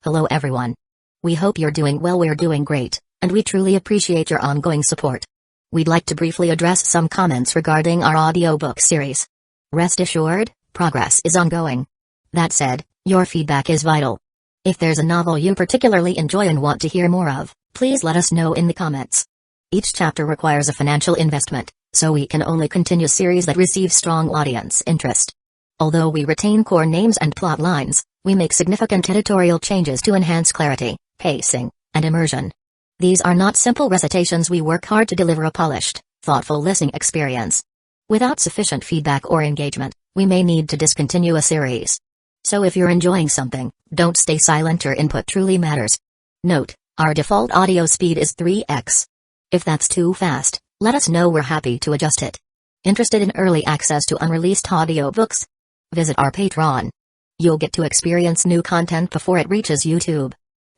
Hello everyone. We hope you're doing well. We're doing great, and we truly appreciate your ongoing support. We'd like to briefly address some comments regarding our audiobook series. Rest assured, progress is ongoing. That said, your feedback is vital. If there's a novel you particularly enjoy and want to hear more of, please let us know in the comments. Each chapter requires a financial investment, so we can only continue series that receive strong audience interest. Although we retain core names and plot lines, we make significant editorial changes to enhance clarity, pacing, and immersion. These are not simple recitations. We work hard to deliver a polished, thoughtful listening experience. Without sufficient feedback or engagement, we may need to discontinue a series. So if you're enjoying something, don't stay silent. Your input truly matters. Note, our default audio speed is 3x. If that's too fast, let us know. We're happy to adjust it. Interested in early access to unreleased audiobooks? Visit our Patreon. You'll get to experience new content before it reaches YouTube.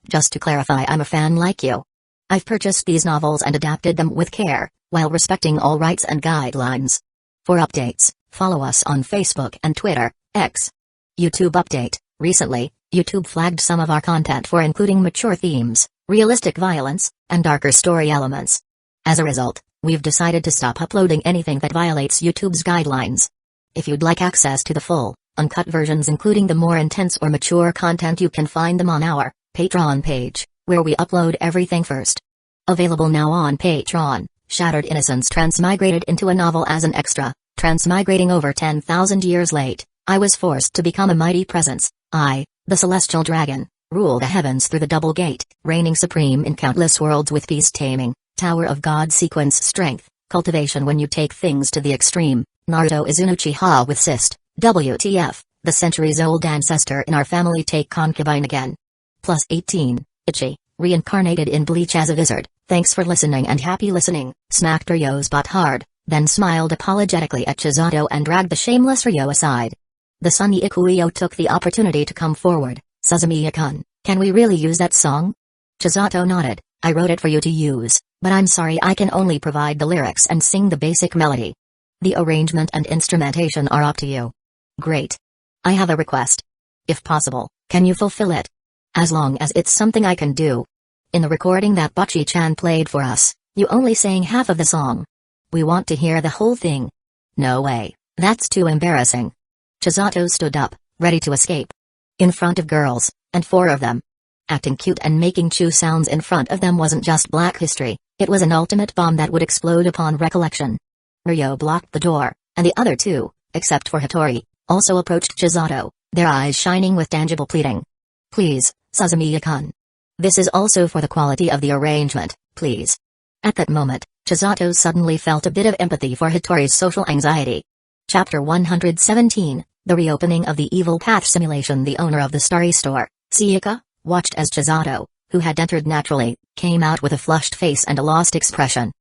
Just to clarify, I'm a fan like you. I've purchased these novels and adapted them with care, while respecting all rights and guidelines. For updates, follow us on Facebook and Twitter, X. YouTube update: recently, YouTube flagged some of our content for including mature themes, realistic violence, and darker story elements. As a result, we've decided to stop uploading anything that violates YouTube's guidelines. If you'd like access to the full, uncut versions including the more intense or mature content, you can find them on our Patreon page, where we upload everything first. Available now on Patreon: Shattered Innocence transmigrated into a novel as an extra. Transmigrating over 10,000 years late, I was forced to become a mighty presence. I, the celestial dragon, rule the heavens through the double gate, reigning supreme in countless worlds with peace taming, Tower of God sequence strength, cultivation when you take things to the extreme. Naruto is an Uchiha with cyst. WTF, the centuries-old ancestor in our family take concubine again. Plus 18, Ecchi, reincarnated in Bleach as a wizard. Thanks for listening and happy listening. Smacked Ryo's butt hard, then smiled apologetically at Chisato and dragged the shameless Ryo aside. The sunny Ikuyo took the opportunity to come forward. Suzumiya-kun, can we really use that song? Chisato nodded. I wrote it for you to use, but I'm sorry I can only provide the lyrics and sing the basic melody. The arrangement and instrumentation are up to you. Great. I have a request. If possible, can you fulfill it? As long as it's something I can do. In the recording that Bocchi-chan played for us, you only sang half of the song. We want to hear the whole thing. No way, that's too embarrassing. Chisato stood up, ready to escape. In front of girls, and 4 of them. Acting cute and making chew sounds in front of them wasn't just black history, it was an ultimate bomb that would explode upon recollection. Ryo blocked the door, and the other 2, except for Hattori, also approached Chisato, their eyes shining with tangible pleading. Please, Suzumiya-kun. This is also for the quality of the arrangement, please. At that moment, Chisato suddenly felt a bit of empathy for Hattori's social anxiety. Chapter 117, The Reopening of the Evil Path Simulation. The owner of the Starry store, Saga, watched as Chisato, who had entered naturally, came out with a flushed face and a lost expression.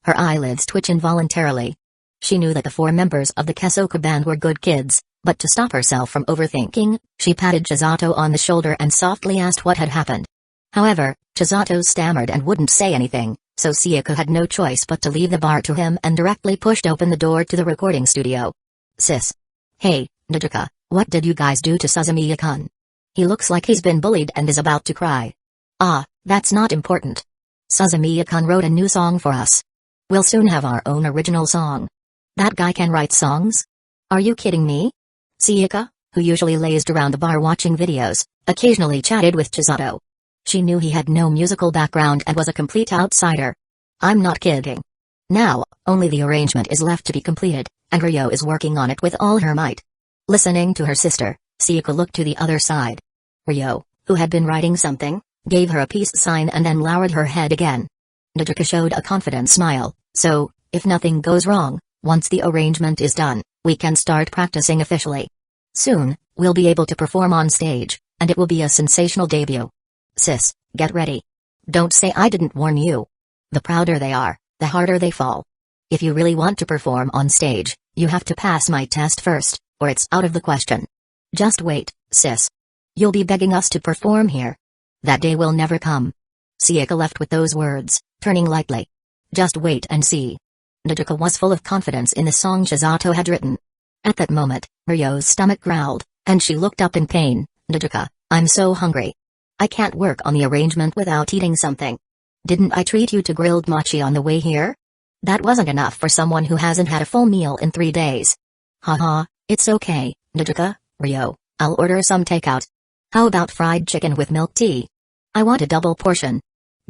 Her eyelids twitched involuntarily. She knew that the 4 members of the Kesoka band were good kids, but to stop herself from overthinking, she patted Chisato on the shoulder and softly asked what had happened. However, Chisato stammered and wouldn't say anything, so Saga had no choice but to leave the bar to him and directly pushed open the door to the recording studio. Sis. Hey, Naruto, what did you guys do to Suzumiya-kun? He looks like he's been bullied and is about to cry. Ah, that's not important. Suzumiya-kun wrote a new song for us. We'll soon have our own original song. That guy can write songs? Are you kidding me? Saga, who usually lazed around the bar watching videos, occasionally chatted with Chisato. She knew he had no musical background and was a complete outsider. I'm not kidding. Now, only the arrangement is left to be completed, and Ryo is working on it with all her might. Listening to her sister, Saga looked to the other side. Ryo, who had been writing something, gave her a peace sign and then lowered her head again. Naruto showed a confident smile, so, if nothing goes wrong, once the arrangement is done, we can start practicing officially. Soon, we'll be able to perform on stage, and it will be a sensational debut. Sis, get ready. Don't say I didn't warn you. The prouder they are, the harder they fall. If you really want to perform on stage, you have to pass my test first, or it's out of the question. Just wait, sis. You'll be begging us to perform here. That day will never come. Saga left with those words, turning lightly. Just wait and see. Naruto was full of confidence in the song Chisato had written. At that moment, Ryo's stomach growled, and she looked up in pain. Naruto, I'm so hungry. I can't work on the arrangement without eating something. Didn't I treat you to grilled mochi on the way here? That wasn't enough for someone who hasn't had a full meal in 3 days. Haha, it's okay, Najuka, Ryo, I'll order some takeout. How about fried chicken with milk tea? I want a double portion.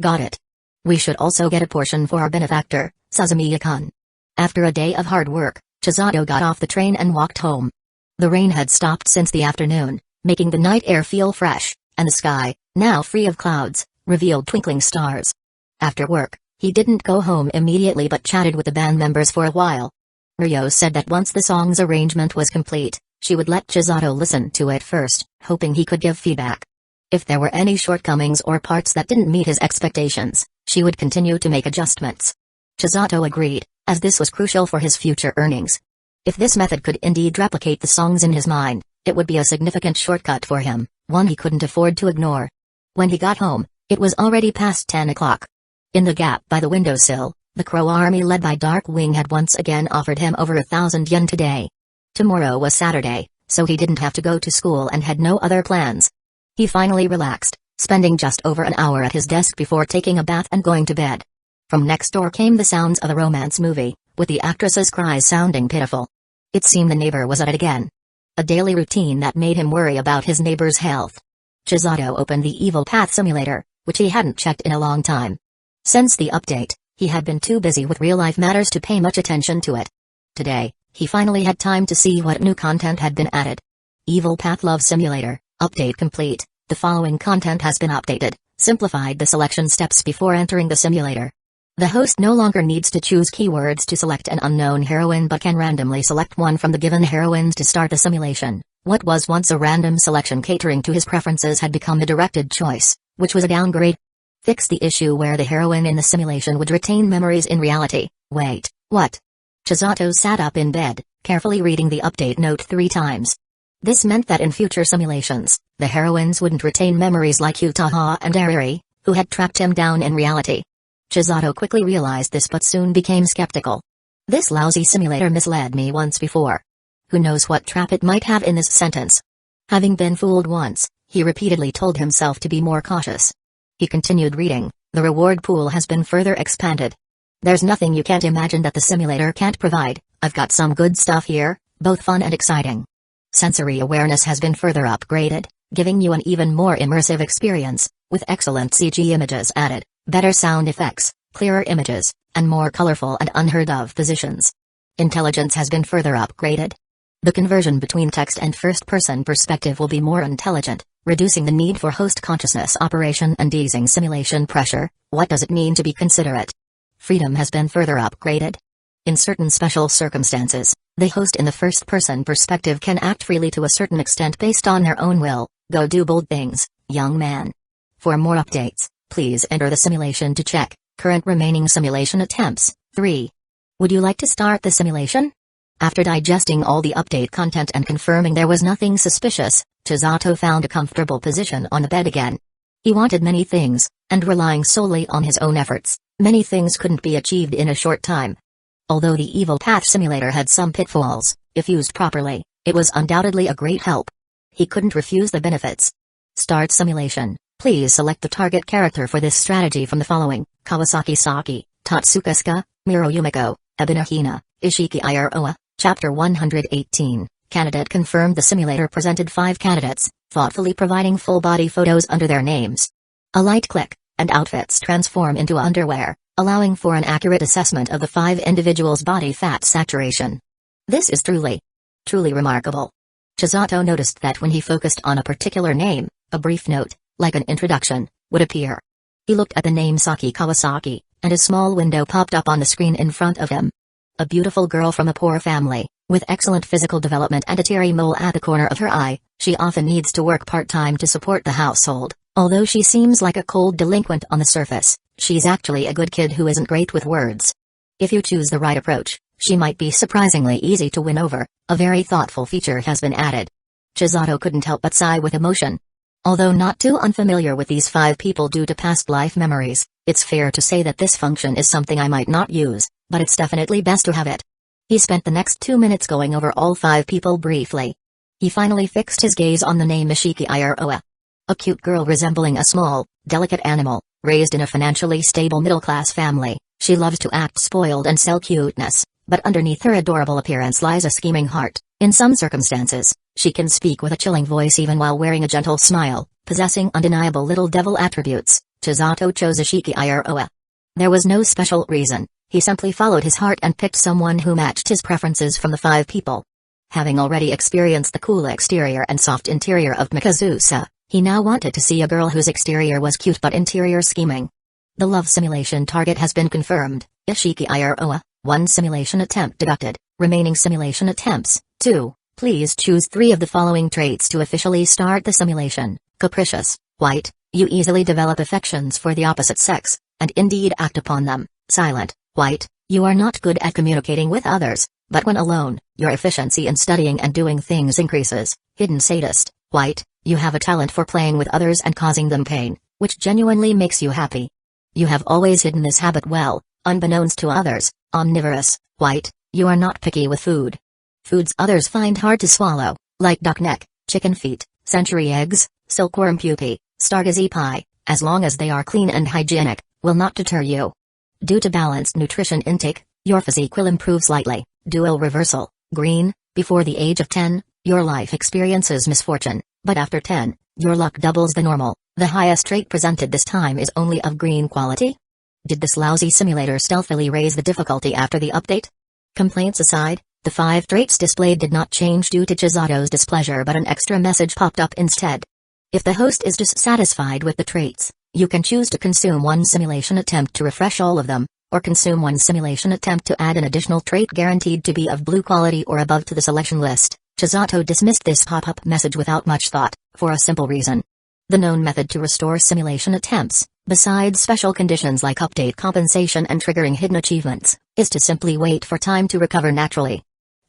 Got it. We should also get a portion for our benefactor, Suzumiya-kun. After a day of hard work, Chisato got off the train and walked home. The rain had stopped since the afternoon, making the night air feel fresh, and the sky, now free of clouds, revealed twinkling stars. After work, he didn't go home immediately but chatted with the band members for a while. Ryo said that once the song's arrangement was complete, she would let Chisato listen to it first, hoping he could give feedback. If there were any shortcomings or parts that didn't meet his expectations, she would continue to make adjustments. Chisato agreed, as this was crucial for his future earnings. If this method could indeed replicate the songs in his mind, it would be a significant shortcut for him, one he couldn't afford to ignore. When he got home, it was already past 10 o'clock. In the gap by the windowsill, the Crow army led by Darkwing had once again offered him over 1,000 yen today. Tomorrow was Saturday, so he didn't have to go to school and had no other plans. He finally relaxed, spending just over an hour at his desk before taking a bath and going to bed. From next door came the sounds of a romance movie, with the actress's cries sounding pitiful. It seemed the neighbor was at it again. A daily routine that made him worry about his neighbor's health. Chisato opened the Evil Path simulator, which he hadn't checked in a long time. Since the update, he had been too busy with real-life matters to pay much attention to it. Today, he finally had time to see what new content had been added. Evil Path Love Simulator, update complete. The following content has been updated, simplified the selection steps before entering the simulator. The host no longer needs to choose keywords to select an unknown heroine but can randomly select one from the given heroines to start the simulation. What was once a random selection catering to his preferences had become a directed choice, which was a downgrade. Fix the issue where the heroine in the simulation would retain memories in reality. Wait, what? Chisato sat up in bed, carefully reading the update note 3 times. This meant that in future simulations, the heroines wouldn't retain memories like Uchiha and Ariri, who had tracked him down in reality. Chisato quickly realized this but soon became skeptical. This lousy simulator misled me once before. Who knows what trap it might have in this sentence? Having been fooled once, he repeatedly told himself to be more cautious. He continued reading. The reward pool has been further expanded. There's nothing you can't imagine that the simulator can't provide. I've got some good stuff here, both fun and exciting. Sensory awareness has been further upgraded, giving you an even more immersive experience, with excellent CG images added, better sound effects, clearer images, and more colorful and unheard of positions. Intelligence has been further upgraded. The conversion between text and first-person perspective will be more intelligent, reducing the need for host consciousness operation and easing simulation pressure. What does it mean to be considerate? Freedom has been further upgraded. In certain special circumstances, the host in the first-person perspective can act freely to a certain extent based on their own will. Go do bold things, young man. For more updates, please enter the simulation to check. Current remaining simulation attempts, 3. Would you like to start the simulation? After digesting all the update content and confirming there was nothing suspicious, Chisato found a comfortable position on the bed again. He wanted many things, and relying solely on his own efforts, many things couldn't be achieved in a short time. Although the Evil Path simulator had some pitfalls, if used properly, it was undoubtedly a great help. He couldn't refuse the benefits. Start simulation. Please select the target character for this strategy from the following: Kawasaki Saki, Tatsuka, Miro Yumiko, Ebinahina, Ishiki Iroha. Chapter 118. Candidate confirmed. The simulator presented 5 candidates, thoughtfully providing full-body photos under their names. A light click, and outfits transform into underwear, allowing for an accurate assessment of the 5 individuals' body fat saturation. This is truly remarkable. Chisato noticed that when he focused on a particular name, a brief note, like an introduction, would appear. He looked at the name Saki Kawasaki, and a small window popped up on the screen in front of him. A beautiful girl from a poor family, with excellent physical development and a teary mole at the corner of her eye, she often needs to work part-time to support the household. Although she seems like a cold delinquent on the surface, she's actually a good kid who isn't great with words. If you choose the right approach, she might be surprisingly easy to win over. A very thoughtful feature has been added. Chisato couldn't help but sigh with emotion. Although not too unfamiliar with these 5 people due to past life memories, it's fair to say that this function is something I might not use, but it's definitely best to have it. He spent the next 2 minutes going over all 5 people briefly. He finally fixed his gaze on the name Ishiki Iroha. a cute girl resembling a small, delicate animal, raised in a financially stable middle-class family. She loves to act spoiled and sell cuteness, but underneath her adorable appearance lies a scheming heart. In some circumstances, she can speak with a chilling voice even while wearing a gentle smile, possessing undeniable little devil attributes. Chisato chose Ishiki Iroha. There was no special reason, he simply followed his heart and picked someone who matched his preferences from the 5 people. Having already experienced the cool exterior and soft interior of Mikazusa, he now wanted to see a girl whose exterior was cute but interior scheming. The love simulation target has been confirmed, Ishiki Iroha, 1 simulation attempt deducted, remaining simulation attempts, 2. Please choose 3 of the following traits to officially start the simulation. Capricious, white, you easily develop affections for the opposite sex, and indeed act upon them. Silent, white, you are not good at communicating with others, but when alone, your efficiency in studying and doing things increases. Hidden sadist, white, you have a talent for playing with others and causing them pain, which genuinely makes you happy. You have always hidden this habit well, unbeknownst to others. Omnivorous, white, you are not picky with food. Foods others find hard to swallow, like duck neck, chicken feet, century eggs, silkworm pupae, stargazy pie, as long as they are clean and hygienic, will not deter you. Due to balanced nutrition intake, your physique will improve slightly. Dual reversal, green, before the age of 10, your life experiences misfortune, but after 10, your luck doubles the normal. The highest trait presented this time is only of green quality. Did this lousy simulator stealthily raise the difficulty after the update? Complaints aside, the 5 traits displayed did not change due to Chisato's displeasure, but an extra message popped up instead. If the host is dissatisfied with the traits, you can choose to consume 1 simulation attempt to refresh all of them, or consume 1 simulation attempt to add an additional trait guaranteed to be of blue quality or above to the selection list. Chisato dismissed this pop-up message without much thought, for a simple reason. The known method to restore simulation attempts, besides special conditions like update compensation and triggering hidden achievements, is to simply wait for time to recover naturally.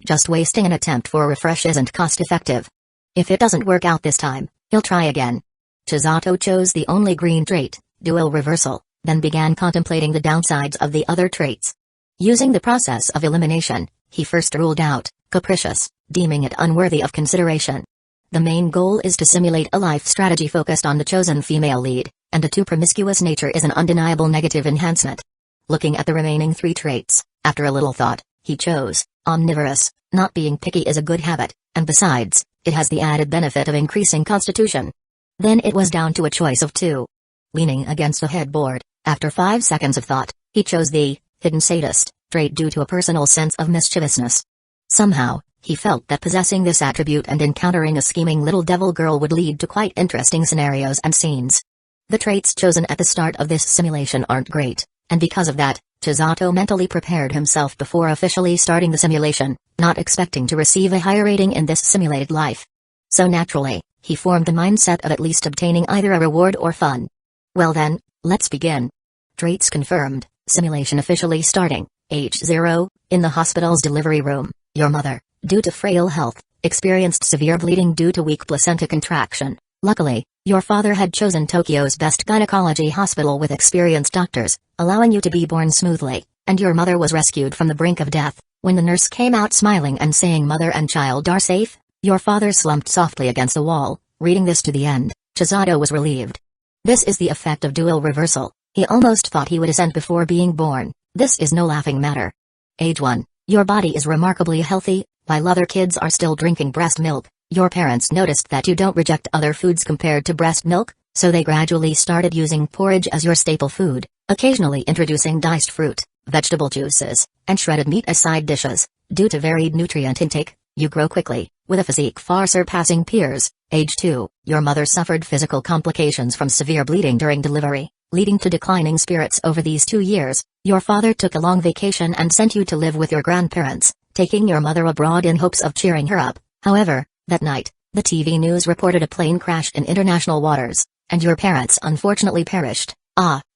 Just wasting an attempt for a refresh isn't cost-effective. If it doesn't work out this time, he'll try again. Chisato chose the only green trait, dual reversal, then began contemplating the downsides of the other traits. Using the process of elimination, he first ruled out capricious, deeming it unworthy of consideration. The main goal is to simulate a life strategy focused on the chosen female lead, and a too promiscuous nature is an undeniable negative enhancement. Looking at the remaining 3 traits, after a little thought, he chose omnivorous. Not being picky is a good habit, and besides, it has the added benefit of increasing constitution. Then it was down to a choice of 2. Leaning against a headboard, after 5 seconds of thought, he chose the hidden sadist trait due to a personal sense of mischievousness. Somehow, he felt that possessing this attribute and encountering a scheming little devil girl would lead to quite interesting scenarios and scenes. The traits chosen at the start of this simulation aren't great, and because of that, Chisato mentally prepared himself before officially starting the simulation, not expecting to receive a higher rating in this simulated life. So naturally, he formed the mindset of at least obtaining either a reward or fun. Well then, let's begin. Traits confirmed, simulation officially starting. Age 0, in the hospital's delivery room, your mother, due to frail health, experienced severe bleeding due to weak placenta contraction. Luckily, your father had chosen Tokyo's best gynecology hospital with experienced doctors, allowing you to be born smoothly, and your mother was rescued from the brink of death. When the nurse came out smiling and saying mother and child are safe, your father slumped softly against the wall. Reading this to the end, Chisato was relieved. This is the effect of dual reversal. He almost thought he would ascend before being born. This is no laughing matter. Age 1. Your body is remarkably healthy. While other kids are still drinking breast milk, your parents noticed that you don't reject other foods compared to breast milk, so they gradually started using porridge as your staple food, occasionally introducing diced fruit, vegetable juices, and shredded meat as side dishes. Due to varied nutrient intake, you grow quickly, with a physique far surpassing peers. Age 2, your mother suffered physical complications from severe bleeding during delivery, leading to declining spirits over these 2 years. Your father took a long vacation and sent you to live with your grandparents, taking your mother abroad in hopes of cheering her up. However, that night, the TV news reported a plane crashed in international waters, and your parents unfortunately perished.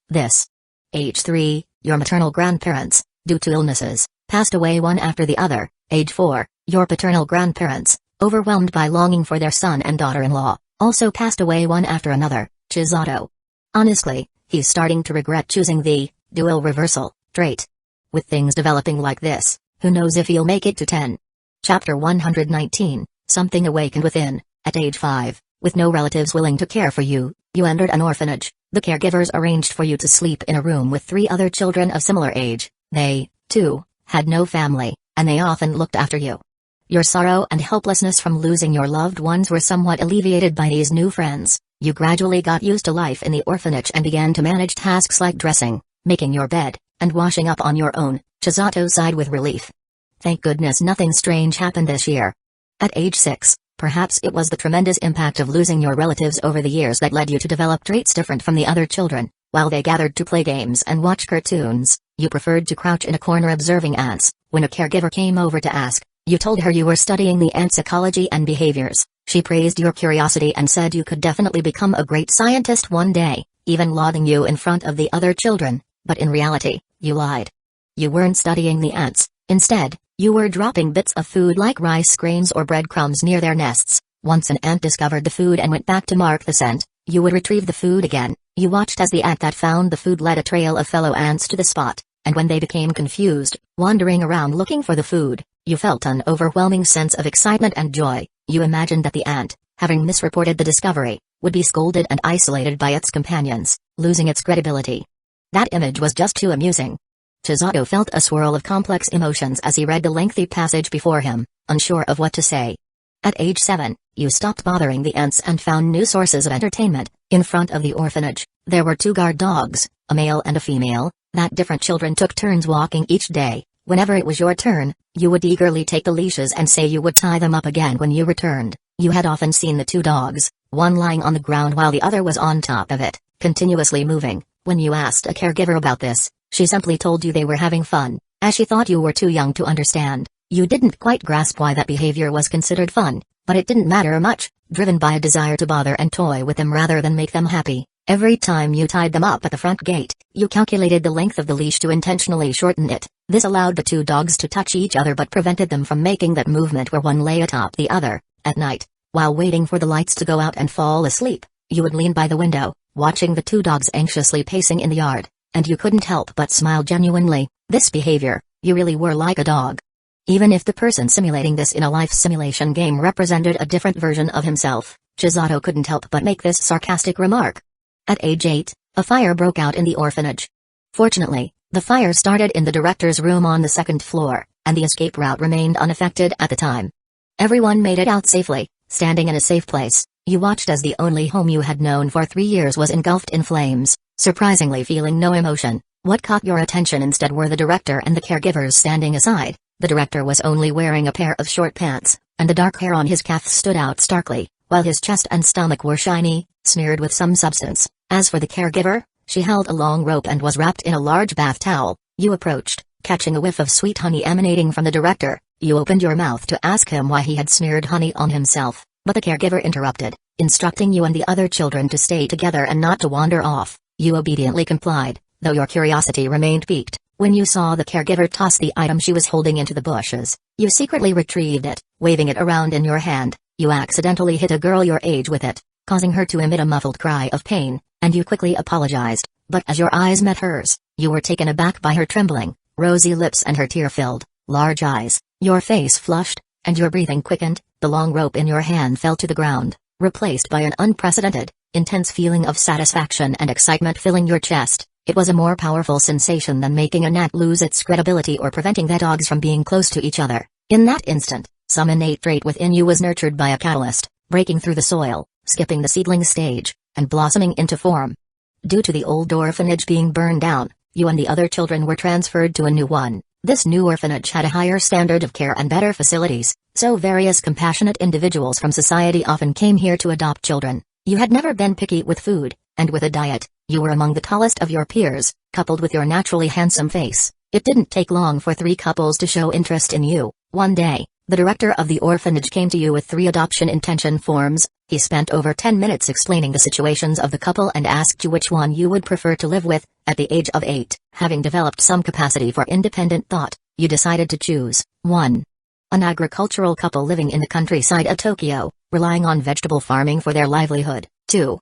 This. Age 3, your maternal grandparents, due to illnesses, passed away one after the other. Age 4, your paternal grandparents, overwhelmed by longing for their son and daughter-in-law, also passed away one after another. Chisato. Honestly, he's starting to regret choosing the dual reversal trait. With things developing like this, who knows if he'll make it to 10. Chapter 119, Something Awakened Within. At age 5, With no relatives willing to care for you, you entered an orphanage. The caregivers arranged for you to sleep in a room with 3 other children of similar age. They, too, had no family, and they often looked after you. Your sorrow and helplessness from losing your loved ones were somewhat alleviated by these new friends. You gradually got used to life in the orphanage and began to manage tasks like dressing, making your bed, and washing up on your own. Chisato sighed with relief. Thank goodness nothing strange happened this year. At age 6, perhaps it was the tremendous impact of losing your relatives over the years that led you to develop traits different from the other children. While they gathered to play games and watch cartoons, you preferred to crouch in a corner observing ants. When a caregiver came over to ask, you told her you were studying the ant psychology and behaviors. She praised your curiosity and said you could definitely become a great scientist one day, even lauding you in front of the other children. But in reality, you lied. You weren't studying the ants. Instead, you were dropping bits of food like rice grains or breadcrumbs near their nests. Once an ant discovered the food and went back to mark the scent, you would retrieve the food again. You watched as the ant that found the food led a trail of fellow ants to the spot, and when they became confused, wandering around looking for the food, you felt an overwhelming sense of excitement and joy. You imagined that the ant, having misreported the discovery, would be scolded and isolated by its companions, losing its credibility. That image was just too amusing. Chisato felt a swirl of complex emotions as he read the lengthy passage before him, unsure of what to say. At age 7, you stopped bothering the ants and found new sources of entertainment. In front of the orphanage, there were 2 guard dogs, a male and a female, that different children took turns walking each day. Whenever it was your turn, you would eagerly take the leashes and say you would tie them up again when you returned. You had often seen the 2 dogs, one lying on the ground while the other was on top of it, continuously moving. When you asked a caregiver about this, she simply told you they were having fun, as she thought you were too young to understand. You didn't quite grasp why that behavior was considered fun, but it didn't matter much, driven by a desire to bother and toy with them rather than make them happy. Every time you tied them up at the front gate, you calculated the length of the leash to intentionally shorten it. This allowed the 2 dogs to touch each other but prevented them from making that movement where one lay atop the other. At night, while waiting for the lights to go out and fall asleep, you would lean by the window, watching the 2 dogs anxiously pacing in the yard, and you couldn't help but smile genuinely. This behavior, you really were like a dog. Even if the person simulating this in a life simulation game represented a different version of himself, Chisato couldn't help but make this sarcastic remark. At age 8, a fire broke out in the orphanage. Fortunately, the fire started in the director's room on the 2nd floor, and the escape route remained unaffected at the time. Everyone made it out safely, standing in a safe place. You watched as the only home you had known for 3 years was engulfed in flames, surprisingly feeling no emotion. What caught your attention instead were the director and the caregivers standing aside. The director was only wearing a pair of short pants, and the dark hair on his calf stood out starkly, while his chest and stomach were shiny, smeared with some substance. As for the caregiver, she held a long rope and was wrapped in a large bath towel. You approached, catching a whiff of sweet honey emanating from the director. You opened your mouth to ask him why he had smeared honey on himself, but the caregiver interrupted, instructing you and the other children to stay together and not to wander off. You obediently complied, though your curiosity remained piqued. When you saw the caregiver toss the item she was holding into the bushes, you secretly retrieved it, waving it around in your hand. You accidentally hit a girl your age with it, causing her to emit a muffled cry of pain, and you quickly apologized. But as your eyes met hers, you were taken aback by her trembling, rosy lips and her tear-filled, large eyes. Your face flushed, and your breathing quickened. The long rope in your hand fell to the ground, replaced by an unprecedented, intense feeling of satisfaction and excitement filling your chest. It was a more powerful sensation than making a gnat lose its credibility or preventing the dogs from being close to each other. In that instant, some innate trait within you was nurtured by a catalyst, breaking through the soil, skipping the seedling stage, and blossoming into form. Due to the old orphanage being burned down, you and the other children were transferred to a new one. This new orphanage had a higher standard of care and better facilities, so various compassionate individuals from society often came here to adopt children. You had never been picky with food, and with a diet, you were among the tallest of your peers, coupled with your naturally handsome face. It didn't take long for 3 couples to show interest in you. One day, the director of the orphanage came to you with 3 adoption intention forms. He spent over 10 minutes explaining the situations of the couple and asked you which one you would prefer to live with. At the age of 8, having developed some capacity for independent thought, you decided to choose 1. An agricultural couple living in the countryside of Tokyo, relying on vegetable farming for their livelihood. 2.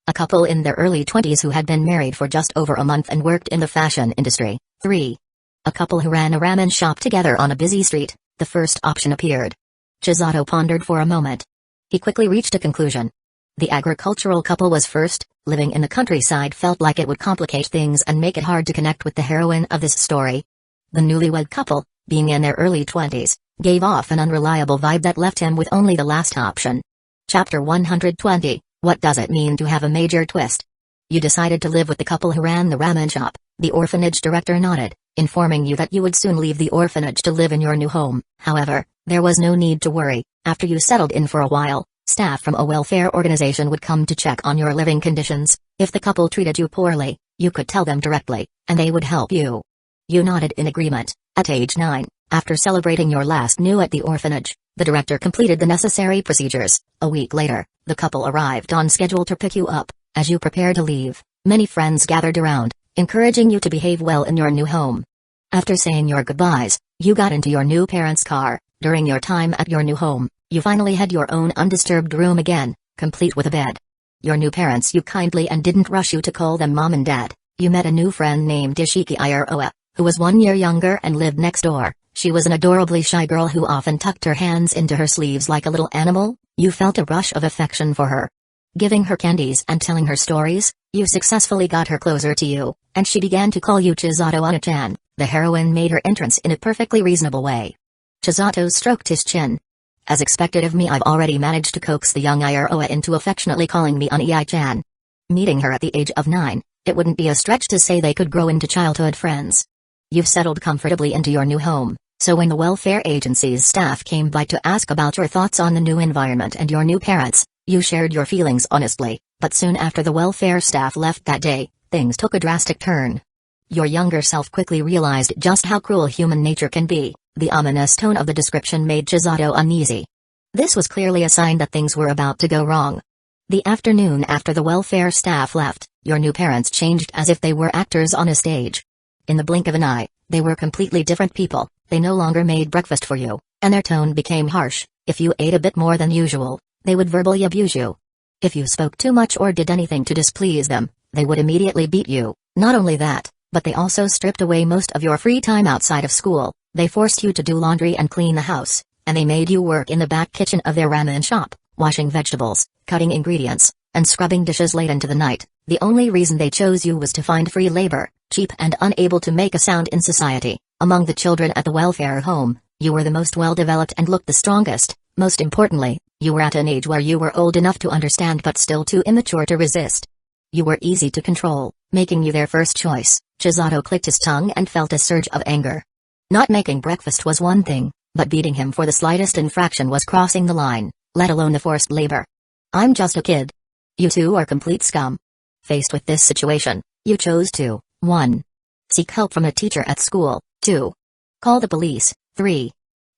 A couple in their early 20s who had been married for just over a month and worked in the fashion industry. 3. A couple who ran a ramen shop together on a busy street. The first option appeared. Chisato pondered for a moment. He quickly reached a conclusion. The agricultural couple was first. Living in the countryside felt like it would complicate things and make it hard to connect with the heroine of this story. The newlywed couple, being in their early 20s, gave off an unreliable vibe that left him with only the last option. Chapter 120, What does it mean to have a major twist? You decided to live with the couple who ran the ramen shop. The orphanage director nodded, informing you that you would soon leave the orphanage to live in your new home. However, there was no need to worry. After you settled in for a while, staff from a welfare organization would come to check on your living conditions. If the couple treated you poorly, you could tell them directly, and they would help you. You nodded in agreement. At age 9, after celebrating your last new at the orphanage, the director completed the necessary procedures. A week later, the couple arrived on schedule to pick you up. As you prepared to leave, many friends gathered around, encouraging you to behave well in your new home. After saying your goodbyes, you got into your new parents' car. During your time at your new home, you finally had your own undisturbed room again, complete with a bed. Your new parents you kindly and didn't rush you to call them mom and dad. You met a new friend named Ishiki, who was 1 year younger and lived next door. She was an adorably shy girl who often tucked her hands into her sleeves like a little animal. You felt a rush of affection for her. Giving her candies and telling her stories, you successfully got her closer to you, and she began to call you Chisato-Ana-chan. The heroine made her entrance in a perfectly reasonable way. Chisato stroked his chin. As expected of me, I've already managed to coax the young Iroha into affectionately calling me Ani-chan. Meeting her at the age of 9, it wouldn't be a stretch to say they could grow into childhood friends. You've settled comfortably into your new home, so when the welfare agency's staff came by to ask about your thoughts on the new environment and your new parents, you shared your feelings honestly. But soon after the welfare staff left that day, things took a drastic turn. Your younger self quickly realized just how cruel human nature can be. The ominous tone of the description made Chisato uneasy. This was clearly a sign that things were about to go wrong. The afternoon after the welfare staff left, your new parents changed as if they were actors on a stage. In the blink of an eye, they were completely different people. They no longer made breakfast for you, and their tone became harsh. If you ate a bit more than usual, they would verbally abuse you. If you spoke too much or did anything to displease them, they would immediately beat you. Not only that, but they also stripped away most of your free time outside of school. They forced you to do laundry and clean the house, and they made you work in the back kitchen of their ramen shop, washing vegetables, cutting ingredients, and scrubbing dishes late into the night. The only reason they chose you was to find free labor, cheap and unable to make a sound in society. Among the children at the welfare home, you were the most well-developed and looked the strongest. Most importantly, you were at an age where you were old enough to understand but still too immature to resist. You were easy to control, making you their first choice. Chisato clicked his tongue and felt a surge of anger. Not making breakfast was one thing, but beating him for the slightest infraction was crossing the line, let alone the forced labor. I'm just a kid. You two are complete scum. Faced with this situation, you chose to 1. Seek help from a teacher at school. 2. Call the police. 3.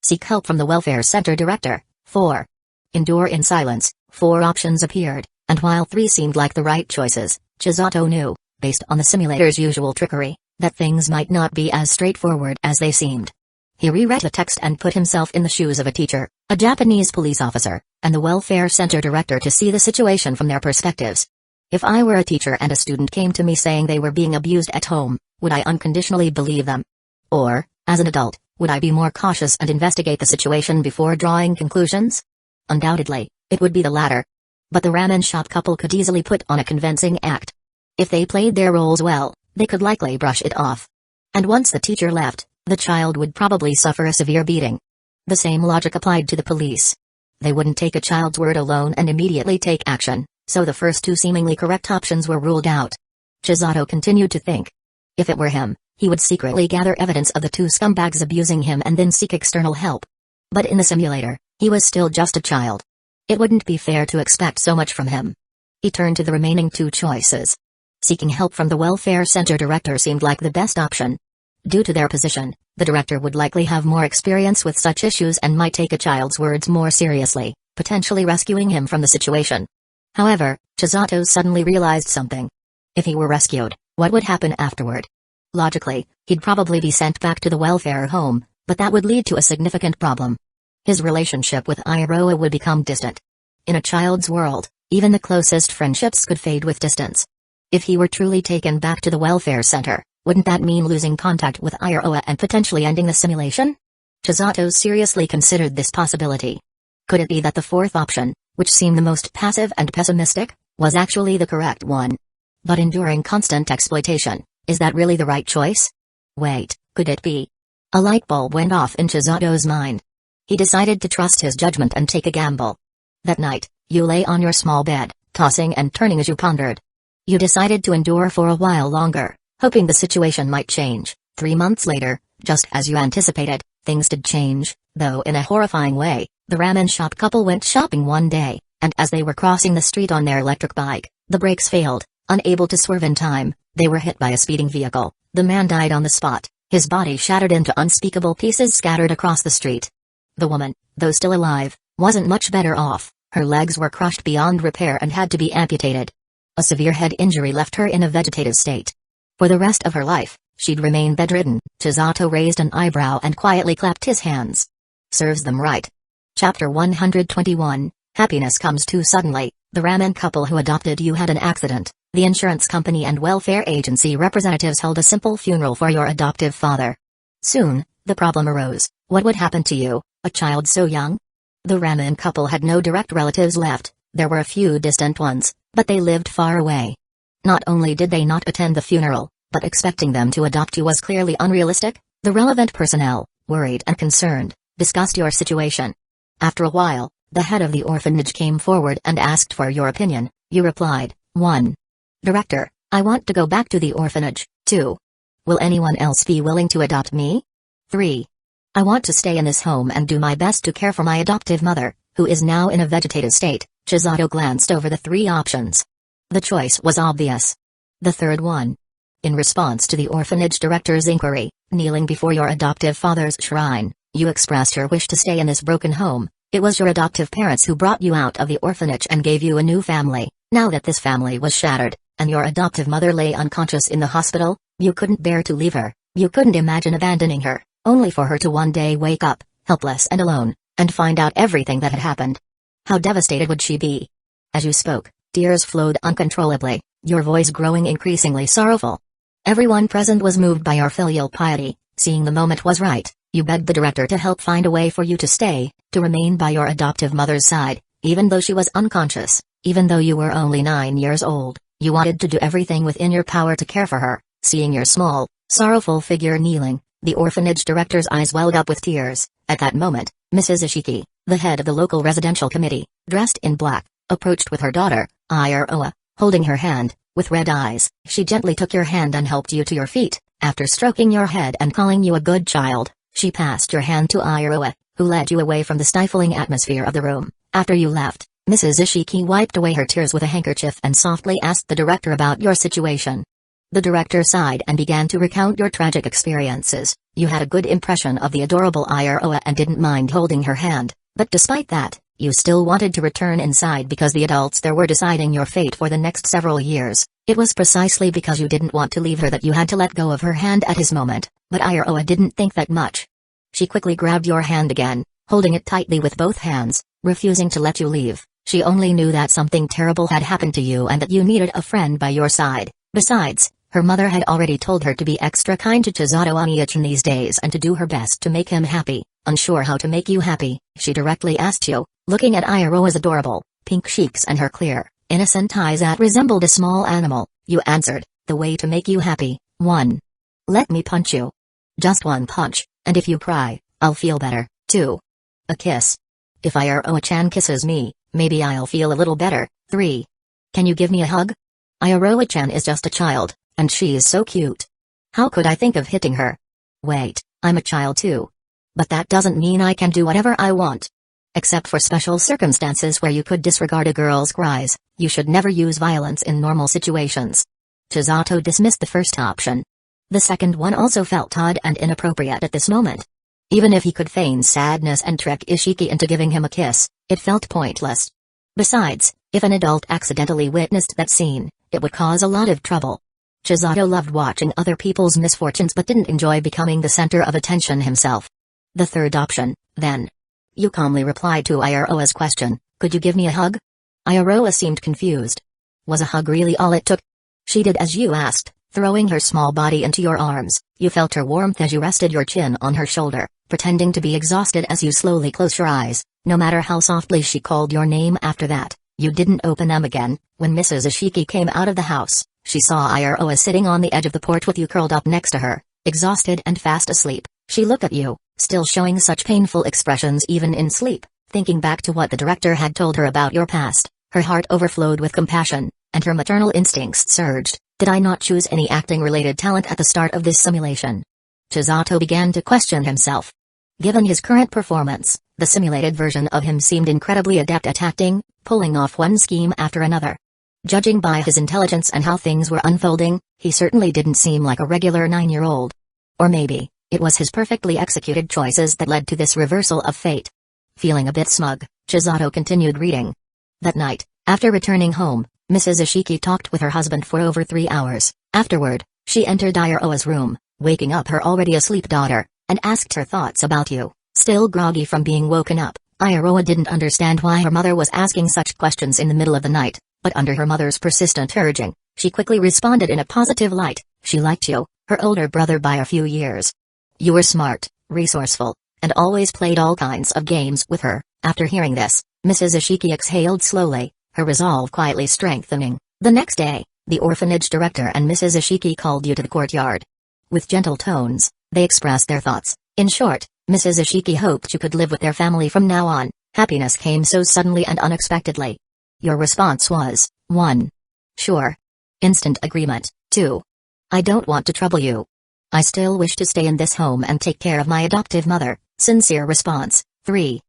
Seek help from the welfare center director. 4. Endure in silence. 4 options appeared, and while 3 seemed like the right choices, Chisato knew, based on the simulator's usual trickery, that things might not be as straightforward as they seemed. He reread the text and put himself in the shoes of a teacher, a Japanese police officer, and the welfare center director to see the situation from their perspectives. If I were a teacher and a student came to me saying they were being abused at home, would I unconditionally believe them? Or, as an adult, would I be more cautious and investigate the situation before drawing conclusions? Undoubtedly, it would be the latter. But the ramen shop couple could easily put on a convincing act. If they played their roles well, they could likely brush it off. And once the teacher left, the child would probably suffer a severe beating. The same logic applied to the police. They wouldn't take a child's word alone and immediately take action, so the first 2 seemingly correct options were ruled out. Chisato continued to think. If it were him, he would secretly gather evidence of the 2 scumbags abusing him and then seek external help. But in the simulator, he was still just a child. It wouldn't be fair to expect so much from him. He turned to the remaining 2 choices. Seeking help from the welfare center director seemed like the best option. Due to their position, the director would likely have more experience with such issues and might take a child's words more seriously, potentially rescuing him from the situation. However, Chisato suddenly realized something. If he were rescued, what would happen afterward? Logically, he'd probably be sent back to the welfare home, but that would lead to a significant problem. His relationship with Iroha would become distant. In a child's world, even the closest friendships could fade with distance. If he were truly taken back to the welfare center, wouldn't that mean losing contact with Iroha and potentially ending the simulation? Chisato seriously considered this possibility. Could it be that the fourth option, which seemed the most passive and pessimistic, was actually the correct one? But enduring constant exploitation, is that really the right choice? Wait, could it be? A light bulb went off in Chizato's mind. He decided to trust his judgment and take a gamble. That night, you lay on your small bed, tossing and turning as you pondered. You decided to endure for a while longer, hoping the situation might change. 3 months later, just as you anticipated, things did change, though in a horrifying way. The ramen shop couple went shopping one day, and as they were crossing the street on their electric bike, the brakes failed. Unable to swerve in time, they were hit by a speeding vehicle. The man died on the spot, his body shattered into unspeakable pieces scattered across the street. The woman, though still alive, wasn't much better off. Her legs were crushed beyond repair and had to be amputated. A severe head injury left her in a vegetative state. For the rest of her life, she'd remain bedridden. Chisato raised an eyebrow and quietly clapped his hands. Serves them right. Chapter 121, Happiness Comes Too Suddenly. The ramen couple who adopted you had an accident. The insurance company and welfare agency representatives held a simple funeral for your adoptive father. Soon, the problem arose. What would happen to you, a child so young? The ramen couple had no direct relatives left. There were a few distant ones, but they lived far away. Not only did they not attend the funeral, but expecting them to adopt you was clearly unrealistic. The relevant personnel, worried and concerned, discussed your situation. After a while, the head of the orphanage came forward and asked for your opinion. You replied, 1. Director, I want to go back to the orphanage. 2. Will anyone else be willing to adopt me? 3. I want to stay in this home and do my best to care for my adoptive mother, who is now in a vegetative state. Chisato glanced over the 3 options. The choice was obvious. The third one. In response to the orphanage director's inquiry, kneeling before your adoptive father's shrine, you expressed your wish to stay in this broken home. It was your adoptive parents who brought you out of the orphanage and gave you a new family. Now that this family was shattered, and your adoptive mother lay unconscious in the hospital, you couldn't bear to leave her. You couldn't imagine abandoning her, only for her to one day wake up, helpless and alone, and find out everything that had happened. How devastated would she be? As you spoke, tears flowed uncontrollably, your voice growing increasingly sorrowful. Everyone present was moved by your filial piety. Seeing the moment was right, you begged the director to help find a way for you to stay, to remain by your adoptive mother's side, even though she was unconscious, even though you were only 9 years old. You wanted to do everything within your power to care for her. Seeing your small, sorrowful figure kneeling, the orphanage director's eyes welled up with tears. At that moment, Mrs. Ishiki, the head of the local residential committee, dressed in black, approached with her daughter, Iroa, holding her hand. With red eyes, she gently took your hand and helped you to your feet. After stroking your head and calling you a good child, she passed your hand to Iroa, who led you away from the stifling atmosphere of the room. After you left, Mrs. Ishiki wiped away her tears with a handkerchief and softly asked the director about your situation. The director sighed and began to recount your tragic experiences. You had a good impression of the adorable Iroa and didn't mind holding her hand, but despite that, you still wanted to return inside because the adults there were deciding your fate for the next several years. It was precisely because you didn't want to leave her that you had to let go of her hand at his moment, but Iroa didn't think that much. She quickly grabbed your hand again, holding it tightly with both hands, refusing to let you leave. She only knew that something terrible had happened to you and that you needed a friend by your side. Besides, her mother had already told her to be extra kind to Chisato Onii-chan these days and to do her best to make him happy. Unsure how to make you happy, she directly asked you, looking at Iroa's adorable, pink cheeks and her clear, innocent eyes that resembled a small animal. You answered, the way to make you happy. 1. Let me punch you. Just 1 punch, and if you cry, I'll feel better. 2. A kiss. If Iroa-chan kisses me, maybe I'll feel a little better. 3. Can you give me a hug? Iroa-chan is just a child, and she is so cute. How could I think of hitting her? Wait, I'm a child too. But that doesn't mean I can do whatever I want. Except for special circumstances where you could disregard a girl's cries, you should never use violence in normal situations. Chisato dismissed the first option. The second one also felt odd and inappropriate at this moment. Even if he could feign sadness and trick Ishiki into giving him a kiss, it felt pointless. Besides, if an adult accidentally witnessed that scene, it would cause a lot of trouble. Chisato loved watching other people's misfortunes but didn't enjoy becoming the center of attention himself. The third option, then. You calmly replied to Iroa's question, could you give me a hug? Iroa seemed confused. Was a hug really all it took? She did as you asked, throwing her small body into your arms. You felt her warmth as you rested your chin on her shoulder, pretending to be exhausted as you slowly closed your eyes. No matter how softly she called your name after that, you didn't open them again. When Mrs. Ishiki came out of the house, she saw Iroha sitting on the edge of the porch with you curled up next to her, exhausted and fast asleep. She looked at you, still showing such painful expressions even in sleep. Thinking back to what the director had told her about your past, her heart overflowed with compassion, and her maternal instincts surged. Did I not choose any acting-related talent at the start of this simulation? Chisato began to question himself. Given his current performance, the simulated version of him seemed incredibly adept at acting, pulling off one scheme after another. Judging by his intelligence and how things were unfolding, he certainly didn't seem like a regular 9-year-old. Or maybe, it was his perfectly executed choices that led to this reversal of fate. Feeling a bit smug, Chisato continued reading. That night, after returning home, Mrs. Ishiki talked with her husband for over 3 hours. Afterward, she entered Iroha's room, waking up her already asleep daughter, and asked her thoughts about you. Still groggy from being woken up, Iroha didn't understand why her mother was asking such questions in the middle of the night, but under her mother's persistent urging, she quickly responded in a positive light. She liked you, her older brother by a few years. You were smart, resourceful, and always played all kinds of games with her. After hearing this, Mrs. Ishiki exhaled slowly, her resolve quietly strengthening. The next day, the orphanage director and Mrs. Ishiki called you to the courtyard. With gentle tones, they expressed their thoughts. In short, Mrs. Ishiki hoped you could live with their family from now on. Happiness came so suddenly and unexpectedly. Your response was, 1. Sure. Instant agreement. 2. I don't want to trouble you. I still wish to stay in this home and take care of my adoptive mother. Sincere response. 3.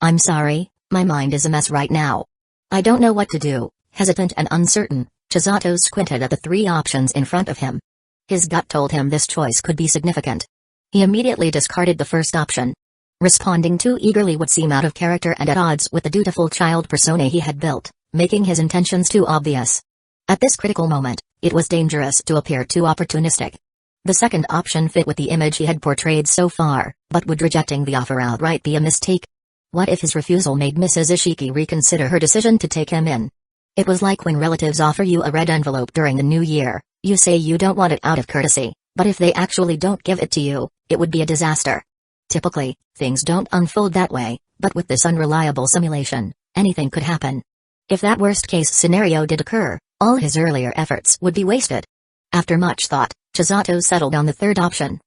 I'm sorry, my mind is a mess right now. I don't know what to do. Hesitant and uncertain, Chisato squinted at the 3 options in front of him. His gut told him this choice could be significant. He immediately discarded the first option. Responding too eagerly would seem out of character and at odds with the dutiful child persona he had built, making his intentions too obvious. At this critical moment, it was dangerous to appear too opportunistic. The second option fit with the image he had portrayed so far, but would rejecting the offer outright be a mistake? What if his refusal made Mrs. Ishiki reconsider her decision to take him in? It was like when relatives offer you a red envelope during the new year. You say you don't want it out of courtesy, but if they actually don't give it to you, it would be a disaster. Typically, things don't unfold that way, but with this unreliable simulation, anything could happen. If that worst-case scenario did occur, all his earlier efforts would be wasted. After much thought, Chisato settled on the third option.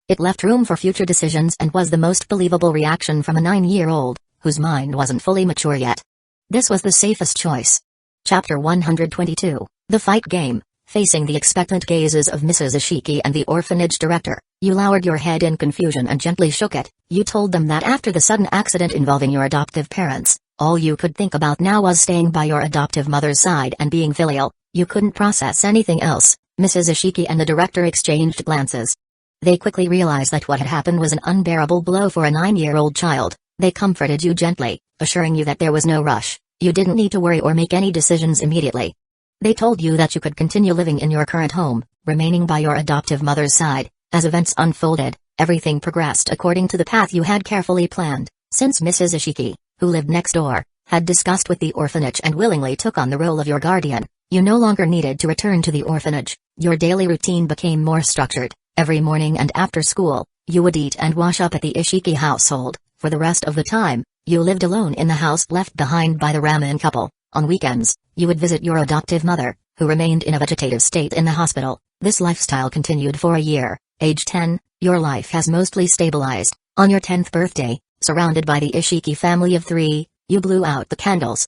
It left room for future decisions and was the most believable reaction from a 9-year-old, whose mind wasn't fully mature yet. This was the safest choice. Chapter 122, The Fight Game. Facing the expectant gazes of Mrs. Ishiki and the orphanage director, you lowered your head in confusion and gently shook it. You told them that after the sudden accident involving your adoptive parents, all you could think about now was staying by your adoptive mother's side and being filial. You couldn't process anything else. Mrs. Ishiki and the director exchanged glances. They quickly realized that what had happened was an unbearable blow for a 9-year-old child. They comforted you gently, assuring you that there was no rush. You didn't need to worry or make any decisions immediately. They told you that you could continue living in your current home, remaining by your adoptive mother's side. As events unfolded, everything progressed according to the path you had carefully planned. Since Mrs. Ishiki, who lived next door, had discussed with the orphanage and willingly took on the role of your guardian, you no longer needed to return to the orphanage. Your daily routine became more structured. Every morning and after school, you would eat and wash up at the Ishiki household. For the rest of the time, you lived alone in the house left behind by the Ramen couple. On weekends, you would visit your adoptive mother, who remained in a vegetative state in the hospital. This lifestyle continued for a year. Age 10, your life has mostly stabilized. On your 10th birthday, surrounded by the Ishiki family of 3, you blew out the candles.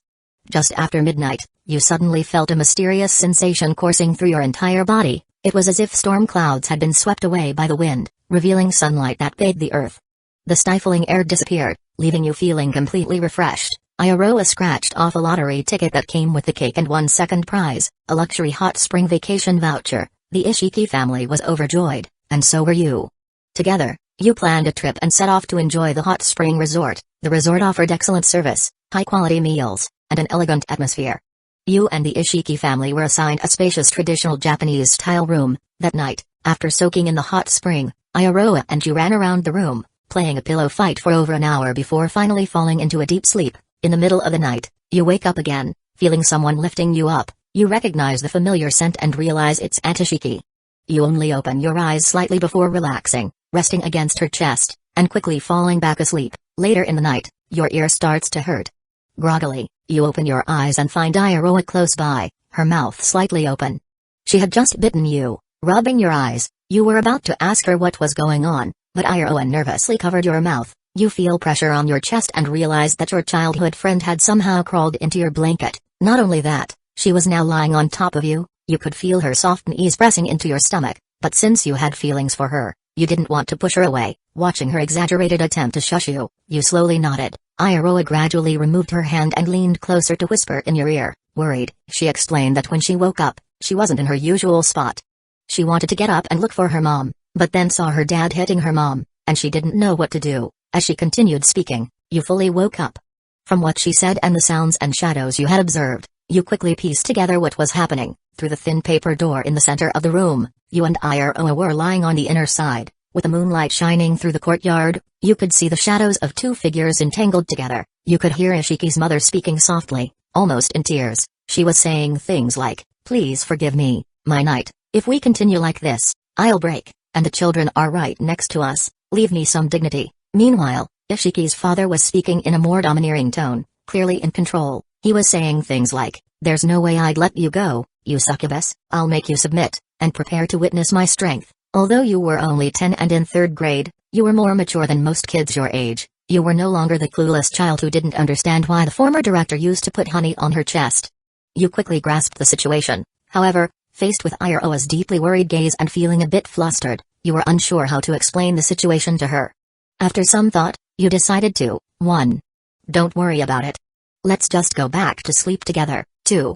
Just after midnight, you suddenly felt a mysterious sensation coursing through your entire body. It was as if storm clouds had been swept away by the wind, revealing sunlight that bathed the earth. The stifling air disappeared, leaving you feeling completely refreshed. Iroha scratched off a lottery ticket that came with the cake and won second prize, a luxury hot spring vacation voucher. The Ishiki family was overjoyed, and so were you. Together, you planned a trip and set off to enjoy the hot spring resort. The resort offered excellent service, high-quality meals, and an elegant atmosphere. You and the Ishiki family were assigned a spacious traditional Japanese-style room. That night, after soaking in the hot spring, Iroha and you ran around the room, playing a pillow fight for over an hour before finally falling into a deep sleep. In the middle of the night, you wake up again, feeling someone lifting you up. You recognize the familiar scent and realize it's Aunt Ishiki. You only open your eyes slightly before relaxing, resting against her chest, and quickly falling back asleep. Later in the night, your ear starts to hurt. Groggily, you open your eyes and find Iroha close by, her mouth slightly open. She had just bitten you, rubbing your eyes. You were about to ask her what was going on, but Iroha nervously covered your mouth. You feel pressure on your chest and realize that your childhood friend had somehow crawled into your blanket. Not only that, she was now lying on top of you. You could feel her soft knees pressing into your stomach, but since you had feelings for her, you didn't want to push her away. Watching her exaggerated attempt to shush you, you slowly nodded. Iroha gradually removed her hand and leaned closer to whisper in your ear. Worried, she explained that when she woke up, she wasn't in her usual spot. She wanted to get up and look for her mom, but then saw her dad hitting her mom, and she didn't know what to do. As she continued speaking, you fully woke up. From what she said and the sounds and shadows you had observed, you quickly pieced together what was happening. Through the thin paper door in the center of the room, you and Iroha were lying on the inner side. With the moonlight shining through the courtyard, you could see the shadows of two figures entangled together. You could hear Ishiki's mother speaking softly, almost in tears. She was saying things like, "Please forgive me, my knight. If we continue like this, I'll break, and the children are right next to us. Leave me some dignity." Meanwhile, Ishiki's father was speaking in a more domineering tone, clearly in control. He was saying things like, "There's no way I'd let you go, you succubus. I'll make you submit, and prepare to witness my strength." Although you were only 10 and in 3rd grade, you were more mature than most kids your age. You were no longer the clueless child who didn't understand why the former director used to put honey on her chest. You quickly grasped the situation. However, faced with Iroha's deeply worried gaze and feeling a bit flustered, you were unsure how to explain the situation to her. After some thought, you decided to, 1. Don't worry about it. Let's just go back to sleep together. 2.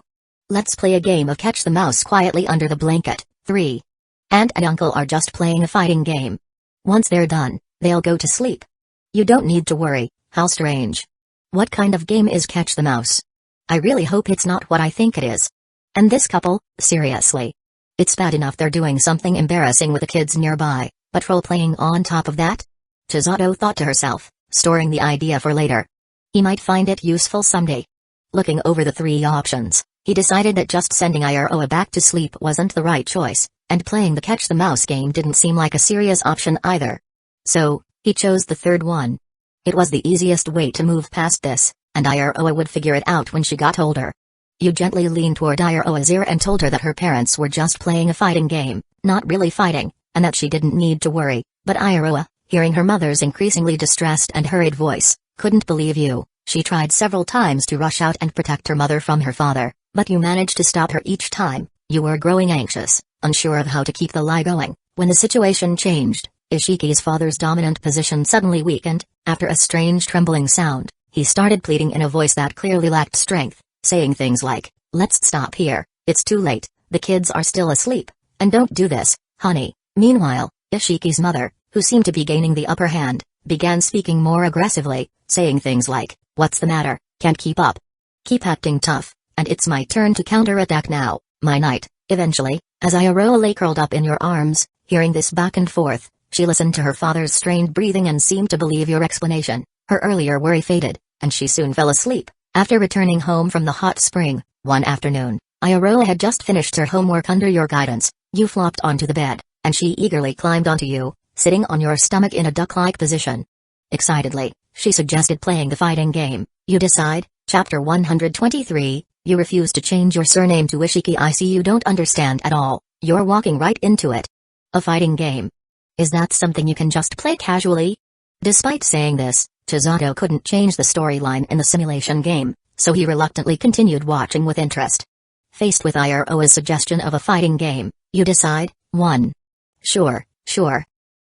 Let's play a game of catch the mouse quietly under the blanket. 3. Aunt and uncle are just playing a fighting game. Once they're done, they'll go to sleep. You don't need to worry. How strange. What kind of game is catch the mouse? I really hope it's not what I think it is. And this couple, seriously. It's bad enough they're doing something embarrassing with the kids nearby, but role-playing on top of that? Chisato thought to herself, storing the idea for later. He might find it useful someday. Looking over the 3 options, he decided that just sending Iroha back to sleep wasn't the right choice, and playing the catch the mouse game didn't seem like a serious option either. So, he chose the 3rd one. It was the easiest way to move past this, and Iroha would figure it out when she got older. You gently leaned toward Iroha's ear and told her that her parents were just playing a fighting game, not really fighting, and that she didn't need to worry. But Iroha, hearing her mother's increasingly distressed and hurried voice, couldn't believe you. She tried several times to rush out and protect her mother from her father, but you managed to stop her each time. You were growing anxious, unsure of how to keep the lie going. When the situation changed, Ishiki's father's dominant position suddenly weakened. After a strange trembling sound, he started pleading in a voice that clearly lacked strength, saying things like, "Let's stop here, it's too late, the kids are still asleep, and don't do this, honey." Meanwhile, Ishiki's mother, who seemed to be gaining the upper hand, began speaking more aggressively, saying things like, "What's the matter? Can't keep up? Keep acting tough, and it's my turn to counterattack now, my knight." Eventually, as Iroha lay curled up in your arms, hearing this back and forth, she listened to her father's strained breathing and seemed to believe your explanation. Her earlier worry faded, and she soon fell asleep. After returning home from the hot spring, one afternoon, Iroha had just finished her homework under your guidance. You flopped onto the bed, and she eagerly climbed onto you, sitting on your stomach in a duck-like position. Excitedly, she suggested playing the fighting game. You decide. Chapter 123, You refuse to change your surname to Ishiki. I see you don't understand at all. You're walking right into it. A fighting game. Is that something you can just play casually? Despite saying this, Chisato couldn't change the storyline in the simulation game, so he reluctantly continued watching with interest. Faced with Iroha's suggestion of a fighting game, you decide. 1. Sure.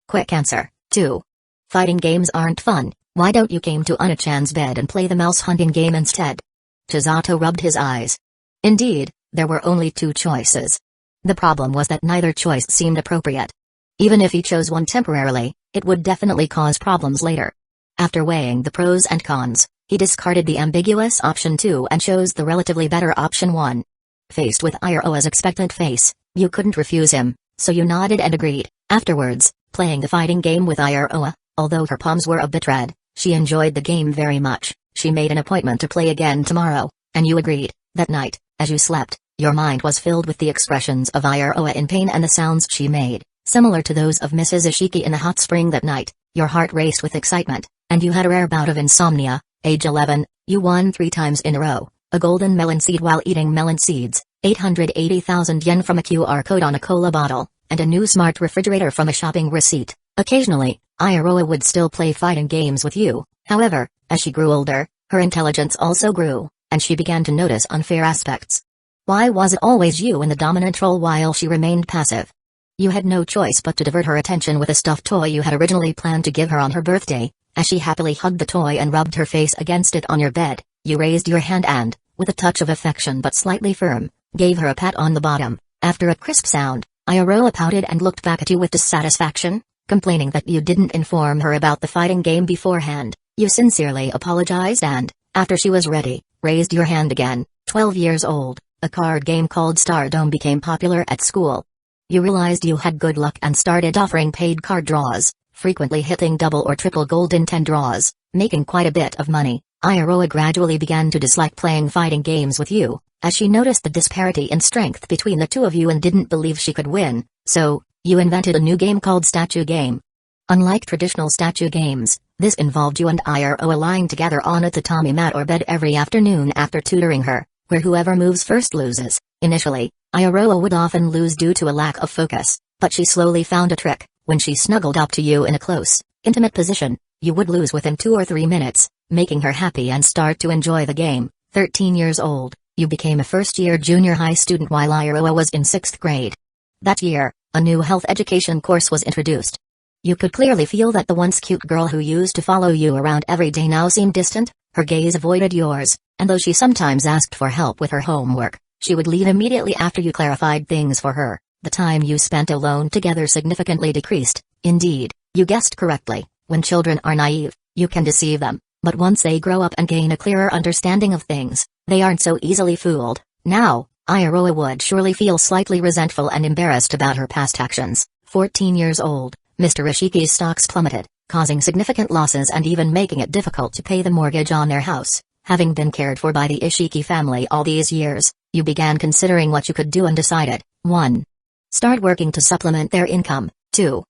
Quick answer. 2. Fighting games aren't fun. Why don't you came to Una-chan's bed and play the mouse hunting game instead? Chisato rubbed his eyes. Indeed, there were only 2 choices. The problem was that neither choice seemed appropriate. Even if he chose one temporarily, it would definitely cause problems later. After weighing the pros and cons, he discarded the ambiguous option 2 and chose the relatively better option 1. Faced with Iroha's expectant face, you couldn't refuse him, so you nodded and agreed. Afterwards, playing the fighting game with Iroha, although her palms were a bit red, she enjoyed the game very much. She made an appointment to play again tomorrow, and you agreed. That night, as you slept, your mind was filled with the expressions of Iroha in pain and the sounds she made, similar to those of Mrs. Ishiki in the hot spring that night. Your heart raced with excitement, and you had a rare bout of insomnia. Age 11, you won 3 times in a row, a golden melon seed while eating melon seeds, 880,000 yen from a QR code on a cola bottle, and a new smart refrigerator from a shopping receipt. Occasionally, Iroha would still play fighting games with you. However, as she grew older, her intelligence also grew, and she began to notice unfair aspects. Why was it always you in the dominant role while she remained passive? You had no choice but to divert her attention with a stuffed toy you had originally planned to give her on her birthday. As she happily hugged the toy and rubbed her face against it on your bed, you raised your hand and, with a touch of affection but slightly firm, gave her a pat on the bottom. After a crisp sound, Iroha pouted and looked back at you with dissatisfaction, complaining that you didn't inform her about the fighting game beforehand. You sincerely apologized and, after she was ready, raised your hand again. 12 years old, a card game called Stardom became popular at school. You realized you had good luck and started offering paid card draws, frequently hitting double or triple gold in 10 draws, making quite a bit of money. Iroha gradually began to dislike playing fighting games with you, as she noticed the disparity in strength between the two of you and didn't believe she could win, so, you invented a new game called Statue Game. Unlike traditional statue games, this involved you and Iroha lying together on a tatami mat or bed every afternoon after tutoring her, where whoever moves first loses. Initially, Iroha would often lose due to a lack of focus, but she slowly found a trick. When she snuggled up to you in a close, intimate position, you would lose within 2 or 3 minutes, making her happy and start to enjoy the game. 13 years old, you became a first-year junior high student while Iroha was in 6th grade. That year, a new health education course was introduced. You could clearly feel that the once cute girl who used to follow you around every day now seemed distant. Her gaze avoided yours, and though she sometimes asked for help with her homework, she would leave immediately after you clarified things for her. The time you spent alone together significantly decreased. Indeed, you guessed correctly. When children are naive, you can deceive them, but once they grow up and gain a clearer understanding of things, they aren't so easily fooled. Now, Iroha would surely feel slightly resentful and embarrassed about her past actions. 14 years old, Mr. Ishiki's stocks plummeted, causing significant losses and even making it difficult to pay the mortgage on their house. Having been cared for by the Ishiki family all these years, you began considering what you could do and decided. 1. Start working to supplement their income. 2.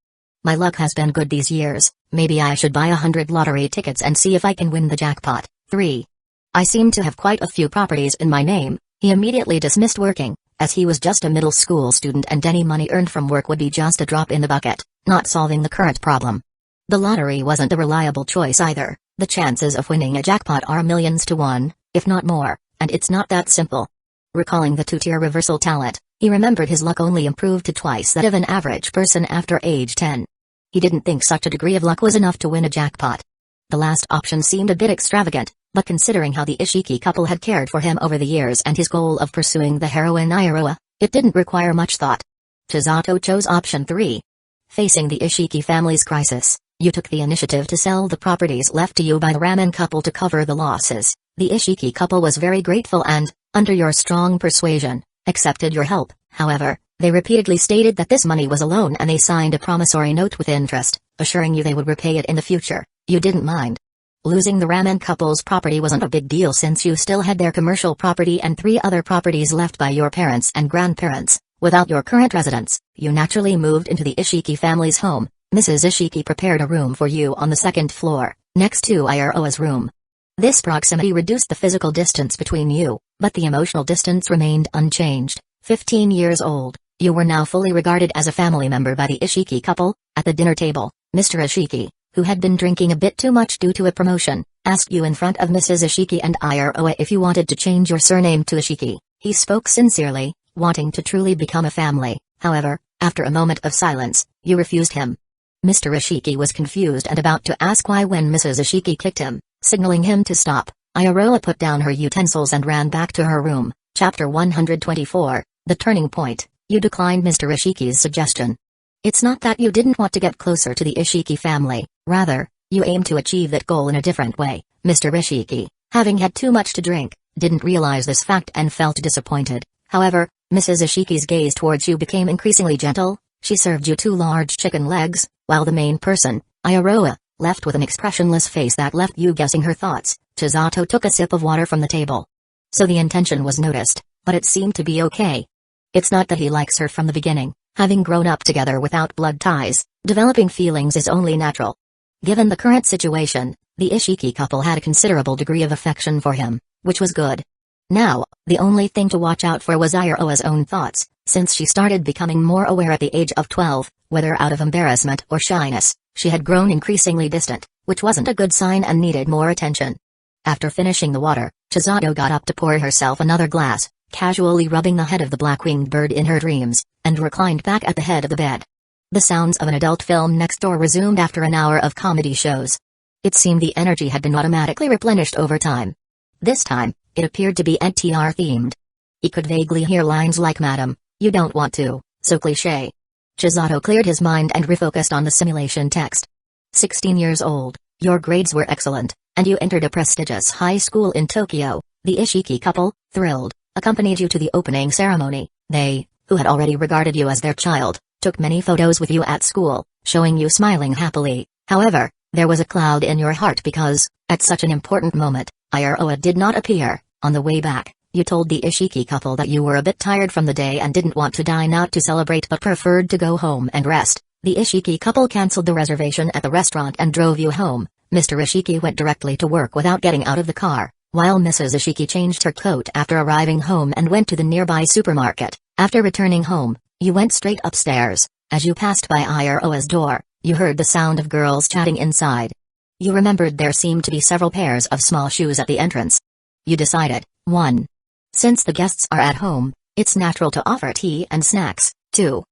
My luck has been good these years, maybe I should buy 100 lottery tickets and see if I can win the jackpot. 3. I seem to have quite a few properties in my name. He immediately dismissed working, as he was just a middle school student and any money earned from work would be just a drop in the bucket, not solving the current problem. The lottery wasn't a reliable choice either. The chances of winning a jackpot are millions to 1, if not more, and it's not that simple. Recalling the 2-tier reversal talent, he remembered his luck only improved to twice that of an average person after age 10. He didn't think such a degree of luck was enough to win a jackpot. The last option seemed a bit extravagant, but considering how the Ishiki couple had cared for him over the years and his goal of pursuing the heroine Iroha, it didn't require much thought. Chisato chose option 3. Facing the Ishiki family's crisis, you took the initiative to sell the properties left to you by the ramen couple to cover the losses. The Ishiki couple was very grateful and, under your strong persuasion, accepted your help. However, they repeatedly stated that this money was a loan and they signed a promissory note with interest, assuring you they would repay it in the future. You didn't mind. Losing the ramen couple's property wasn't a big deal since you still had their commercial property and 3 other properties left by your parents and grandparents. Without your current residence, you naturally moved into the Ishiki family's home. Mrs. Ishiki prepared a room for you on the 2nd floor, next to Iroha's room. This proximity reduced the physical distance between you, but the emotional distance remained unchanged. 15 years old, you were now fully regarded as a family member by the Ishiki couple. At the dinner table, Mr. Ishiki, who had been drinking a bit too much due to a promotion, asked you in front of Mrs. Ishiki and Iroha if you wanted to change your surname to Ishiki. He spoke sincerely, wanting to truly become a family. However, after a moment of silence, you refused him. Mr. Ishiki was confused and about to ask why when Mrs. Ishiki kicked him, signaling him to stop. Iroha put down her utensils and ran back to her room. Chapter 124, The Turning Point. You declined Mr. Ishiki's suggestion. It's not that you didn't want to get closer to the Ishiki family, rather, you aimed to achieve that goal in a different way. Mr. Ishiki, having had too much to drink, didn't realize this fact and felt disappointed. However, Mrs. Ishiki's gaze towards you became increasingly gentle. She served you 2 large chicken legs, while the main person, Iroha, left with an expressionless face that left you guessing her thoughts. Chisato took a sip of water from the table. So the intention was noticed, but it seemed to be okay. It's not that he likes her from the beginning. Having grown up together without blood ties, developing feelings is only natural. Given the current situation, The Ishiki couple had a considerable degree of affection for him, which was good. Now, the only thing to watch out for was Iroha's own thoughts, since she started becoming more aware at the age of 12, whether out of embarrassment or shyness, she had grown increasingly distant, which wasn't a good sign and needed more attention. After finishing the water, Chisato got up to pour herself another glass, casually rubbing the head of the black-winged bird in her dreams, and reclined back at the head of the bed. The sounds of an adult film next door resumed after an hour of comedy shows. It seemed the energy had been automatically replenished over time. This time, it appeared to be NTR-themed. He could vaguely hear lines like "Madam, you don't want to," so cliché. Chisato cleared his mind and refocused on the simulation text. 16 years old, your grades were excellent, and you entered a prestigious high school in Tokyo. The Ishiki couple, thrilled, accompanied you to the opening ceremony. They, who had already regarded you as their child, took many photos with you at school, showing you smiling happily. However, there was a cloud in your heart because, at such an important moment, Iroha did not appear. On the way back, you told the Ishiki couple that you were a bit tired from the day and didn't want to dine out to celebrate but preferred to go home and rest. The Ishiki couple cancelled the reservation at the restaurant and drove you home. Mr. Ishiki went directly to work without getting out of the car, while Mrs. Ishiki changed her coat after arriving home and went to the nearby supermarket. After returning home, you went straight upstairs. As you passed by Iroha's door, you heard the sound of girls chatting inside. You remembered there seemed to be several pairs of small shoes at the entrance. You decided, 1. Since the guests are at home, it's natural to offer tea and snacks. 2.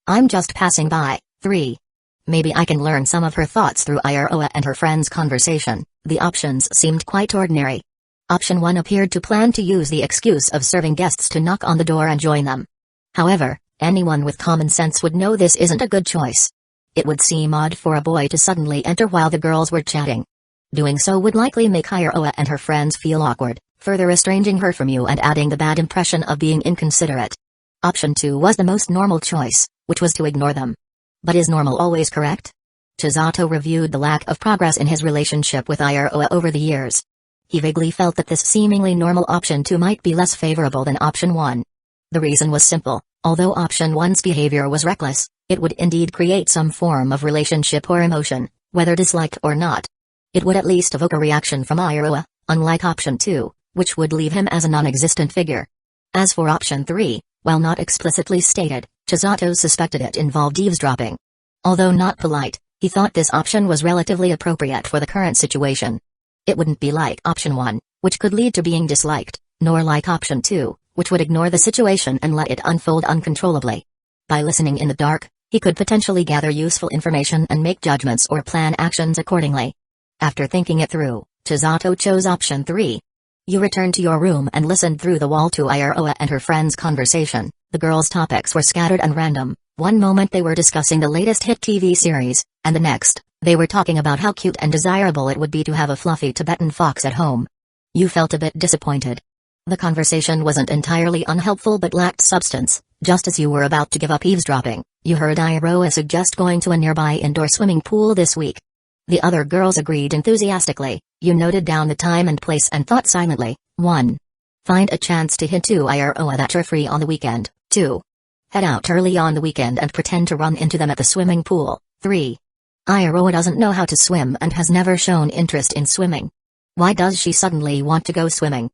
I'm just passing by. 3. Maybe I can learn some of her thoughts through Iroha and her friend's conversation. The options seemed quite ordinary. Option 1 appeared to plan to use the excuse of serving guests to knock on the door and join them. However, anyone with common sense would know this isn't a good choice. It would seem odd for a boy to suddenly enter while the girls were chatting. Doing so would likely make Iroha and her friends feel awkward, further estranging her from you and adding the bad impression of being inconsiderate. Option 2 was the most normal choice, which was to ignore them. But is normal always correct? Chisato reviewed the lack of progress in his relationship with Iroha over the years. He vaguely felt that this seemingly normal option 2 might be less favorable than option 1. The reason was simple. Although option 1's behavior was reckless, it would indeed create some form of relationship or emotion, whether disliked or not. It would at least evoke a reaction from Iroha, unlike option 2, which would leave him as a non-existent figure. As for option 3, while not explicitly stated, Chisato suspected it involved eavesdropping. Although not polite, he thought this option was relatively appropriate for the current situation. It wouldn't be like option 1, which could lead to being disliked, nor like option 2, which would ignore the situation and let it unfold uncontrollably. By listening in the dark, he could potentially gather useful information and make judgments or plan actions accordingly. After thinking it through, Chisato chose option 3. You returned to your room and listened through the wall to Iroha and her friend's conversation. The girls' topics were scattered and random. One moment they were discussing the latest hit TV series, and the next, they were talking about how cute and desirable it would be to have a fluffy Tibetan fox at home. You felt a bit disappointed. The conversation wasn't entirely unhelpful but lacked substance. Just as you were about to give up eavesdropping, you heard Iroha suggest going to a nearby indoor swimming pool this week. The other girls agreed enthusiastically. You noted down the time and place and thought silently. 1. Find a chance to hint to Iroha that you're free on the weekend. 2. Head out early on the weekend and pretend to run into them at the swimming pool. 3. Iroha doesn't know how to swim and has never shown interest in swimming. Why does she suddenly want to go swimming?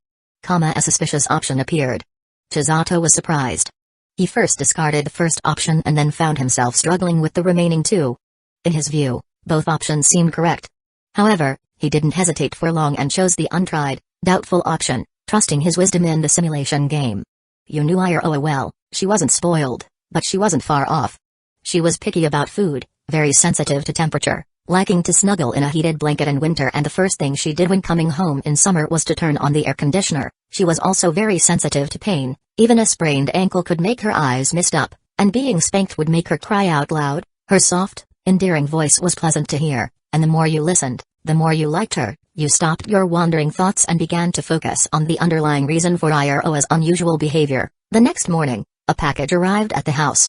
A suspicious option appeared. Chisato was surprised. He first discarded the first option and then found himself struggling with the remaining 2. In his view, both options seemed correct. However, he didn't hesitate for long and chose the untried, doubtful option, trusting his wisdom in the simulation game. You knew Iroha well. She wasn't spoiled, but she wasn't far off. She was picky about food, very sensitive to temperature, liking to snuggle in a heated blanket in winter, and the first thing she did when coming home in summer was to turn on the air conditioner. She was also very sensitive to pain. Even a sprained ankle could make her eyes mist up, and being spanked would make her cry out loud. Her soft, endearing voice was pleasant to hear, and the more you listened, the more you liked her. You stopped your wandering thoughts and began to focus on the underlying reason for Iroha's unusual behavior. The next morning, a package arrived at the house.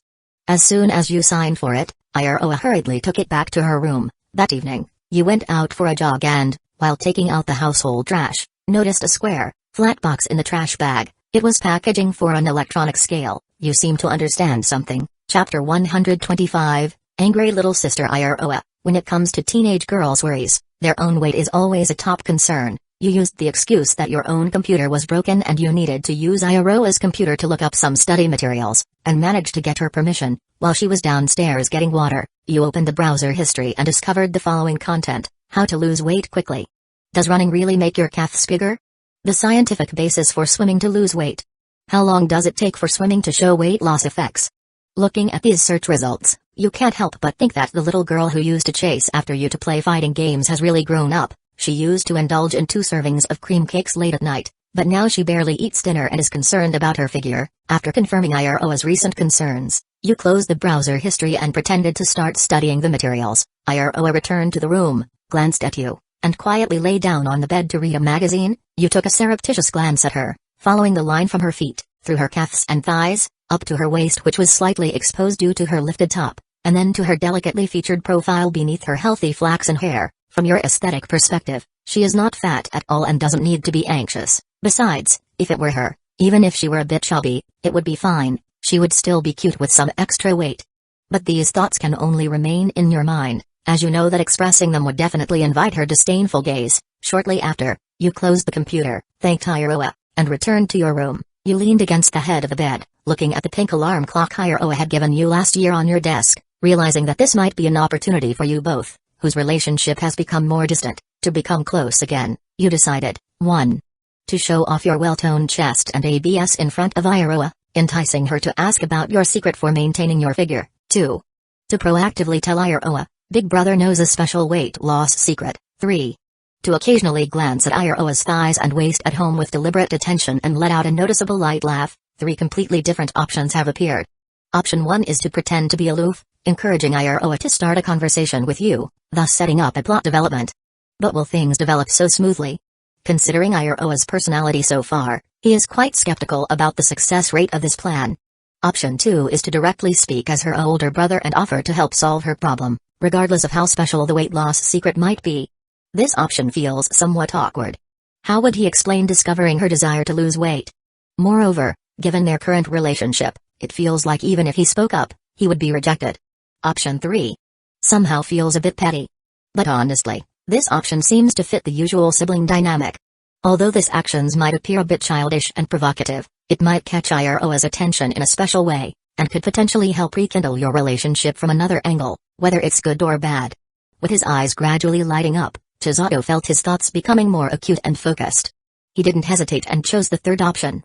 As soon as you signed for it, Iroha hurriedly took it back to her room. That evening, you went out for a jog and, while taking out the household trash, noticed a square, flat box in the trash bag. It was packaging for an electronic scale. You seem to understand something. Chapter 125, Angry Little Sister Iroha. When it comes to teenage girls' worries, Their own weight is always a top concern. You used the excuse that your own computer was broken and you needed to use Iroha's computer to look up some study materials, and managed to get her permission. While she was downstairs getting water, you opened the browser history and discovered the following content: how to lose weight quickly. Does running really make your calves bigger? The scientific basis for swimming to lose weight. How long does it take for swimming to show weight loss effects? Looking at these search results, you can't help but think that the little girl who used to chase after you to play fighting games has really grown up. She used to indulge in 2 servings of cream cakes late at night, but now she barely eats dinner and is concerned about her figure. After confirming Iroha's recent concerns, you closed the browser history and pretended to start studying the materials. Iroha returned to the room, glanced at you, and quietly lay down on the bed to read a magazine. You took a surreptitious glance at her, following the line from her feet, through her calves and thighs, up to her waist, which was slightly exposed due to her lifted top, and then to her delicately featured profile beneath her healthy flaxen hair. From your aesthetic perspective, she is not fat at all and doesn't need to be anxious. Besides, if it were her, even if she were a bit chubby, it would be fine. She would still be cute with some extra weight. But these thoughts can only remain in your mind, as you know that expressing them would definitely invite her disdainful gaze. Shortly after, you closed the computer, thanked Iroha, and returned to your room. You leaned against the head of the bed, looking at the pink alarm clock Iroha had given you last year on your desk, realizing that this might be an opportunity for you both, whose relationship has become more distant, to become close again. You decided: 1. To show off your well-toned chest and abs in front of Iroha, enticing her to ask about your secret for maintaining your figure. 2. To proactively tell Iroha, Big Brother knows a special weight loss secret. 3. To occasionally glance at Iroha's thighs and waist at home with deliberate attention and let out a noticeable light laugh. 3 completely different options have appeared. Option 1 is to pretend to be aloof, encouraging Iroha to start a conversation with you, thus setting up a plot development. But will things develop so smoothly? Considering Iroha's personality so far, he is quite skeptical about the success rate of this plan. Option 2 is to directly speak as her older brother and offer to help solve her problem, regardless of how special the weight loss secret might be. This option feels somewhat awkward. How would he explain discovering her desire to lose weight? Moreover, given their current relationship, it feels like even if he spoke up, he would be rejected. Option 3 somehow feels a bit petty. But honestly, this option seems to fit the usual sibling dynamic. Although this actions might appear a bit childish and provocative, it might catch Iroha's attention in a special way, and could potentially help rekindle your relationship from another angle, whether it's good or bad. With his eyes gradually lighting up, Chisato felt his thoughts becoming more acute and focused. He didn't hesitate and chose the third option.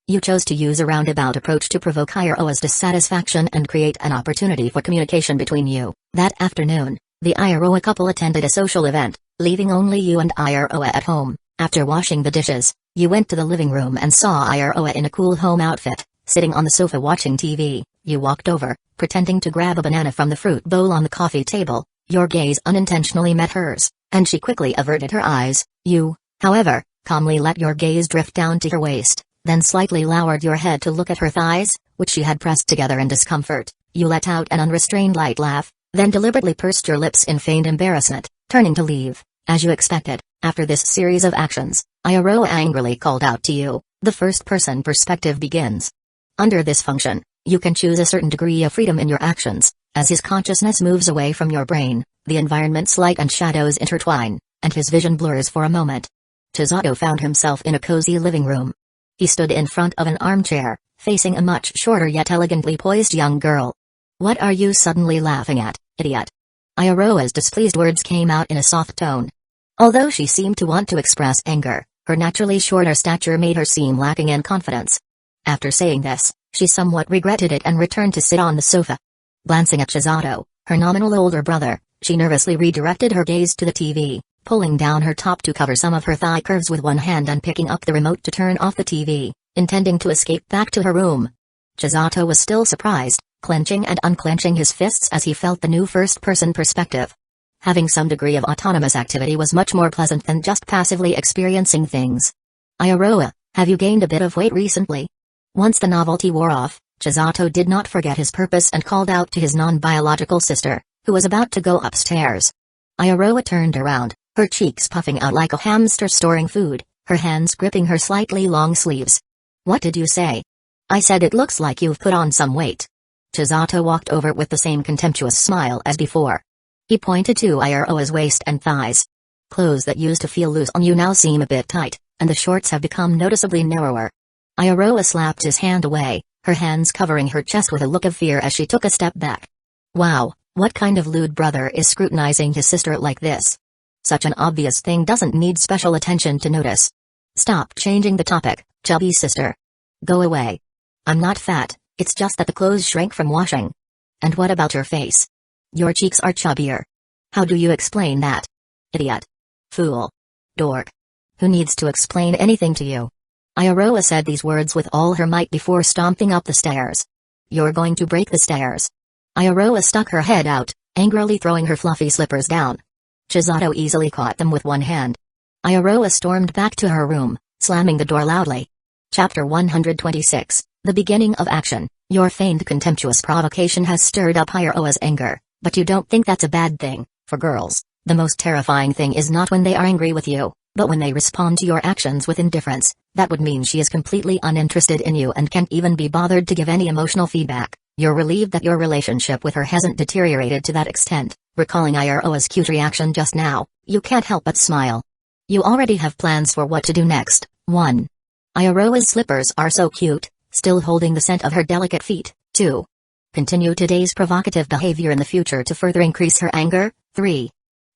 You chose to use a roundabout approach to provoke Iroha's dissatisfaction and create an opportunity for communication between you. That afternoon, the Iroha couple attended a social event, leaving only you and Iroha at home. After washing the dishes, you went to the living room and saw Iroha in a cool home outfit, sitting on the sofa watching TV. You walked over, pretending to grab a banana from the fruit bowl on the coffee table. Your gaze unintentionally met hers, and she quickly averted her eyes. You, however, calmly let your gaze drift down to her waist, then slightly lowered your head to look at her thighs, which she had pressed together in discomfort. You let out an unrestrained light laugh, then deliberately pursed your lips in feigned embarrassment, turning to leave. As you expected, after this series of actions, Iroha angrily called out to you. The first-person perspective begins. Under this function, you can choose a certain degree of freedom in your actions. As his consciousness moves away from your brain, the environment's light and shadows intertwine, and his vision blurs for a moment. Chisato found himself in a cozy living room. He stood in front of an armchair, facing a much shorter yet elegantly poised young girl. "What are you suddenly laughing at, idiot?" Iroha's displeased words came out in a soft tone. Although she seemed to want to express anger, her naturally shorter stature made her seem lacking in confidence. After saying this, she somewhat regretted it and returned to sit on the sofa. Glancing at Chisato, her nominal older brother, she nervously redirected her gaze to the TV, pulling down her top to cover some of her thigh curves with one hand and picking up the remote to turn off the TV, intending to escape back to her room. Chisato was still surprised, clenching and unclenching his fists as he felt the new first-person perspective. Having some degree of autonomous activity was much more pleasant than just passively experiencing things. "Iroha, have you gained a bit of weight recently?" Once the novelty wore off, Chisato did not forget his purpose and called out to his non-biological sister, who was about to go upstairs. Iroha turned around, her cheeks puffing out like a hamster storing food, her hands gripping her slightly long sleeves. "What did you say?" "I said it looks like you've put on some weight." Chisato walked over with the same contemptuous smile as before. He pointed to Iroha's waist and thighs. Clothes that used to feel loose on you now seem a bit tight, and the shorts have become noticeably narrower. Iroha slapped his hand away, her hands covering her chest with a look of fear as she took a step back. Wow, what kind of lewd brother is scrutinizing his sister like this? Such an obvious thing doesn't need special attention to notice. Stop changing the topic, chubby sister. Go away. I'm not fat, it's just that the clothes shrank from washing. And what about your face? Your cheeks are chubbier. How do you explain that? Idiot. Fool. Dork. Who needs to explain anything to you? Iroha said these words with all her might before stomping up the stairs. You're going to break the stairs. Iroha stuck her head out, angrily throwing her fluffy slippers down. Chisato easily caught them with one hand. Iroha stormed back to her room, slamming the door loudly. Chapter 126, The Beginning of Action. Your feigned contemptuous provocation has stirred up Iroha's anger, but you don't think that's a bad thing. For girls, the most terrifying thing is not when they are angry with you, but when they respond to your actions with indifference. That would mean she is completely uninterested in you and can't even be bothered to give any emotional feedback. You're relieved that your relationship with her hasn't deteriorated to that extent. Recalling Iroha's cute reaction just now, you can't help but smile. You already have plans for what to do next. 1. Iroha's slippers are so cute, still holding the scent of her delicate feet. 2. Continue today's provocative behavior in the future to further increase her anger. 3.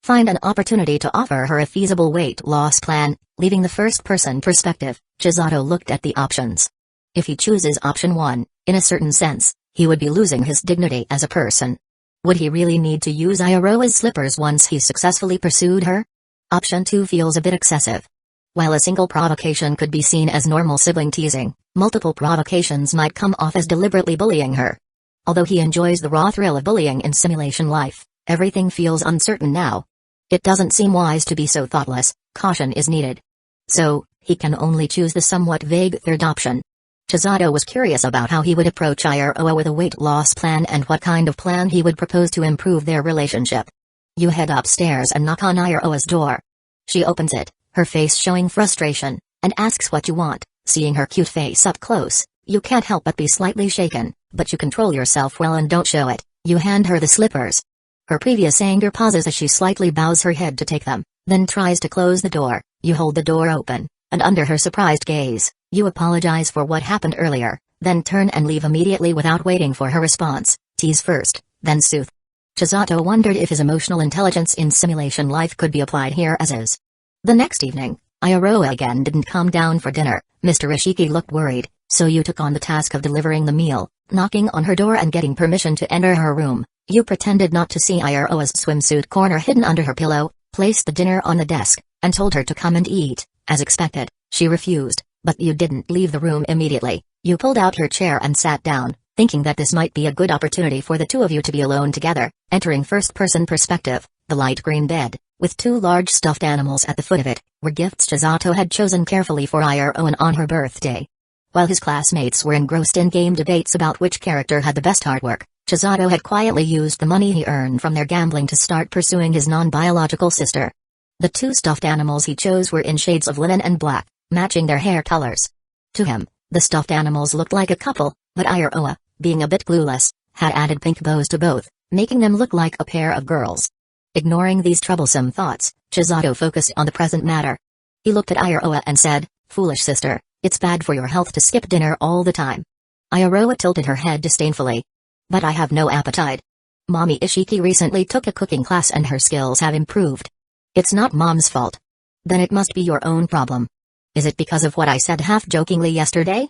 Find an opportunity to offer her a feasible weight loss plan, leaving the first-person perspective. Chisato looked at the options. If he chooses option 1, in a certain sense, he would be losing his dignity as a person. Would he really need to use Iroha's slippers once he successfully pursued her? Option 2 feels a bit excessive. While a single provocation could be seen as normal sibling teasing, multiple provocations might come off as deliberately bullying her. Although he enjoys the raw thrill of bullying in simulation life, everything feels uncertain now. It doesn't seem wise to be so thoughtless. Caution is needed. So, he can only choose the somewhat vague third option. Chisato was curious about how he would approach Iroha with a weight loss plan and what kind of plan he would propose to improve their relationship. You head upstairs and knock on Iroha's door. She opens it, her face showing frustration, and asks what you want. Seeing her cute face up close, you can't help but be slightly shaken, but you control yourself well and don't show it. You hand her the slippers. Her previous anger pauses as she slightly bows her head to take them, then tries to close the door. You hold the door open, and under her surprised gaze, you apologize for what happened earlier, then turn and leave immediately without waiting for her response. Tease first, then soothe. Chisato wondered if his emotional intelligence in simulation life could be applied here as is. The next evening, Iroha again didn't come down for dinner. Mr. Ishiki looked worried, so you took on the task of delivering the meal, knocking on her door and getting permission to enter her room. You pretended not to see Iroha's swimsuit corner hidden under her pillow, placed the dinner on the desk, and told her to come and eat. As expected, she refused, but you didn't leave the room immediately. You pulled out her chair and sat down, thinking that this might be a good opportunity for the two of you to be alone together. Entering first-person perspective, the light green bed, with 2 large stuffed animals at the foot of it, were gifts Chisato had chosen carefully for Iroha on her birthday. While his classmates were engrossed in game debates about which character had the best artwork, Chisato had quietly used the money he earned from their gambling to start pursuing his non-biological sister. The 2 stuffed animals he chose were in shades of linen and black, matching their hair colors. To him, the stuffed animals looked like a couple, but Iroha, being a bit clueless, had added pink bows to both, making them look like a pair of girls. Ignoring these troublesome thoughts, Chisato focused on the present matter. He looked at Iroha and said, "Foolish sister, it's bad for your health to skip dinner all the time." Iroha tilted her head disdainfully. "But I have no appetite. Mommy Ishiki recently took a cooking class and her skills have improved." "It's not Mom's fault." "Then it must be your own problem." "Is it because of what I said half-jokingly yesterday?"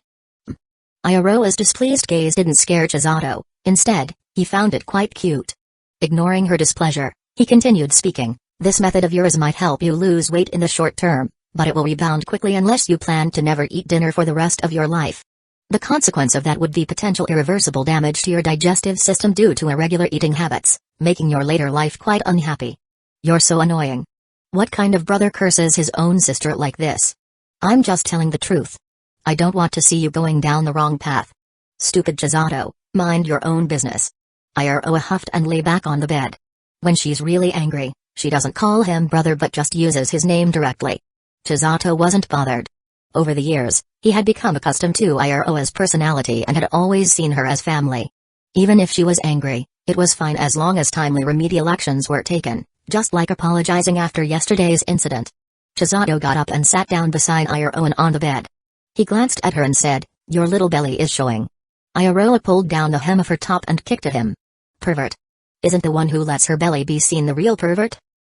Iroha's displeased gaze didn't scare Chisato. Instead, he found it quite cute. Ignoring her displeasure, he continued speaking. "This method of yours might help you lose weight in the short term, but it will rebound quickly unless you plan to never eat dinner for the rest of your life. The consequence of that would be potential irreversible damage to your digestive system due to irregular eating habits, making your later life quite unhappy. You're so annoying. What kind of brother curses his own sister like this? I'm just telling the truth. I don't want to see you going down the wrong path." "Stupid Chisato, mind your own business." Iroha huffed and lay back on the bed. When she's really angry, she doesn't call him brother but just uses his name directly. Chisato wasn't bothered. Over the years, he had become accustomed to Iroha's personality and had always seen her as family. Even if she was angry, it was fine as long as timely remedial actions were taken. just like apologizing after yesterday's incident. Chisato got up and sat down beside Iroha on the bed. He glanced at her and said, "Your little belly is showing." Iroha pulled down the hem of her top and kicked at him. "Pervert. Isn't the one who lets her belly be seen the real pervert?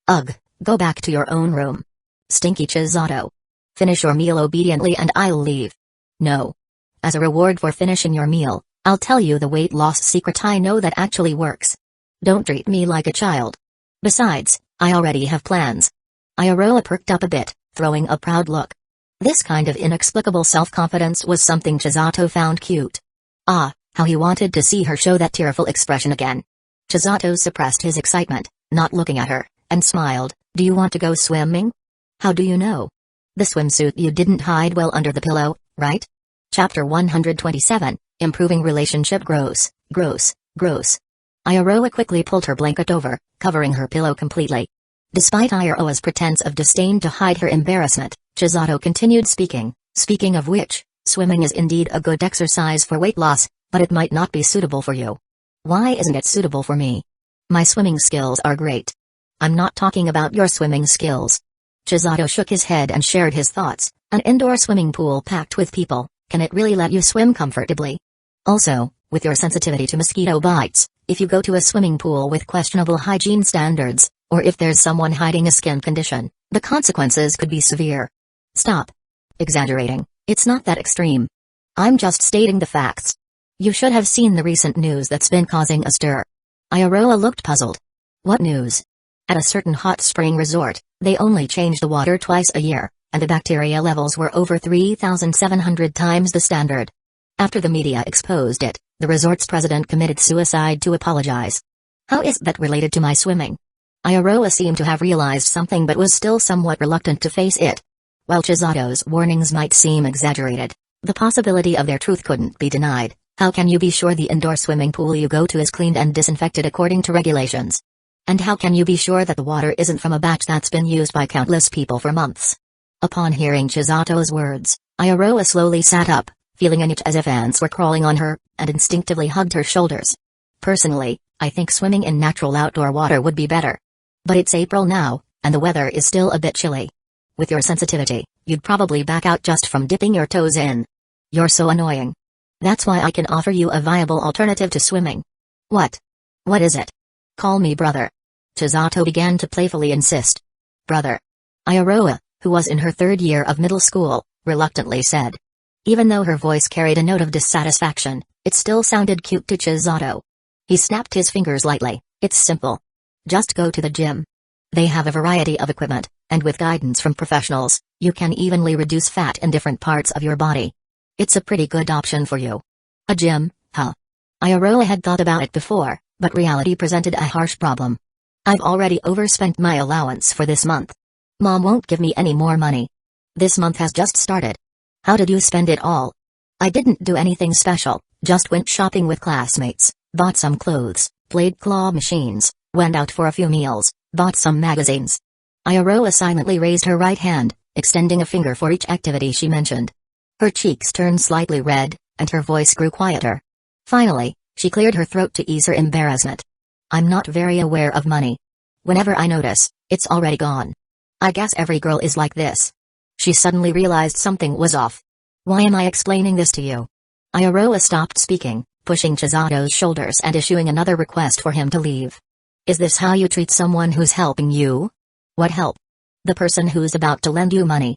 Ugh, go back to your own room. Stinky Chisato. Finish your meal obediently and I'll leave." "No. As a reward for finishing your meal, I'll tell you the weight loss secret I know that actually works. Don't treat me like a child. Besides, I already have plans." Iroha perked up a bit, throwing a proud look. This kind of inexplicable self-confidence was something Chisato found cute. Ah, how he wanted to see her show that tearful expression again. Chisato suppressed his excitement, not looking at her, and smiled. "Do you want to go swimming? How do you know? The swimsuit you didn't hide well under the pillow, right?" Chapter 127, Improving Relationship. Gross. Iroha quickly pulled her blanket over, covering her pillow completely. Despite Iroha's pretense of disdain to hide her embarrassment, Chisato continued speaking. "Speaking of which, swimming is indeed a good exercise for weight loss, but it might not be suitable for you." "Why isn't it suitable for me? My swimming skills are great." "I'm not talking about your swimming skills." Chisato shook his head and shared his thoughts. "An indoor swimming pool packed with people, can it really let you swim comfortably? Also, with your sensitivity to mosquito bites, if you go to a swimming pool with questionable hygiene standards, or if there's someone hiding a skin condition, the consequences could be severe." "Stop exaggerating, it's not that extreme. I'm just stating the facts. You should have seen the recent news that's been causing a stir." Iroha looked puzzled. "What news?" "At a certain hot spring resort, they only change the water twice a year, and the bacteria levels were over 3,700 times the standard. After the media exposed it, the resort's president committed suicide to apologize." "How is that related to my swimming?" Iroha seemed to have realized something but was still somewhat reluctant to face it. While Chisato's warnings might seem exaggerated, the possibility of their truth couldn't be denied. "How can you be sure the indoor swimming pool you go to is cleaned and disinfected according to regulations? And how can you be sure that the water isn't from a batch that's been used by countless people for months?" Upon hearing Chisato's words, Iroha slowly sat up, feeling an itch as if ants were crawling on her, and instinctively hugged her shoulders. "Personally, I think swimming in natural outdoor water would be better. But it's April now, and the weather is still a bit chilly. With your sensitivity, you'd probably back out just from dipping your toes in. You're so annoying. That's why I can offer you a viable alternative to swimming." "What? What is it?" "Call me brother." Chisato began to playfully insist. "Brother." Iroha, who was in her third year of middle school, reluctantly said. Even though her voice carried a note of dissatisfaction, it still sounded cute to Chisato. He snapped his fingers lightly. "It's simple. Just go to the gym. They have a variety of equipment, and with guidance from professionals, you can evenly reduce fat in different parts of your body. It's a pretty good option for you." "A gym, huh?" Iroha had thought about it before, but reality presented a harsh problem. "I've already overspent my allowance for this month. Mom won't give me any more money. This month has just started." "How did you spend it all?" "I didn't do anything special, just went shopping with classmates, bought some clothes, played claw machines, went out for a few meals, bought some magazines." Iroha silently raised her right hand, extending a finger for each activity she mentioned. Her cheeks turned slightly red, and her voice grew quieter. Finally, she cleared her throat to ease her embarrassment. "I'm not very aware of money. Whenever I notice, it's already gone. I guess every girl is like this." She suddenly realized something was off. "Why am I explaining this to you?" Iroha stopped speaking, pushing Chisato's shoulders and issuing another request for him to leave. "Is this how you treat someone who's helping you?" "What help?" "The person who's about to lend you money.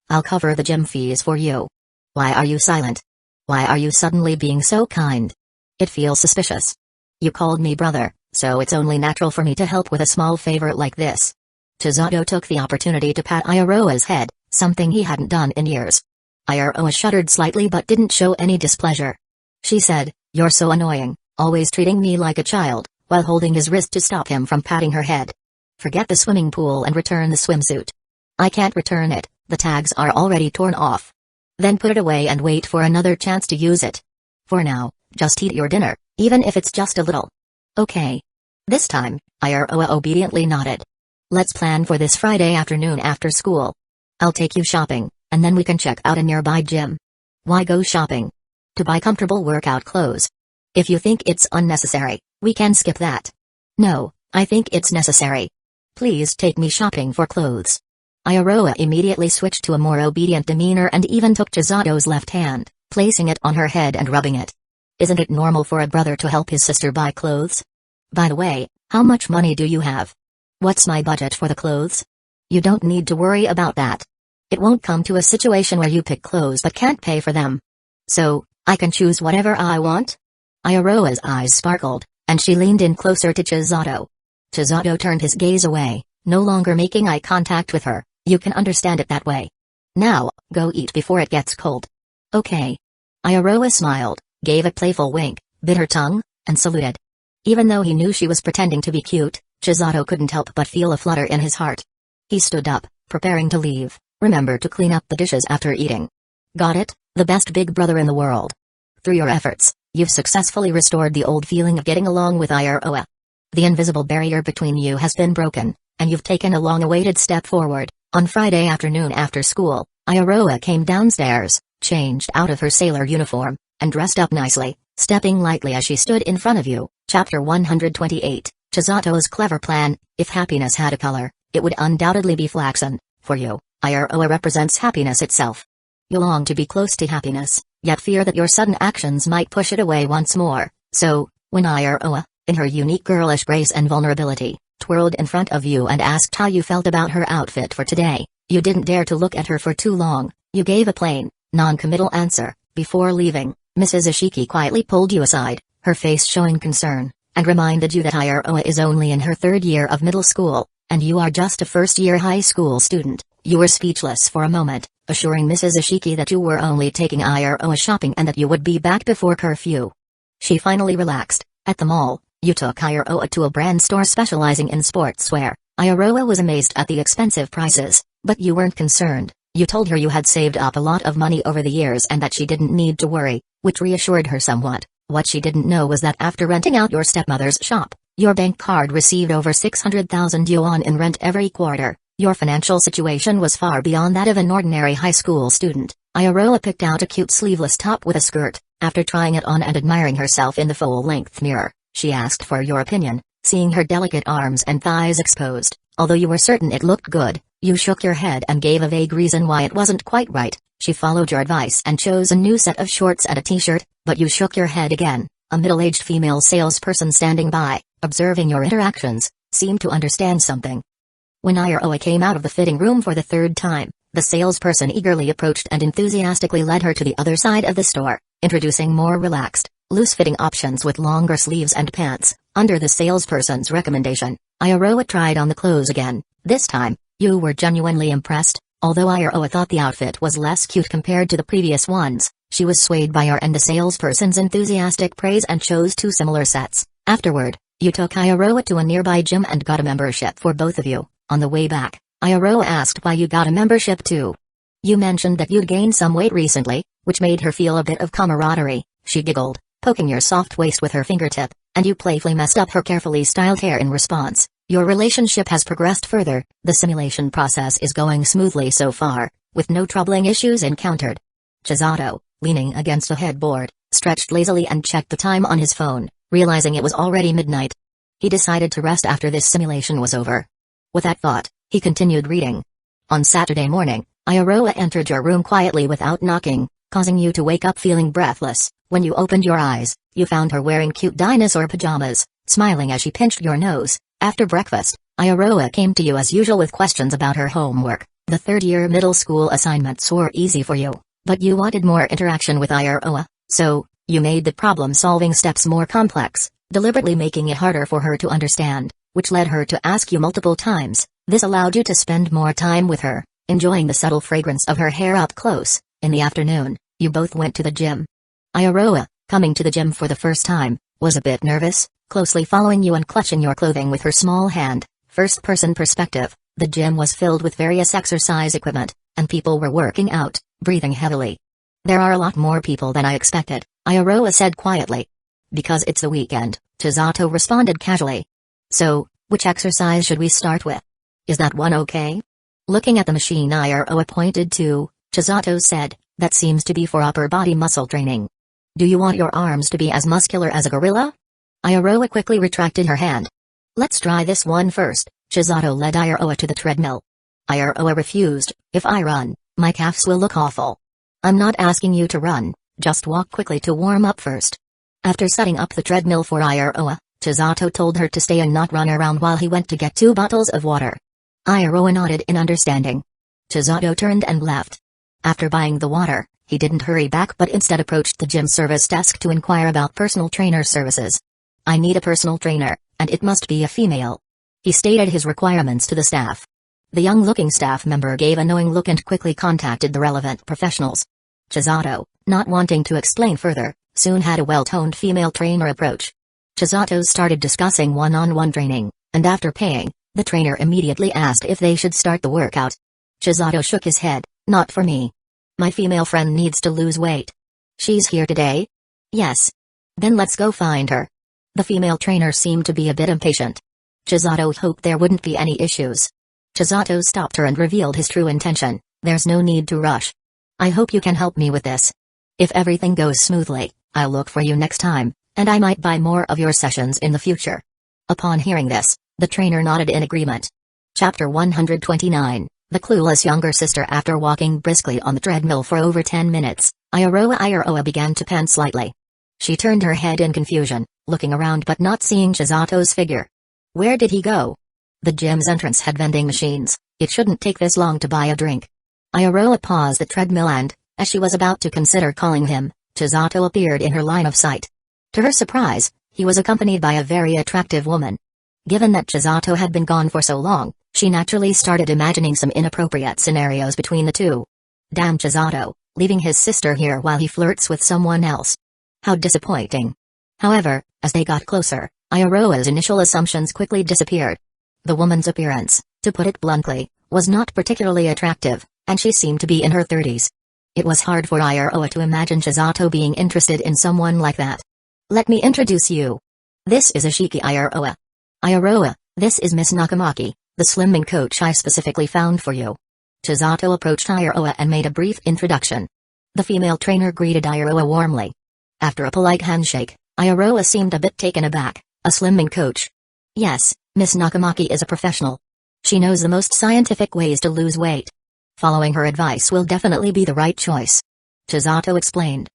I'll cover the gym fees for you." "Why are you silent? Why are you suddenly being so kind? It feels suspicious. You called me brother, so it's only natural for me to help with a small favor like this." Chisato took the opportunity to pat Iroha's head, something he hadn't done in years. Iroha shuddered slightly but didn't show any displeasure. She said, "You're so annoying, always treating me like a child," while holding his wrist to stop him from patting her head. "Forget the swimming pool and return the swimsuit." "I can't return it, the tags are already torn off." "Then put it away and wait for another chance to use it. For now, just eat your dinner, even if it's just a little." "Okay." This time, Iroha obediently nodded. "Let's plan for this Friday afternoon after school. I'll take you shopping, and then we can check out a nearby gym." "Why go shopping?" "To buy comfortable workout clothes. If you think it's unnecessary, we can skip that." "No, I think it's necessary. Please take me shopping for clothes. Iroha immediately switched to a more obedient demeanor and even took Chizato's left hand, placing it on her head and rubbing it. Isn't it normal for a brother to help his sister buy clothes? By the way, how much money do you have? What's my budget for the clothes? You don't need to worry about that. It won't come to a situation where you pick clothes but can't pay for them. So, I can choose whatever I want? Iroha's eyes sparkled, and she leaned in closer to Chisato. Chisato turned his gaze away, no longer making eye contact with her. You can understand it that way. Now, go eat before it gets cold. Okay. Iroha smiled, gave a playful wink, bit her tongue, and saluted. Even though he knew she was pretending to be cute, Chisato couldn't help but feel a flutter in his heart. He stood up, preparing to leave. Remember to clean up the dishes after eating. Got it, the best big brother in the world. Through your efforts, you've successfully restored the old feeling of getting along with Iroha. The invisible barrier between you has been broken, and you've taken a long-awaited step forward. On Friday afternoon after school, Iroha came downstairs, changed out of her sailor uniform, and dressed up nicely, stepping lightly as she stood in front of you. Chapter 128, Chizato's clever plan. If happiness had a color, it would undoubtedly be flaxen. For you, Iroha represents happiness itself. You long to be close to happiness, yet fear that your sudden actions might push it away once more. So, when Iroha, in her unique girlish grace and vulnerability, twirled in front of you and asked how you felt about her outfit for today, you didn't dare to look at her for too long. You gave a plain, non-committal answer. Before leaving, Mrs. Ishiki quietly pulled you aside, her face showing concern, and reminded you that Iroha is only in her third year of middle school, and you are just a first-year high school student. You were speechless for a moment, assuring Mrs. Ishiki that you were only taking Iroha shopping and that you would be back before curfew. She finally relaxed. At the mall, you took Iroha to a brand store specializing in sportswear. Iroha was amazed at the expensive prices, but you weren't concerned. You told her you had saved up a lot of money over the years and that she didn't need to worry, which reassured her somewhat. What she didn't know was that after renting out your stepmother's shop, your bank card received over 600,000 yuan in rent every quarter. Your financial situation was far beyond that of an ordinary high school student. Iroha picked out a cute sleeveless top with a skirt. After trying it on and admiring herself in the full-length mirror, she asked for your opinion, seeing her delicate arms and thighs exposed. Although you were certain it looked good, you shook your head and gave a vague reason why it wasn't quite right. She followed your advice and chose a new set of shorts and a t-shirt, but you shook your head again. A middle-aged female salesperson standing by, observing your interactions, seemed to understand something. When Iroha came out of the fitting room for the third time, the salesperson eagerly approached and enthusiastically led her to the other side of the store, introducing more relaxed, loose-fitting options with longer sleeves and pants. Under the salesperson's recommendation, Iroha tried on the clothes again. This time, you were genuinely impressed. Although Iroha thought the outfit was less cute compared to the previous ones, she was swayed by your and the salesperson's enthusiastic praise and chose two similar sets. Afterward, you took Iroha to a nearby gym and got a membership for both of you. On the way back, Iroha asked why you got a membership too. You mentioned that you'd gained some weight recently, which made her feel a bit of camaraderie. She giggled, poking your soft waist with her fingertip, and you playfully messed up her carefully styled hair in response. Your relationship has progressed further. The simulation process is going smoothly so far, with no troubling issues encountered. Chisato, leaning against a headboard, stretched lazily and checked the time on his phone, realizing it was already midnight. He decided to rest after this simulation was over. With that thought, he continued reading. On Saturday morning, Iroha entered your room quietly without knocking, causing you to wake up feeling breathless. When you opened your eyes, you found her wearing cute dinosaur pajamas, smiling as she pinched your nose. After breakfast, Iroha came to you as usual with questions about her homework. The third-year middle school assignments were easy for you, but you wanted more interaction with Iroha, so you made the problem-solving steps more complex, deliberately making it harder for her to understand, which led her to ask you multiple times. This allowed you to spend more time with her, enjoying the subtle fragrance of her hair up close. In the afternoon, you both went to the gym. Iroha, coming to the gym for the first time, was a bit nervous, closely following you and clutching your clothing with her small hand. First-person perspective, the gym was filled with various exercise equipment, and people were working out, breathing heavily. There are a lot more people than I expected, Iroha said quietly. Because it's the weekend, Chisato responded casually. So, which exercise should we start with? Is that one okay? Looking at the machine Iroha pointed to, Chisato said, that seems to be for upper body muscle training. Do you want your arms to be as muscular as a gorilla? Iroha quickly retracted her hand. Let's try this one first. Chisato led Iroha to the treadmill. Iroha refused. If I run, my calves will look awful. I'm not asking you to run, just walk quickly to warm up first. After setting up the treadmill for Iroha, Chisato told her to stay and not run around while he went to get 2 bottles of water. Iroha nodded in understanding. Chisato turned and left. After buying the water, he didn't hurry back but instead approached the gym service desk to inquire about personal trainer services. I need a personal trainer, and it must be a female. He stated his requirements to the staff. The young-looking staff member gave a knowing look and quickly contacted the relevant professionals. Chisato, not wanting to explain further, soon had a well-toned female trainer approach. Chisato started discussing one-on-one training, and after paying, the trainer immediately asked if they should start the workout. Chisato shook his head. Not for me. My female friend needs to lose weight. She's here today? Yes. Then let's go find her. The female trainer seemed to be a bit impatient. Chisato hoped there wouldn't be any issues. Chisato stopped her and revealed his true intention. There's no need to rush. I hope you can help me with this. If everything goes smoothly, I'll look for you next time, and I might buy more of your sessions in the future. Upon hearing this, the trainer nodded in agreement. Chapter 129. The clueless younger sister. After walking briskly on the treadmill for over 10 minutes, Iroha began to pant slightly. She turned her head in confusion, looking around but not seeing Chisato's figure. Where did he go? The gym's entrance had vending machines. It shouldn't take this long to buy a drink. Iroha paused the treadmill and, as she was about to consider calling him, Chisato appeared in her line of sight. To her surprise, he was accompanied by a very attractive woman. Given that Chisato had been gone for so long, she naturally started imagining some inappropriate scenarios between the two. Damn Chisato, leaving his sister here while he flirts with someone else. How disappointing. However, as they got closer, Iroha's initial assumptions quickly disappeared. The woman's appearance, to put it bluntly, was not particularly attractive, and she seemed to be in her 30s. It was hard for Iroha to imagine Chisato being interested in someone like that. Let me introduce you. This is Ashiki Iroha. Iroha, this is Miss Nakamaki, the slimming coach I specifically found for you. Chisato approached Iroha and made a brief introduction. The female trainer greeted Iroha warmly. After a polite handshake, Iroha seemed a bit taken aback. A slimming coach? Yes, Miss Nakamaki is a professional. She knows the most scientific ways to lose weight. Following her advice will definitely be the right choice. Chisato explained.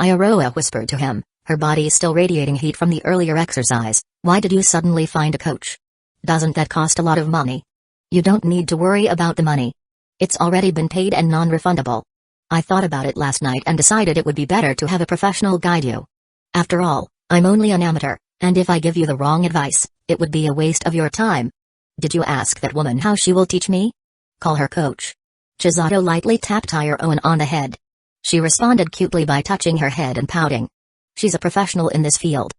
Iroha whispered to him, her body still radiating heat from the earlier exercise. Why did you suddenly find a coach? Doesn't that cost a lot of money? You don't need to worry about the money. It's already been paid and non-refundable. I thought about it last night and decided it would be better to have a professional guide you. After all, I'm only an amateur, and if I give you the wrong advice, it would be a waste of your time. Did you ask that woman how she will teach me? Call her coach. Chisato lightly tapped Iroha on the head. She responded cutely by touching her head and pouting. She's a professional in this field.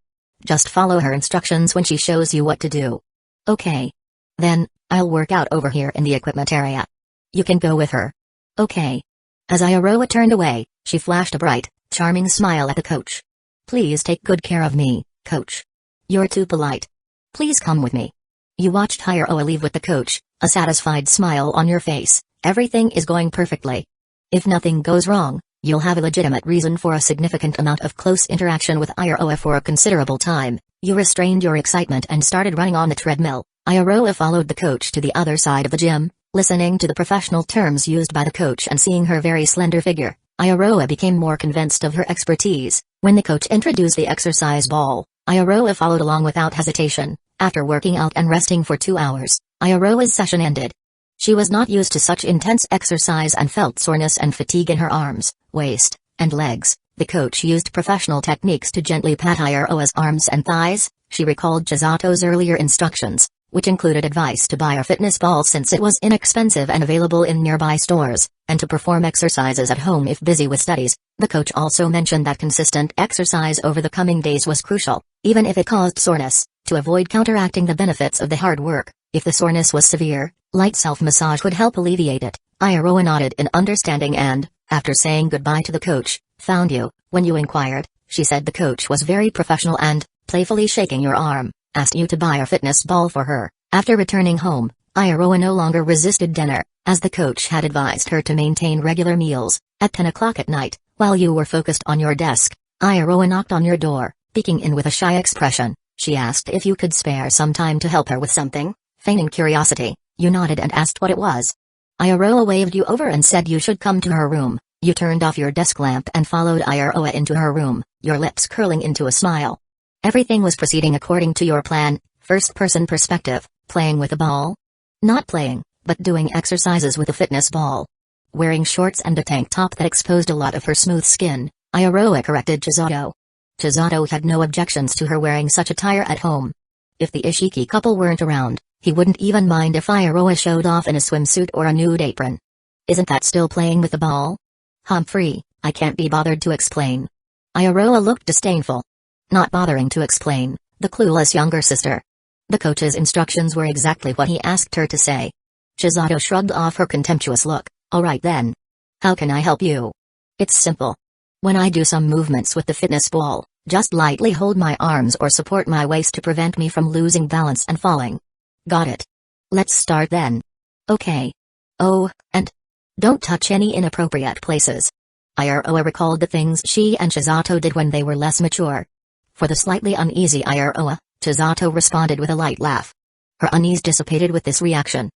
Just follow her instructions when she shows you what to do. Okay. Then, I'll work out over here in the equipment area. You can go with her. Okay. As Iroha turned away, she flashed a bright, charming smile at the coach. Please take good care of me, coach. You're too polite. Please come with me. You watched Iroha leave with the coach, a satisfied smile on your face. Everything is going perfectly. If nothing goes wrong, you'll have a legitimate reason for a significant amount of close interaction with Iroha for a considerable time. You restrained your excitement and started running on the treadmill. Iroha followed the coach to the other side of the gym, listening to the professional terms used by the coach and seeing her very slender figure. Iroha became more convinced of her expertise. When the coach introduced the exercise ball, Iroha followed along without hesitation. After working out and resting for 2 hours, Iroha's session ended. She was not used to such intense exercise and felt soreness and fatigue in her arms, waist, and legs. The coach used professional techniques to gently pat Iroha's arms and thighs. She recalled Chisato's earlier instructions, which included advice to buy a fitness ball since it was inexpensive and available in nearby stores, and to perform exercises at home if busy with studies. The coach also mentioned that consistent exercise over the coming days was crucial, even if it caused soreness, to avoid counteracting the benefits of the hard work. If the soreness was severe, light self-massage would help alleviate it. Iroha nodded in understanding and, after saying goodbye to the coach, found you. When you inquired, she said the coach was very professional and, playfully shaking your arm, asked you to buy a fitness ball for her. After returning home, Iroha no longer resisted dinner, as the coach had advised her to maintain regular meals. At 10 o'clock at night, while you were focused on your desk, Iroha knocked on your door, peeking in with a shy expression. She asked if you could spare some time to help her with something. Feigning curiosity, you nodded and asked what it was. Iroha waved you over and said you should come to her room. You turned off your desk lamp and followed Iroha into her room, your lips curling into a smile. Everything was proceeding according to your plan, first-person perspective, playing with a ball? Not playing, but doing exercises with a fitness ball. Wearing shorts and a tank top that exposed a lot of her smooth skin, Iroha corrected Chisato. Chisato had no objections to her wearing such attire at home. If the Ishiki couple weren't around, he wouldn't even mind if Iroha showed off in a swimsuit or a nude apron. Isn't that still playing with the ball? Humphrey, I can't be bothered to explain. Iroha looked disdainful. Not bothering to explain, the clueless younger sister. The coach's instructions were exactly what he asked her to say. Chisato shrugged off her contemptuous look. Alright then. How can I help you? It's simple. When I do some movements with the fitness ball, just lightly hold my arms or support my waist to prevent me from losing balance and falling. Got it. Let's start then. Okay. Oh, and don't touch any inappropriate places. Iroha recalled the things she and Chisato did when they were less mature. For the slightly uneasy Iroha, Chisato responded with a light laugh. Her unease dissipated with this reaction.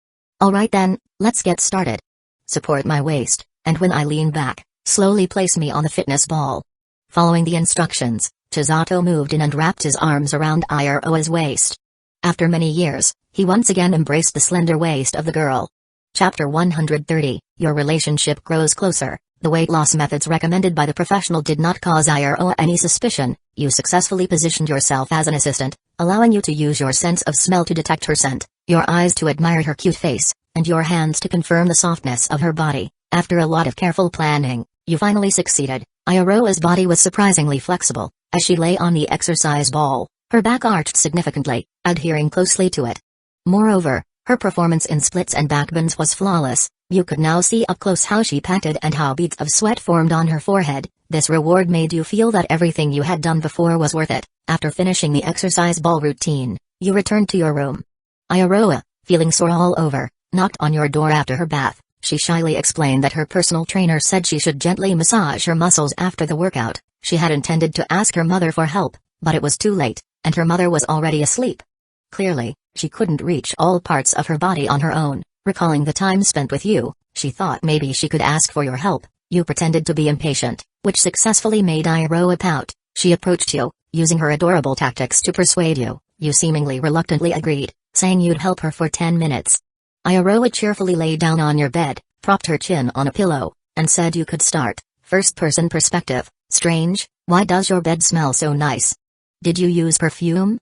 Alright then, let's get started. Support my waist, and when I lean back, slowly place me on the fitness ball. Following the instructions, Chisato moved in and wrapped his arms around Iroha's waist. After many years, he once again embraced the slender waist of the girl. Chapter 130, Your relationship grows closer. The weight loss methods recommended by the professional did not cause Iroha any suspicion. You successfully positioned yourself as an assistant, allowing you to use your sense of smell to detect her scent, your eyes to admire her cute face, and your hands to confirm the softness of her body. After a lot of careful planning, you finally succeeded. Iroha's body was surprisingly flexible. As she lay on the exercise ball, her back arched significantly, adhering closely to it. Moreover, her performance in splits and backbends was flawless. You could now see up close how she panted and how beads of sweat formed on her forehead. This reward made you feel that everything you had done before was worth it. After finishing the exercise ball routine, you returned to your room. Iroha, feeling sore all over, knocked on your door after her bath. She shyly explained that her personal trainer said she should gently massage her muscles after the workout. She had intended to ask her mother for help, but it was too late, and her mother was already asleep. Clearly, she couldn't reach all parts of her body on her own. Recalling the time spent with you, she thought maybe she could ask for your help. You pretended to be impatient, which successfully made Iroha pout. She approached you, using her adorable tactics to persuade you. You seemingly reluctantly agreed, saying you'd help her for 10 minutes. Iroha cheerfully lay down on your bed, propped her chin on a pillow, and said you could start. First-person perspective. Strange, why does your bed smell so nice? Did you use perfume?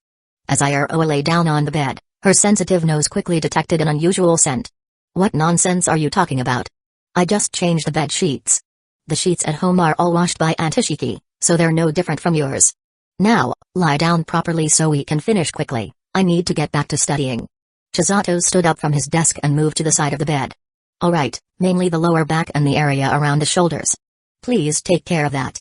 As Iroha lay down on the bed, her sensitive nose quickly detected an unusual scent. What nonsense are you talking about? I just changed the bed sheets. The sheets at home are all washed by Aunt Ishiki, so they're no different from yours. Now, lie down properly so we can finish quickly. I need to get back to studying. Chisato stood up from his desk and moved to the side of the bed. Alright, mainly the lower back and the area around the shoulders. Please take care of that.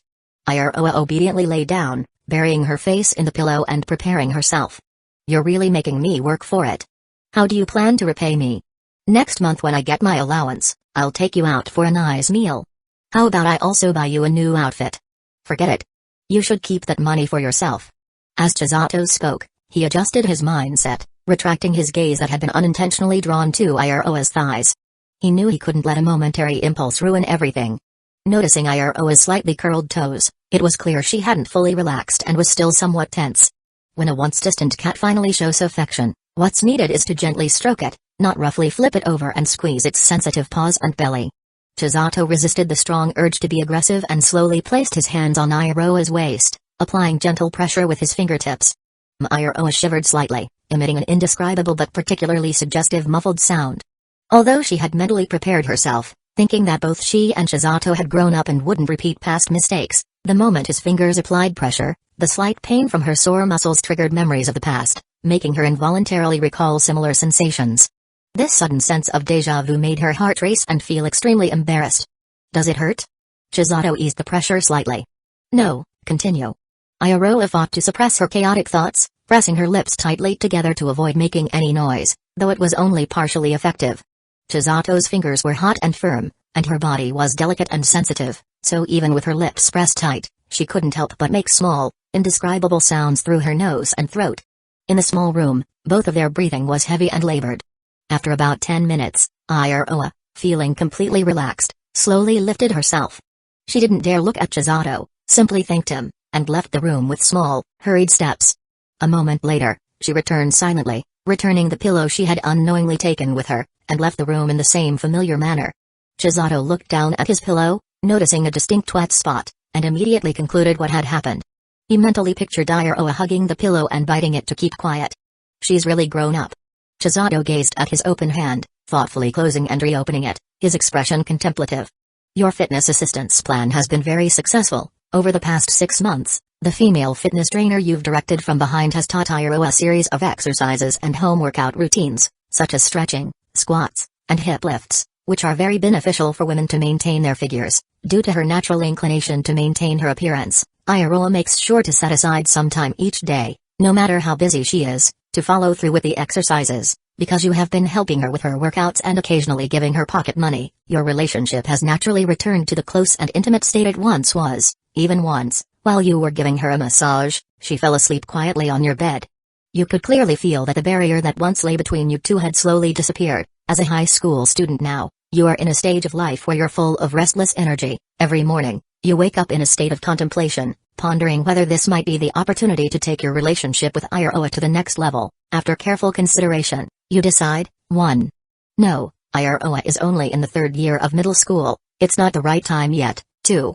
Iroha obediently lay down, burying her face in the pillow and preparing herself. You're really making me work for it. How do you plan to repay me? Next month when I get my allowance, I'll take you out for a nice meal. How about I also buy you a new outfit? Forget it. You should keep that money for yourself. As Chisato spoke, he adjusted his mindset, retracting his gaze that had been unintentionally drawn to Iroha's thighs. He knew he couldn't let a momentary impulse ruin everything. Noticing Iroha's slightly curled toes, it was clear she hadn't fully relaxed and was still somewhat tense. When a once distant cat finally shows affection, what's needed is to gently stroke it, not roughly flip it over and squeeze its sensitive paws and belly. Chisato resisted the strong urge to be aggressive and slowly placed his hands on Iroha's waist, applying gentle pressure with his fingertips. Iroha shivered slightly, emitting an indescribable but particularly suggestive muffled sound. Although she had mentally prepared herself, thinking that both she and Chisato had grown up and wouldn't repeat past mistakes, the moment his fingers applied pressure, the slight pain from her sore muscles triggered memories of the past, making her involuntarily recall similar sensations. This sudden sense of déjà vu made her heart race and feel extremely embarrassed. Does it hurt? Chisato eased the pressure slightly. No, continue. Iroha fought to suppress her chaotic thoughts, pressing her lips tightly together to avoid making any noise, though it was only partially effective. Chisato's fingers were hot and firm, and her body was delicate and sensitive, so even with her lips pressed tight, she couldn't help but make small, indescribable sounds through her nose and throat. In the small room, both of their breathing was heavy and labored. After about 10 minutes, Iroha, feeling completely relaxed, slowly lifted herself. She didn't dare look at Chisato, simply thanked him, and left the room with small, hurried steps. A moment later, she returned silently, returning the pillow she had unknowingly taken with her, and left the room in the same familiar manner. Chisato looked down at his pillow, noticing a distinct wet spot, and immediately concluded what had happened. He mentally pictured Iroha hugging the pillow and biting it to keep quiet. She's really grown up. Chisato gazed at his open hand, thoughtfully closing and reopening it, his expression contemplative. Your fitness assistance plan has been very successful. Over the past 6 months, the female fitness trainer you've directed from behind has taught Iroha a series of exercises and home workout routines, such as stretching, squats, and hip lifts, which are very beneficial for women to maintain their figures. Due to her natural inclination to maintain her appearance, Iroha makes sure to set aside some time each day, no matter how busy she is, to follow through with the exercises. Because you have been helping her with her workouts and occasionally giving her pocket money, your relationship has naturally returned to the close and intimate state it once was. Even once, while you were giving her a massage, she fell asleep quietly on your bed. You could clearly feel that the barrier that once lay between you two had slowly disappeared. As a high school student now, you are in a stage of life where you're full of restless energy. Every morning, you wake up in a state of contemplation, pondering whether this might be the opportunity to take your relationship with Iroha to the next level. After careful consideration, you decide, 1. No, Iroha is only in the 3rd year of middle school, it's not the right time yet. 2.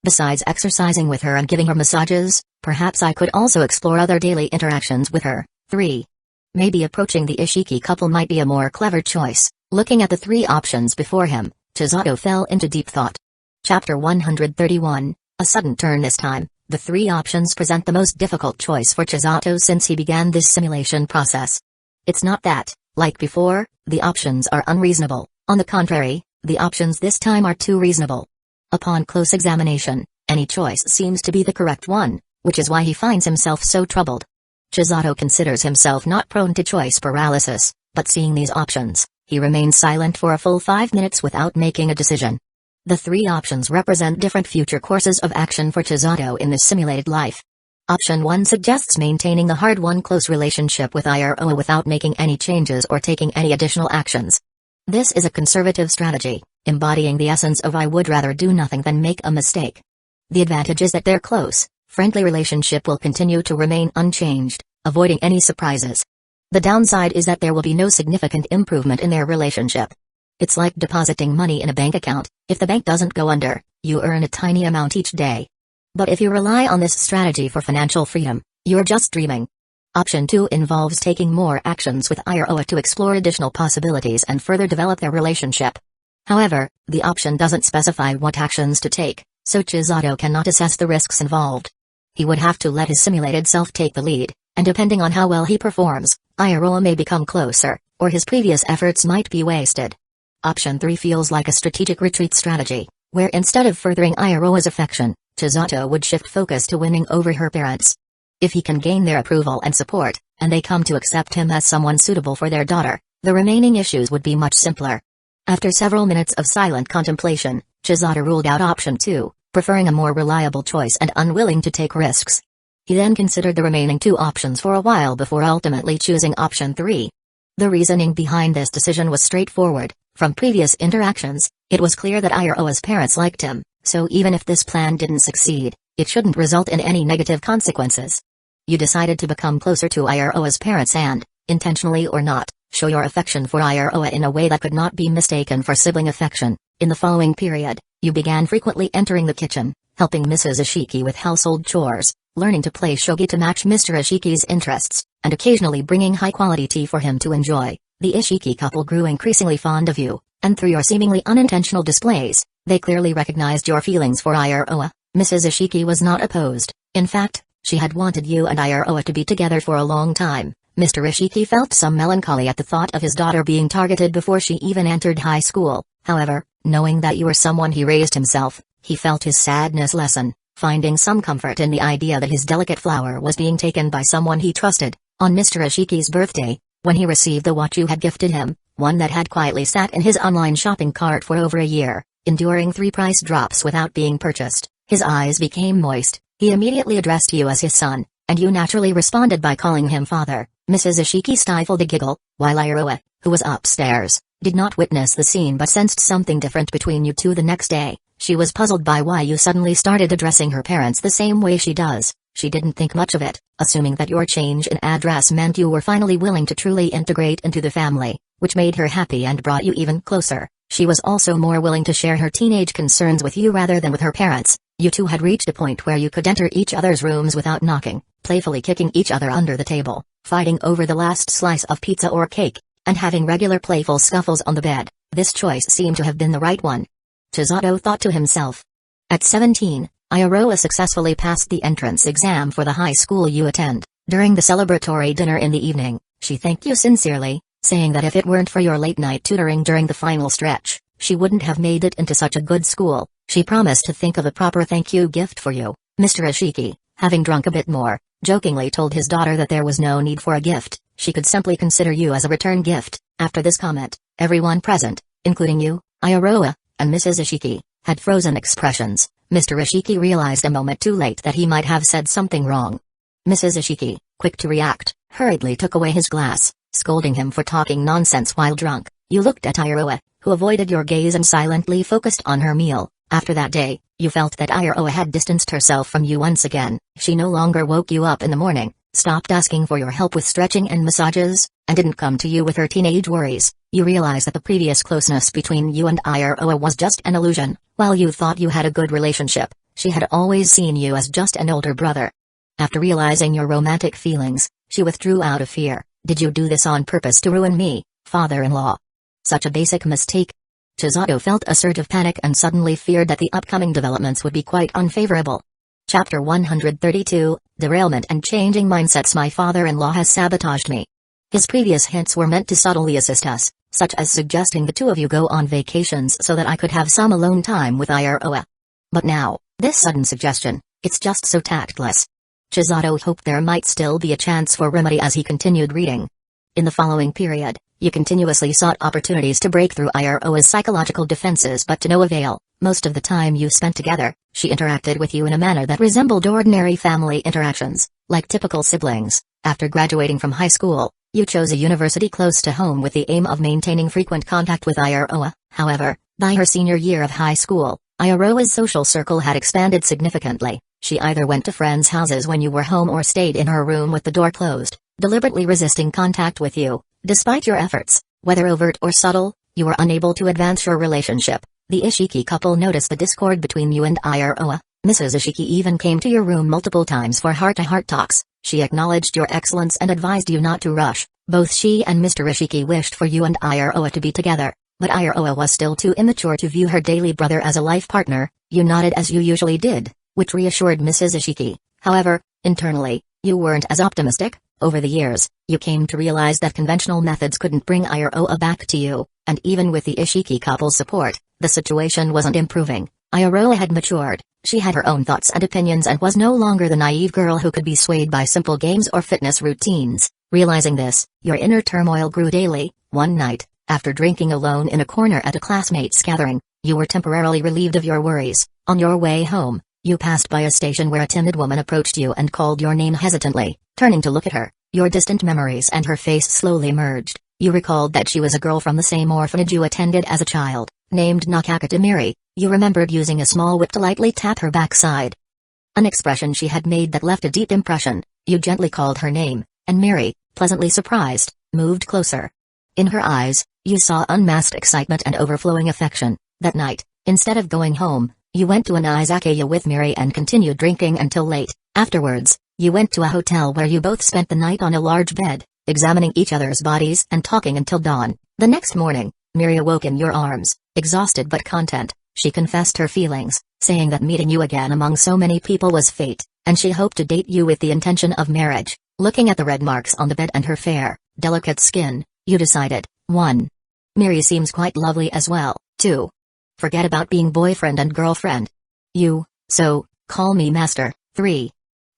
Besides exercising with her and giving her massages, perhaps I could also explore other daily interactions with her. 3. Maybe approaching the Ishiki couple might be a more clever choice. Looking at the 3 options before him, Chisato fell into deep thought. Chapter 131, a sudden turn this time. The 3 options present the most difficult choice for Chisato since he began this simulation process. It's not that, like before, the options are unreasonable. On the contrary, the options this time are too reasonable. Upon close examination, any choice seems to be the correct one, which is why he finds himself so troubled. Chisato considers himself not prone to choice paralysis, but seeing these options, he remains silent for a full 5 minutes without making a decision. The 3 options represent different future courses of action for Chisato in this simulated life. Option 1 suggests maintaining the hard-won close relationship with Iroha without making any changes or taking any additional actions. This is a conservative strategy, embodying the essence of I would rather do nothing than make a mistake. The advantage is that their close, friendly relationship will continue to remain unchanged, avoiding any surprises. The downside is that there will be no significant improvement in their relationship. It's like depositing money in a bank account. If the bank doesn't go under, you earn a tiny amount each day. But if you rely on this strategy for financial freedom, you're just dreaming. Option 2 involves taking more actions with Iroha to explore additional possibilities and further develop their relationship. However, the option doesn't specify what actions to take, so Chisato cannot assess the risks involved. He would have to let his simulated self take the lead, and depending on how well he performs, Iroha may become closer, or his previous efforts might be wasted. Option 3 feels like a strategic retreat strategy, where instead of furthering Iroha's affection, Chisato would shift focus to winning over her parents. If he can gain their approval and support, and they come to accept him as someone suitable for their daughter, the remaining issues would be much simpler. After several minutes of silent contemplation, Chisato ruled out option 2, preferring a more reliable choice and unwilling to take risks. He then considered the remaining 2 options for a while before ultimately choosing option 3. The reasoning behind this decision was straightforward. From previous interactions, it was clear that Iroha's parents liked him, so even if this plan didn't succeed, it shouldn't result in any negative consequences. You decided to become closer to Iroha's parents and, intentionally or not, show your affection for Iroha in a way that could not be mistaken for sibling affection. In the following period, you began frequently entering the kitchen, helping Mrs. Ishiki with household chores, learning to play shogi to match Mr. Ishiki's interests, and occasionally bringing high-quality tea for him to enjoy. The Ishiki couple grew increasingly fond of you, and through your seemingly unintentional displays, they clearly recognized your feelings for Iroha. Mrs. Ishiki was not opposed. In fact, she had wanted you and Iroha to be together for a long time. Mr. Ishiki felt some melancholy at the thought of his daughter being targeted before she even entered high school. However, knowing that you were someone he raised himself, he felt his sadness lessen, finding some comfort in the idea that his delicate flower was being taken by someone he trusted. On Mr. Ishiki's birthday, when he received the watch you had gifted him, one that had quietly sat in his online shopping cart for over a year, enduring 3 price drops without being purchased, his eyes became moist. He immediately addressed you as his son, and you naturally responded by calling him father. Mrs. Ishiki stifled a giggle, while Iroha, who was upstairs, did not witness the scene but sensed something different between you two the next day. She was puzzled by why you suddenly started addressing her parents the same way she does. She didn't think much of it, assuming that your change in address meant you were finally willing to truly integrate into the family, which made her happy and brought you even closer. She was also more willing to share her teenage concerns with you rather than with her parents. You two had reached a point where you could enter each other's rooms without knocking, playfully kicking each other under the table, fighting over the last slice of pizza or cake, and having regular playful scuffles on the bed. This choice seemed to have been the right one. Chisato thought to himself. At 17, Iroha successfully passed the entrance exam for the high school you attend. During the celebratory dinner in the evening, she thanked you sincerely, saying that if it weren't for your late-night tutoring during the final stretch, she wouldn't have made it into such a good school. She promised to think of a proper thank you gift for you. Mr. Ishiki, having drunk a bit more, jokingly told his daughter that there was no need for a gift. She could simply consider you as a return gift. After this comment, everyone present, including you, Iroha, and Mrs. Ishiki, had frozen expressions. Mr. Ishiki realized a moment too late that he might have said something wrong. Mrs. Ishiki, quick to react, hurriedly took away his glass, scolding him for talking nonsense while drunk. You looked at Iroha, who avoided your gaze and silently focused on her meal. After that day, you felt that Iroha had distanced herself from you once again. She no longer woke you up in the morning, stopped asking for your help with stretching and massages, and didn't come to you with her teenage worries. You realized that the previous closeness between you and Iroha was just an illusion. While you thought you had a good relationship, she had always seen you as just an older brother. After realizing your romantic feelings, she withdrew out of fear. Did you do this on purpose to ruin me, father-in-law? Such a basic mistake. Chisato felt a surge of panic and suddenly feared that the upcoming developments would be quite unfavorable. Chapter 132, Derailment and Changing Mindsets. My father-in-law has sabotaged me. His previous hints were meant to subtly assist us, such as suggesting the two of you go on vacations so that I could have some alone time with Iroha. But now, this sudden suggestion, it's just so tactless. Chisato hoped there might still be a chance for remedy as he continued reading. In the following period, you continuously sought opportunities to break through Iroha's psychological defenses but to no avail. Most of the time you spent together, she interacted with you in a manner that resembled ordinary family interactions, like typical siblings. After graduating from high school, you chose a university close to home with the aim of maintaining frequent contact with Iroha. However, by her senior year of high school, Iroha's social circle had expanded significantly. She either went to friends' houses when you were home or stayed in her room with the door closed, deliberately resisting contact with you. Despite your efforts, whether overt or subtle, you were unable to advance your relationship. The Ishiki couple noticed the discord between you and Iroha. Mrs. Ishiki even came to your room multiple times for heart-to-heart talks. She acknowledged your excellence and advised you not to rush. Both she and Mr. Ishiki wished for you and Iroha to be together, but Iroha was still too immature to view her daily brother as a life partner. You nodded as you usually did, which reassured Mrs. Ishiki. However, internally, you weren't as optimistic. Over the years, you came to realize that conventional methods couldn't bring Iroha back to you, and even with the Ishiki couple's support, the situation wasn't improving. Iroha had matured, she had her own thoughts and opinions and was no longer the naive girl who could be swayed by simple games or fitness routines. Realizing this, your inner turmoil grew daily. One night, after drinking alone in a corner at a classmates' gathering, you were temporarily relieved of your worries. On your way home, you passed by a station where a timid woman approached you and called your name hesitantly. Turning to look at her, your distant memories and her face slowly merged. You recalled that she was a girl from the same orphanage you attended as a child, named Nakakatamiri. You remembered using a small whip to lightly tap her backside. An expression she had made that left a deep impression. You gently called her name, and Mary, pleasantly surprised, moved closer. In her eyes, you saw unmasked excitement and overflowing affection. That night, instead of going home, you went to an izakaya with Mary and continued drinking until late. Afterwards, you went to a hotel where you both spent the night on a large bed, examining each other's bodies and talking until dawn. The next morning, Mary awoke in your arms, exhausted but content. She confessed her feelings, saying that meeting you again among so many people was fate, and she hoped to date you with the intention of marriage. Looking at the red marks on the bed and her fair, delicate skin, you decided, 1. Mary seems quite lovely as well. 2. Forget about being boyfriend and girlfriend. So, call me master. 3.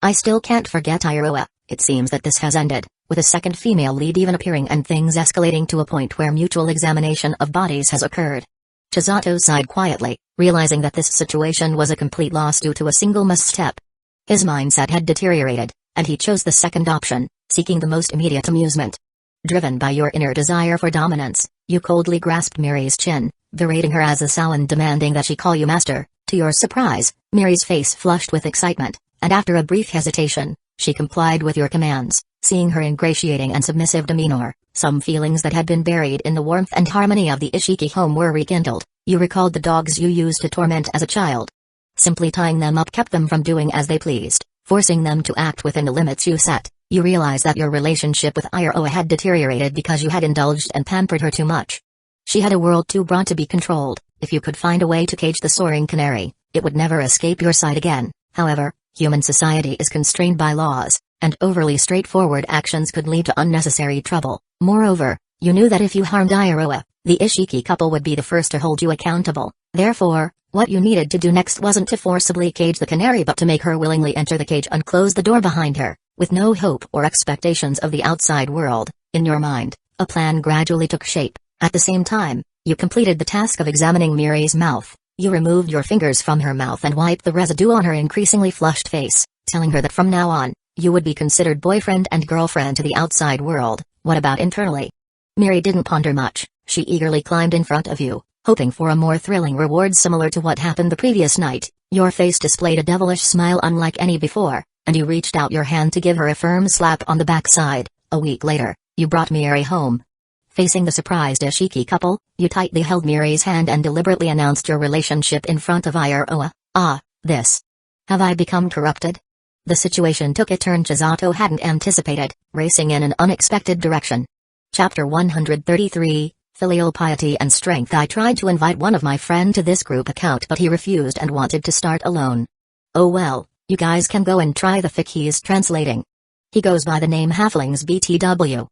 I still can't forget Iroha. It seems that this has ended, with a second female lead even appearing and things escalating to a point where mutual examination of bodies has occurred. Chisato sighed quietly, realizing that this situation was a complete loss due to a single misstep. His mindset had deteriorated, and he chose the second option. seeking the most immediate amusement. Driven by your inner desire for dominance, you coldly grasped Miri's chin, berating her as a sow and demanding that she call you master. To your surprise, Miri's face flushed with excitement, and after a brief hesitation, she complied with your commands. Seeing her ingratiating and submissive demeanor, some feelings that had been buried in the warmth and harmony of the Ishiki home were rekindled. You recalled the dogs you used to torment as a child. Simply tying them up kept them from doing as they pleased, forcing them to act within the limits you set. You realized that your relationship with Iroha had deteriorated because you had indulged and pampered her too much. She had a world too broad to be controlled. If you could find a way to cage the soaring canary, it would never escape your sight again. However, human society is constrained by laws, and overly straightforward actions could lead to unnecessary trouble. Moreover, you knew that if you harmed Iroha, the Ishiki couple would be the first to hold you accountable. Therefore, what you needed to do next wasn't to forcibly cage the canary but to make her willingly enter the cage and close the door behind her. With no hope or expectations of the outside world, in your mind, a plan gradually took shape. At the same time, you completed the task of examining Miri's mouth. You removed your fingers from her mouth and wiped the residue on her increasingly flushed face, telling her that from now on, you would be considered boyfriend and girlfriend to the outside world. What about internally? Miri didn't ponder much. She eagerly climbed in front of you, hoping for a more thrilling reward similar to what happened the previous night. Your face displayed a devilish smile unlike any before, and you reached out your hand to give her a firm slap on the backside. A week later, you brought Miri home. Facing the surprised Ishiki couple, you tightly held Miri's hand and deliberately announced your relationship in front of Iroha. Ah, this. Have I become corrupted? The situation took a turn Chisato hadn't anticipated, racing in an unexpected direction. Chapter 133, Filial Piety and Strength. I tried to invite one of my friends to this group account but he refused and wanted to start alone. Oh well, you guys can go and try the fic he's translating. He goes by the name Halflings BTW.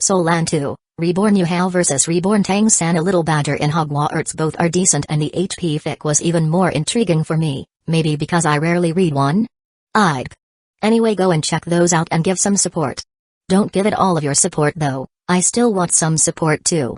Solan 2, Reborn Uchiha vs Reborn Tang-san. A little badger in Hogwarts. Both are decent and the HP fic was even more intriguing for me, maybe because I rarely read one? Anyway, go and check those out and give some support. Don't give it all of your support though, I still want some support too.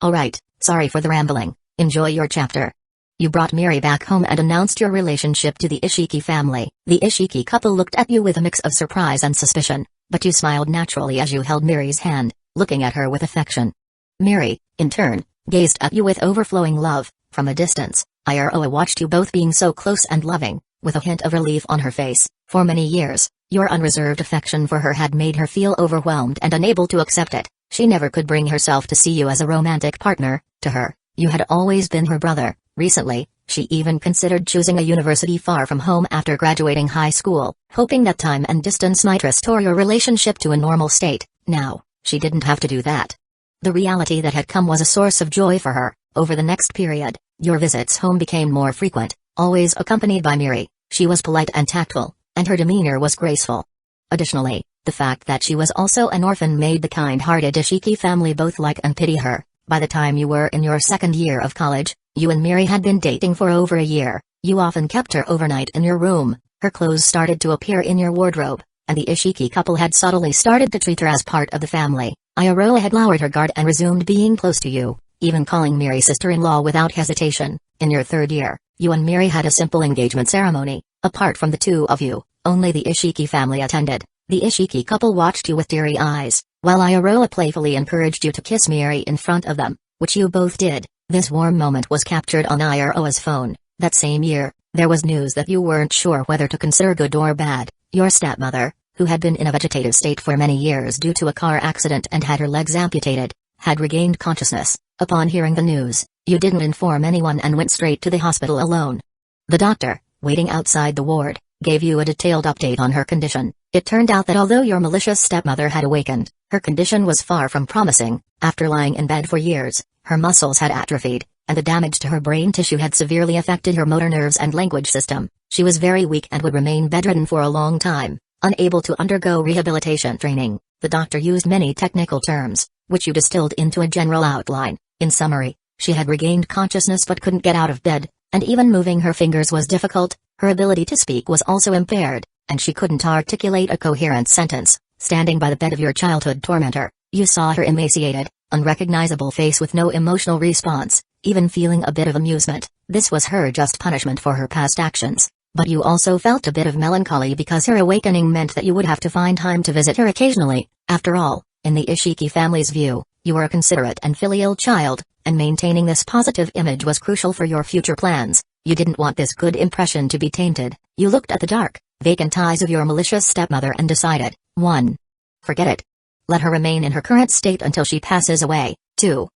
Alright, sorry for the rambling, enjoy your chapter. You brought Miri back home and announced your relationship to the Ishiki family. The Ishiki couple looked at you with a mix of surprise and suspicion, but you smiled naturally as you held Miri's hand, looking at her with affection. Miri, in turn, gazed at you with overflowing love. From a distance, Iroha watched you both being so close and loving, with a hint of relief on her face. For many years, your unreserved affection for her had made her feel overwhelmed and unable to accept it. She never could bring herself to see you as a romantic partner. To her, you had always been her brother. Recently, she even considered choosing a university far from home after graduating high school, hoping that time and distance might restore your relationship to a normal state. Now, she didn't have to do that. The reality that had come was a source of joy for her. Over the next period, your visits home became more frequent, always accompanied by Miri. She was polite and tactful, and her demeanor was graceful. Additionally, the fact that she was also an orphan made the kind-hearted Ishiki family both like and pity her. By the time you were in your second year of college, you and Miri had been dating for over a year. You often kept her overnight in your room, her clothes started to appear in your wardrobe, and the Ishiki couple had subtly started to treat her as part of the family. Iroha had lowered her guard and resumed being close to you, even calling Miri sister-in-law without hesitation. In your third year, you and Miri had a simple engagement ceremony. Apart from the two of you, only the Ishiki family attended. The Ishiki couple watched you with teary eyes, while Iroha playfully encouraged you to kiss Miri in front of them, which you both did. This warm moment was captured on Iroha's phone. That same year, there was news that you weren't sure whether to consider good or bad. Your stepmother, who had been in a vegetative state for many years due to a car accident and had her legs amputated, had regained consciousness. Upon hearing the news, you didn't inform anyone and went straight to the hospital alone. The doctor, waiting outside the ward, gave you a detailed update on her condition. It turned out that although your malicious stepmother had awakened, her condition was far from promising. After lying in bed for years, her muscles had atrophied, and the damage to her brain tissue had severely affected her motor nerves and language system. She was very weak and would remain bedridden for a long time, unable to undergo rehabilitation training. The doctor used many technical terms, which you distilled into a general outline. In summary, she had regained consciousness but couldn't get out of bed, and even moving her fingers was difficult. Her ability to speak was also impaired, and she couldn't articulate a coherent sentence. Standing by the bed of your childhood tormentor, you saw her emaciated, unrecognizable face with no emotional response, even feeling a bit of amusement. This was her just punishment for her past actions. But you also felt a bit of melancholy because her awakening meant that you would have to find time to visit her occasionally. After all, in the Ishiki family's view, you were a considerate and filial child, and maintaining this positive image was crucial for your future plans. You didn't want this good impression to be tainted. You looked at the dark, vacant eyes of your malicious stepmother and decided, 1. Forget it. Let her remain in her current state until she passes away. 2.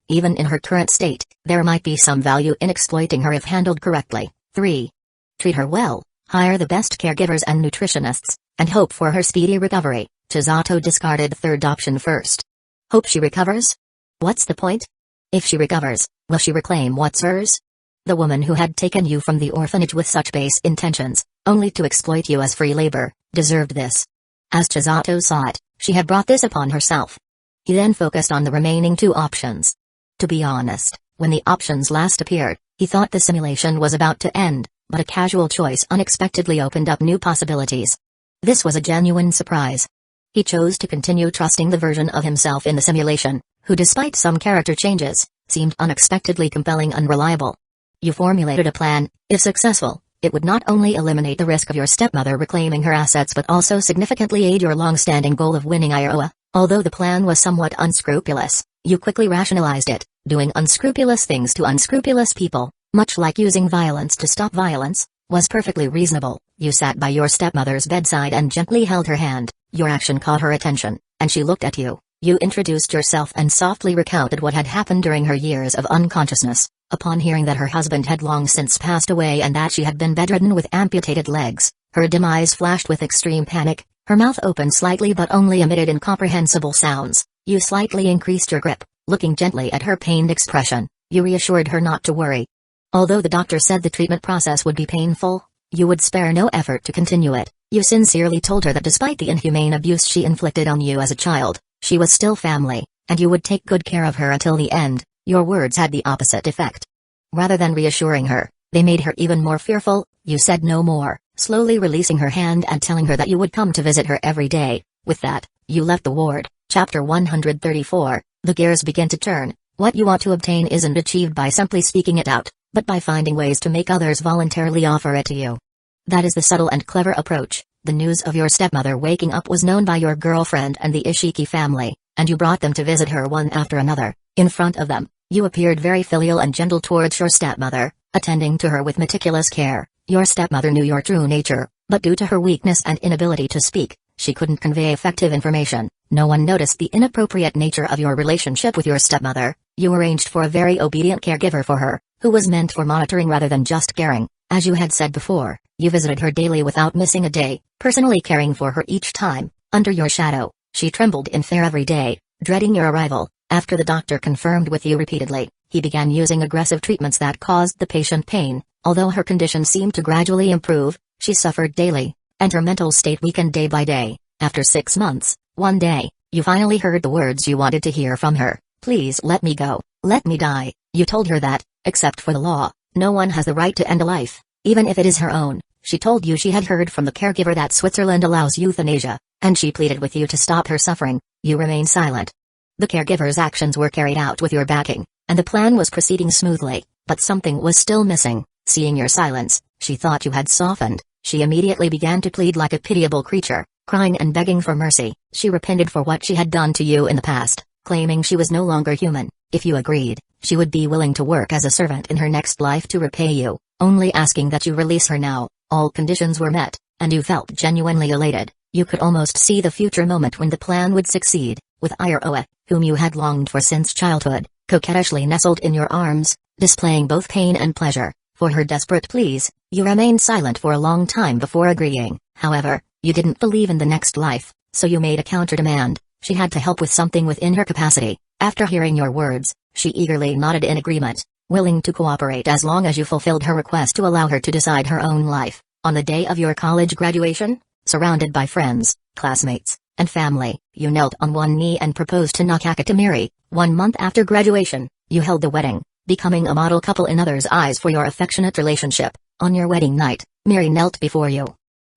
Even in her current state, there might be some value in exploiting her if handled correctly. 3. Treat her well, hire the best caregivers and nutritionists, and hope for her speedy recovery. Chisato discarded third option first. Hope she recovers? What's the point? If she recovers, will she reclaim what's hers? The woman who had taken you from the orphanage with such base intentions, only to exploit you as free labor, deserved this. As Chisato saw it, she had brought this upon herself. He then focused on the remaining 2 options. To be honest, when the options last appeared, he thought the simulation was about to end, but a casual choice unexpectedly opened up new possibilities. This was a genuine surprise. He chose to continue trusting the version of himself in the simulation, who despite some character changes, seemed unexpectedly compelling and reliable. You formulated a plan. If successful, it would not only eliminate the risk of your stepmother reclaiming her assets but also significantly aid your long-standing goal of winning Iowa. Although the plan was somewhat unscrupulous, you quickly rationalized it. Doing unscrupulous things to unscrupulous people, much like using violence to stop violence, was perfectly reasonable. You sat by your stepmother's bedside and gently held her hand. Your action caught her attention, and she looked at you. You introduced yourself and softly recounted what had happened during her years of unconsciousness. Upon hearing that her husband had long since passed away and that she had been bedridden with amputated legs, her dim eyes flashed with extreme panic, her mouth opened slightly but only emitted incomprehensible sounds. You slightly increased your grip, looking gently at her pained expression. You reassured her not to worry. Although the doctor said the treatment process would be painful, you would spare no effort to continue it. You sincerely told her that despite the inhumane abuse she inflicted on you as a child, she was still family, and you would take good care of her until the end. Your words had the opposite effect. Rather than reassuring her, they made her even more fearful. You said no more, slowly releasing her hand and telling her that you would come to visit her every day. With that, you left the ward. Chapter 134, The gears begin to turn. What you want to obtain isn't achieved by simply speaking it out, but by finding ways to make others voluntarily offer it to you. That is the subtle and clever approach. The news of your stepmother waking up was known by your girlfriend and the Ishiki family, and you brought them to visit her one after another. In front of them, you appeared very filial and gentle towards your stepmother, attending to her with meticulous care. Your stepmother knew your true nature, but due to her weakness and inability to speak, she couldn't convey effective information. No one noticed the inappropriate nature of your relationship with your stepmother. You arranged for a very obedient caregiver for her, who was meant for monitoring rather than just caring. As you had said before, you visited her daily without missing a day, personally caring for her each time. Under your shadow, she trembled in fear every day, dreading your arrival. After the doctor confirmed with you repeatedly, he began using aggressive treatments that caused the patient pain. Although her condition seemed to gradually improve, she suffered daily, and her mental state weakened day by day. After 6 months, one day, you finally heard the words you wanted to hear from her. Please let me go. Let me die. You told her that, except for the law, no one has the right to end a life, even if it is her own. She told you she had heard from the caregiver that Switzerland allows euthanasia, and she pleaded with you to stop her suffering. You remained silent. The caregiver's actions were carried out with your backing, and the plan was proceeding smoothly, but something was still missing. Seeing your silence, she thought you had softened. She immediately began to plead like a pitiable creature, crying and begging for mercy. She repented for what she had done to you in the past, claiming she was no longer human. If you agreed, she would be willing to work as a servant in her next life to repay you, only asking that you release her now. All conditions were met, and you felt genuinely elated. You could almost see the future moment when the plan would succeed, with Iowa, whom you had longed for since childhood, coquettishly nestled in your arms, displaying both pain and pleasure. For her desperate pleas, you remained silent for a long time before agreeing. However, you didn't believe in the next life, so you made a counter-demand. She had to help with something within her capacity. After hearing your words, she eagerly nodded in agreement, willing to cooperate as long as you fulfilled her request to allow her to decide her own life. On the day of your college graduation, surrounded by friends, classmates, and family, you knelt on one knee and proposed to Nakaka to Miri. 1 month after graduation, you held the wedding, becoming a model couple in others' eyes for your affectionate relationship. On your wedding night, Miri knelt before you.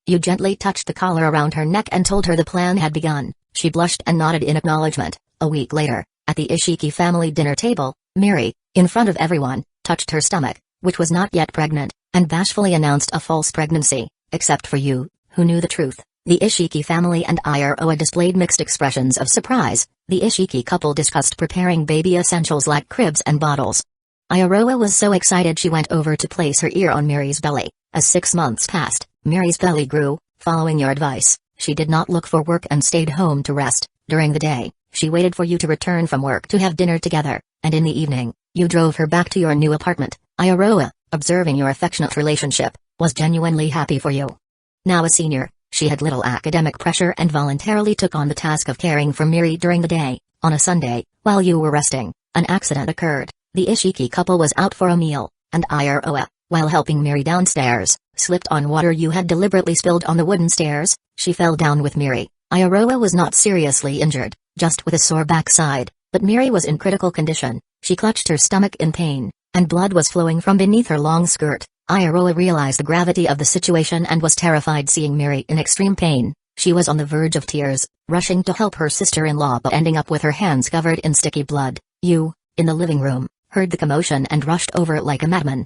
You gently touched the collar around her neck and told her the plan had begun. She blushed and nodded in acknowledgement. A week later, at the Ishiki family dinner table, Miri, in front of everyone, touched her stomach, which was not yet pregnant, and bashfully announced a false pregnancy, except for you, who knew the truth. The Ishiki family and Iroha displayed mixed expressions of surprise. The Ishiki couple discussed preparing baby essentials like cribs and bottles. Iroha was so excited she went over to place her ear on Mary's belly. As 6 months passed, Mary's belly grew. Following your advice, she did not look for work and stayed home to rest. During the day, she waited for you to return from work to have dinner together, and in the evening, you drove her back to your new apartment. Iroha, observing your affectionate relationship, was genuinely happy for you. Now a senior, she had little academic pressure and voluntarily took on the task of caring for Miri during the day. On a Sunday, while you were resting, an accident occurred. The Ishiki couple was out for a meal, and Iroha, while helping Miri downstairs, slipped on water you had deliberately spilled on the wooden stairs. She fell down with Miri. Iroha was not seriously injured, just with a sore backside, but Miri was in critical condition. She clutched her stomach in pain, and blood was flowing from beneath her long skirt. Iroha realized the gravity of the situation and was terrified seeing Miri in extreme pain. She was on the verge of tears, rushing to help her sister-in-law but ending up with her hands covered in sticky blood. You, in the living room, heard the commotion and rushed over like a madman.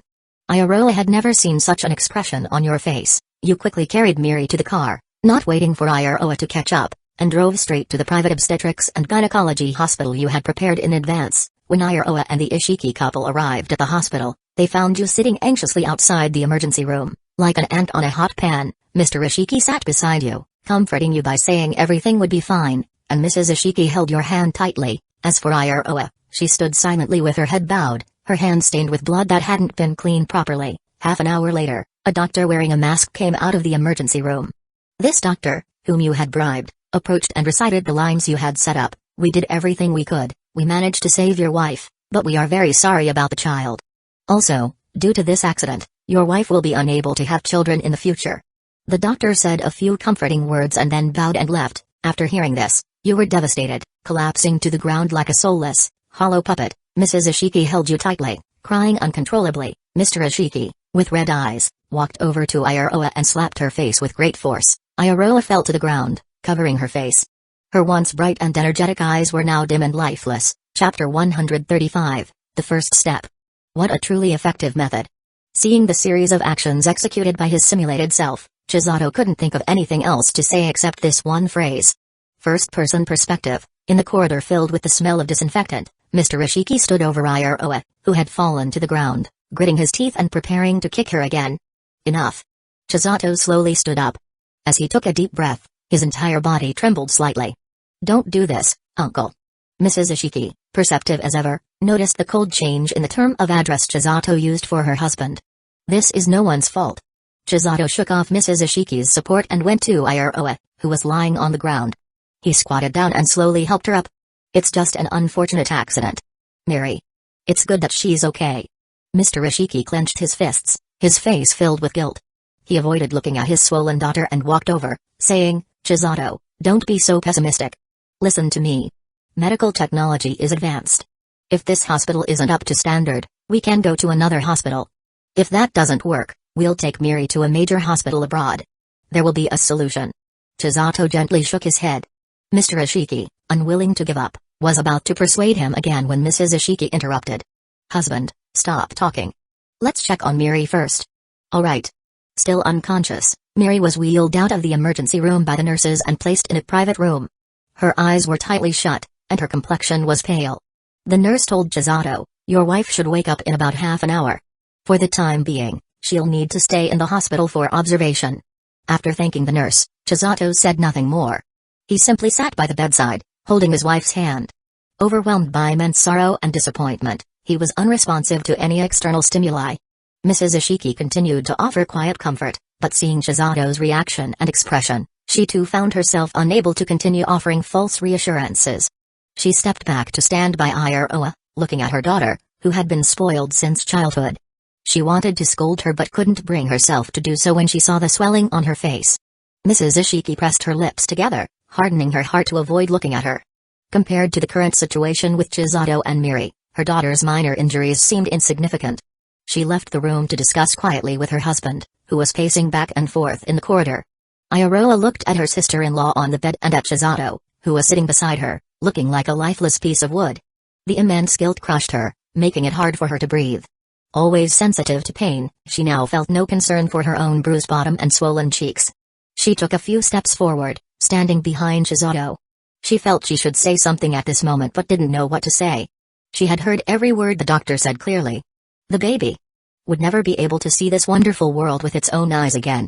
Iroha had never seen such an expression on your face. You quickly carried Miri to the car, not waiting for Iroha to catch up, and drove straight to the private obstetrics and gynecology hospital you had prepared in advance. When Iroha and the Ishiki couple arrived at the hospital, they found you sitting anxiously outside the emergency room, like an ant on a hot pan. Mr. Ishiki sat beside you, comforting you by saying everything would be fine, and Mrs. Ishiki held your hand tightly. As for Iroha, she stood silently with her head bowed, her hand stained with blood that hadn't been cleaned properly. Half an hour later, a doctor wearing a mask came out of the emergency room. This doctor, whom you had bribed, approached and recited the lines you had set up. We did everything we could. We managed to save your wife, but we are very sorry about the child. Also, due to this accident, your wife will be unable to have children in the future. The doctor said a few comforting words and then bowed and left. After hearing this, you were devastated, collapsing to the ground like a soulless, hollow puppet. Mrs. Ishiki held you tightly, crying uncontrollably. Mr. Ishiki, with red eyes, walked over to Iroha and slapped her face with great force. Iroha fell to the ground, covering her face. Her once bright and energetic eyes were now dim and lifeless. Chapter 135, The First Step. What a truly effective method. Seeing the series of actions executed by his simulated self, Chisato couldn't think of anything else to say except this one phrase. First-person perspective. In the corridor filled with the smell of disinfectant, Mr. Ishiki stood over Iroha, who had fallen to the ground, gritting his teeth and preparing to kick her again. Enough. Chisato slowly stood up. As he took a deep breath, his entire body trembled slightly. Don't do this, uncle. Mrs. Ishiki, perceptive as ever, noticed the cold change in the term of address Chisato used for her husband. This is no one's fault. Chisato shook off Mrs. Ishiki's support and went to Iroha, who was lying on the ground. He squatted down and slowly helped her up. It's just an unfortunate accident. Miri. It's good that she's okay. Mr. Ishiki clenched his fists, his face filled with guilt. He avoided looking at his swollen daughter and walked over, saying, Chisato, don't be so pessimistic. Listen to me. Medical technology is advanced. If this hospital isn't up to standard, we can go to another hospital. If that doesn't work, we'll take Miri to a major hospital abroad. There will be a solution. Chisato gently shook his head. Mr. Ishiki, unwilling to give up, was about to persuade him again when Mrs. Ishiki interrupted. Husband, stop talking. Let's check on Miri first. All right. Still unconscious, Miri was wheeled out of the emergency room by the nurses and placed in a private room. Her eyes were tightly shut, and her complexion was pale. The nurse told Chisato, your wife should wake up in about half an hour. For the time being, she'll need to stay in the hospital for observation. After thanking the nurse, Chisato said nothing more. He simply sat by the bedside, holding his wife's hand. Overwhelmed by immense sorrow and disappointment, he was unresponsive to any external stimuli. Mrs. Ishiki continued to offer quiet comfort, but seeing Chisato's reaction and expression, she too found herself unable to continue offering false reassurances. She stepped back to stand by Iroha, looking at her daughter, who had been spoiled since childhood. She wanted to scold her but couldn't bring herself to do so when she saw the swelling on her face. Mrs. Ishiki pressed her lips together, hardening her heart to avoid looking at her. Compared to the current situation with Chisato and Miri, her daughter's minor injuries seemed insignificant. She left the room to discuss quietly with her husband, who was pacing back and forth in the corridor. Iroha looked at her sister-in-law on the bed and at Chisato, who was sitting beside her, looking like a lifeless piece of wood. The immense guilt crushed her, making it hard for her to breathe. Always sensitive to pain, she now felt no concern for her own bruised bottom and swollen cheeks. She took a few steps forward, standing behind Chisato. She felt she should say something at this moment but didn't know what to say. She had heard every word the doctor said clearly. The baby would never be able to see this wonderful world with its own eyes again.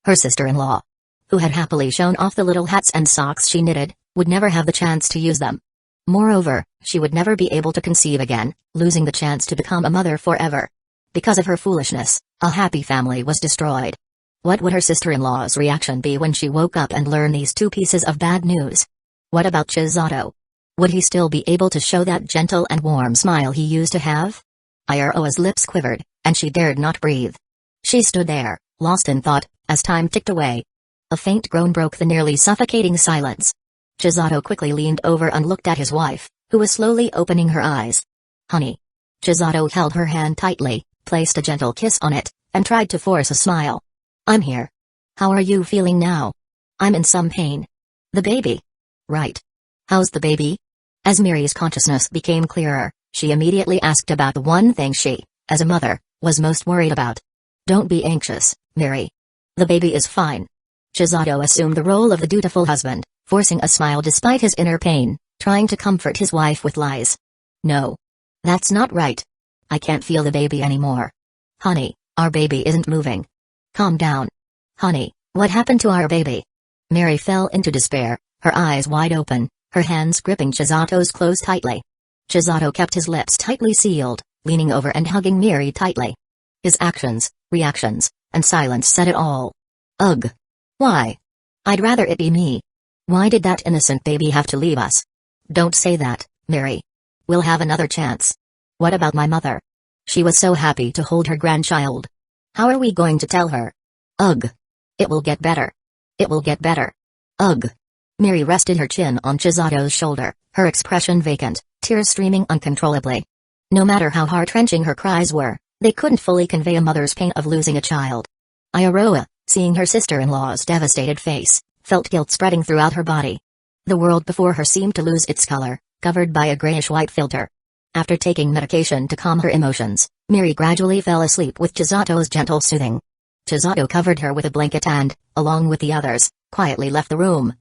Her sister-in-law, who had happily shown off the little hats and socks she knitted, would never have the chance to use them. Moreover, she would never be able to conceive again, losing the chance to become a mother forever. Because of her foolishness, a happy family was destroyed. What would her sister-in-law's reaction be when she woke up and learned these two pieces of bad news? What about Chisato? Would he still be able to show that gentle and warm smile he used to have? Iroha's lips quivered, and she dared not breathe. She stood there, lost in thought, as time ticked away. A faint groan broke the nearly suffocating silence. Chisato quickly leaned over and looked at his wife, who was slowly opening her eyes. Honey. Chisato held her hand tightly, placed a gentle kiss on it, and tried to force a smile. I'm here. How are you feeling now? I'm in some pain. The baby. Right. How's the baby? As Miri's consciousness became clearer, she immediately asked about the one thing she, as a mother, was most worried about. Don't be anxious, Miri. The baby is fine. Chisato assumed the role of the dutiful husband, forcing a smile despite his inner pain, trying to comfort his wife with lies. No. That's not right. I can't feel the baby anymore. Honey, our baby isn't moving. Calm down. Honey, what happened to our baby? Miri fell into despair, her eyes wide open, her hands gripping Chisato's clothes tightly. Chisato kept his lips tightly sealed, leaning over and hugging Miri tightly. His actions, reactions, and silence said it all. Ugh. Why? I'd rather it be me. Why did that innocent baby have to leave us? Don't say that, Miri. We'll have another chance. What about my mother? She was so happy to hold her grandchild. How are we going to tell her? Ugh. It will get better. It will get better. Ugh. Miri rested her chin on Chisato's shoulder, her expression vacant, tears streaming uncontrollably. No matter how heart-wrenching her cries were, they couldn't fully convey a mother's pain of losing a child. Iroha, seeing her sister-in-law's devastated face, felt guilt spreading throughout her body. The world before her seemed to lose its color, covered by a grayish-white filter. After taking medication to calm her emotions, Miri gradually fell asleep with Chisato's gentle soothing. Chisato covered her with a blanket and, along with the others, quietly left the room.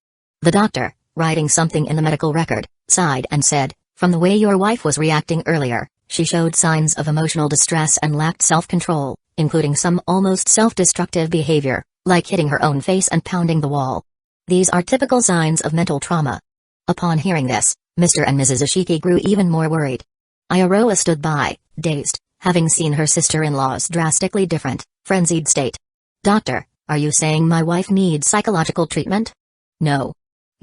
The doctor, writing something in the medical record, sighed and said, "From the way your wife was reacting earlier, she showed signs of emotional distress and lacked self-control, including some almost self-destructive behavior, like hitting her own face and pounding the wall. These are typical signs of mental trauma." Upon hearing this, Mr. and Mrs. Ishiki grew even more worried. Iroha stood by, dazed, having seen her sister-in-law's drastically different, frenzied state. "Doctor, are you saying my wife needs psychological treatment?" "No.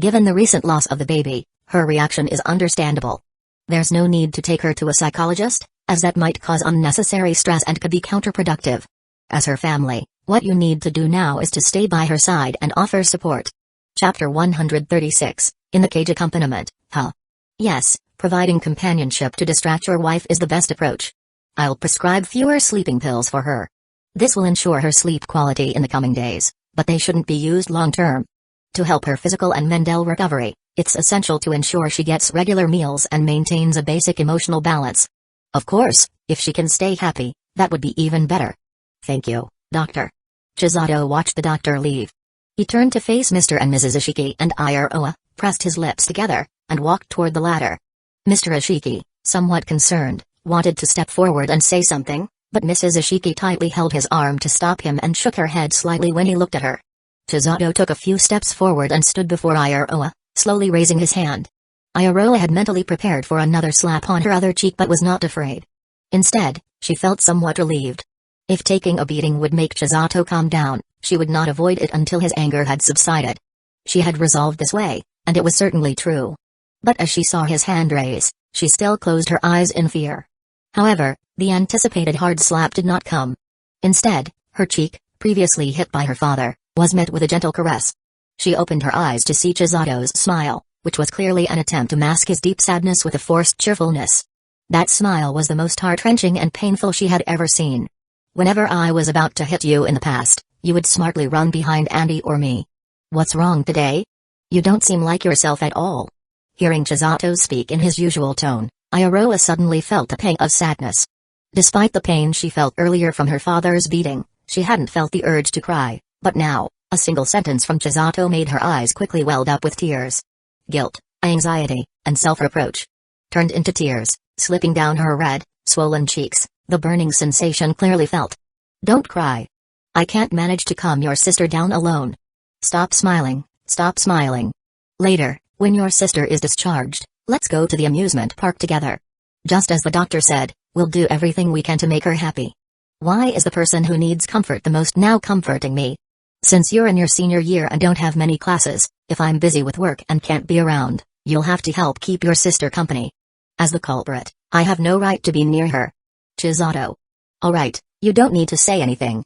Given the recent loss of the baby, her reaction is understandable. There's no need to take her to a psychologist, as that might cause unnecessary stress and could be counterproductive. As her family, what you need to do now is to stay by her side and offer support." Chapter 136, In the Cage Accompaniment, Huh? Yes, providing companionship to distract your wife is the best approach. I'll prescribe fewer sleeping pills for her. This will ensure her sleep quality in the coming days, but they shouldn't be used long-term. To help her physical and mental recovery, it's essential to ensure she gets regular meals and maintains a basic emotional balance. Of course, if she can stay happy, that would be even better. Thank you, doctor. Chisato watched the doctor leave. He turned to face Mr. and Mrs. Ishiki and Iroha, pressed his lips together, and walked toward the ladder. Mr. Ishiki, somewhat concerned, wanted to step forward and say something, but Mrs. Ishiki tightly held his arm to stop him and shook her head slightly when he looked at her. Chisato took a few steps forward and stood before Iroha, slowly raising his hand. Iroha had mentally prepared for another slap on her other cheek but was not afraid. Instead, she felt somewhat relieved. If taking a beating would make Chisato calm down, she would not avoid it until his anger had subsided. She had resolved this way, and it was certainly true. But as she saw his hand raise, she still closed her eyes in fear. However, the anticipated hard slap did not come. Instead, her cheek, previously hit by her father, was met with a gentle caress. She opened her eyes to see Chisato's smile, which was clearly an attempt to mask his deep sadness with a forced cheerfulness. That smile was the most heart-wrenching and painful she had ever seen. "Whenever I was about to hit you in the past, you would smartly run behind Andy or me. What's wrong today? You don't seem like yourself at all." Hearing Chisato speak in his usual tone, Iroha suddenly felt a pang of sadness. Despite the pain she felt earlier from her father's beating, she hadn't felt the urge to cry, but now, A single sentence from Chisato made her eyes quickly welled up with tears. Guilt, anxiety, and self-reproach turned into tears, slipping down her red, swollen cheeks, the burning sensation clearly felt. Don't cry. I can't manage to calm your sister down alone. Stop smiling, stop smiling. Later, when your sister is discharged, let's go to the amusement park together. Just as the doctor said, we'll do everything we can to make her happy. Why is the person who needs comfort the most now comforting me? Since you're in your senior year and don't have many classes, if I'm busy with work and can't be around, you'll have to help keep your sister company. As the culprit, I have no right to be near her. Chisato. Alright, you don't need to say anything.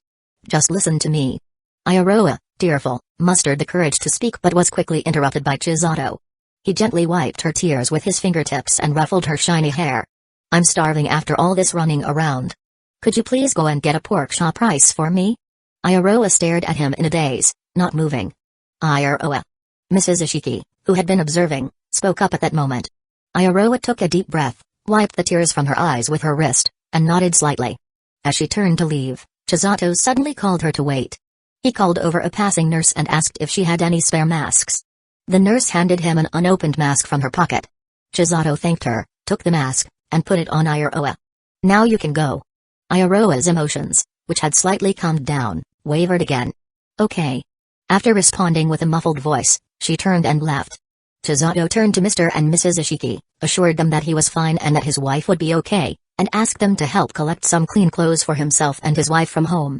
Just listen to me. Iroha, tearful, mustered the courage to speak but was quickly interrupted by Chisato. He gently wiped her tears with his fingertips and ruffled her shiny hair. I'm starving after all this running around. Could you please go and get a pork chop rice for me? Iroha stared at him in a daze, not moving. Iroha. Mrs. Ishiki, who had been observing, spoke up at that moment. Iroha took a deep breath, wiped the tears from her eyes with her wrist, and nodded slightly. As she turned to leave, Chisato suddenly called her to wait. He called over a passing nurse and asked if she had any spare masks. The nurse handed him an unopened mask from her pocket. Chisato thanked her, took the mask, and put it on Iroha. Now you can go. Iroha's emotions, which had slightly calmed down, wavered again. Okay. After responding with a muffled voice, she turned and left. Chisato turned to Mr. and Mrs. Ishiki, assured them that he was fine and that his wife would be okay, and asked them to help collect some clean clothes for himself and his wife from home.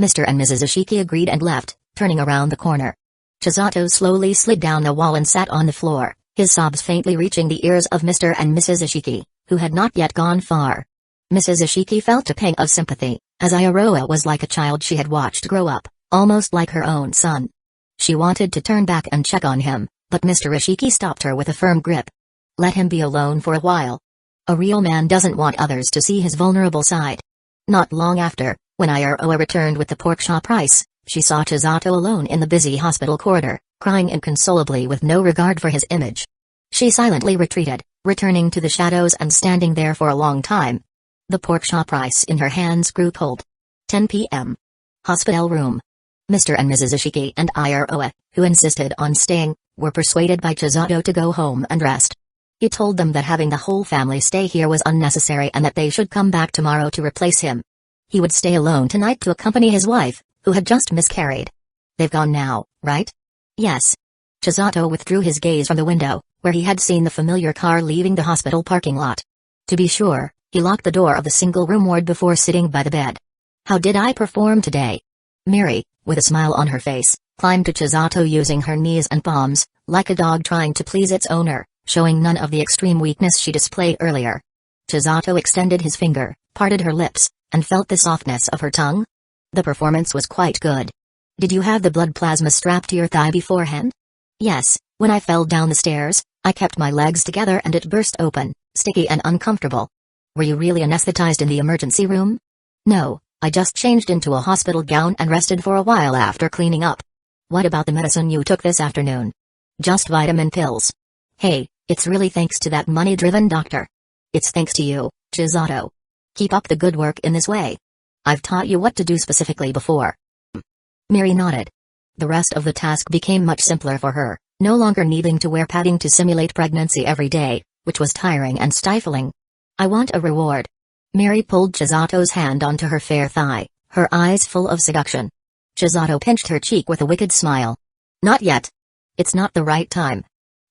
Mr. and Mrs. Ishiki agreed and left, turning around the corner. Chisato slowly slid down the wall and sat on the floor, his sobs faintly reaching the ears of Mr. and Mrs. Ishiki, who had not yet gone far. Mrs. Ishiki felt a pang of sympathy, as Iroha was like a child she had watched grow up, almost like her own son. She wanted to turn back and check on him, but Mr. Ishiki stopped her with a firm grip. Let him be alone for a while. A real man doesn't want others to see his vulnerable side. Not long after, when Iroha returned with the pork chop rice, she saw Chisato alone in the busy hospital corridor, crying inconsolably with no regard for his image. She silently retreated, returning to the shadows and standing there for a long time. The pork chop rice in her hands grew cold. 10 p.m. Hospital room. Mr. and Mrs. Ishiki and Iroha, who insisted on staying, were persuaded by Chisato to go home and rest. He told them that having the whole family stay here was unnecessary and that they should come back tomorrow to replace him. He would stay alone tonight to accompany his wife, who had just miscarried. They've gone now, right? Yes. Chisato withdrew his gaze from the window, where he had seen the familiar car leaving the hospital parking lot. To be sure, he locked the door of the single-room ward before sitting by the bed. How did I perform today? Miri, with a smile on her face, climbed to Chisato using her knees and palms, like a dog trying to please its owner, showing none of the extreme weakness she displayed earlier. Chisato extended his finger, parted her lips, and felt the softness of her tongue. The performance was quite good. Did you have the blood plasma strapped to your thigh beforehand? Yes, when I fell down the stairs, I kept my legs together and it burst open, sticky and uncomfortable. Were you really anesthetized in the emergency room? No, I just changed into a hospital gown and rested for a while after cleaning up. What about the medicine you took this afternoon? Just vitamin pills. Hey, it's really thanks to that money-driven doctor. It's thanks to you, Chisato. Keep up the good work in this way. I've taught you what to do specifically before. Miri nodded. The rest of the task became much simpler for her, no longer needing to wear padding to simulate pregnancy every day, which was tiring and stifling. I want a reward. Miri pulled Chisato's hand onto her fair thigh, her eyes full of seduction. Chisato pinched her cheek with a wicked smile. Not yet. It's not the right time.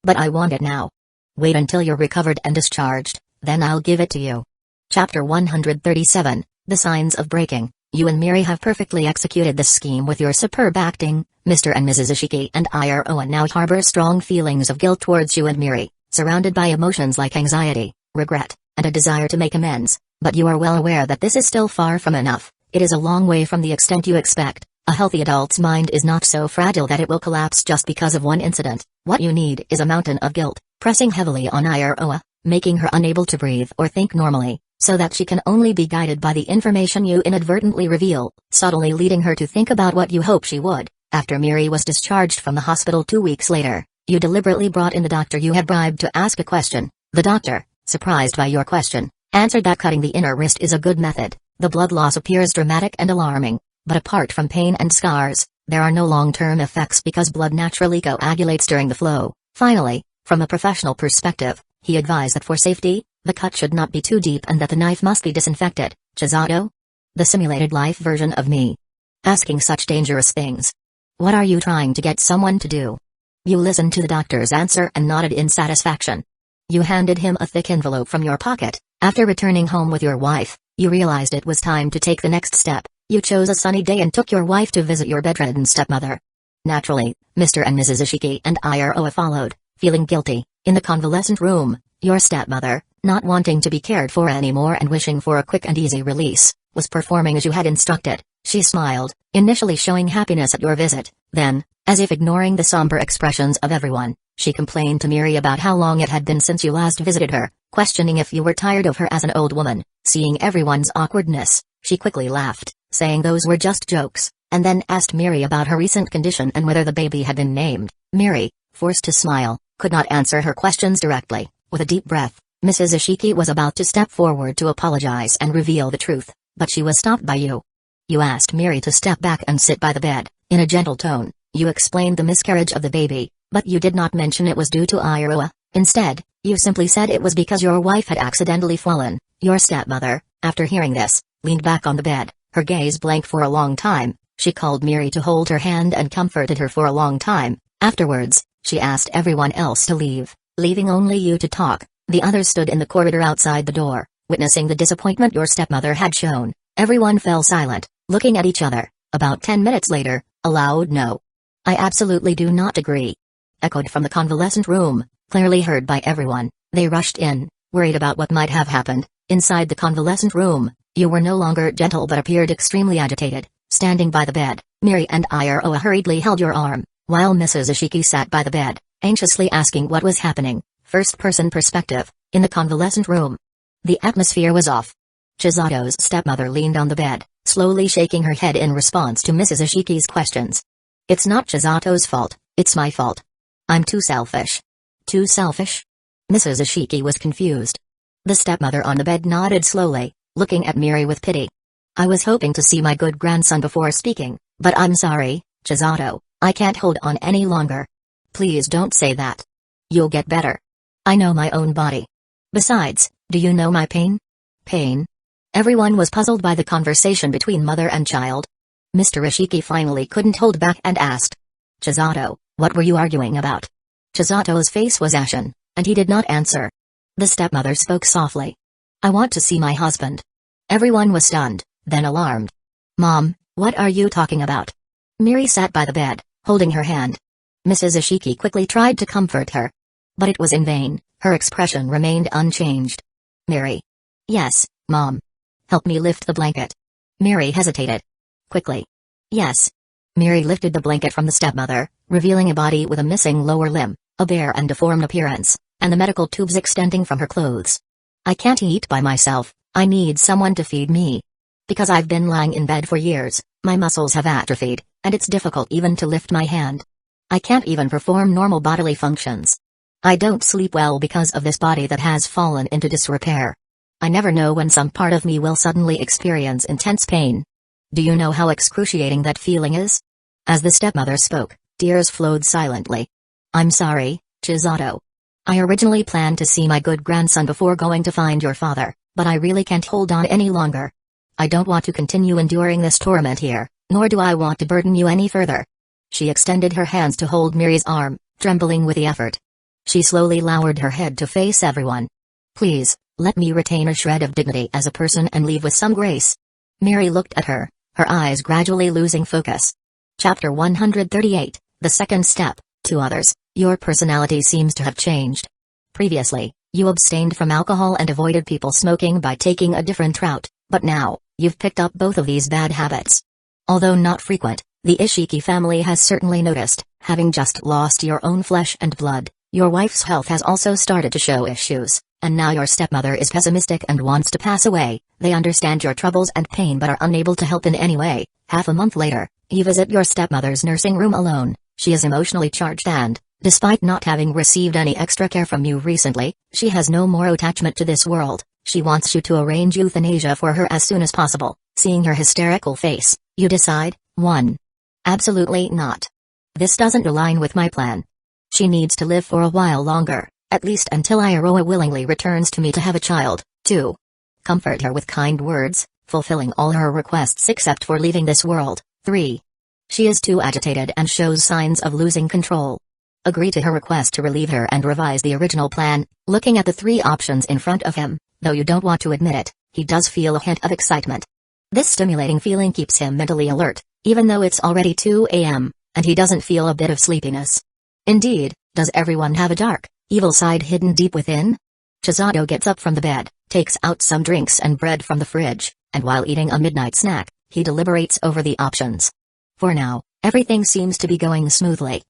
But I want it now. Wait until you're recovered and discharged, then I'll give it to you. Chapter 137, The Signs of Breaking. You and Miri have perfectly executed this scheme with your superb acting. Mr. and Mrs. Ishiki and Iroha now harbor strong feelings of guilt towards you and Miri, surrounded by emotions like anxiety, regret, and a desire to make amends, but you are well aware that this is still far from enough. It is a long way from the extent you expect. A healthy adult's mind is not so fragile that it will collapse just because of one incident. What you need is a mountain of guilt, pressing heavily on Iroha, making her unable to breathe or think normally, so that she can only be guided by the information you inadvertently reveal, subtly leading her to think about what you hope she would. After Miri was discharged from the hospital 2 weeks later, you deliberately brought in the doctor you had bribed to ask a question. The doctor, surprised by your question, answered that cutting the inner wrist is a good method. The blood loss appears dramatic and alarming, but apart from pain and scars, There are no long-term effects because blood naturally coagulates during the flow. Finally, from a professional perspective, he advised that for safety, the cut should not be too deep and that the knife must be disinfected. Chisato? The simulated life version of me. Asking such dangerous things. What are you trying to get someone to do? You listened to the doctor's answer and nodded in satisfaction. You handed him a thick envelope from your pocket. After returning home with your wife, you realized it was time to take the next step. You chose a sunny day and took your wife to visit your bedridden stepmother. Naturally, Mr. and Mrs. Ishiki and Iroha followed, feeling guilty. In the convalescent room, your stepmother, not wanting to be cared for anymore and wishing for a quick and easy release, was performing as you had instructed. She smiled, initially showing happiness at your visit, then, as if ignoring the somber expressions of everyone, she complained to Miri about how long it had been since you last visited her, questioning if you were tired of her as an old woman. Seeing everyone's awkwardness, she quickly laughed, saying those were just jokes, and then asked Miri about her recent condition and whether the baby had been named. Miri, forced to smile, could not answer her questions directly. With a deep breath, Mrs. Ishiki was about to step forward to apologize and reveal the truth, but she was stopped by you. You asked Miri to step back and sit by the bed. In a gentle tone, you explained the miscarriage of the baby, but you did not mention it was due to Iroha. Instead, you simply said it was because your wife had accidentally fallen. Your stepmother, after hearing this, leaned back on the bed, her gaze blank for a long time. She called Miri to hold her hand and comforted her for a long time. Afterwards, she asked everyone else to leave, leaving only you to talk. The others stood in the corridor outside the door, witnessing the disappointment your stepmother had shown. Everyone fell silent, looking at each other. About 10 minutes later, a loud no. I absolutely do not agree. Echoed from the convalescent room, clearly heard by everyone. They rushed in, worried about what might have happened. Inside the convalescent room, you were no longer gentle but appeared extremely agitated. Standing by the bed, Miri and Iroha hurriedly held your arm, while Mrs. Ishiki sat by the bed, anxiously asking what was happening. First-person perspective, in the convalescent room. The atmosphere was off. Chisato's stepmother leaned on the bed, slowly shaking her head in response to Mrs. Ishiki's questions. It's not Chisato's fault, it's my fault. I'm too selfish. Too selfish? Mrs. Ishiki was confused. The stepmother on the bed nodded slowly, looking at Miri with pity. I was hoping to see my good grandson before speaking, but I'm sorry, Chisato, I can't hold on any longer. Please don't say that. You'll get better. I know my own body. Besides, do you know my pain? Pain? Everyone was puzzled by the conversation between mother and child. Mr. Ishiki finally couldn't hold back and asked. Chisato, what were you arguing about? Chisato's face was ashen, and he did not answer. The stepmother spoke softly. I want to see my husband. Everyone was stunned, then alarmed. Mom, what are you talking about? Miri sat by the bed, holding her hand. Mrs. Ishiki quickly tried to comfort her. But it was in vain, her expression remained unchanged. Miri. Yes, Mom. Help me lift the blanket. Miri hesitated. Quickly. Yes. Miri lifted the blanket from the stepmother, revealing a body with a missing lower limb, a bare and deformed appearance, and the medical tubes extending from her clothes. I can't eat by myself, I need someone to feed me. Because I've been lying in bed for years, my muscles have atrophied, and it's difficult even to lift my hand. I can't even perform normal bodily functions. I don't sleep well because of this body that has fallen into disrepair. I never know when some part of me will suddenly experience intense pain. Do you know how excruciating that feeling is? As the stepmother spoke, tears flowed silently. I'm sorry, Chisato. I originally planned to see my good grandson before going to find your father, but I really can't hold on any longer. I don't want to continue enduring this torment here, nor do I want to burden you any further. She extended her hands to hold Miri's arm, trembling with the effort. She slowly lowered her head to face everyone. Please, let me retain a shred of dignity as a person and leave with some grace. Miri looked at her, her eyes gradually losing focus. Chapter 138, The Second Step. To others, your personality seems to have changed. Previously, you abstained from alcohol and avoided people smoking by taking a different route, but now, you've picked up both of these bad habits. Although not frequent, the Ishiki family has certainly noticed, having just lost your own flesh and blood, your wife's health has also started to show issues, and now your stepmother is pessimistic and wants to pass away. They understand your troubles and pain but are unable to help in any way. Half a month later, you visit your stepmother's nursing room alone. She is emotionally charged and, despite not having received any extra care from you recently, she has no more attachment to this world. She wants you to arrange euthanasia for her as soon as possible. Seeing her hysterical face, you decide, 1. Absolutely not. This doesn't align with my plan. She needs to live for a while longer, at least until Iroha willingly returns to me to have a child, too. Comfort her with kind words, fulfilling all her requests except for leaving this world. 3. She is too agitated and shows signs of losing control. Agree to her request to relieve her and revise the original plan. Looking at the 3 options in front of him, though you don't want to admit it, he does feel a hint of excitement. This stimulating feeling keeps him mentally alert, even though it's already 2 a.m., and he doesn't feel a bit of sleepiness. Indeed, does everyone have a dark, evil side hidden deep within? Chisato gets up from the bed, takes out some drinks and bread from the fridge, and while eating a midnight snack, he deliberates over the options. For now, everything seems to be going smoothly.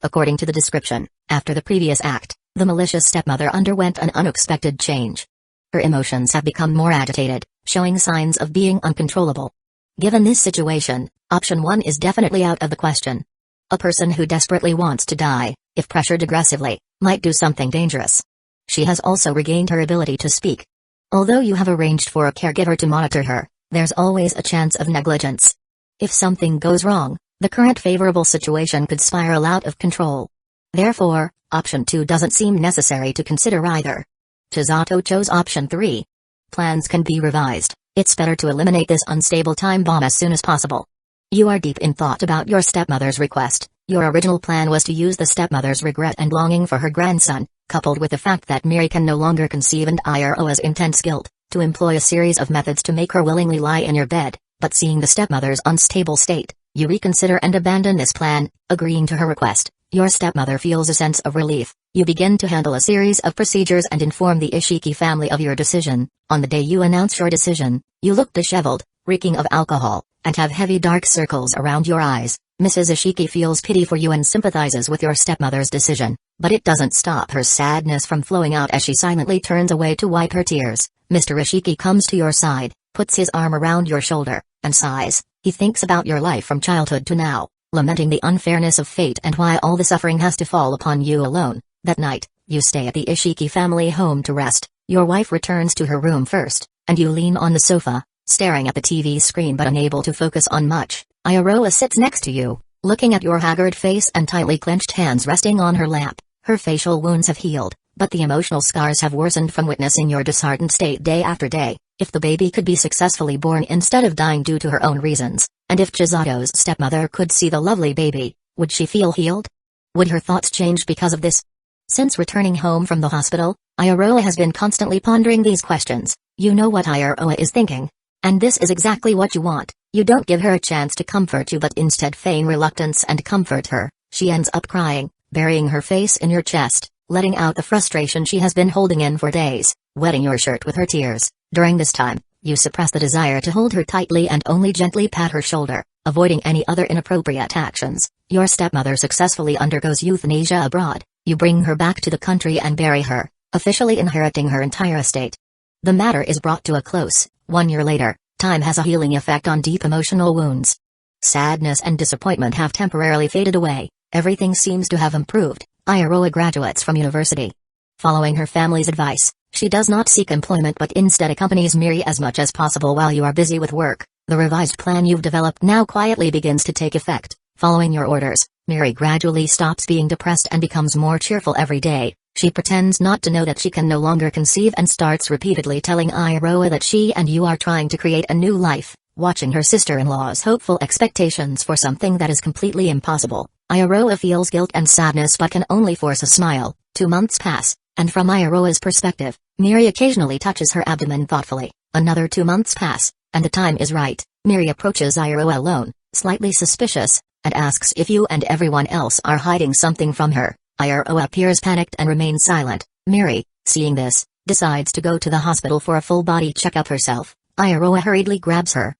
According to the description, after the previous act, the malicious stepmother underwent an unexpected change. Her emotions have become more agitated, showing signs of being uncontrollable. Given this situation, option 1 is definitely out of the question. A person who desperately wants to die, if pressured aggressively, might do something dangerous. She has also regained her ability to speak. Although you have arranged for a caregiver to monitor her, there's always a chance of negligence. If something goes wrong, the current favorable situation could spiral out of control. Therefore, option 2 doesn't seem necessary to consider either. Chisato chose option 3. Plans can be revised. It's better to eliminate this unstable time bomb as soon as possible. You are deep in thought about your stepmother's request. Your original plan was to use the stepmother's regret and longing for her grandson, coupled with the fact that Miri can no longer conceive and Iroha's intense guilt, to employ a series of methods to make her willingly lie in your bed, but seeing the stepmother's unstable state, you reconsider and abandon this plan, agreeing to her request. Your stepmother feels a sense of relief. You begin to handle a series of procedures and inform the Ishiki family of your decision. On the day you announce your decision, you look disheveled, reeking of alcohol, and have heavy dark circles around your eyes. Mrs. Ishiki feels pity for you and sympathizes with your stepmother's decision, but it doesn't stop her sadness from flowing out as she silently turns away to wipe her tears. Mr. Ishiki comes to your side, puts his arm around your shoulder, and sighs. He thinks about your life from childhood to now, lamenting the unfairness of fate and why all the suffering has to fall upon you alone. That night, you stay at the Ishiki family home to rest. Your wife returns to her room first, and you lean on the sofa, staring at the TV screen but unable to focus on much. Iroha sits next to you, looking at your haggard face and tightly clenched hands resting on her lap. Her facial wounds have healed, but the emotional scars have worsened from witnessing your disheartened state day after day. If the baby could be successfully born instead of dying due to her own reasons, and if Chisato's stepmother could see the lovely baby, would she feel healed? Would her thoughts change because of this? Since returning home from the hospital, Iroha has been constantly pondering these questions. You know what Iroha is thinking. And this is exactly what you want. You don't give her a chance to comfort you but instead feign reluctance and comfort her. She ends up crying, burying her face in your chest, letting out the frustration she has been holding in for days, wetting your shirt with her tears. During this time, you suppress the desire to hold her tightly and only gently pat her shoulder, avoiding any other inappropriate actions. Your stepmother successfully undergoes euthanasia abroad. You bring her back to the country and bury her, officially inheriting her entire estate. The matter is brought to a close. 1 year later, time has a healing effect on deep emotional wounds. Sadness and disappointment have temporarily faded away. Everything seems to have improved. Iroha graduates from university. Following her family's advice, she does not seek employment but instead accompanies Miri as much as possible while you are busy with work. The revised plan you've developed now quietly begins to take effect. Following your orders, Miri gradually stops being depressed and becomes more cheerful every day. She pretends not to know that she can no longer conceive and starts repeatedly telling Iroha that she and you are trying to create a new life. Watching her sister-in-law's hopeful expectations for something that is completely impossible, Iroha feels guilt and sadness but can only force a smile. 2 months pass, and from Iroha's perspective, Miri occasionally touches her abdomen thoughtfully. Another 2 months pass, and the time is right. Miri approaches Iroha alone, slightly suspicious, and asks if you and everyone else are hiding something from her. Iroha appears panicked and remains silent. Miri, seeing this, decides to go to the hospital for a full-body checkup herself. Iroha hurriedly grabs her.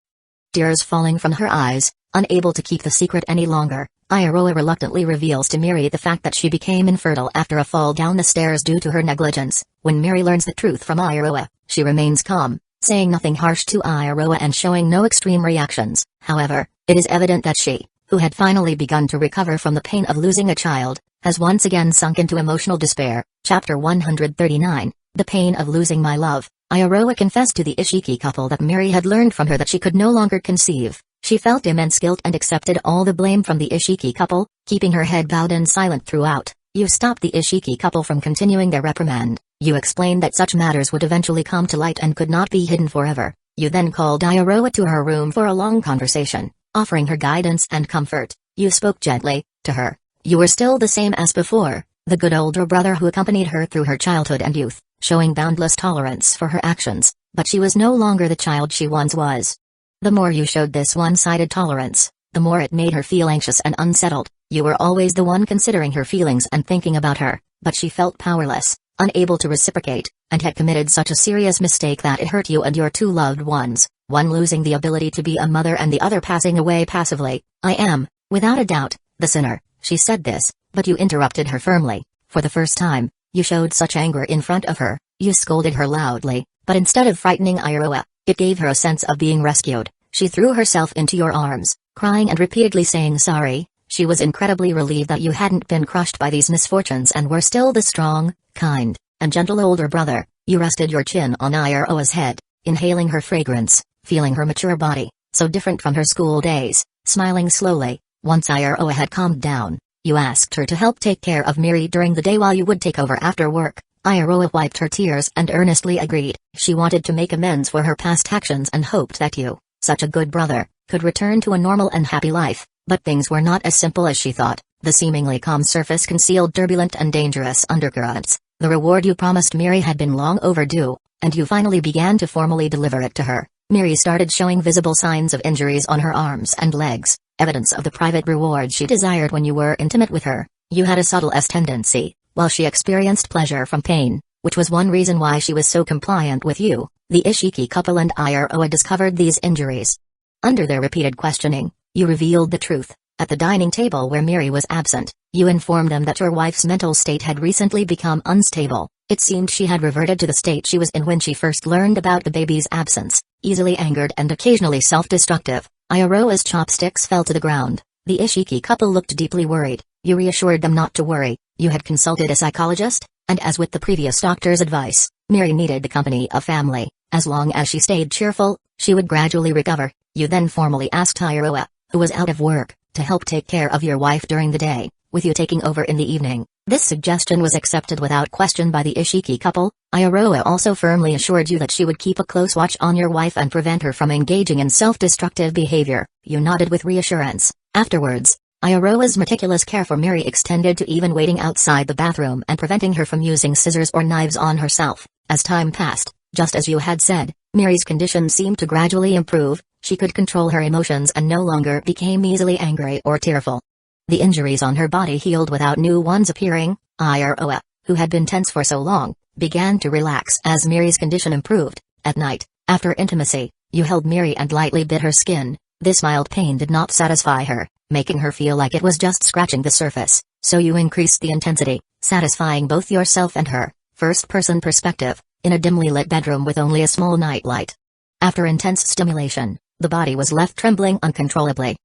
Tears falling from her eyes, unable to keep the secret any longer, Iroha reluctantly reveals to Miri the fact that she became infertile after a fall down the stairs due to her negligence. When Miri learns the truth from Iroha, she remains calm, saying nothing harsh to Iroha and showing no extreme reactions. However, it is evident that she, who had finally begun to recover from the pain of losing a child, has once again sunk into emotional despair. Chapter 139, The Pain of Losing My Love. Iroha confessed to the Ishiki couple that Miri had learned from her that she could no longer conceive. She felt immense guilt and accepted all the blame from the Ishiki couple, keeping her head bowed and silent throughout. You stopped the Ishiki couple from continuing their reprimand. You explained that such matters would eventually come to light and could not be hidden forever. You then called Iroha to her room for a long conversation, offering her guidance and comfort. You spoke gently to her. You were still the same as before, the good older brother who accompanied her through her childhood and youth, showing boundless tolerance for her actions, but she was no longer the child she once was. The more you showed this one-sided tolerance, the more it made her feel anxious and unsettled. You were always the one considering her feelings and thinking about her, but she felt powerless, unable to reciprocate, and had committed such a serious mistake that it hurt you and your two loved ones, one losing the ability to be a mother and the other passing away passively. I am, without a doubt, the sinner. She said this, but you interrupted her firmly. For the first time, you showed such anger in front of her. You scolded her loudly, but instead of frightening Iroha, it gave her a sense of being rescued. She threw herself into your arms, crying and repeatedly saying sorry. She was incredibly relieved that you hadn't been crushed by these misfortunes and were still the strong, kind, and gentle older brother. You rested your chin on Iroha's head, inhaling her fragrance, feeling her mature body, so different from her school days, smiling slowly. Once Iroha had calmed down, you asked her to help take care of Miri during the day while you would take over after work. Iroha wiped her tears and earnestly agreed. She wanted to make amends for her past actions and hoped that you, such a good brother, could return to a normal and happy life, but things were not as simple as she thought. The seemingly calm surface concealed turbulent and dangerous undercurrents. The reward you promised Miri had been long overdue, and you finally began to formally deliver it to her. Miri started showing visible signs of injuries on her arms and legs, evidence of the private reward she desired when you were intimate with her. You had a subtle tendency, while she experienced pleasure from pain, which was one reason why she was so compliant with you. The Ishiki couple and Iroha discovered these injuries. Under their repeated questioning, you revealed the truth. At the dining table where Miri was absent, you informed them that your wife's mental state had recently become unstable. It seemed she had reverted to the state she was in when she first learned about the baby's absence, easily angered and occasionally self-destructive. Iroha's chopsticks fell to the ground. The Ishiki couple looked deeply worried. You reassured them not to worry. You had consulted a psychologist, and as with the previous doctor's advice, Miri needed the company of family. As long as she stayed cheerful, she would gradually recover. You then formally asked Iroha, who was out of work, to help take care of your wife during the day, with you taking over in the evening. This suggestion was accepted without question by the Ishiki couple. Iroha also firmly assured you that she would keep a close watch on your wife and prevent her from engaging in self-destructive behavior. You nodded with reassurance. Afterwards, Iroha's meticulous care for Miri extended to even waiting outside the bathroom and preventing her from using scissors or knives on herself. As time passed, just as you had said, Miri's condition seemed to gradually improve. She could control her emotions and no longer became easily angry or tearful. The injuries on her body healed without new ones appearing. Iroha, who had been tense for so long, began to relax as Miri's condition improved. At night, after intimacy, you held Miri and lightly bit her skin. This mild pain did not satisfy her, making her feel like it was just scratching the surface, so you increased the intensity, satisfying both yourself and her. First-person perspective, in a dimly lit bedroom with only a small nightlight. After intense stimulation, the body was left trembling uncontrollably.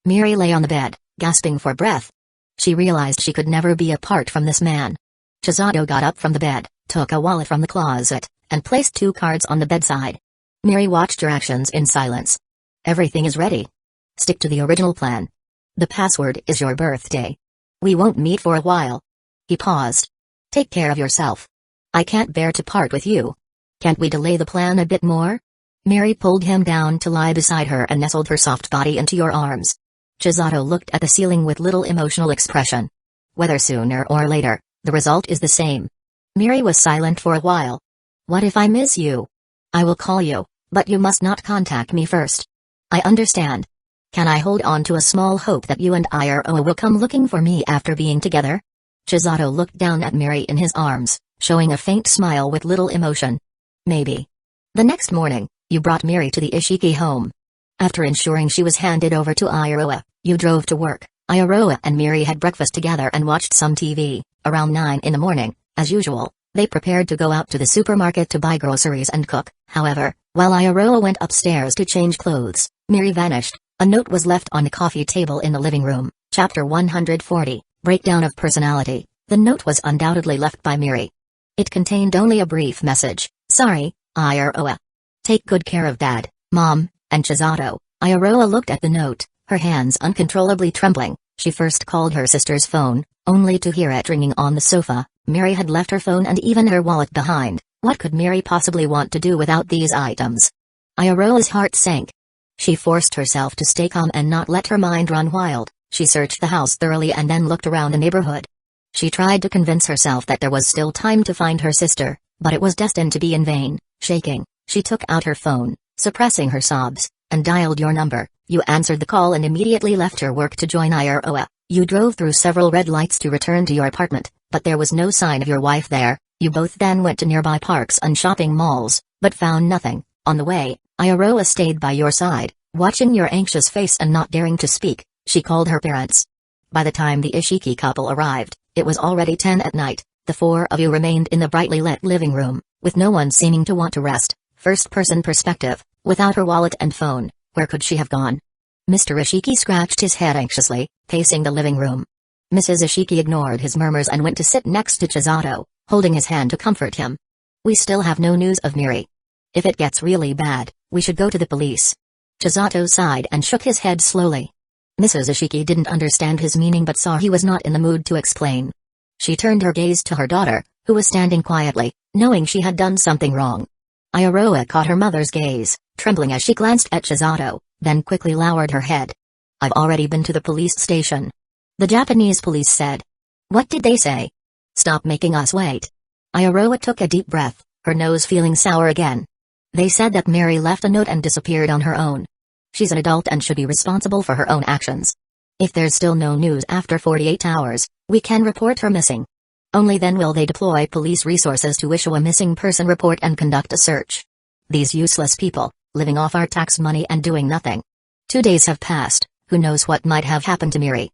Miri lay on the bed, gasping for breath. She realized she could never be apart from this man. Chisato got up from the bed, took a wallet from the closet, and placed 2 cards on the bedside. Miri watched her actions in silence. Everything is ready. Stick to the original plan. The password is your birthday. We won't meet for a while. He paused. Take care of yourself. I can't bear to part with you. Can't we delay the plan a bit more? Miri pulled him down to lie beside her and nestled her soft body into your arms. Chisato looked at the ceiling with little emotional expression. Whether sooner or later, the result is the same. Miri was silent for a while. What if I miss you? I will call you, but you must not contact me first. I understand. Can I hold on to a small hope that you and Iroha will come looking for me after being together? Chisato looked down at Miri in his arms, showing a faint smile with little emotion. Maybe. The next morning, you brought Miri to the Ishiki home. After ensuring she was handed over to Iroha, you drove to work. Iroha and Miri had breakfast together and watched some TV. Around 9 in the morning, as usual, they prepared to go out to the supermarket to buy groceries and cook. However, while Iroha went upstairs to change clothes, Miri vanished. A note was left on the coffee table in the living room. Chapter 140, Breakdown of Personality. The note was undoubtedly left by Miri. It contained only a brief message. Sorry, Iroha. Take good care of Dad, Mom, and Chisato. Iroha looked at the note, her hands uncontrollably trembling. She first called her sister's phone, only to hear it ringing on the sofa. Mary had left her phone and even her wallet behind. What could Mary possibly want to do without these items? Iroha's heart sank. She forced herself to stay calm and not let her mind run wild. She searched the house thoroughly and then looked around the neighborhood. She tried to convince herself that there was still time to find her sister, but it was destined to be in vain. Shaking, she took out her phone, suppressing her sobs, and dialed your number. You answered the call and immediately left your work to join Iroha. You drove through several red lights to return to your apartment, but there was no sign of your wife there. You both then went to nearby parks and shopping malls, but found nothing. On the way, Iroha stayed by your side, watching your anxious face and not daring to speak. She called her parents. By the time the Ishiki couple arrived, it was already 10 at night. The four of you remained in the brightly lit living room, with no one seeming to want to rest. First-person perspective, without her wallet and phone, where could she have gone? Mr. Ishiki scratched his head anxiously, pacing the living room. Mrs. Ishiki ignored his murmurs and went to sit next to Chisato, holding his hand to comfort him. We still have no news of Miri. If it gets really bad, we should go to the police. Chisato sighed and shook his head slowly. Mrs. Ishiki didn't understand his meaning but saw he was not in the mood to explain. She turned her gaze to her daughter, who was standing quietly, knowing she had done something wrong. Iroha caught her mother's gaze, trembling as she glanced at Chisato, then quickly lowered her head. I've already been to the police station. The Japanese police said. What did they say? Stop making us wait. Iroha took a deep breath, her nose feeling sour again. They said that Mary left a note and disappeared on her own. She's an adult and should be responsible for her own actions. If there's still no news after 48 hours, we can report her missing. Only then will they deploy police resources to issue a missing person report and conduct a search. These useless people, living off our tax money and doing nothing. 2 days have passed, who knows what might have happened to Miri.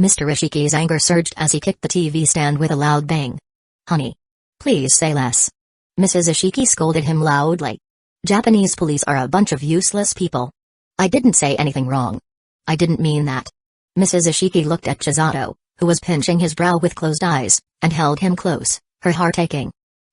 Mr. Ishiki's anger surged as he kicked the TV stand with a loud bang. Honey. Please say less. Mrs. Ishiki scolded him loudly. Japanese police are a bunch of useless people. I didn't say anything wrong. I didn't mean that. Mrs. Ishiki looked at Chisato, who was pinching his brow with closed eyes, and held him close, her heart aching.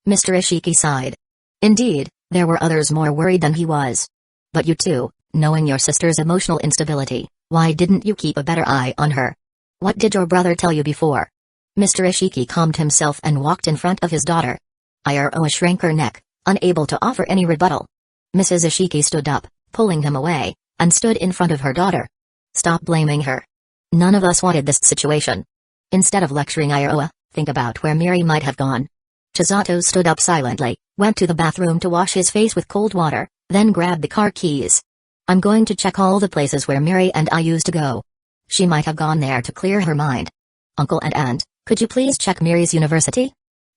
Mr. Ishiki sighed. Indeed, there were others more worried than he was. But you too, knowing your sister's emotional instability, why didn't you keep a better eye on her? What did your brother tell you before? Mr. Ishiki calmed himself and walked in front of his daughter. Iroha shrank her neck, unable to offer any rebuttal. Mrs. Ishiki stood up, pulling him away, and stood in front of her daughter. Stop blaming her. None of us wanted this situation. Instead of lecturing Iroha, think about where Miri might have gone. Chisato stood up silently, went to the bathroom to wash his face with cold water, then grabbed the car keys. I'm going to check all the places where Miri and I used to go. She might have gone there to clear her mind. Uncle and Aunt, could you please check Miri's university?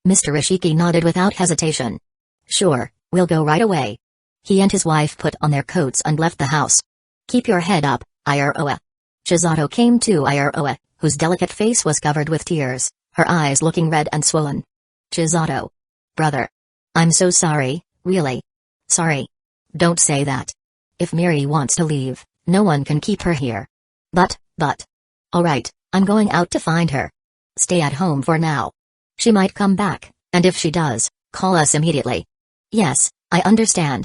Mr. Ishiki nodded without hesitation. Sure, we'll go right away. He and his wife put on their coats and left the house. Keep your head up, Iroha. Chisato came to Iroha, whose delicate face was covered with tears, her eyes looking red and swollen. Chisato. Brother. I'm so sorry, really. Sorry. Don't say that. If Miri wants to leave, no one can keep her here. But. Alright, I'm going out to find her. Stay at home for now. She might come back, and if she does, call us immediately. Yes, I understand.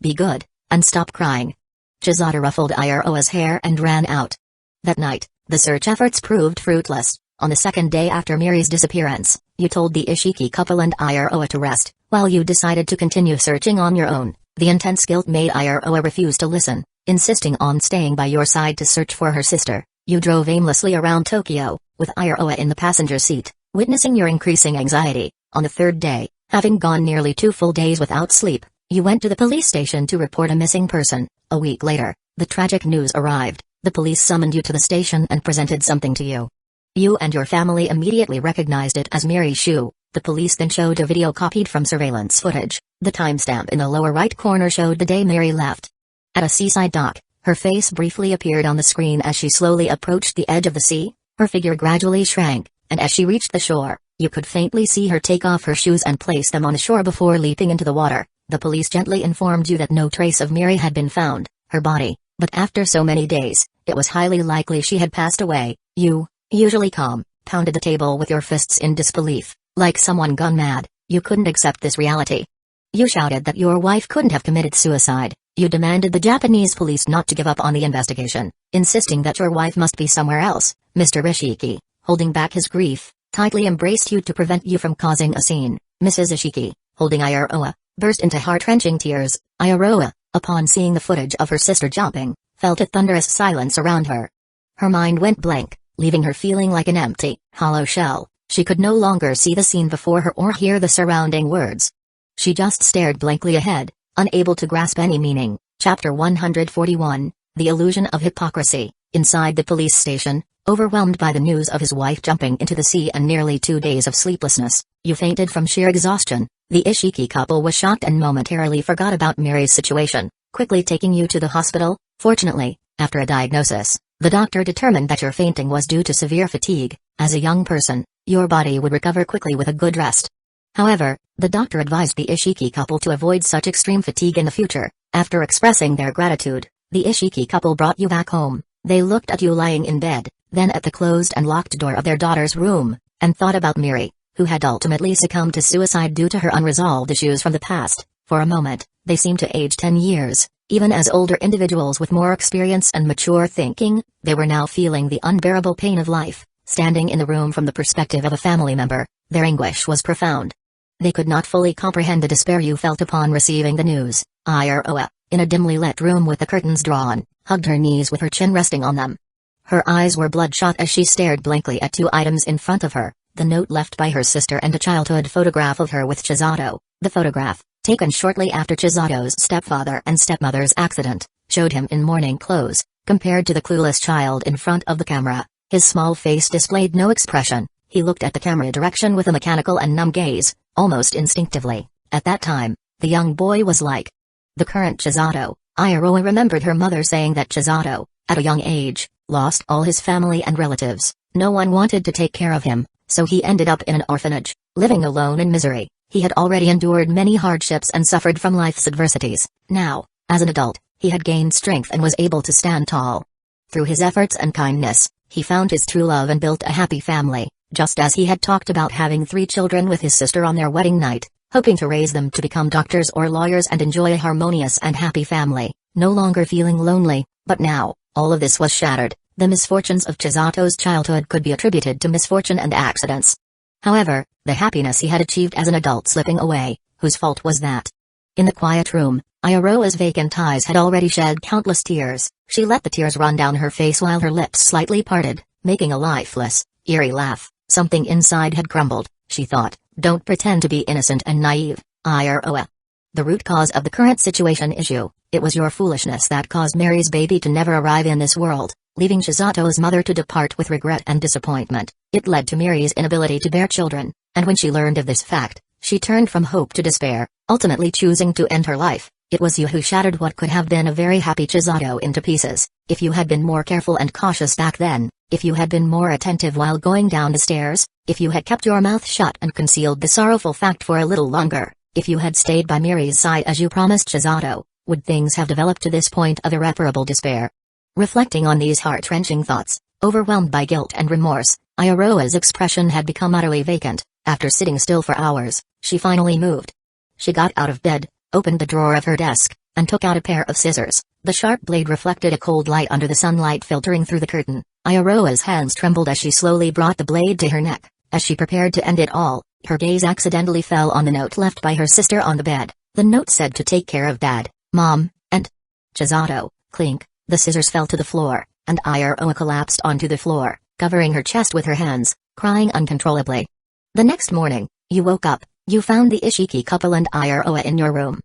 Be good, and stop crying. Chisato ruffled Iroha's hair and ran out. That night, the search efforts proved fruitless. On the second day after Miri's disappearance, you told the Ishiki couple and Iroha to rest, while you decided to continue searching on your own. The intense guilt made Iroha refuse to listen, insisting on staying by your side to search for her sister. You drove aimlessly around Tokyo, with Iroha in the passenger seat, witnessing your increasing anxiety. On the third day, having gone nearly 2 full days without sleep, you went to the police station to report a missing person. A week later, the tragic news arrived. The police summoned you to the station and presented something to you. You and your family immediately recognized it as Miri's shoe. The police then showed a video copied from surveillance footage. The timestamp in the lower right corner showed the day Miri left. At a seaside dock, her face briefly appeared on the screen as she slowly approached the edge of the sea. Her figure gradually shrank, and as she reached the shore, you could faintly see her take off her shoes and place them on the shore before leaping into the water. The police gently informed you that no trace of Miri had been found, her body, but after so many days, it was highly likely she had passed away. You, usually calm, pounded the table with your fists in disbelief, like someone gone mad. You couldn't accept this reality. You shouted that your wife couldn't have committed suicide. You demanded the Japanese police not to give up on the investigation, insisting that your wife must be somewhere else. Mr. Ishiki, holding back his grief, tightly embraced you to prevent you from causing a scene. Mrs. Ishiki, holding Iroha, burst into heart-wrenching tears. Iroha, upon seeing the footage of her sister jumping, felt a thunderous silence around her. Her mind went blank, leaving her feeling like an empty, hollow shell. She could no longer see the scene before her or hear the surrounding words. She just stared blankly ahead, unable to grasp any meaning. Chapter 141, The Illusion of Hypocrisy. Inside the police station, overwhelmed by the news of his wife jumping into the sea and nearly 2 days of sleeplessness, you fainted from sheer exhaustion. The Ishiki couple was shocked and momentarily forgot about Mary's situation, quickly taking you to the hospital. Fortunately, after a diagnosis, the doctor determined that your fainting was due to severe fatigue. As a young person, your body would recover quickly with a good rest. However, the doctor advised the Ishiki couple to avoid such extreme fatigue in the future. After expressing their gratitude, the Ishiki couple brought you back home. They looked at you lying in bed, then at the closed and locked door of their daughter's room, and thought about Miri, who had ultimately succumbed to suicide due to her unresolved issues from the past. For a moment, they seemed to age 10 years. Even as older individuals with more experience and mature thinking, they were now feeling the unbearable pain of life. Standing in the room from the perspective of a family member, their anguish was profound. They could not fully comprehend the despair you felt upon receiving the news. Iroha, in a dimly lit room with the curtains drawn, hugged her knees with her chin resting on them. Her eyes were bloodshot as she stared blankly at 2 items in front of her, the note left by her sister and a childhood photograph of her with Chisato. The photograph, taken shortly after Chisato's stepfather and stepmother's accident, showed him in mourning clothes. Compared to the clueless child in front of the camera, his small face displayed no expression. He looked at the camera direction with a mechanical and numb gaze, almost instinctively. At that time, the young boy was like the current Chisato. Iroha remembered her mother saying that Chisato, at a young age, lost all his family and relatives. No one wanted to take care of him, so he ended up in an orphanage, living alone in misery. He had already endured many hardships and suffered from life's adversities. Now, as an adult, he had gained strength and was able to stand tall. Through his efforts and kindness, he found his true love and built a happy family, just as he had talked about having 3 children with his sister on their wedding night, hoping to raise them to become doctors or lawyers and enjoy a harmonious and happy family, no longer feeling lonely. But now, all of this was shattered. The misfortunes of Chisato's childhood could be attributed to misfortune and accidents. However, the happiness he had achieved as an adult slipping away. Whose fault was that? In the quiet room, Iroha's vacant eyes had already shed countless tears. She let the tears run down her face while her lips slightly parted, making a lifeless, eerie laugh. Something inside had crumbled, she thought. Don't pretend to be innocent and naive, Iroha. The root cause of the current situation is you. It was your foolishness that caused Mary's baby to never arrive in this world, leaving Chisato's mother to depart with regret and disappointment. It led to Mary's inability to bear children, and when she learned of this fact, she turned from hope to despair, ultimately choosing to end her life. It was you who shattered what could have been a very happy Chisato into pieces. If you had been more careful and cautious back then, if you had been more attentive while going down the stairs, if you had kept your mouth shut and concealed the sorrowful fact for a little longer, if you had stayed by Mary's side as you promised Chisato, would things have developed to this point of irreparable despair? Reflecting on these heart-wrenching thoughts, overwhelmed by guilt and remorse, Iroha's expression had become utterly vacant. After sitting still for hours, she finally moved. She got out of bed, opened the drawer of her desk, and took out a pair of scissors. The sharp blade reflected a cold light under the sunlight filtering through the curtain. Iroha's hands trembled as she slowly brought the blade to her neck. As she prepared to end it all, her gaze accidentally fell on the note left by her sister on the bed. The note said to take care of Dad, Mom, and Chisato. Clink, the scissors fell to the floor, and Iroha collapsed onto the floor, covering her chest with her hands, crying uncontrollably. The next morning, you woke up. You found the Ishiki couple and Iroha in your room.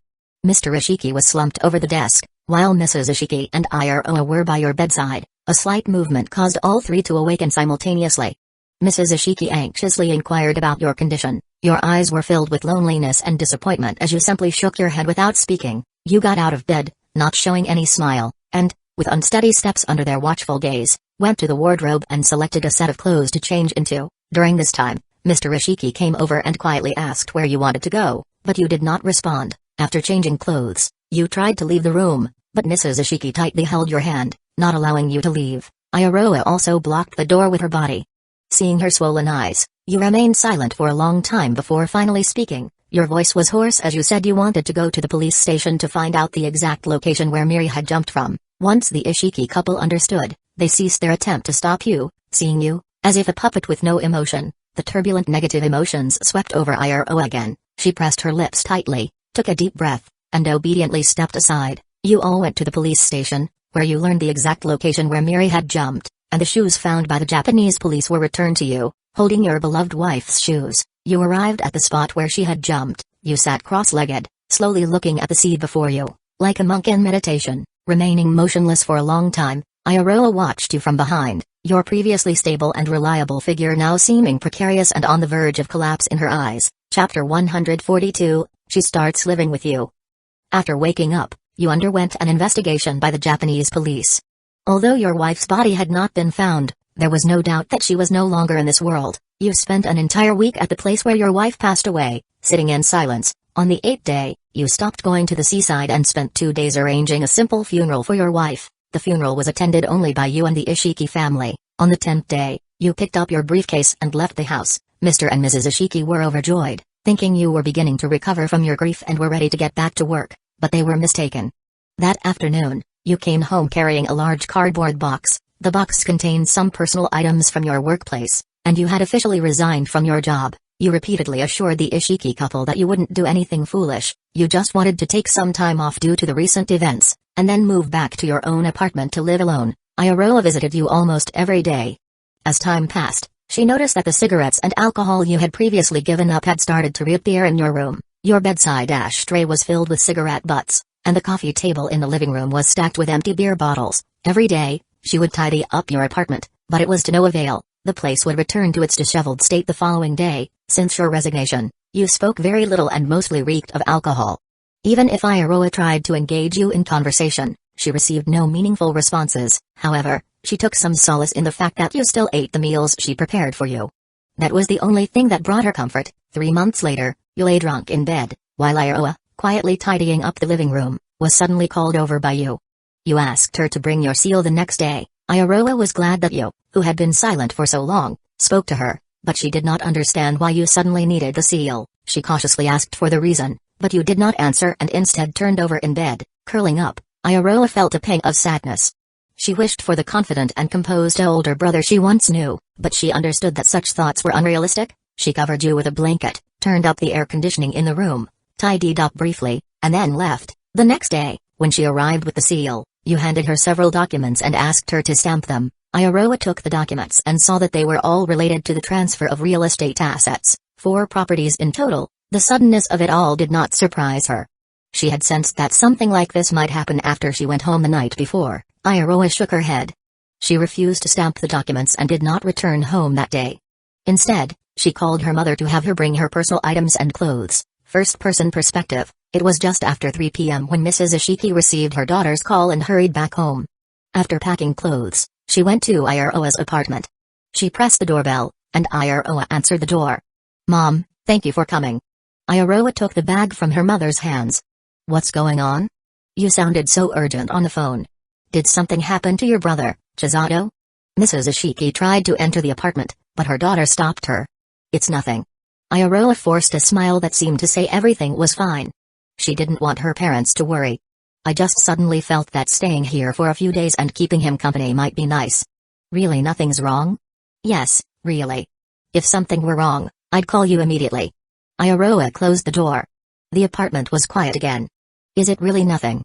Mr. Ishiki was slumped over the desk, while Mrs. Ishiki and Iroha were by your bedside. A slight movement caused all 3 to awaken simultaneously. Mrs. Ishiki anxiously inquired about your condition. Your eyes were filled with loneliness and disappointment as you simply shook your head without speaking. You got out of bed, not showing any smile, and, with unsteady steps under their watchful gaze, went to the wardrobe and selected a set of clothes to change into. During this time, Mr. Ishiki came over and quietly asked where you wanted to go, but you did not respond. After changing clothes, you tried to leave the room, but Mrs. Ishiki tightly held your hand, not allowing you to leave. Iroha also blocked the door with her body. Seeing her swollen eyes, you remained silent for a long time before finally speaking. Your voice was hoarse as you said you wanted to go to the police station to find out the exact location where Miri had jumped from. Once the Ishiki couple understood, they ceased their attempt to stop you, seeing you, as if a puppet with no emotion. The turbulent negative emotions swept over Iroha again. She pressed her lips tightly, took a deep breath, and obediently stepped aside. You all went to the police station, where you learned the exact location where Miri had jumped, and the shoes found by the Japanese police were returned to you, holding your beloved wife's shoes. You arrived at the spot where she had jumped. You sat cross-legged, slowly looking at the sea before you, like a monk in meditation, remaining motionless for a long time. Iroha watched you from behind, your previously stable and reliable figure now seeming precarious and on the verge of collapse in her eyes. Chapter 142, She Starts Living with You. After waking up, you underwent an investigation by the Japanese police. Although your wife's body had not been found, there was no doubt that she was no longer in this world. You spent an entire week at the place where your wife passed away, sitting in silence. On the 8th day, you stopped going to the seaside and spent 2 days arranging a simple funeral for your wife. The funeral was attended only by you and the Ishiki family. On the 10th day, you picked up your briefcase and left the house. Mr. and Mrs. Ishiki were overjoyed, thinking you were beginning to recover from your grief and were ready to get back to work, but they were mistaken. That afternoon, you came home carrying a large cardboard box. The box contained some personal items from your workplace, and you had officially resigned from your job. You repeatedly assured the Ishiki couple that you wouldn't do anything foolish, you just wanted to take some time off due to the recent events, and then move back to your own apartment to live alone. Iroha visited you almost every day. As time passed, she noticed that the cigarettes and alcohol you had previously given up had started to reappear in your room. Your bedside ashtray was filled with cigarette butts, and the coffee table in the living room was stacked with empty beer bottles. Every day, she would tidy up your apartment, but it was to no avail. The place would return to its disheveled state the following day. Since your resignation, you spoke very little and mostly reeked of alcohol. Even if Iroha tried to engage you in conversation, she received no meaningful responses. However, she took some solace in the fact that you still ate the meals she prepared for you. That was the only thing that brought her comfort. 3 months later, you lay drunk in bed, while Iroha, quietly tidying up the living room, was suddenly called over by you. You asked her to bring your seal the next day. Iroha was glad that you, who had been silent for so long, spoke to her, but she did not understand why you suddenly needed the seal. She cautiously asked for the reason, but you did not answer and instead turned over in bed, curling up. Iroha felt a pang of sadness. She wished for the confident and composed older brother she once knew, but she understood that such thoughts were unrealistic. She covered you with a blanket, turned up the air conditioning in the room, tidied up briefly, and then left. The next day, when she arrived with the seal, you handed her several documents and asked her to stamp them. Iroha took the documents and saw that they were all related to the transfer of real estate assets, 4 properties in total. The suddenness of it all did not surprise her. She had sensed that something like this might happen after she went home the night before. Iroha shook her head. She refused to stamp the documents and did not return home that day. Instead, she called her mother to have her bring her personal items and clothes. First-person perspective. It was just after 3 p.m. when Mrs. Ishiki received her daughter's call and hurried back home. After packing clothes, she went to Iroha's apartment. She pressed the doorbell, and Iroha answered the door. "Mom, thank you for coming." Iroha took the bag from her mother's hands. "What's going on? You sounded so urgent on the phone. Did something happen to your brother, Chisato?" Mrs. Ishiki tried to enter the apartment, but her daughter stopped her. "It's nothing." Iroha forced a smile that seemed to say everything was fine. She didn't want her parents to worry. "I just suddenly felt that staying here for a few days and keeping him company might be nice." "Really nothing's wrong?" "Yes, really. If something were wrong, I'd call you immediately." Iroha closed the door. The apartment was quiet again. "Is it really nothing?"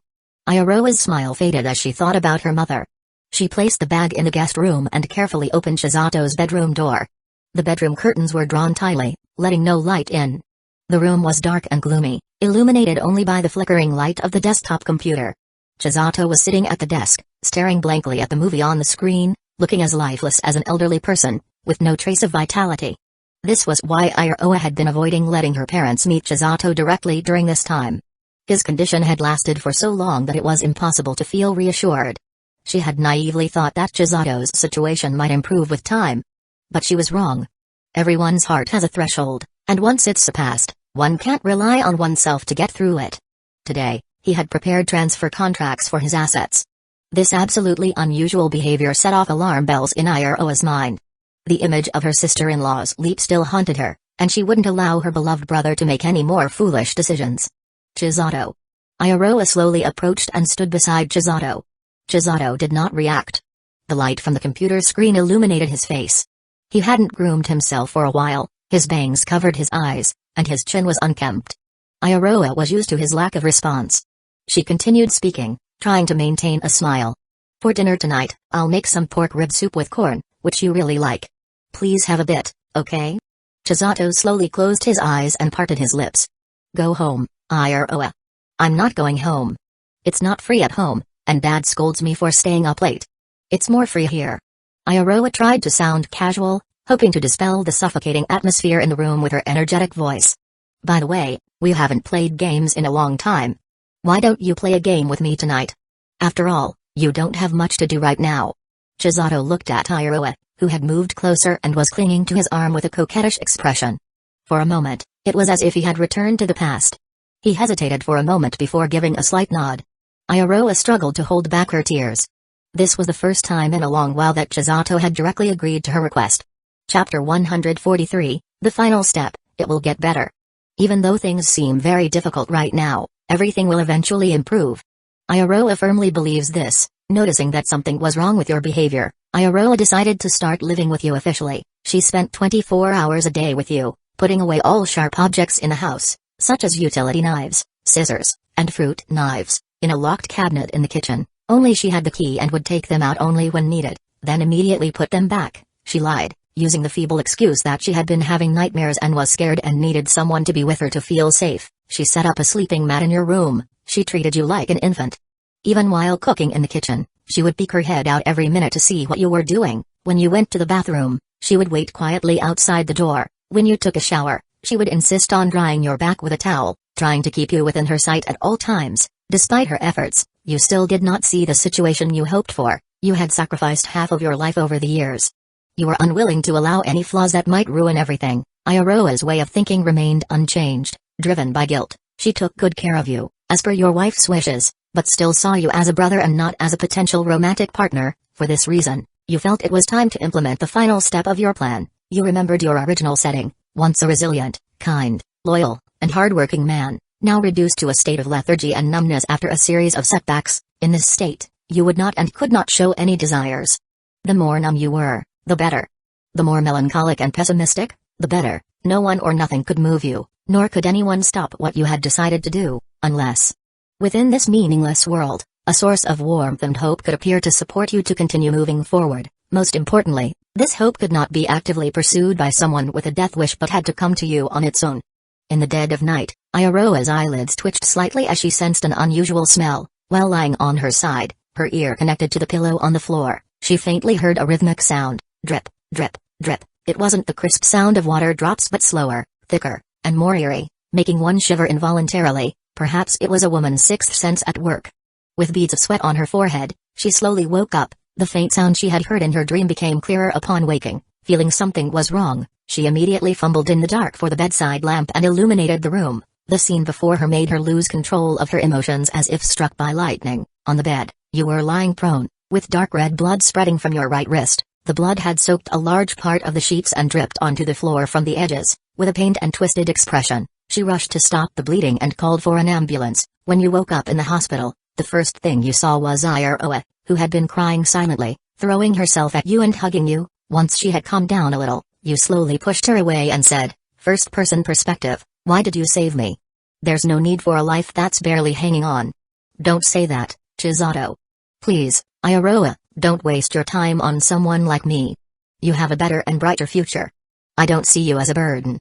Iroha's smile faded as she thought about her mother. She placed the bag in the guest room and carefully opened Chisato's bedroom door. The bedroom curtains were drawn tightly, letting no light in. The room was dark and gloomy, illuminated only by the flickering light of the desktop computer. Chisato was sitting at the desk, staring blankly at the movie on the screen, looking as lifeless as an elderly person, with no trace of vitality. This was why Iroha had been avoiding letting her parents meet Chisato directly during this time. His condition had lasted for so long that it was impossible to feel reassured. She had naively thought that Chisato's situation might improve with time. But she was wrong. Everyone's heart has a threshold, and once it's surpassed, one can't rely on oneself to get through it. Today, he had prepared transfer contracts for his assets. This absolutely unusual behavior set off alarm bells in Iroha's mind. The image of her sister-in-law's leap still haunted her, and she wouldn't allow her beloved brother to make any more foolish decisions. Chisato. Iroha slowly approached and stood beside Chisato. Chisato did not react. The light from the computer screen illuminated his face. He hadn't groomed himself for a while, his bangs covered his eyes, and his chin was unkempt. Iroha was used to his lack of response. She continued speaking, trying to maintain a smile. For dinner tonight, I'll make some pork rib soup with corn, which you really like. Please have a bit, okay? Chisato slowly closed his eyes and parted his lips. Go home, Iroha. I'm not going home. It's not free at home, and Dad scolds me for staying up late. It's more free here. Iroha tried to sound casual, hoping to dispel the suffocating atmosphere in the room with her energetic voice. By the way, we haven't played games in a long time. Why don't you play a game with me tonight? After all, you don't have much to do right now. Chisato looked at Iroha, who had moved closer and was clinging to his arm with a coquettish expression. For a moment, it was as if he had returned to the past. He hesitated for a moment before giving a slight nod. Iroha struggled to hold back her tears. This was the first time in a long while that Chisato had directly agreed to her request. Chapter 143, The Final Step, It Will Get Better. Even though things seem very difficult right now, everything will eventually improve. Iroha firmly believes this. Noticing that something was wrong with your behavior, Iroha decided to start living with you officially. She spent 24 hours a day with you, putting away all sharp objects in the house, such as utility knives, scissors, and fruit knives, in a locked cabinet in the kitchen. Only she had the key and would take them out only when needed, then immediately put them back. She lied, using the feeble excuse that she had been having nightmares and was scared and needed someone to be with her to feel safe. She set up a sleeping mat in your room. She treated you like an infant. Even while cooking in the kitchen, she would peek her head out every minute to see what you were doing. When you went to the bathroom, she would wait quietly outside the door. When you took a shower, she would insist on drying your back with a towel, trying to keep you within her sight at all times. Despite her efforts, you still did not see the situation you hoped for. You had sacrificed half of your life over the years. You were unwilling to allow any flaws that might ruin everything. Iroha's way of thinking remained unchanged, driven by guilt. She took good care of you, as per your wife's wishes, but still saw you as a brother and not as a potential romantic partner. For this reason, you felt it was time to implement the final step of your plan. You remembered your original setting, once a resilient, kind, loyal, and hardworking man, now reduced to a state of lethargy and numbness after a series of setbacks. In this state, you would not and could not show any desires. The more numb you were, the better. The more melancholic and pessimistic, the better. No one or nothing could move you, nor could anyone stop what you had decided to do, unless within this meaningless world, a source of warmth and hope could appear to support you to continue moving forward. Most importantly, this hope could not be actively pursued by someone with a death wish but had to come to you on its own. In the dead of night, Iroha's eyelids twitched slightly as she sensed an unusual smell. While lying on her side, her ear connected to the pillow on the floor, she faintly heard a rhythmic sound. Drip, drip, drip. It wasn't the crisp sound of water drops but slower, thicker, and more eerie, making one shiver involuntarily. Perhaps it was a woman's sixth sense at work. With beads of sweat on her forehead, she slowly woke up. The faint sound she had heard in her dream became clearer upon waking. Feeling something was wrong, she immediately fumbled in the dark for the bedside lamp and illuminated the room. The scene before her made her lose control of her emotions as if struck by lightning. On the bed, you were lying prone, with dark red blood spreading from your right wrist. The blood had soaked a large part of the sheets and dripped onto the floor from the edges. With a pained and twisted expression, she rushed to stop the bleeding and called for an ambulance. When you woke up in the hospital, the first thing you saw was Iroha, who had been crying silently, throwing herself at you and hugging you. Once she had calmed down a little, you slowly pushed her away and said, "First-person perspective, why did you save me? There's no need for a life that's barely hanging on." "Don't say that, Chisato. Please, Iroha, don't waste your time on someone like me. You have a better and brighter future. I don't see you as a burden."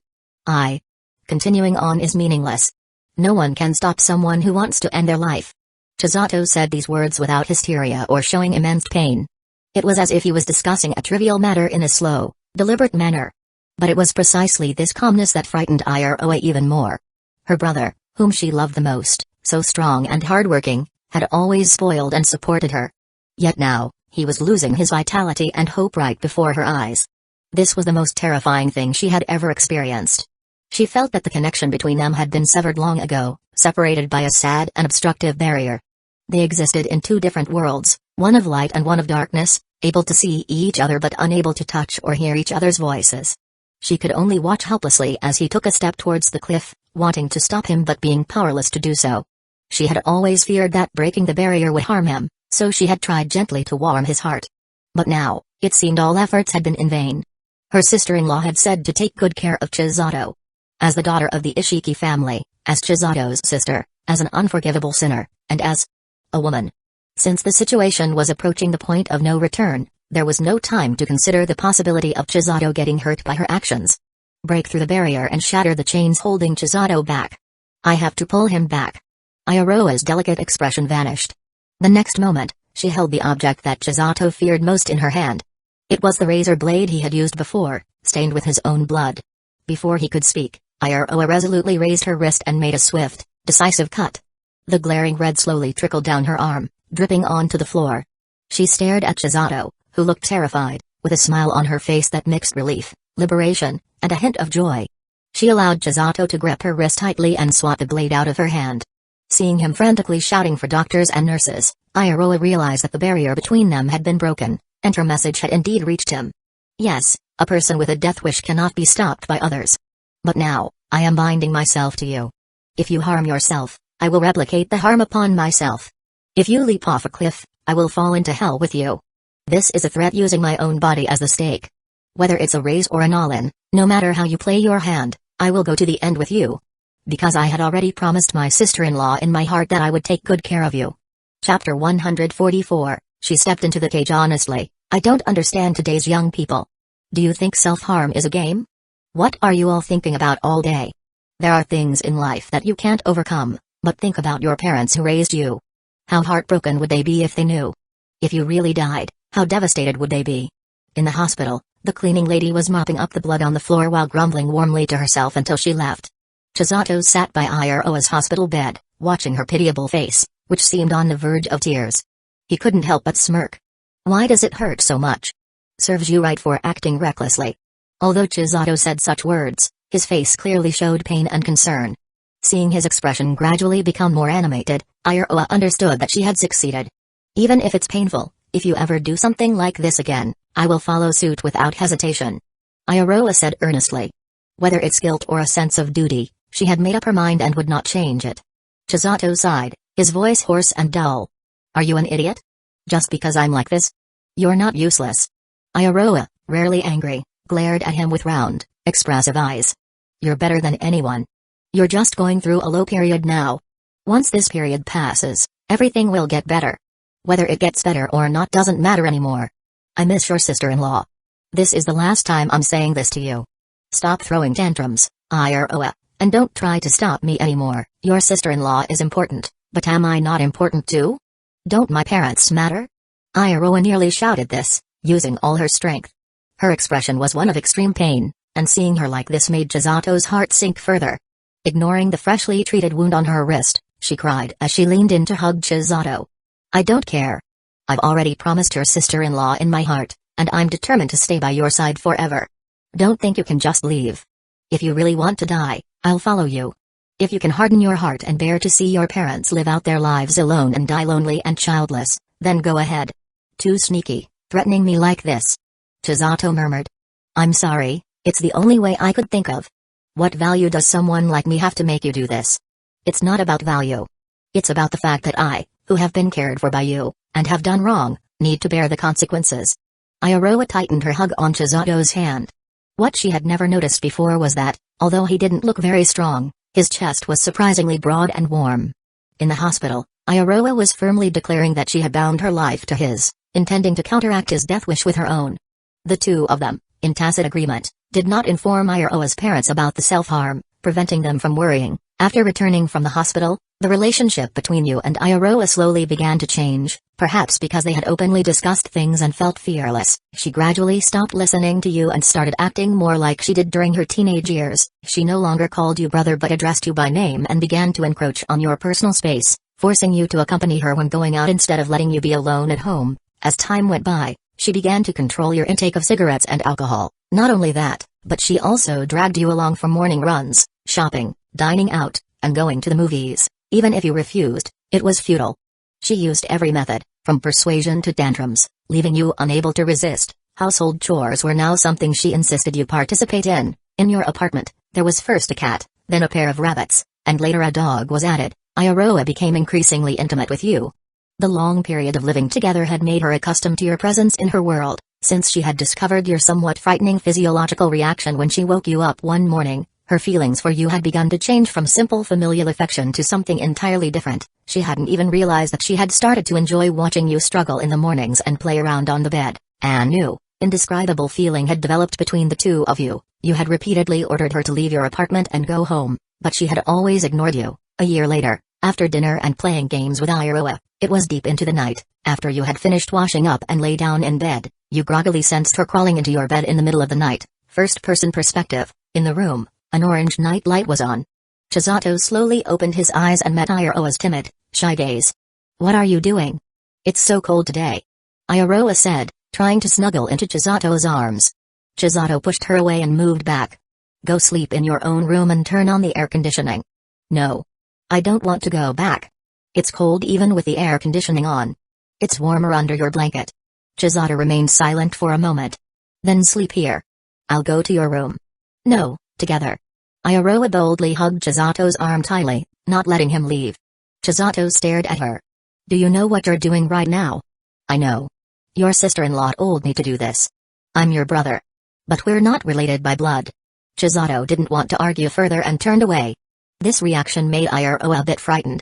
Continuing on is meaningless. No one can stop someone who wants to end their life. Chisato said these words without hysteria or showing immense pain. It was as if he was discussing a trivial matter in a slow, deliberate manner. But it was precisely this calmness that frightened Iroha even more. Her brother, whom she loved the most, so strong and hardworking, had always spoiled and supported her. Yet now, he was losing his vitality and hope right before her eyes. This was the most terrifying thing she had ever experienced. She felt that the connection between them had been severed long ago, separated by a sad and obstructive barrier. They existed in two different worlds, one of light and one of darkness, able to see each other but unable to touch or hear each other's voices. She could only watch helplessly as he took a step towards the cliff, wanting to stop him but being powerless to do so. She had always feared that breaking the barrier would harm him, so she had tried gently to warm his heart. But now, it seemed all efforts had been in vain. Her sister-in-law had said to take good care of Chisato. As the daughter of the Ecchi family, as Chisato's sister, as an unforgivable sinner, and as a woman. Since the situation was approaching the point of no return, there was no time to consider the possibility of Chisato getting hurt by her actions. Break through the barrier and shatter the chains holding Chisato back. I have to pull him back. Ayaroa's delicate expression vanished. The next moment, she held the object that Chisato feared most in her hand. It was the razor blade he had used before, stained with his own blood. Before he could speak, Ayaroa resolutely raised her wrist and made a swift, decisive cut. The glaring red slowly trickled down her arm, dripping onto the floor. She stared at Chisato, who looked terrified, with a smile on her face that mixed relief, liberation, and a hint of joy. She allowed Chisato to grip her wrist tightly and swat the blade out of her hand. Seeing him frantically shouting for doctors and nurses, Ayaroa realized that the barrier between them had been broken, and her message had indeed reached him. Yes, a person with a death wish cannot be stopped by others. But now, I am binding myself to you. If you harm yourself, I will replicate the harm upon myself. If you leap off a cliff, I will fall into hell with you. This is a threat using my own body as the stake. Whether it's a raise or an all-in, no matter how you play your hand, I will go to the end with you. Because I had already promised my sister-in-law in my heart that I would take good care of you. Chapter 144, She stepped into the cage honestly. I don't understand today's young people. Do you think self-harm is a game? What are you all thinking about all day? There are things in life that you can't overcome, but think about your parents who raised you. How heartbroken would they be if they knew? If you really died, how devastated would they be? In the hospital, the cleaning lady was mopping up the blood on the floor while grumbling warmly to herself until she left. Chisato sat by Ayaroa's hospital bed, watching her pitiable face, which seemed on the verge of tears. He couldn't help but smirk. Why does it hurt so much? Serves you right for acting recklessly. Although Chisato said such words, his face clearly showed pain and concern. Seeing his expression gradually become more animated, Ayaroa understood that she had succeeded. Even if it's painful, if you ever do something like this again, I will follow suit without hesitation. Ayaroa said earnestly. Whether it's guilt or a sense of duty, she had made up her mind and would not change it. Chisato sighed, his voice hoarse and dull. Are you an idiot? Just because I'm like this? You're not useless. Ayaroa, rarely angry, glared at him with round, expressive eyes. You're better than anyone. You're just going through a low period now. Once this period passes, everything will get better. Whether it gets better or not doesn't matter anymore. I miss your sister-in-law. This is the last time I'm saying this to you. Stop throwing tantrums, Ayaroa, and don't try to stop me anymore. Your sister-in-law is important, but am I not important too? Don't my parents matter? Ayaroa nearly shouted this, using all her strength. Her expression was one of extreme pain, and seeing her like this made Chisato's heart sink further. Ignoring the freshly treated wound on her wrist, she cried as she leaned in to hug Chisato. I don't care. I've already promised your sister-in-law in my heart, and I'm determined to stay by your side forever. Don't think you can just leave. If you really want to die, I'll follow you. If you can harden your heart and bear to see your parents live out their lives alone and die lonely and childless, then go ahead. Too sneaky, threatening me like this. Chisato murmured. I'm sorry, it's the only way I could think of. What value does someone like me have to make you do this? It's not about value. It's about the fact that I, who have been cared for by you, and have done wrong, need to bear the consequences. Ayaroa tightened her hug on Chisato's hand. What she had never noticed before was that, although he didn't look very strong, his chest was surprisingly broad and warm. In the hospital, Ayaroa was firmly declaring that she had bound her life to his, intending to counteract his death wish with her own. The two of them, in tacit agreement, did not inform Ayaroa's parents about the self-harm, preventing them from worrying. After returning from the hospital, the relationship between you and Ayaroa slowly began to change, perhaps because they had openly discussed things and felt fearless. She gradually stopped listening to you and started acting more like she did during her teenage years. She no longer called you brother but addressed you by name and began to encroach on your personal space, forcing you to accompany her when going out instead of letting you be alone at home. As time went by, she began to control your intake of cigarettes and alcohol. Not only that, but she also dragged you along for morning runs, shopping, dining out, and going to the movies. Even if you refused, it was futile. She used every method, from persuasion to tantrums, leaving you unable to resist. Household chores were now something she insisted you participate in. In your apartment, there was first a cat, then a pair of rabbits, and later a dog was added. Iroha became increasingly intimate with you. The long period of living together had made her accustomed to your presence in her world, since she had discovered your somewhat frightening physiological reaction when she woke you up one morning. Her feelings for you had begun to change from simple familial affection to something entirely different. She hadn't even realized that she had started to enjoy watching you struggle in the mornings and play around on the bed. A new, indescribable feeling had developed between the two of you. You had repeatedly ordered her to leave your apartment and go home, but she had always ignored you. A year later, after dinner and playing games with Iroha, it was deep into the night, after you had finished washing up and lay down in bed, you groggily sensed her crawling into your bed in the middle of the night. First-person perspective. In the room, an orange night light was on. Chisato slowly opened his eyes and met Iroha's timid, shy gaze. "What are you doing? It's so cold today," Iroha said, trying to snuggle into Chisato's arms. Chisato pushed her away and moved back. "Go sleep in your own room and turn on the air conditioning." "No. I don't want to go back. It's cold even with the air conditioning on. It's warmer under your blanket." Chisato remained silent for a moment. "Then sleep here. I'll go to your room." "No, together." Iroha boldly hugged Chisato's arm tightly, not letting him leave. Chisato stared at her. "Do you know what you're doing right now?" "I know. Your sister-in-law told me to do this. I'm your brother. But we're not related by blood." Chisato didn't want to argue further and turned away. This reaction made Iroha a bit frightened.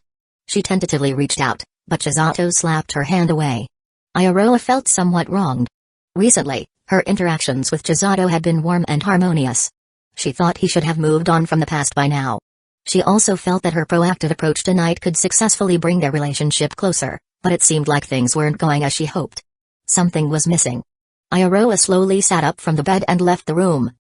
She tentatively reached out, but Chisato slapped her hand away. Iroha felt somewhat wronged. Recently, her interactions with Chisato had been warm and harmonious. She thought he should have moved on from the past by now. She also felt that her proactive approach tonight could successfully bring their relationship closer, but it seemed like things weren't going as she hoped. Something was missing. Iroha slowly sat up from the bed and left the room.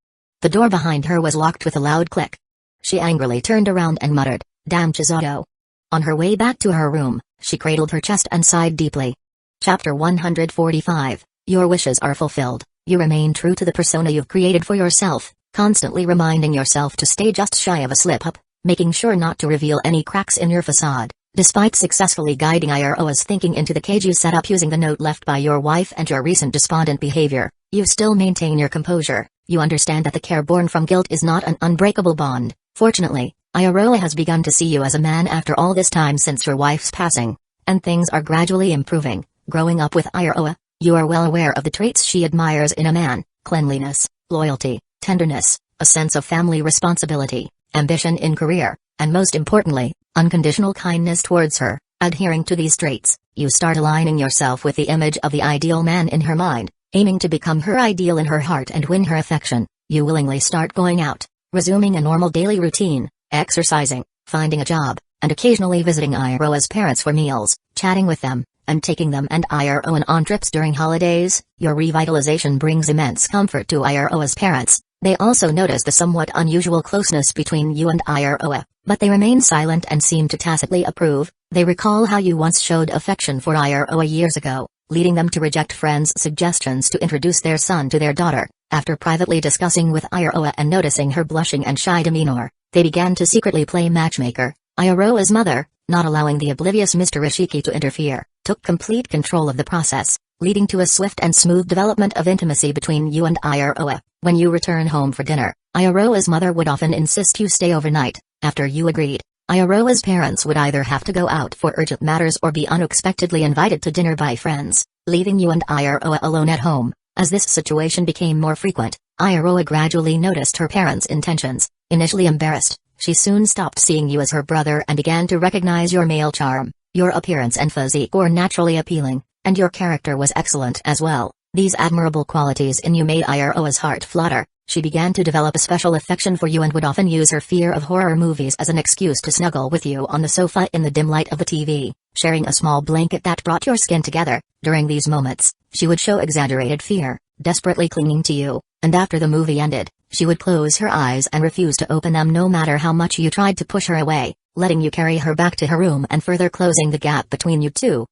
The door behind her was locked with a loud click. She angrily turned around and muttered, "Damn Chisato." On her way back to her room, she cradled her chest and sighed deeply. Chapter 145. Your wishes are fulfilled. You remain true to the persona you've created for yourself, constantly reminding yourself to stay just shy of a slip-up, making sure not to reveal any cracks in your facade. Despite successfully guiding Iroha's thinking into the cage you set up using the note left by your wife and your recent despondent behavior, you still maintain your composure. You understand that the care born from guilt is not an unbreakable bond. Fortunately, Iroha has begun to see you as a man after all this time since your wife's passing, and things are gradually improving. Growing up with Iroha, you are well aware of the traits she admires in a man: cleanliness, loyalty, tenderness, a sense of family responsibility, ambition in career, and most importantly, unconditional kindness towards her. Adhering to these traits, you start aligning yourself with the image of the ideal man in her mind, aiming to become her ideal in her heart and win her affection. You willingly start going out, resuming a normal daily routine, exercising, finding a job, and occasionally visiting Iroha's parents for meals, chatting with them, and taking them and Iroha on trips during holidays. Your revitalization brings immense comfort to Iroha's parents. They also notice the somewhat unusual closeness between you and Iroha, but they remain silent and seem to tacitly approve. They recall how you once showed affection for Iroha years ago, leading them to reject friends' suggestions to introduce their son to their daughter. After privately discussing with Iroha and noticing her blushing and shy demeanor, they began to secretly play matchmaker. Iroha's mother, not allowing the oblivious Mr. Ishiki to interfere, took complete control of the process, leading to a swift and smooth development of intimacy between you and Iroha. When you return home for dinner, Iroha's mother would often insist you stay overnight. After you agreed, Iroha's parents would either have to go out for urgent matters or be unexpectedly invited to dinner by friends, leaving you and Iroha alone at home. As this situation became more frequent, Iroha gradually noticed her parents' intentions. Initially embarrassed, she soon stopped seeing you as her brother and began to recognize your male charm. Your appearance and physique were naturally appealing, and your character was excellent as well. These admirable qualities in you made Iroha's heart flutter. She began to develop a special affection for you and would often use her fear of horror movies as an excuse to snuggle with you on the sofa in the dim light of the TV, sharing a small blanket that brought your skin together. During these moments, she would show exaggerated fear, desperately clinging to you, and after the movie ended, she would close her eyes and refuse to open them no matter how much you tried to push her away, letting you carry her back to her room and further closing the gap between you two.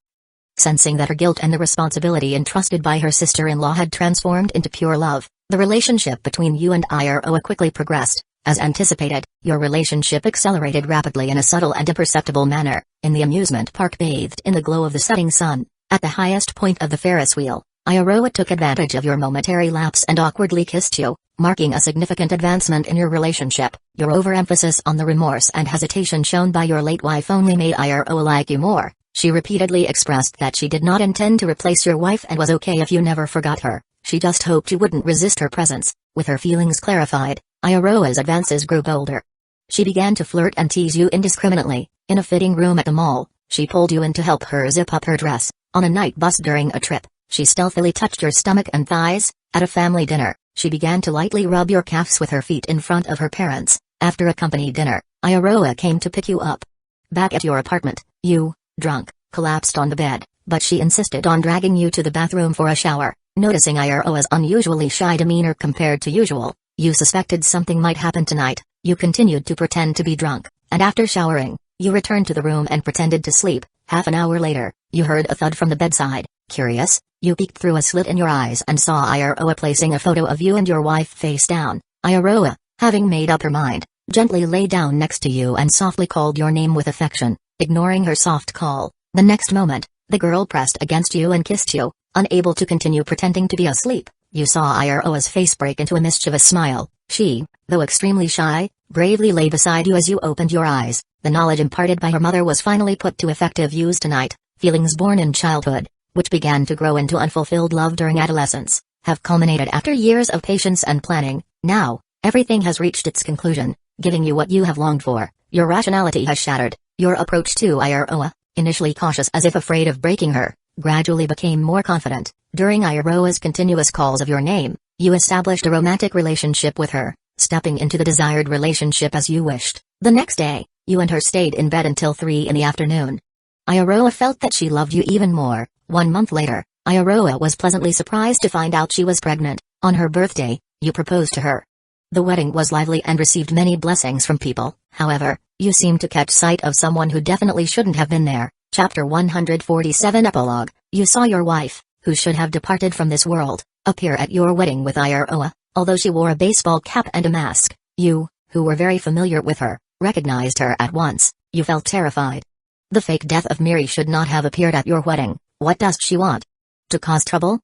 Sensing that her guilt and the responsibility entrusted by her sister-in-law had transformed into pure love, the relationship between you and Iroha quickly progressed. As anticipated, your relationship accelerated rapidly in a subtle and imperceptible manner. In the amusement park bathed in the glow of the setting sun, at the highest point of the Ferris wheel, Ayaroa took advantage of your momentary lapse and awkwardly kissed you, marking a significant advancement in your relationship. Your overemphasis on the remorse and hesitation shown by your late wife only made Ayaroa like you more. She repeatedly expressed that she did not intend to replace your wife and was okay if you never forgot her. She just hoped you wouldn't resist her presence. With her feelings clarified, Ayaroa's advances grew bolder. She began to flirt and tease you indiscriminately. In a fitting room at the mall, she pulled you in to help her zip up her dress. On a night bus during a trip, she stealthily touched your stomach and thighs. At a family dinner, she began to lightly rub your calves with her feet in front of her parents. After a company dinner, Ayaroa came to pick you up. Back at your apartment, you, drunk, collapsed on the bed, but she insisted on dragging you to the bathroom for a shower. Noticing Ayaroa's unusually shy demeanor compared to usual, you suspected something might happen tonight. You continued to pretend to be drunk, and after showering, you returned to the room and pretended to sleep. Half an hour later, you heard a thud from the bedside. Curious, you peeked through a slit in your eyes and saw Ayaroa placing a photo of you and your wife face down. Ayaroa, having made up her mind, gently lay down next to you and softly called your name with affection. Ignoring her soft call, the next moment, the girl pressed against you and kissed you. Unable to continue pretending to be asleep, you saw Ayaroa's face break into a mischievous smile. She, though extremely shy, bravely lay beside you as you opened your eyes. The knowledge imparted by her mother was finally put to effective use tonight. Feelings born in childhood, which began to grow into unfulfilled love during adolescence, have culminated after years of patience and planning. Now, everything has reached its conclusion, giving you what you have longed for. Your rationality has shattered. Your approach to Ayaroa, initially cautious as if afraid of breaking her, gradually became more confident. During Ayaroa's continuous calls of your name, you established a romantic relationship with her, stepping into the desired relationship as you wished. The next day, you and her stayed in bed until 3 in the afternoon. Ayaroa felt that she loved you even more. 1 month later, Ayaroa was pleasantly surprised to find out she was pregnant. On her birthday, you proposed to her. The wedding was lively and received many blessings from people. However, you seemed to catch sight of someone who definitely shouldn't have been there. Chapter 147 Epilogue. You saw your wife, who should have departed from this world, appear at your wedding with Ayaroa. Although she wore a baseball cap and a mask, you, who were very familiar with her, recognized her at once. You felt terrified. The fake death of Miri should not have appeared at your wedding. What does she want? To cause trouble?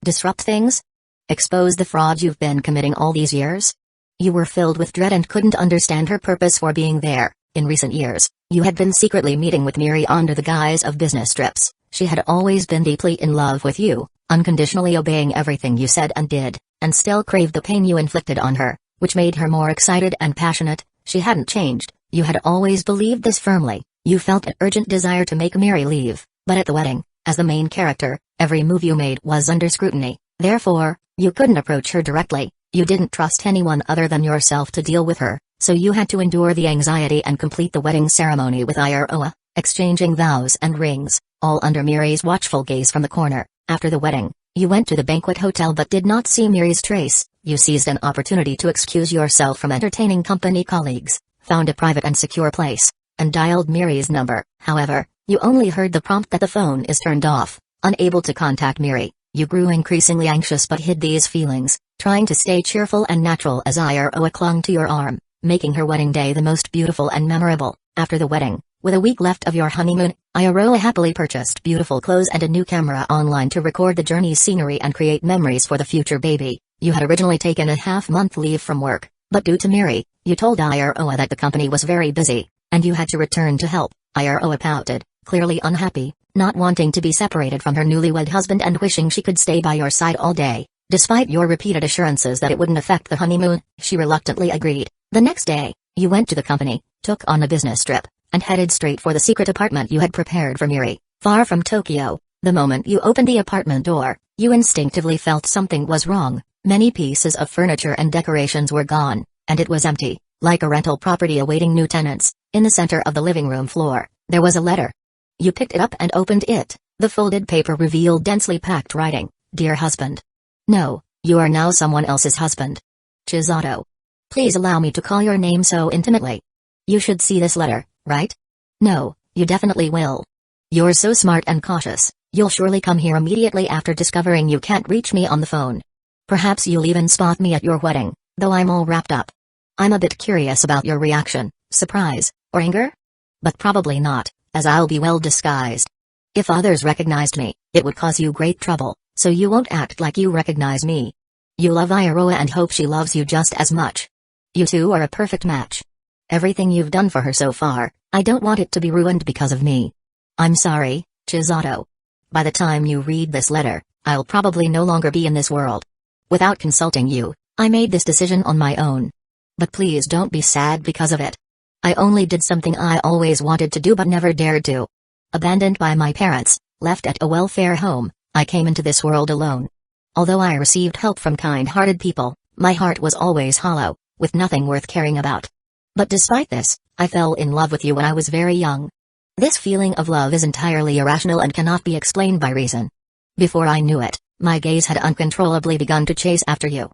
Disrupt things? Expose the fraud you've been committing all these years? You were filled with dread and couldn't understand her purpose for being there. In recent years, you had been secretly meeting with Miri under the guise of business trips. She had always been deeply in love with you, unconditionally obeying everything you said and did, and still craved the pain you inflicted on her, which made her more excited and passionate. She hadn't changed. You had always believed this firmly. You felt an urgent desire to make Miri leave, but at the wedding, as the main character, every move you made was under scrutiny. Therefore, you couldn't approach her directly. You didn't trust anyone other than yourself to deal with her, so you had to endure the anxiety and complete the wedding ceremony with Ayaroa, exchanging vows and rings, all under Miri's watchful gaze from the corner. After the wedding, you went to the banquet hotel but did not see Miri's trace. You seized an opportunity to excuse yourself from entertaining company colleagues, found a private and secure place, and dialed Miri's number. However, you only heard the prompt that the phone is turned off. Unable to contact Miri, you grew increasingly anxious but hid these feelings, trying to stay cheerful and natural as Ayaroa clung to your arm, making her wedding day the most beautiful and memorable. After the wedding, with a week left of your honeymoon, Ayaroa happily purchased beautiful clothes and a new camera online to record the journey's scenery and create memories for the future baby. You had originally taken a half-month leave from work, but due to Miri, you told Ayaroa that the company was very busy, and you had to return to help. Ayaroa pouted, clearly unhappy, not wanting to be separated from her newlywed husband and wishing she could stay by your side all day. Despite your repeated assurances that it wouldn't affect the honeymoon, she reluctantly agreed. The next day, you went to the company, took on a business trip, and headed straight for the secret apartment you had prepared for Miri. Far from Tokyo, the moment you opened the apartment door, you instinctively felt something was wrong. Many pieces of furniture and decorations were gone, and it was empty, like a rental property awaiting new tenants. In the center of the living room floor, there was a letter. You picked it up and opened it. The folded paper revealed densely packed writing. Dear husband. No, you are now someone else's husband. Chisato. Please allow me to call your name so intimately. You should see this letter, right? No, you definitely will. You're so smart and cautious, you'll surely come here immediately after discovering you can't reach me on the phone. Perhaps you'll even spot me at your wedding, though I'm all wrapped up. I'm a bit curious about your reaction, surprise, or anger? But probably not, as I'll be well disguised. If others recognized me, it would cause you great trouble, So you won't act like you recognize me. You love Iroha and hope she loves you just as much. You two are a perfect match. Everything you've done for her so far, I don't want it to be ruined because of me. I'm sorry, Chisato. By the time you read this letter, I'll probably no longer be in this world. Without consulting you, I made this decision on my own. But please don't be sad because of it. I only did something I always wanted to do but never dared to. Abandoned by my parents, left at a welfare home, I came into this world alone. Although I received help from kind-hearted people, my heart was always hollow, with nothing worth caring about. But despite this, I fell in love with you when I was very young. This feeling of love is entirely irrational and cannot be explained by reason. Before I knew it, my gaze had uncontrollably begun to chase after you.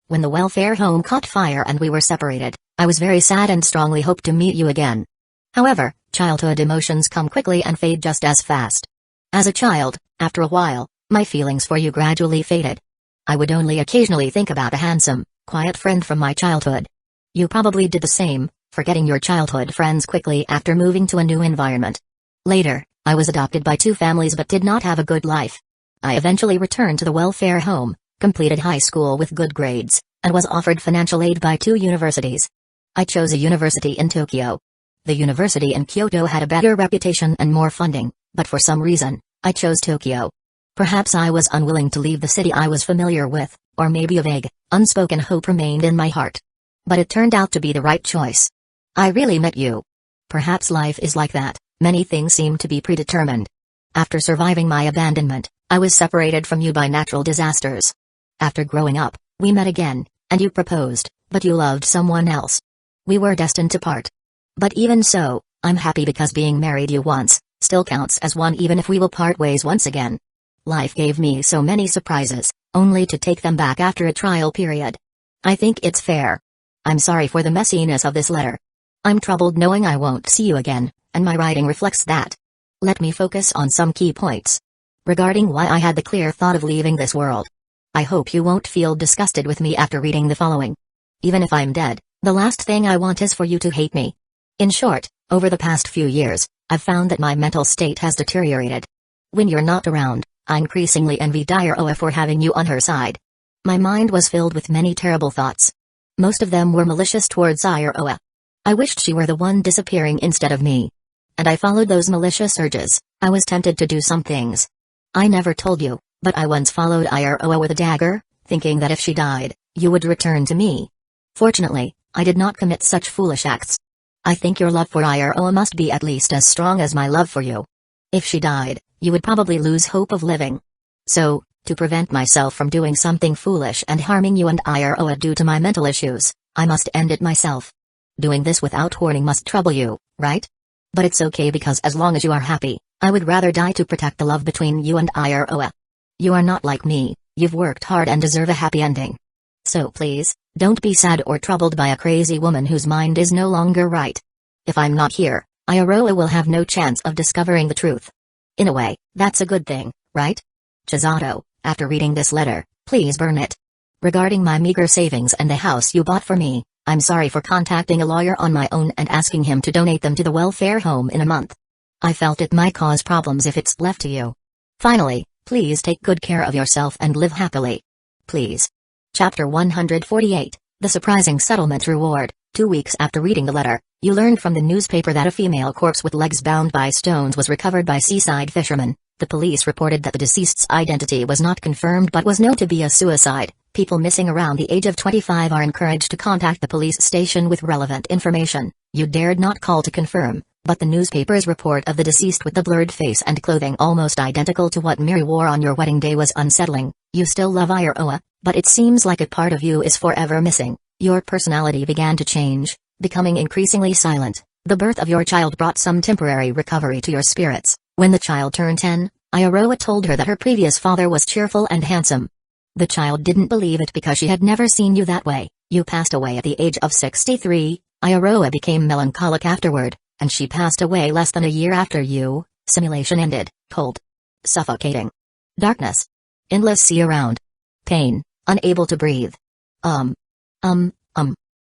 When the welfare home caught fire and we were separated, I was very sad and strongly hoped to meet you again. However, childhood emotions come quickly and fade just as fast. As a child, after a while, my feelings for you gradually faded. I would only occasionally think about a handsome, quiet friend from my childhood. You probably did the same, forgetting your childhood friends quickly after moving to a new environment. Later, I was adopted by two families but did not have a good life. I eventually returned to the welfare home, completed high school with good grades, and was offered financial aid by two universities. I chose a university in Tokyo. The university in Kyoto had a better reputation and more funding, but for some reason, I chose Tokyo. Perhaps I was unwilling to leave the city I was familiar with, or maybe a vague, unspoken hope remained in my heart. But it turned out to be the right choice. I really met you. Perhaps life is like that, many things seem to be predetermined. After surviving my abandonment, I was separated from you by natural disasters. After growing up, we met again, and you proposed, but you loved someone else. We were destined to part. But even so, I'm happy because being married you once, still counts as one even if we will part ways once again. Life gave me so many surprises, only to take them back after a trial period. I think it's fair. I'm sorry for the messiness of this letter. I'm troubled knowing I won't see you again, and my writing reflects that. Let me focus on some key points. Regarding why I had the clear thought of leaving this world. I hope you won't feel disgusted with me after reading the following. Even if I'm dead, the last thing I want is for you to hate me. In short, over the past few years, I've found that my mental state has deteriorated. When you're not around, I increasingly envy Iroha for having you on her side. My mind was filled with many terrible thoughts. Most of them were malicious towards Iroha. I wished she were the one disappearing instead of me. And I followed those malicious urges. I was tempted to do some things. I never told you, but I once followed Iroha with a dagger, thinking that if she died, you would return to me. Fortunately, I did not commit such foolish acts. I think your love for Iroha must be at least as strong as my love for you. If she died, you would probably lose hope of living. So, to prevent myself from doing something foolish and harming you and Iroha due to my mental issues, I must end it myself. Doing this without warning must trouble you, right? But it's okay because as long as you are happy, I would rather die to protect the love between you and Iroha. You are not like me, you've worked hard and deserve a happy ending. So please, don't be sad or troubled by a crazy woman whose mind is no longer right. If I'm not here, Iroha will have no chance of discovering the truth. In a way, that's a good thing, right? Chisato, after reading this letter, please burn it. Regarding my meager savings and the house you bought for me, I'm sorry for contacting a lawyer on my own and asking him to donate them to the welfare home in a month. I felt it might cause problems if it's left to you. Finally, please take good care of yourself and live happily. Please. Chapter 148, The Surprising Settlement Reward. 2 weeks after reading the letter, you learned from the newspaper that a female corpse with legs bound by stones was recovered by seaside fishermen. The police reported that the deceased's identity was not confirmed but was known to be a suicide. People missing around the age of 25 are encouraged to contact the police station with relevant information. You dared not call to confirm, but the newspaper's report of the deceased with the blurred face and clothing almost identical to what Miri wore on your wedding day was unsettling. You still love Iroha, but it seems like a part of you is forever missing. Your personality began to change, becoming increasingly silent. The birth of your child brought some temporary recovery to your spirits. When the child turned 10, Iroha told her that her previous father was cheerful and handsome. The child didn't believe it because she had never seen you that way. You passed away at the age of 63. Iroha became melancholic afterward, and she passed away less than a year after you. Simulation ended. Cold. Suffocating. Darkness. Endless sea around. Pain. Unable to breathe.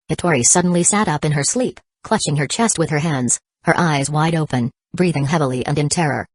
Hitori suddenly sat up in her sleep, clutching her chest with her hands, her eyes wide open, breathing heavily and in terror.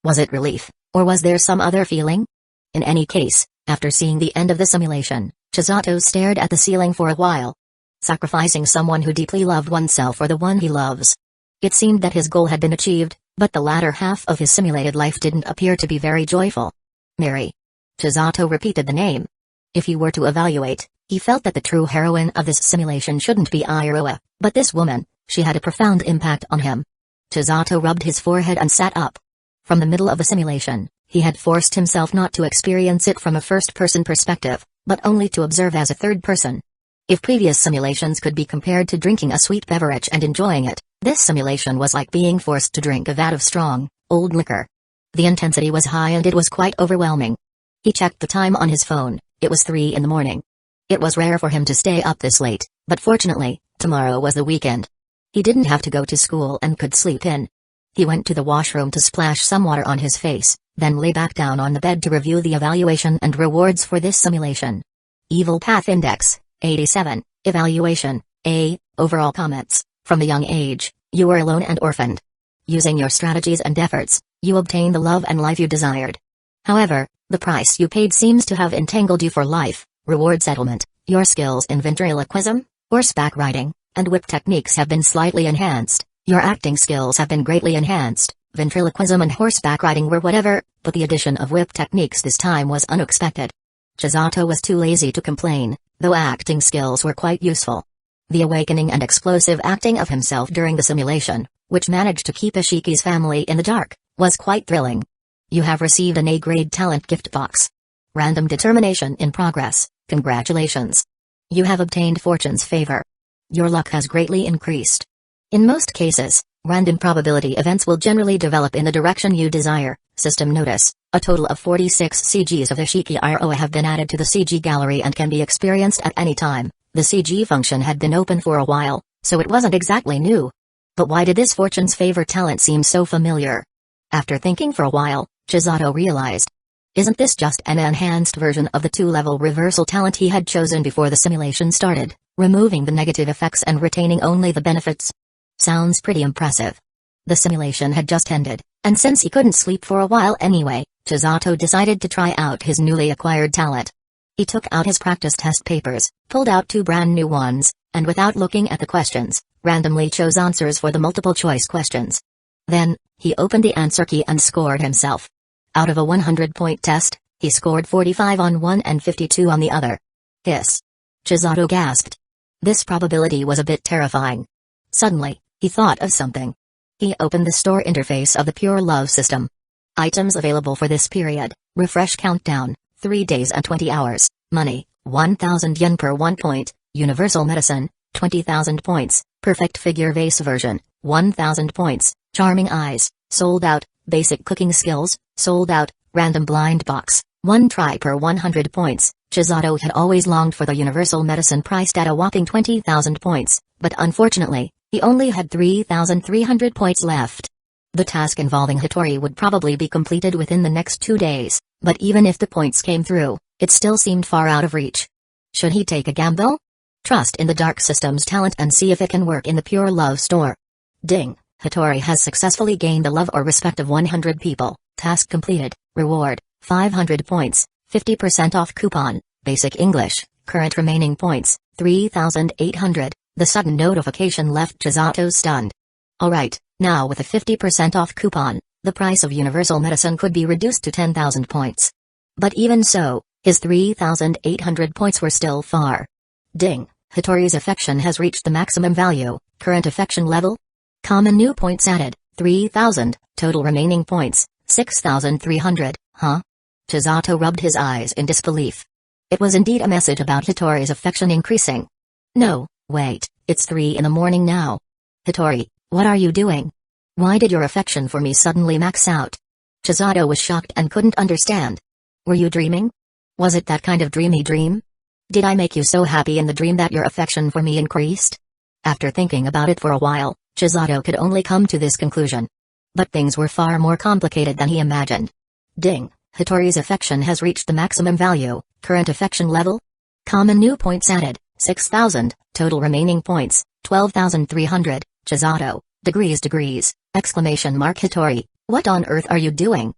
Was it relief, or was there some other feeling? In any case, after seeing the end of the simulation, Chisato stared at the ceiling for a while. Sacrificing someone who deeply loved oneself for the one he loves. It seemed that his goal had been achieved, but the latter half of his simulated life didn't appear to be very joyful. Mary. Chisato repeated the name. If he were to evaluate, he felt that the true heroine of this simulation shouldn't be Iroha, but this woman, she had a profound impact on him. Chisato rubbed his forehead and sat up. From the middle of the simulation, he had forced himself not to experience it from a first-person perspective, but only to observe as a third person. If previous simulations could be compared to drinking a sweet beverage and enjoying it, this simulation was like being forced to drink a vat of strong, old liquor. The intensity was high and it was quite overwhelming. He checked the time on his phone. It was 3 in the morning. It was rare for him to stay up this late, but fortunately, tomorrow was the weekend. He didn't have to go to school and could sleep in. He went to the washroom to splash some water on his face, then lay back down on the bed to review the evaluation and rewards for this simulation. Evil Path Index, 87, Evaluation, A, Overall Comments, from a young age, you were alone and orphaned. Using your strategies and efforts, you obtained the love and life you desired. However, the price you paid seems to have entangled you for life. Reward settlement, your skills in ventriloquism, horseback riding, and whip techniques have been slightly enhanced. Your acting skills have been greatly enhanced. Ventriloquism and horseback riding were whatever, but the addition of whip techniques this time was unexpected. Chisato was too lazy to complain, though acting skills were quite useful. The awakening and explosive acting of himself during the simulation, which managed to keep Ishiki's family in the dark, was quite thrilling. You have received an A-grade talent gift box. Random determination in progress, congratulations. You have obtained fortune's favor. Your luck has greatly increased. In most cases, random probability events will generally develop in the direction you desire. System notice, a total of 46 CGs of Ishiki Iroha have been added to the CG gallery and can be experienced at any time. The CG function had been open for a while, so it wasn't exactly new. But why did this fortune's favor talent seem so familiar? After thinking for a while, Chisato realized. Isn't this just an enhanced version of the 2-level reversal talent he had chosen before the simulation started, removing the negative effects and retaining only the benefits? Sounds pretty impressive. The simulation had just ended, and since he couldn't sleep for a while anyway, Chisato decided to try out his newly acquired talent. He took out his practice test papers, pulled out 2 brand new ones, and without looking at the questions, randomly chose answers for the multiple-choice questions. Then, he opened the answer key and scored himself. Out of a 100-point test, he scored 45 on one and 52 on the other. Hiss. Chisato gasped. This probability was a bit terrifying. Suddenly, he thought of something. He opened the store interface of the Pure Love system. Items available for this period, refresh countdown, 3 days and 20 hours, money, 1,000 yen per 1 point, universal medicine, 20,000 points, perfect figure vase version, 1,000 points, charming eyes, sold out, basic cooking skills, sold out, random blind box, 1 try per 100 points. Chisato had always longed for the universal medicine priced at a whopping 20,000 points, but unfortunately, he only had 3,300 points left. The task involving Hitori would probably be completed within the next 2 days, but even if the points came through, it still seemed far out of reach. Should he take a gamble? Trust in the Dark System's talent and see if it can work in the Pure Love store. Ding! Hitori has successfully gained the love or respect of 100 people. Task completed. Reward, 500 points, 50% off coupon, basic English, current remaining points, 3,800. The sudden notification left Chisato stunned. Alright, now with a 50% off coupon, the price of universal medicine could be reduced to 10,000 points. But even so, his 3,800 points were still far. Ding! Hitori's affection has reached the maximum value. Current affection level? Common new points added, 3,000, total remaining points, 6,300, huh? Chisato rubbed his eyes in disbelief. It was indeed a message about Hitori's affection increasing. No, wait, it's 3 in the morning now. Hitori, what are you doing? Why did your affection for me suddenly max out? Chisato was shocked and couldn't understand. Were you dreaming? Was it that kind of dreamy dream? Did I make you so happy in the dream that your affection for me increased? After thinking about it for a while, Chisato could only come to this conclusion. But things were far more complicated than he imagined. Ding! Hitori's affection has reached the maximum value. Current affection level? Common new points added, 6,000, total remaining points, 12,300, Chisato, degrees, exclamation mark Hitori, what on earth are you doing?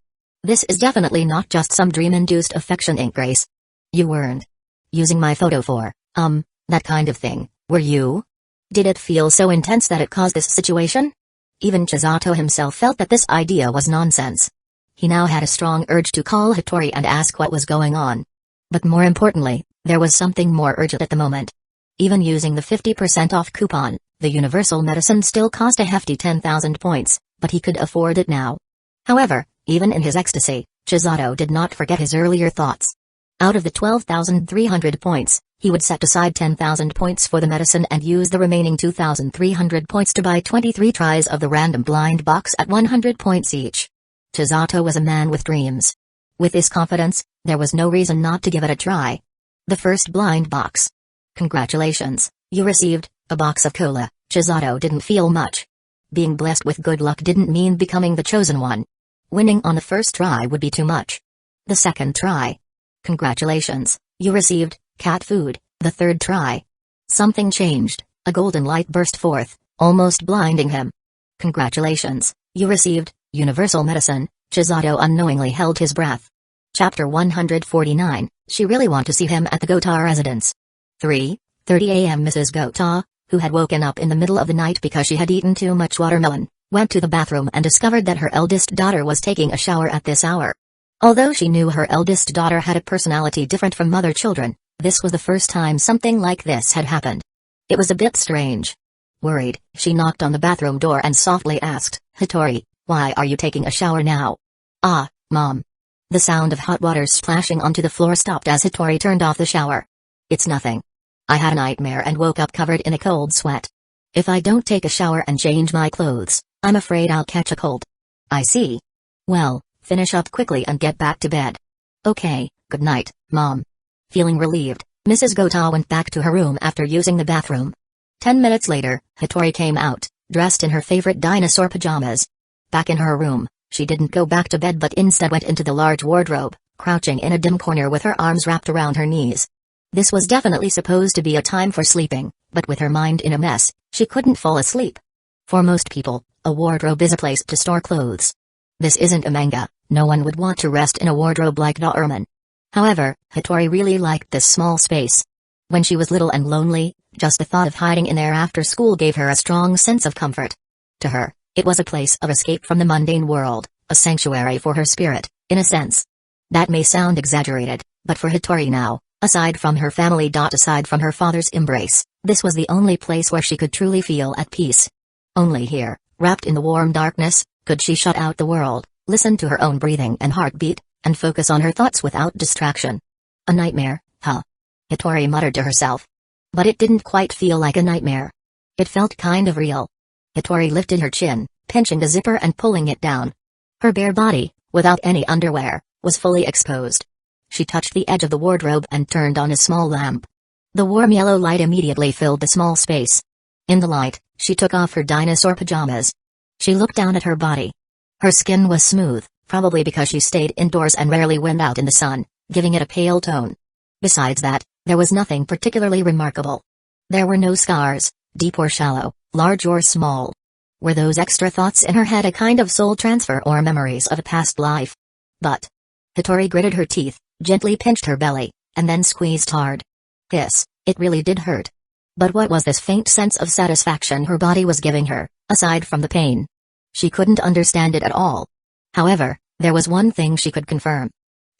This is definitely not just some dream-induced affection, Ink Grace. You weren't using my photo for, that kind of thing, were you? Did it feel so intense that it caused this situation? Even Chisato himself felt that this idea was nonsense. He now had a strong urge to call Hattori and ask what was going on. But more importantly, there was something more urgent at the moment. Even using the 50% off coupon, the universal medicine still cost a hefty 10,000 points, but he could afford it now. However, even in his ecstasy, Chisato did not forget his earlier thoughts. Out of the 12,300 points, he would set aside 10,000 points for the medicine and use the remaining 2,300 points to buy 23 tries of the random blind box at 100 points each. Chisato was a man with dreams. With this confidence, there was no reason not to give it a try. The first blind box. Congratulations, you received a box of cola. Chisato didn't feel much. Being blessed with good luck didn't mean becoming the chosen one. Winning on the first try would be too much. The second try. Congratulations, you received cat food. The third try. Something changed, a golden light burst forth, almost blinding him. Congratulations, you received universal medicine. Chisato unknowingly held his breath. Chapter 149, she really want to see him at the Gota residence. 3:30 a.m. Mrs. Gota, who had woken up in the middle of the night because she had eaten too much watermelon, went to the bathroom and discovered that her eldest daughter was taking a shower at this hour. Although she knew her eldest daughter had a personality different from other children, this was the first time something like this had happened. It was a bit strange. Worried, she knocked on the bathroom door and softly asked, Hattori, why are you taking a shower now? Ah, Mom. The sound of hot water splashing onto the floor stopped as Hattori turned off the shower. It's nothing. I had a nightmare and woke up covered in a cold sweat. If I don't take a shower and change my clothes, I'm afraid I'll catch a cold. I see. Well, finish up quickly and get back to bed. Okay, good night, Mom. Feeling relieved, Mrs. Gota went back to her room after using the bathroom. 10 minutes later, Hattori came out, dressed in her favorite dinosaur pajamas. Back in her room, she didn't go back to bed but instead went into the large wardrobe, crouching in a dim corner with her arms wrapped around her knees. This was definitely supposed to be a time for sleeping, but with her mind in a mess, she couldn't fall asleep. For most people, a wardrobe is a place to store clothes. This isn't a manga, no one would want to rest in a wardrobe like Doraemon. However, Hattori really liked this small space. When she was little and lonely, just the thought of hiding in there after school gave her a strong sense of comfort. To her, it was a place of escape from the mundane world, a sanctuary for her spirit, in a sense. That may sound exaggerated, but for Hattori now, aside from her family. Aside from her father's embrace, this was the only place where she could truly feel at peace. Only here, wrapped in the warm darkness, could she shut out the world, listen to her own breathing and heartbeat, and focus on her thoughts without distraction. A nightmare, huh? Hattori muttered to herself. But it didn't quite feel like a nightmare. It felt kind of real. Hattori lifted her chin, pinching the zipper and pulling it down. Her bare body, without any underwear, was fully exposed. She touched the edge of the wardrobe and turned on a small lamp. The warm yellow light immediately filled the small space. In the light, she took off her dinosaur pajamas. She looked down at her body. Her skin was smooth, probably because she stayed indoors and rarely went out in the sun, giving it a pale tone. Besides that, there was nothing particularly remarkable. There were no scars, deep or shallow, large or small. Were those extra thoughts in her head a kind of soul transfer or memories of a past life? But Hattori gritted her teeth, gently pinched her belly, and then squeezed hard. It really did hurt. But what was this faint sense of satisfaction her body was giving her, aside from the pain? She couldn't understand it at all. However, there was one thing she could confirm.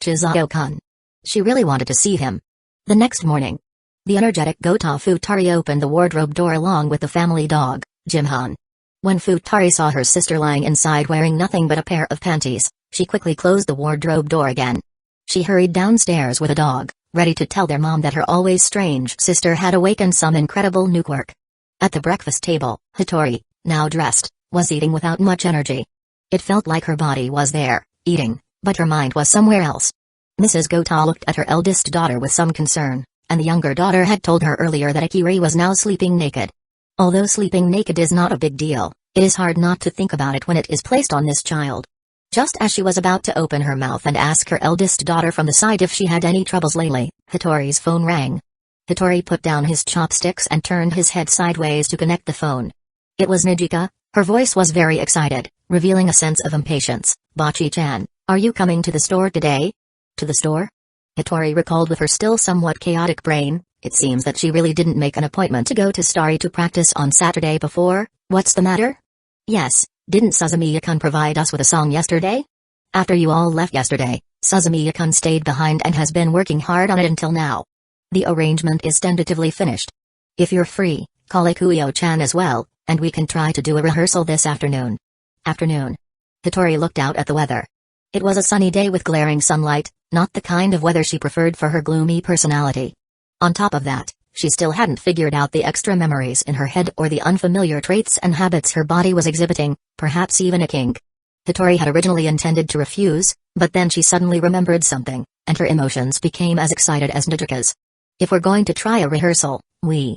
Chisato-kun. She really wanted to see him. The next morning, the energetic Gota Futari opened the wardrobe door along with the family dog, Jimhan. When Futari saw her sister lying inside wearing nothing but a pair of panties, she quickly closed the wardrobe door again. She hurried downstairs with a dog, ready to tell their mom that her always strange sister had awakened some incredible new quirk. At the breakfast table, Hattori, now dressed, was eating without much energy. It felt like her body was there, eating, but her mind was somewhere else. Mrs. Gota looked at her eldest daughter with some concern, and the younger daughter had told her earlier that Akiri was now sleeping naked. Although sleeping naked is not a big deal, it is hard not to think about it when it is placed on this child. Just as she was about to open her mouth and ask her eldest daughter from the side if she had any troubles lately, Hattori's phone rang. Hattori put down his chopsticks and turned his head sideways to connect the phone. It was Nijika. Her voice was very excited, revealing a sense of impatience. Bachi-chan, Are you coming to the store today? To the store? Hitori recalled with her still somewhat chaotic brain. It seems that she really didn't make an appointment to go to Starsea to practice on Saturday before. What's the matter? Yes, didn't Suzumiya-kun provide us with a song yesterday? After you all left yesterday, Suzumiya-kun stayed behind and has been working hard on it until now. The arrangement is tentatively finished. If you're free, call Ikuyo-chan as well, and we can try to do a rehearsal this afternoon. Afternoon. Hitori looked out at the weather. It was a sunny day with glaring sunlight, not the kind of weather she preferred for her gloomy personality. On top of that, she still hadn't figured out the extra memories in her head or the unfamiliar traits and habits her body was exhibiting, perhaps even a kink. Hitori had originally intended to refuse, but then she suddenly remembered something, and her emotions became as excited as Nijuka's. If we're going to try a rehearsal, we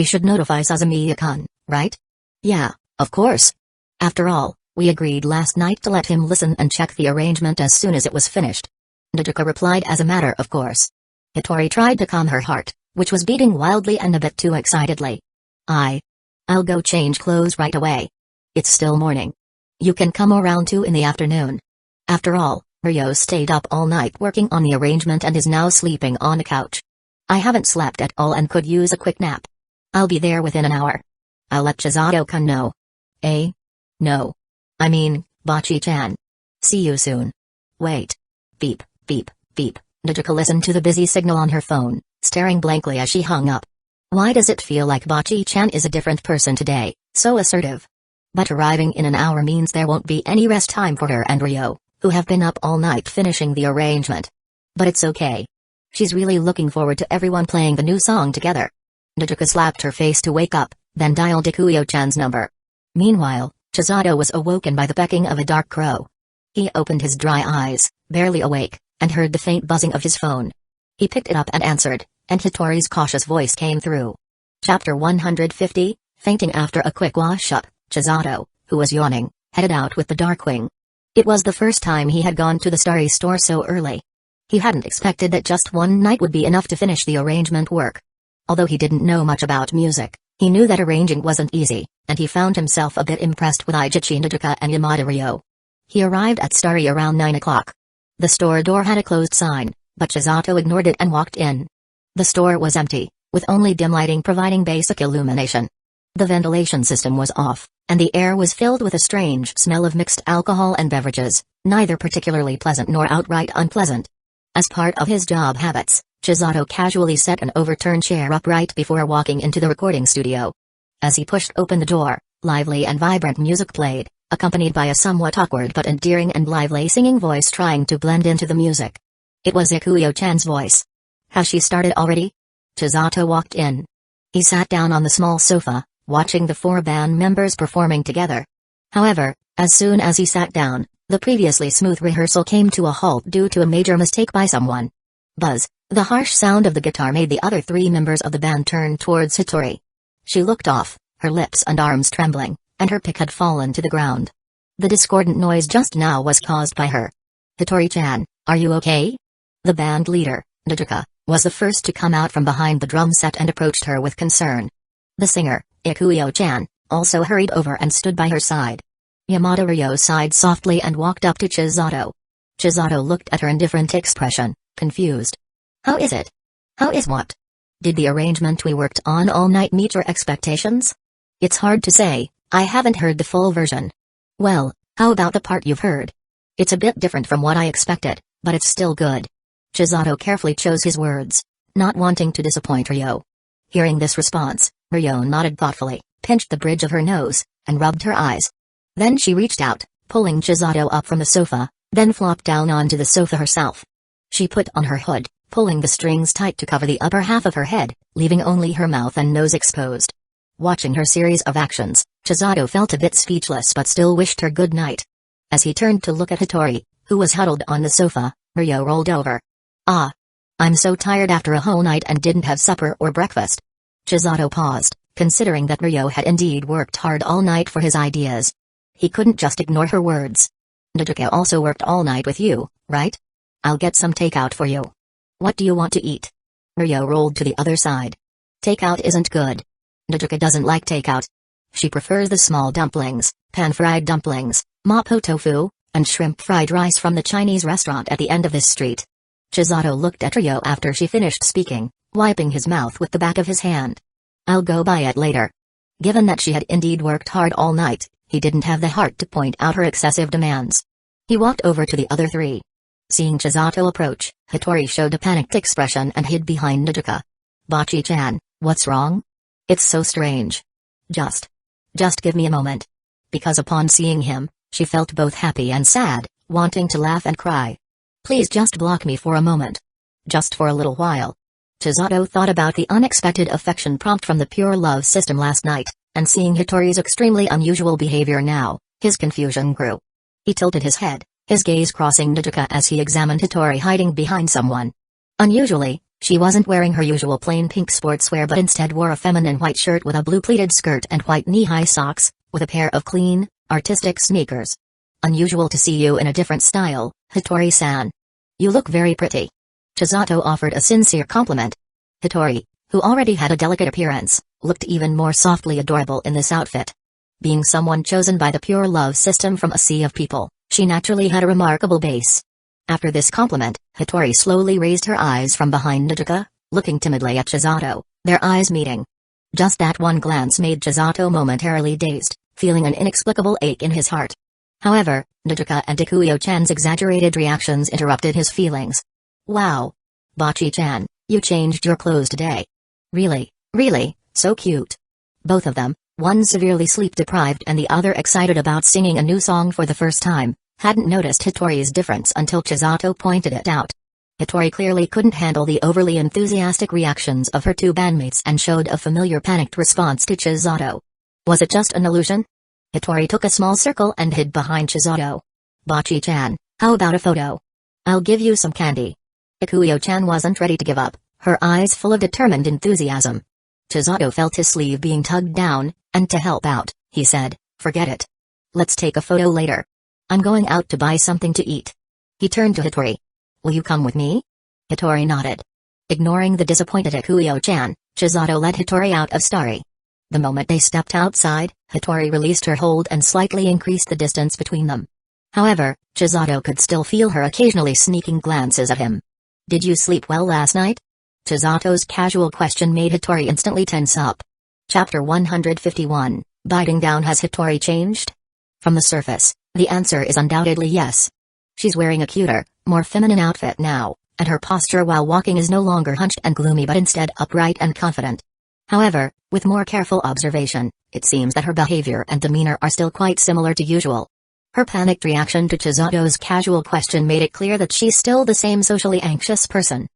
should notify Suzumiya-kun, right? Yeah, of course. After all, we agreed last night to let him listen and check the arrangement as soon as it was finished. Nijuka replied as a matter of course. Hitori tried to calm her heart, which was beating wildly and a bit too excitedly. I'll go change clothes right away. It's still morning. You can come around 2 in the afternoon. After all, Ryo stayed up all night working on the arrangement and is now sleeping on a couch. I haven't slept at all and could use a quick nap. I'll be there within an hour. I'll let Chisato-kun know. No. I mean, Bachi-chan. See you soon. Wait. Beep, beep, beep. Nijuka listened to the busy signal on her phone, staring blankly as she hung up. Why does it feel like Bachi-chan is a different person today, so assertive? But arriving in an hour means there won't be any rest time for her and Ryo, who have been up all night finishing the arrangement. But it's okay. She's really looking forward to everyone playing the new song together. Nijuka slapped her face to wake up, then dialed Ikuyo-chan's number. Meanwhile, Chisato was awoken by the pecking of a dark crow. He opened his dry eyes, barely awake, and heard the faint buzzing of his phone. He picked it up and answered, and Hitori's cautious voice came through. Chapter 150, fainting after a quick wash-up, Chisato, who was yawning, headed out with the Darkwing. It was the first time he had gone to the Starsea store so early. He hadn't expected that just one night would be enough to finish the arrangement work. Although he didn't know much about music, he knew that arranging wasn't easy, and he found himself a bit impressed with Aijichi Nijuka and Yamada Ryo. He arrived at Starsea around 9 o'clock. The store door had a closed sign, but Chisato ignored it and walked in. The store was empty, with only dim lighting providing basic illumination. The ventilation system was off, and the air was filled with a strange smell of mixed alcohol and beverages, neither particularly pleasant nor outright unpleasant. As part of his job habits, Chisato casually set an overturned chair upright before walking into the recording studio. As he pushed open the door, lively and vibrant music played, accompanied by a somewhat awkward but endearing and lively singing voice trying to blend into the music. It was Ikuyo-chan's voice. Has she started already? Chisato walked in. He sat down on the small sofa, watching the 4 band members performing together. However, as soon as he sat down, the previously smooth rehearsal came to a halt due to a major mistake by someone. Buzz, the harsh sound of the guitar made the other 3 members of the band turn towards Hitori. She looked off, her lips and arms trembling, and her pick had fallen to the ground. The discordant noise just now was caused by her. Hitori-chan, are you okay? The band leader, Nijuka, was the first to come out from behind the drum set and approached her with concern. The singer, Ikuyo-chan, also hurried over and stood by her side. Yamada Ryo sighed softly and walked up to Chisato. Chisato looked at her indifferent expression, confused. How is it? How is what? Did the arrangement we worked on all night meet your expectations? It's hard to say, I haven't heard the full version. Well, how about the part you've heard? It's a bit different from what I expected, but it's still good. Chisato carefully chose his words, not wanting to disappoint Ryo. Hearing this response, Ryo nodded thoughtfully, pinched the bridge of her nose, and rubbed her eyes. Then she reached out, pulling Chisato up from the sofa, then flopped down onto the sofa herself. She put on her hood, pulling the strings tight to cover the upper half of her head, leaving only her mouth and nose exposed. Watching her series of actions, Chisato felt a bit speechless but still wished her good night. As he turned to look at Hitori, who was huddled on the sofa, Ryo rolled over. I'm so tired after a whole night and didn't have supper or breakfast. Chisato paused, considering that Ryo had indeed worked hard all night for his ideas. He couldn't just ignore her words. Nijuka also worked all night with you, right? I'll get some takeout for you. What do you want to eat? Ryo rolled to the other side. Takeout isn't good. Nijuka doesn't like takeout. She prefers the small dumplings, pan-fried dumplings, mapo tofu, and shrimp fried rice from the Chinese restaurant at the end of this street. Chisato looked at Ryo after she finished speaking, wiping his mouth with the back of his hand. I'll go buy it later. Given that she had indeed worked hard all night, he didn't have the heart to point out her excessive demands. He walked over to the other three. Seeing Chisato approach, Hitori showed a panicked expression and hid behind Nijuka. Bachi-chan, what's wrong? It's so strange. Just give me a moment. Because upon seeing him, she felt both happy and sad, wanting to laugh and cry. Please just block me for a moment. Just for a little while. Chisato thought about the unexpected affection prompt from the pure love system last night, and seeing Hitori's extremely unusual behavior now, his confusion grew. He tilted his head, his gaze crossing Nijuka as he examined Hitori hiding behind someone. Unusually, she wasn't wearing her usual plain pink sportswear but instead wore a feminine white shirt with a blue pleated skirt and white knee-high socks, with a pair of clean, artistic sneakers. Unusual to see you in a different style, Hitori-san. You look very pretty. Chisato offered a sincere compliment. Hitori, who already had a delicate appearance, looked even more softly adorable in this outfit. Being someone chosen by the pure love system from a sea of people, she naturally had a remarkable base. After this compliment, Hitori slowly raised her eyes from behind Nijuka, looking timidly at Chisato, their eyes meeting. Just that one glance made Chisato momentarily dazed, feeling an inexplicable ache in his heart. However, Nijuka and Ikuyo-chan's exaggerated reactions interrupted his feelings. Wow! Bachi-chan, you changed your clothes today. Really, so cute. Both of them, one severely sleep-deprived and the other excited about singing a new song for the first time, hadn't noticed Hitori's difference until Chisato pointed it out. Hitori clearly couldn't handle the overly enthusiastic reactions of her two bandmates and showed a familiar panicked response to Chisato. Was it just an illusion? Hitori took a small circle and hid behind Chisato. Bachi-chan, how about a photo? I'll give you some candy. Ikuyo-chan wasn't ready to give up, her eyes full of determined enthusiasm. Chisato felt his sleeve being tugged down, and to help out, he said, forget it. Let's take a photo later. I'm going out to buy something to eat. He turned to Hitori. Will you come with me? Hitori nodded. Ignoring the disappointed Ikuyo-chan, Chisato led Hitori out of Starsea. The moment they stepped outside, Hitori released her hold and slightly increased the distance between them. However, Chisato could still feel her occasionally sneaking glances at him. Did you sleep well last night? Chisato's casual question made Hitori instantly tense up. Chapter 151, Biting Down. Has Hitori changed? From the surface, the answer is undoubtedly yes. She's wearing a cuter, more feminine outfit now, and her posture while walking is no longer hunched and gloomy but instead upright and confident. However, with more careful observation, it seems that her behavior and demeanor are still quite similar to usual. Her panicked reaction to Chisato's casual question made it clear that she's still the same socially anxious person.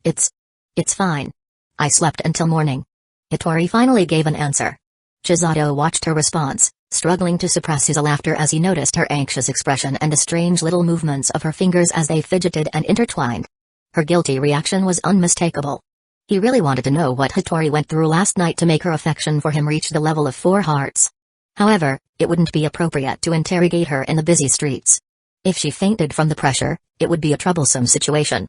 It's fine. I slept until morning. Hitori finally gave an answer. Chisato watched her response, struggling to suppress his laughter as he noticed her anxious expression and the strange little movements of her fingers as they fidgeted and intertwined. Her guilty reaction was unmistakable. He really wanted to know what Hitori went through last night to make her affection for him reach the level of 4 hearts. However, it wouldn't be appropriate to interrogate her in the busy streets. If she fainted from the pressure, it would be a troublesome situation.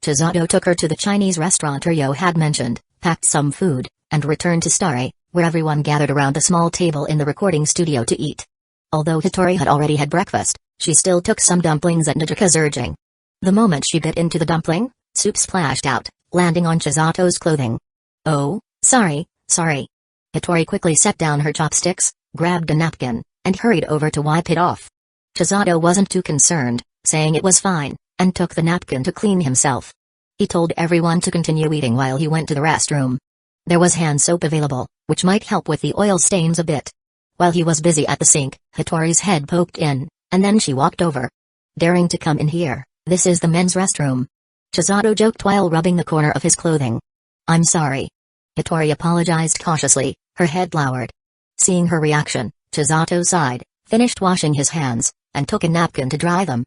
Chisato took her to the Chinese restaurant Ryo had mentioned, packed some food, and returned to Starsea, where everyone gathered around the small table in the recording studio to eat. Although Hitori had already had breakfast, she still took some dumplings at Nijuka's urging. The moment she bit into the dumpling, soup splashed out, landing on Chisato's clothing. Oh, sorry. Hitori quickly set down her chopsticks, grabbed a napkin, and hurried over to wipe it off. Chisato wasn't too concerned, saying it was fine, and took the napkin to clean himself. He told everyone to continue eating while he went to the restroom. There was hand soap available, which might help with the oil stains a bit. While he was busy at the sink, Hitori's head poked in, and then she walked over. Daring to come in here, this is the men's restroom. Chisato joked while rubbing the corner of his clothing. I'm sorry. Hitori apologized cautiously, her head lowered. Seeing her reaction, Chisato sighed, finished washing his hands, and took a napkin to dry them.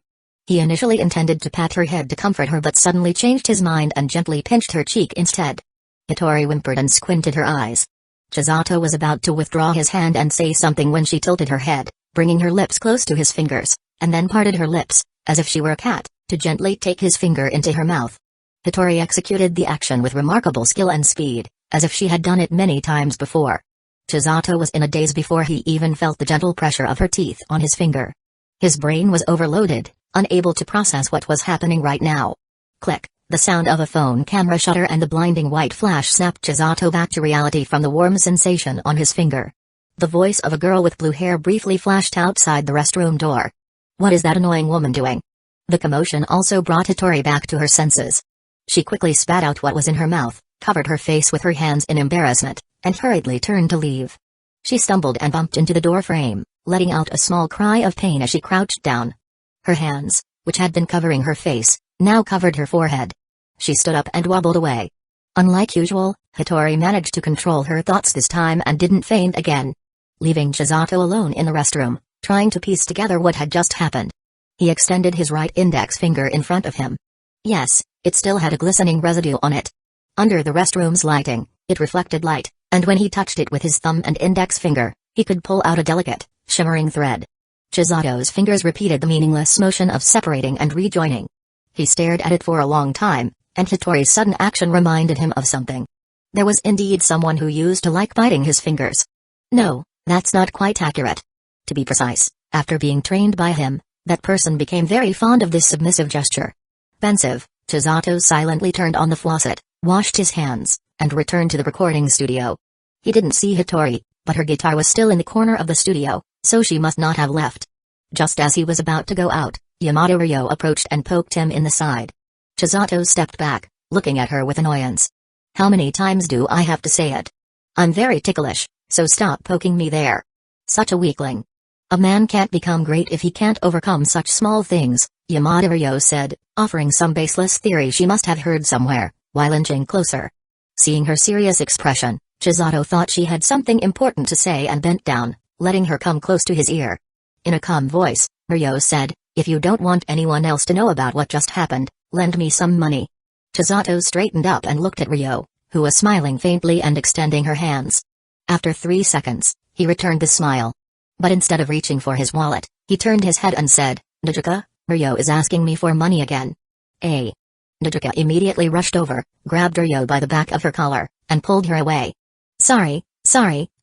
He initially intended to pat her head to comfort her but suddenly changed his mind and gently pinched her cheek instead. Hitori whimpered and squinted her eyes. Chisato was about to withdraw his hand and say something when she tilted her head, bringing her lips close to his fingers, and then parted her lips, as if she were a cat, to gently take his finger into her mouth. Hitori executed the action with remarkable skill and speed, as if she had done it many times before. Chisato was in a daze before he even felt the gentle pressure of her teeth on his finger. His brain was overloaded, unable to process what was happening right now. Click, the sound of a phone camera shutter and the blinding white flash snapped Chisato back to reality from the warm sensation on his finger. The voice of a girl with blue hair briefly flashed outside the restroom door. What is that annoying woman doing? The commotion also brought Hitori back to her senses. She quickly spat out what was in her mouth, covered her face with her hands in embarrassment, and hurriedly turned to leave. She stumbled and bumped into the door frame, letting out a small cry of pain as she crouched down. Her hands, which had been covering her face, now covered her forehead. She stood up and wobbled away. Unlike usual, Hitori managed to control her thoughts this time and didn't faint again. Leaving Chisato alone in the restroom, trying to piece together what had just happened. He extended his right index finger in front of him. Yes, it still had a glistening residue on it. Under the restroom's lighting, it reflected light, and when he touched it with his thumb and index finger, he could pull out a delicate, shimmering thread. Chisato's fingers repeated the meaningless motion of separating and rejoining. He stared at it for a long time, and Hitori's sudden action reminded him of something. There was indeed someone who used to like biting his fingers. No, that's not quite accurate. To be precise, after being trained by him, that person became very fond of this submissive gesture. Pensive, Chisato silently turned on the faucet, washed his hands, and returned to the recording studio. He didn't see Hitori, but her guitar was still in the corner of the studio, so she must not have left. Just as he was about to go out, Yamato Ryo approached and poked him in the side. Chisato stepped back, looking at her with annoyance. How many times do I have to say it? I'm very ticklish, so stop poking me there. Such a weakling. A man can't become great if he can't overcome such small things, Yamato Ryo said, offering some baseless theory she must have heard somewhere, while inching closer. Seeing her serious expression, Chisato thought she had something important to say and bent down, letting her come close to his ear. In a calm voice, Ryo said, if you don't want anyone else to know about what just happened, lend me some money. Chisato straightened up and looked at Ryo, who was smiling faintly and extending her hands. After 3 seconds, he returned the smile. But instead of reaching for his wallet, he turned his head and said, Najuka, Ryo is asking me for money again. Najuka immediately rushed over, grabbed Ryo by the back of her collar, and pulled her away. Sorry,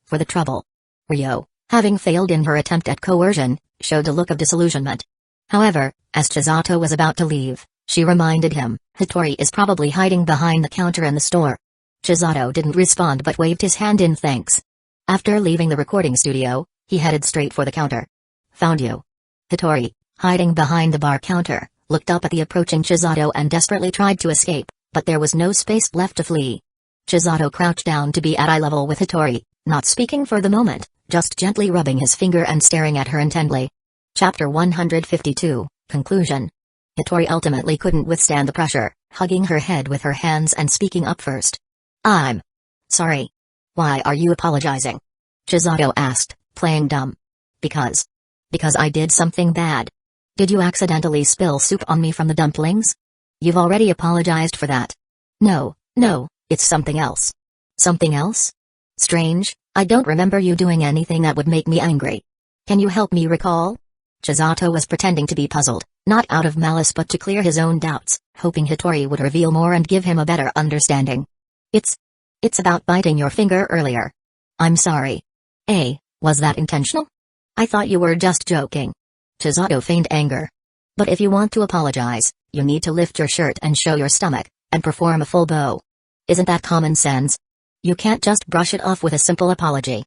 for the trouble. Ryo, having failed in her attempt at coercion, showed a look of disillusionment. However, as Chisato was about to leave, she reminded him, Hitori is probably hiding behind the counter in the store. Chisato didn't respond but waved his hand in thanks. After leaving the recording studio, he headed straight for the counter. Found you. Hitori, hiding behind the bar counter, looked up at the approaching Chisato and desperately tried to escape, but there was no space left to flee. Chisato crouched down to be at eye level with Hitori, not speaking for the moment, just gently rubbing his finger and staring at her intently. Chapter 152, Conclusion. Hitori ultimately couldn't withstand the pressure, hugging her head with her hands and speaking up first. I'm sorry. Why are you apologizing? Chisato asked, playing dumb. Because I did something bad. Did you accidentally spill soup on me from the dumplings? You've already apologized for that. No, it's something else. Something else? Strange, I don't remember you doing anything that would make me angry. Can you help me recall? Chisato was pretending to be puzzled, not out of malice but to clear his own doubts, hoping Hitori would reveal more and give him a better understanding. It's about biting your finger earlier. I'm sorry. Was that intentional? I thought you were just joking. Chisato feigned anger. But if you want to apologize, you need to lift your shirt and show your stomach, and perform a full bow. Isn't that common sense? You can't just brush it off with a simple apology.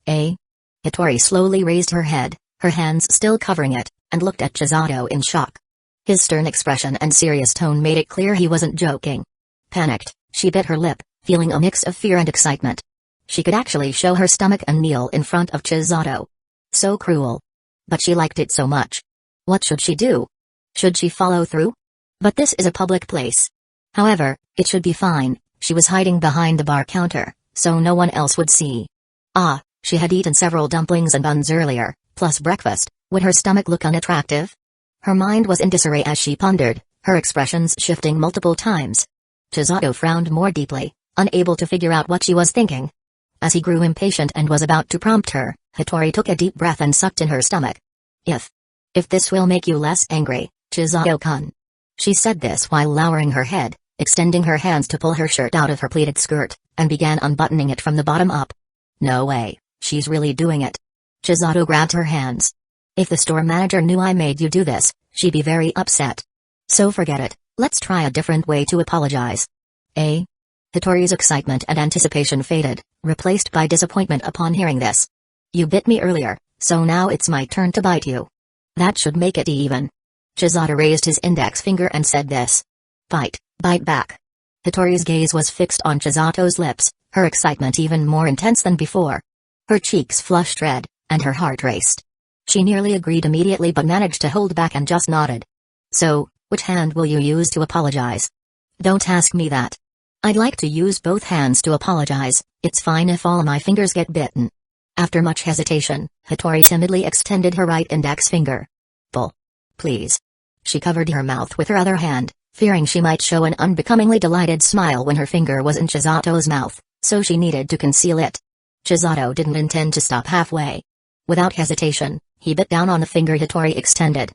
Hitori slowly raised her head, her hands still covering it, and looked at Chisato in shock. His stern expression and serious tone made it clear he wasn't joking. Panicked, she bit her lip, feeling a mix of fear and excitement. She could actually show her stomach and kneel in front of Chisato. So cruel. But she liked it so much. What should she do? Should she follow through? But this is a public place. However, it should be fine, she was hiding behind the bar counter, so no one else would see. She had eaten several dumplings and buns earlier, plus breakfast. Would her stomach look unattractive? Her mind was in disarray as she pondered, her expressions shifting multiple times. Chisato frowned more deeply, unable to figure out what she was thinking. As he grew impatient and was about to prompt her, Hitori took a deep breath and sucked in her stomach. If this will make you less angry, Chisato-kun. She said this while lowering her head, extending her hands to pull her shirt out of her pleated skirt, and began unbuttoning it from the bottom up. No way, she's really doing it. Chisato grabbed her hands. If the store manager knew I made you do this, she'd be very upset. So forget it, let's try a different way to apologize. Eh? Hitori's excitement and anticipation faded, replaced by disappointment upon hearing this. You bit me earlier, so now it's my turn to bite you. That should make it even. Chisato raised his index finger and said this. Bite back. Hitori's gaze was fixed on Chisato's lips, her excitement even more intense than before. Her cheeks flushed red, and her heart raced. She nearly agreed immediately but managed to hold back and just nodded. So, which hand will you use to apologize? Don't ask me that. I'd like to use both hands to apologize, it's fine if all my fingers get bitten. After much hesitation, Hitori timidly extended her right index finger. Pull. Please. She covered her mouth with her other hand, fearing she might show an unbecomingly delighted smile when her finger was in Chisato's mouth, so she needed to conceal it. Chisato didn't intend to stop halfway. Without hesitation, he bit down on the finger Hitori extended.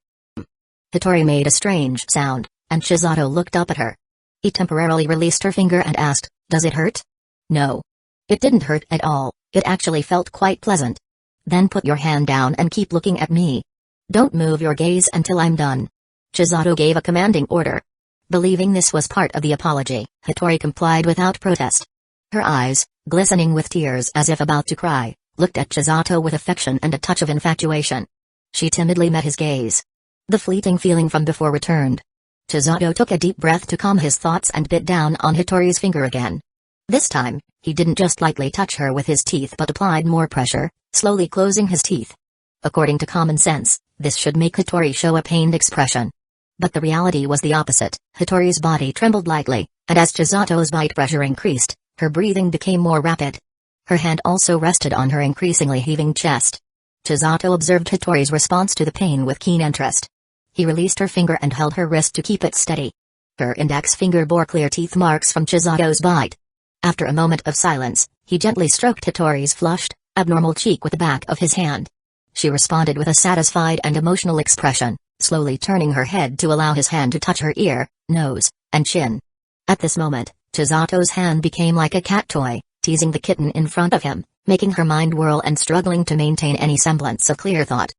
Hitori made a strange sound, and Chisato looked up at her. He temporarily released her finger and asked, Does it hurt? No. It didn't hurt at all, it actually felt quite pleasant. Then put your hand down and keep looking at me. Don't move your gaze until I'm done. Chisato gave a commanding order. Believing this was part of the apology, Hitori complied without protest. Her eyes, glistening with tears as if about to cry, looked at Chisato with affection and a touch of infatuation. She timidly met his gaze. The fleeting feeling from before returned. Chisato took a deep breath to calm his thoughts and bit down on Hitori's finger again. This time, he didn't just lightly touch her with his teeth but applied more pressure, slowly closing his teeth. According to common sense, this should make Hitori show a pained expression. But the reality was the opposite. Hitori's body trembled lightly, and as Chisato's bite pressure increased, her breathing became more rapid. Her hand also rested on her increasingly heaving chest. Chisato observed Hitori's response to the pain with keen interest. He released her finger and held her wrist to keep it steady. Her index finger bore clear teeth marks from Chisato's bite. After a moment of silence, he gently stroked Hitori's flushed, abnormal cheek with the back of his hand. She responded with a satisfied and emotional expression, slowly turning her head to allow his hand to touch her ear, nose, and chin. At this moment, Chisato's hand became like a cat toy, teasing the kitten in front of him, making her mind whirl and struggling to maintain any semblance of clear thought.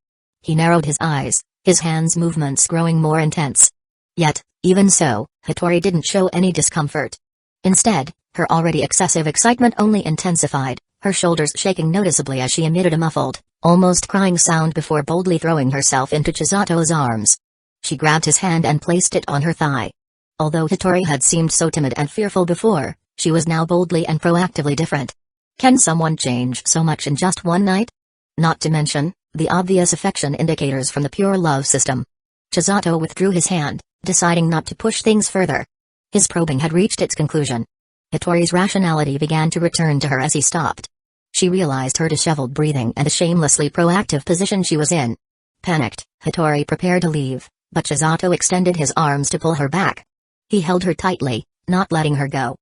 He narrowed his eyes, his hand's movements growing more intense. Yet, even so, Hitori didn't show any discomfort. Instead, her already excessive excitement only intensified, her shoulders shaking noticeably as she emitted a muffled, almost crying sound before boldly throwing herself into Chisato's arms. She grabbed his hand and placed it on her thigh. Although Hitori had seemed so timid and fearful before, she was now boldly and proactively different. Can someone change so much in just one night? Not to mention, the obvious affection indicators from the pure love system. Chisato withdrew his hand, deciding not to push things further. His probing had reached its conclusion. Hitori's rationality began to return to her as he stopped. She realized her disheveled breathing and the shamelessly proactive position she was in. Panicked, Hitori prepared to leave, but Chisato extended his arms to pull her back. He held her tightly, not letting her go.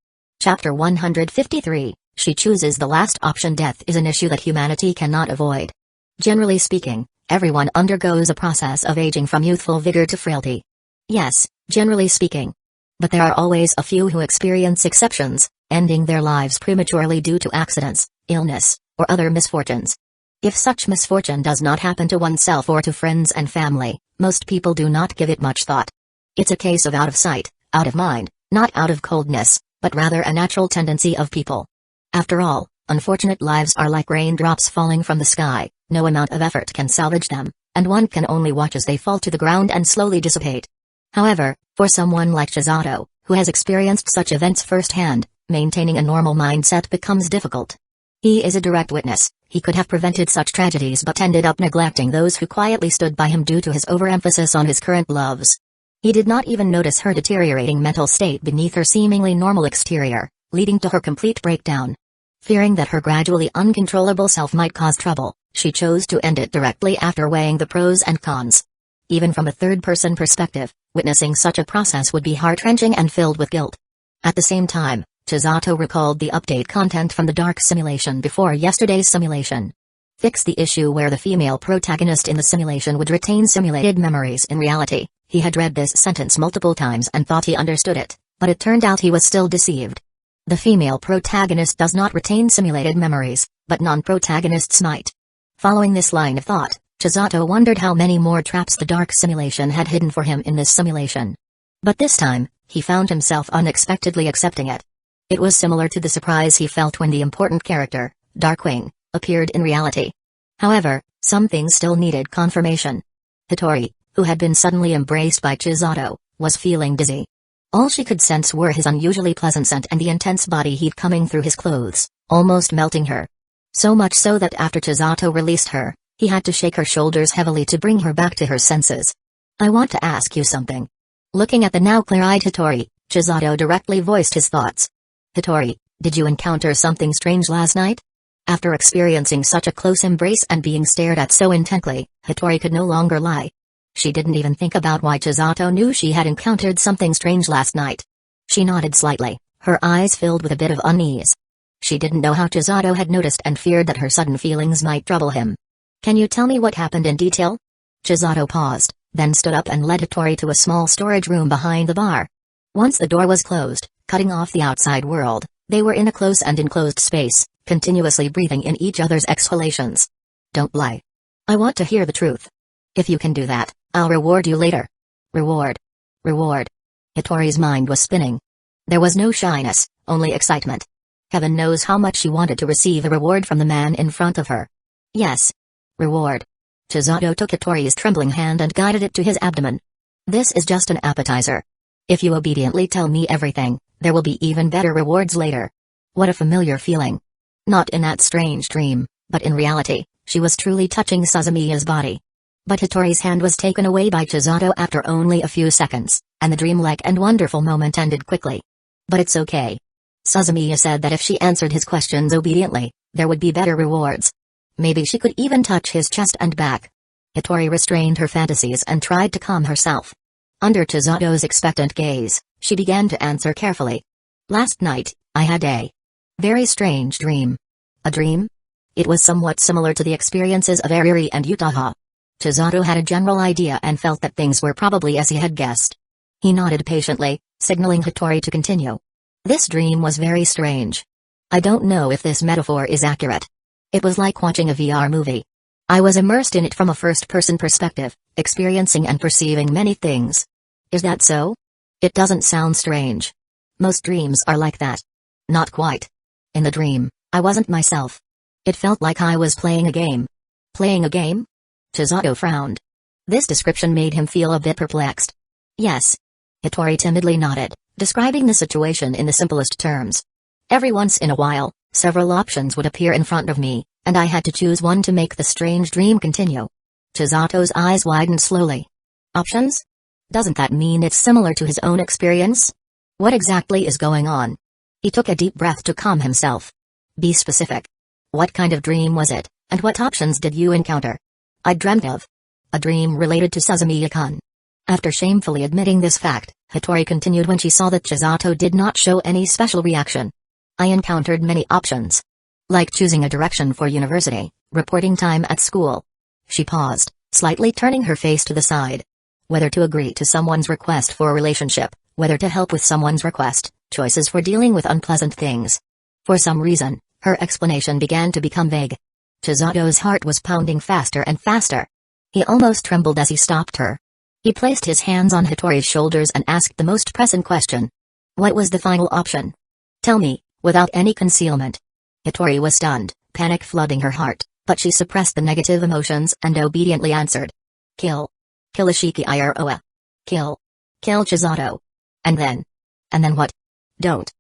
Chapter 153, She chooses the last option. Death is an issue that humanity cannot avoid. Generally speaking, everyone undergoes a process of aging from youthful vigor to frailty. Yes, generally speaking. But there are always a few who experience exceptions, ending their lives prematurely due to accidents, illness, or other misfortunes. If such misfortune does not happen to oneself or to friends and family, most people do not give it much thought. It's a case of out of sight, out of mind, not out of coldness, but rather a natural tendency of people. After all, unfortunate lives are like raindrops falling from the sky, no amount of effort can salvage them, and one can only watch as they fall to the ground and slowly dissipate. However, for someone like Chisato, who has experienced such events firsthand, maintaining a normal mindset becomes difficult. He is a direct witness. He could have prevented such tragedies but ended up neglecting those who quietly stood by him due to his overemphasis on his current loves. He did not even notice her deteriorating mental state beneath her seemingly normal exterior, leading to her complete breakdown. Fearing that her gradually uncontrollable self might cause trouble, she chose to end it directly after weighing the pros and cons. Even from a third-person perspective, witnessing such a process would be heart-wrenching and filled with guilt. At the same time, Chisato recalled the update content from the dark simulation before yesterday's simulation. Fix the issue where the female protagonist in the simulation would retain simulated memories in reality. He had read this sentence multiple times and thought he understood it, but it turned out he was still deceived. The female protagonist does not retain simulated memories, but non-protagonists might. Following this line of thought, Chisato wondered how many more traps the dark simulation had hidden for him in this simulation. But this time, he found himself unexpectedly accepting it. It was similar to the surprise he felt when the important character, Darkwing, appeared in reality. However, some things still needed confirmation. Hitori, who had been suddenly embraced by Chisato, was feeling dizzy. All she could sense were his unusually pleasant scent and the intense body heat coming through his clothes, almost melting her. So much so that after Chisato released her, he had to shake her shoulders heavily to bring her back to her senses. "I want to ask you something." Looking at the now clear-eyed Hitori, Chisato directly voiced his thoughts. "Hitori, did you encounter something strange last night?" After experiencing such a close embrace and being stared at so intently, Hitori could no longer lie. She didn't even think about why Chisato knew she had encountered something strange last night. She nodded slightly, her eyes filled with a bit of unease. She didn't know how Chisato had noticed and feared that her sudden feelings might trouble him. "Can you tell me what happened in detail?" Chisato paused, then stood up and led Hitori to a small storage room behind the bar. Once the door was closed, cutting off the outside world, they were in a close and enclosed space, continuously breathing in each other's exhalations. "Don't lie. I want to hear the truth. If you can do that, I'll reward you later." Reward. Reward. Hitori's mind was spinning. There was no shyness, only excitement. Heaven knows how much she wanted to receive a reward from the man in front of her. "Yes. Reward." Chisato took Hitori's trembling hand and guided it to his abdomen. "This is just an appetizer. If you obediently tell me everything, there will be even better rewards later." What a familiar feeling. Not in that strange dream, but in reality, she was truly touching Suzumiya's body. But Hitori's hand was taken away by Chisato after only a few seconds, and the dreamlike and wonderful moment ended quickly. "But it's okay." Suzumiya said that if she answered his questions obediently, there would be better rewards. Maybe she could even touch his chest and back. Hitori restrained her fantasies and tried to calm herself. Under Chisato's expectant gaze, she began to answer carefully. "Last night, I had a very strange dream." "A dream?" It was somewhat similar to the experiences of Ariri and Uchiha. Chisato had a general idea and felt that things were probably as he had guessed. He nodded patiently, signaling Hitori to continue. "This dream was very strange. I don't know if this metaphor is accurate. It was like watching a VR movie. I was immersed in it from a first-person perspective, experiencing and perceiving many things." "Is that so?" "It doesn't sound strange. Most dreams are like that." "Not quite. In the dream, I wasn't myself. It felt like I was playing a game." "Playing a game?" Chisato frowned. This description made him feel a bit perplexed. "Yes." Hitori timidly nodded, describing the situation in the simplest terms. "Every once in a while, several options would appear in front of me, and I had to choose one to make the strange dream continue." Chisato's eyes widened slowly. "Options? Doesn't that mean it's similar to his own experience? What exactly is going on?" He took a deep breath to calm himself. "Be specific. What kind of dream was it, and what options did you encounter?" "I dreamt of a dream related to Suzumiya-kun." After shamefully admitting this fact, Hitori continued when she saw that Chisato did not show any special reaction. "I encountered many options. Like choosing a direction for university, reporting time at school." She paused, slightly turning her face to the side. "Whether to agree to someone's request for a relationship, whether to help with someone's request, choices for dealing with unpleasant things." For some reason, her explanation began to become vague. Chisato's heart was pounding faster and faster. He almost trembled as he stopped her. He placed his hands on Hitori's shoulders and asked the most pressing question. "What was the final option? Tell me, without any concealment." Hitori was stunned, panic flooding her heart, but she suppressed the negative emotions and obediently answered. "Kill. Kill Ishiki Iroha. Kill. Kill Chisato. And then? And then what?" Don't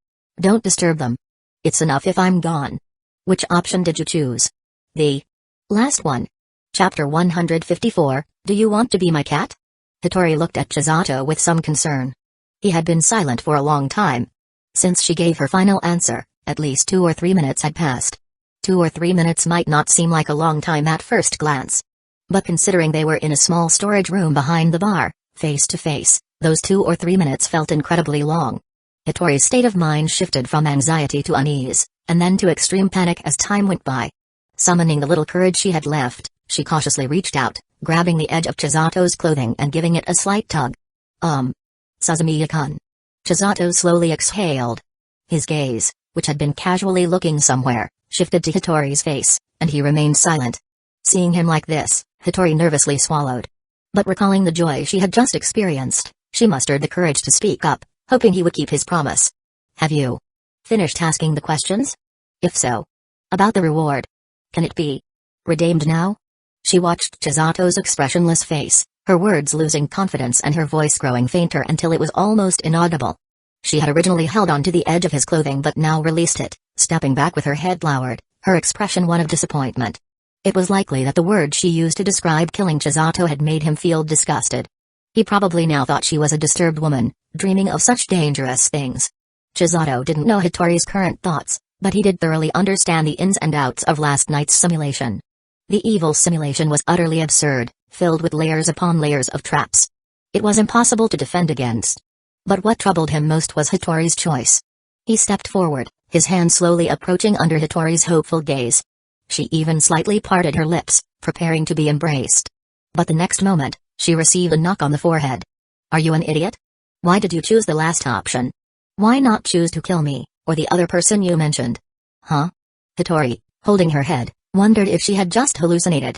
disturb them. It's enough if I'm gone." "Which option did you choose?" "The last one." Chapter 154, Do You Want to Be My Cat? Hitori looked at Chisato with some concern. He had been silent for a long time. Since she gave her final answer, at least 2 or 3 minutes had passed. 2 or 3 minutes might not seem like a long time at first glance. But considering they were in a small storage room behind the bar, face to face, those 2 or 3 minutes felt incredibly long. Hitori's state of mind shifted from anxiety to unease, and then to extreme panic as time went by. Summoning the little courage she had left, she cautiously reached out, grabbing the edge of Chisato's clothing and giving it a slight tug. Suzumiya-kun." Chisato slowly exhaled. His gaze, which had been casually looking somewhere, shifted to Hitori's face, and he remained silent. Seeing him like this, Hitori nervously swallowed. But recalling the joy she had just experienced, she mustered the courage to speak up, hoping he would keep his promise. Have you finished asking the questions? If so, about the reward. Can it be redeemed now? She watched Chizato's expressionless face, her words losing confidence and her voice growing fainter until it was almost inaudible. She had originally held on to the edge of his clothing but now released it, stepping back with her head lowered, her expression one of disappointment. It was likely that the word she used to describe killing Chisato had made him feel disgusted. He probably now thought she was a disturbed woman, dreaming of such dangerous things. Chisato didn't know Hitori's current thoughts, but he did thoroughly understand the ins and outs of last night's simulation. The evil simulation was utterly absurd, filled with layers upon layers of traps. It was impossible to defend against. But what troubled him most was Hitori's choice. He stepped forward, his hand slowly approaching under Hitori's hopeful gaze. She even slightly parted her lips, preparing to be embraced. But the next moment, she received a knock on the forehead. Are you an idiot? Why did you choose the last option? Why not choose to kill me, or the other person you mentioned? Huh? Hitori, holding her head, wondered if she had just hallucinated.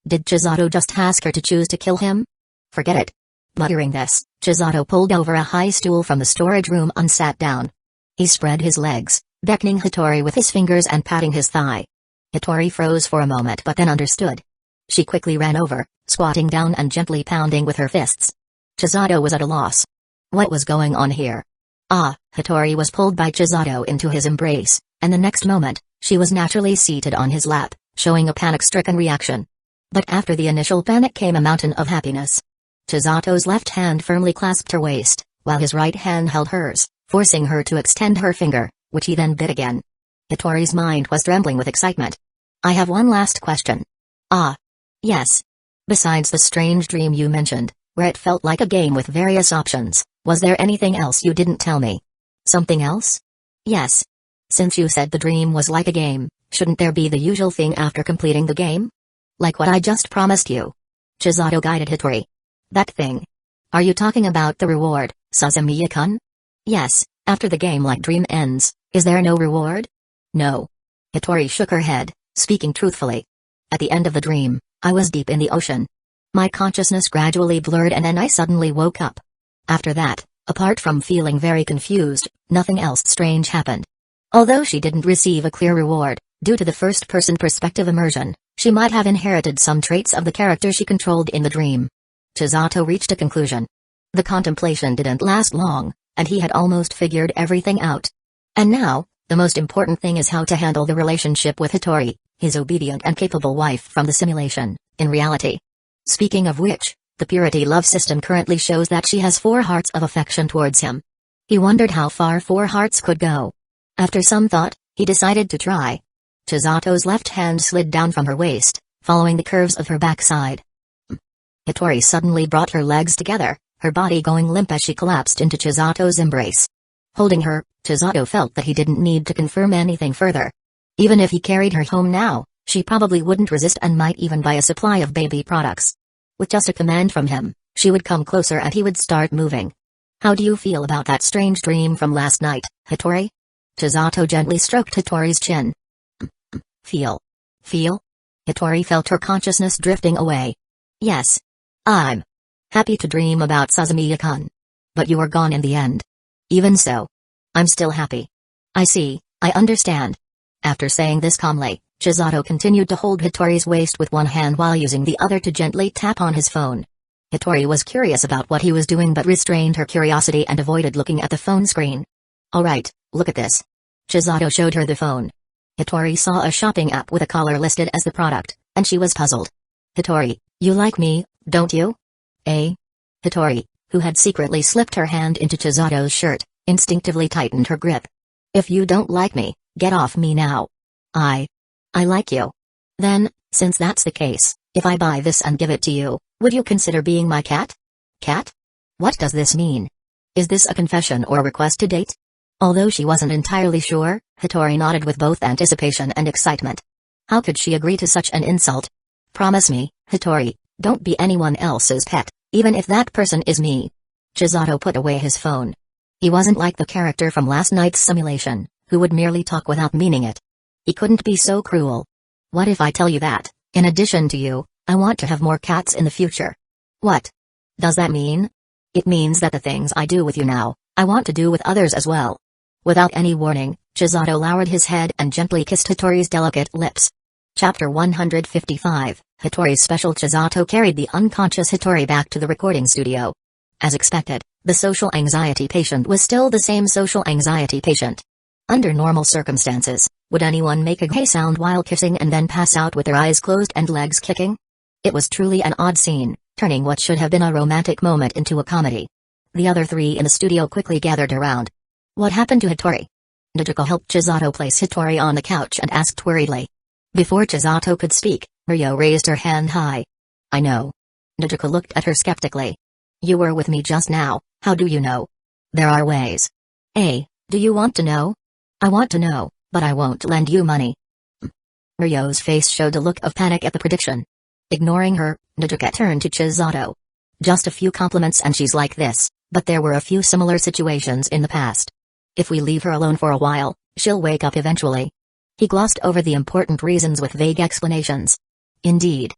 Did Chisato just ask her to choose to kill him? Forget it. Muttering this, Chisato pulled over a high stool from the storage room and sat down. He spread his legs, beckoning Hitori with his fingers and patting his thigh. Hitori froze for a moment but then understood. She quickly ran over, squatting down and gently pounding with her fists. Chisato was at a loss. What was going on here? Hitori was pulled by Chisato into his embrace, and the next moment, she was naturally seated on his lap, showing a panic-stricken reaction. But after the initial panic came a mountain of happiness. Chisato's left hand firmly clasped her waist, while his right hand held hers, forcing her to extend her finger, which he then bit again. Hitori's mind was trembling with excitement. I have one last question. Yes. Besides the strange dream you mentioned, where it felt like a game with various options, was there anything else you didn't tell me? Something else? Yes. Since you said the dream was like a game, shouldn't there be the usual thing after completing the game? Like what I just promised you. Chisato guided Hitori. That thing. Are you talking about the reward, Suzumiya-kun? Yes, after the game-like dream ends, is there no reward? No. Hitori shook her head, speaking truthfully. At the end of the dream, I was deep in the ocean. My consciousness gradually blurred and then I suddenly woke up. After that, apart from feeling very confused, nothing else strange happened. Although she didn't receive a clear reward, due to the first-person perspective immersion, she might have inherited some traits of the character she controlled in the dream. Chisato reached a conclusion. The contemplation didn't last long, and he had almost figured everything out. And now, the most important thing is how to handle the relationship with Hitori, his obedient and capable wife from the simulation, in reality. Speaking of which, the Purity love system currently shows that she has 4 hearts of affection towards him. He wondered how far 4 hearts could go. After some thought, he decided to try. Chisato's left hand slid down from her waist, following the curves of her backside. Hitori suddenly brought her legs together, her body going limp as she collapsed into Chisato's embrace. Holding her, Chisato felt that he didn't need to confirm anything further. Even if he carried her home now, she probably wouldn't resist and might even buy a supply of baby products. With just a command from him, she would come closer and he would start moving. How do you feel about that strange dream from last night, Hitori? Chisato gently stroked Hitori's chin. Feel? Hitori felt her consciousness drifting away. Yes. I'm happy to dream about Suzumiya-kun. But you were gone in the end. Even so, I'm still happy. I see, I understand. After saying this calmly, Chisato continued to hold Hitori's waist with one hand while using the other to gently tap on his phone. Hitori was curious about what he was doing but restrained her curiosity and avoided looking at the phone screen. Alright, look at this. Chisato showed her the phone. Hitori saw a shopping app with a collar listed as the product, and she was puzzled. Hitori, you like me, don't you? Hitori, who had secretly slipped her hand into Chisato's shirt, instinctively tightened her grip. If you don't like me, get off me now. I like you. Then, since that's the case, if I buy this and give it to you, would you consider being my cat? Cat? What does this mean? Is this a confession or request to date? Although she wasn't entirely sure, Hitori nodded with both anticipation and excitement. How could she agree to such an insult? Promise me, Hitori, don't be anyone else's pet, even if that person is me. Chisato put away his phone. He wasn't like the character from last night's simulation, who would merely talk without meaning it. He couldn't be so cruel. What if I tell you that, In addition to you, I want to have more cats in the future. What does that mean? It means that the things I do with you now, I want to do with others as well. Without any warning, Chisato lowered his head and gently kissed Hitori's delicate lips. Chapter 155, Hitori's Special. Chisato carried the unconscious Hitori back to the recording studio. As expected, the social anxiety patient was still the same social anxiety patient. Under normal circumstances, would anyone make a gay sound while kissing and then pass out with their eyes closed and legs kicking? It was truly an odd scene, turning what should have been a romantic moment into a comedy. The other three in the studio quickly gathered around. What happened to Hitori? Naruko helped Chisato place Hitori on the couch and asked worriedly. Before Chisato could speak, Ryo raised her hand high. I know. Naruko looked at her skeptically. You were with me just now, how do you know? There are ways. Do you want to know? I want to know, but I won't lend you money. Ryo's face showed a look of panic at the prediction. Ignoring her, Naruko turned to Chisato. Just a few compliments and she's like this, but there were a few similar situations in the past. If we leave her alone for a while, she'll wake up eventually. He glossed over the important reasons with vague explanations. Indeed.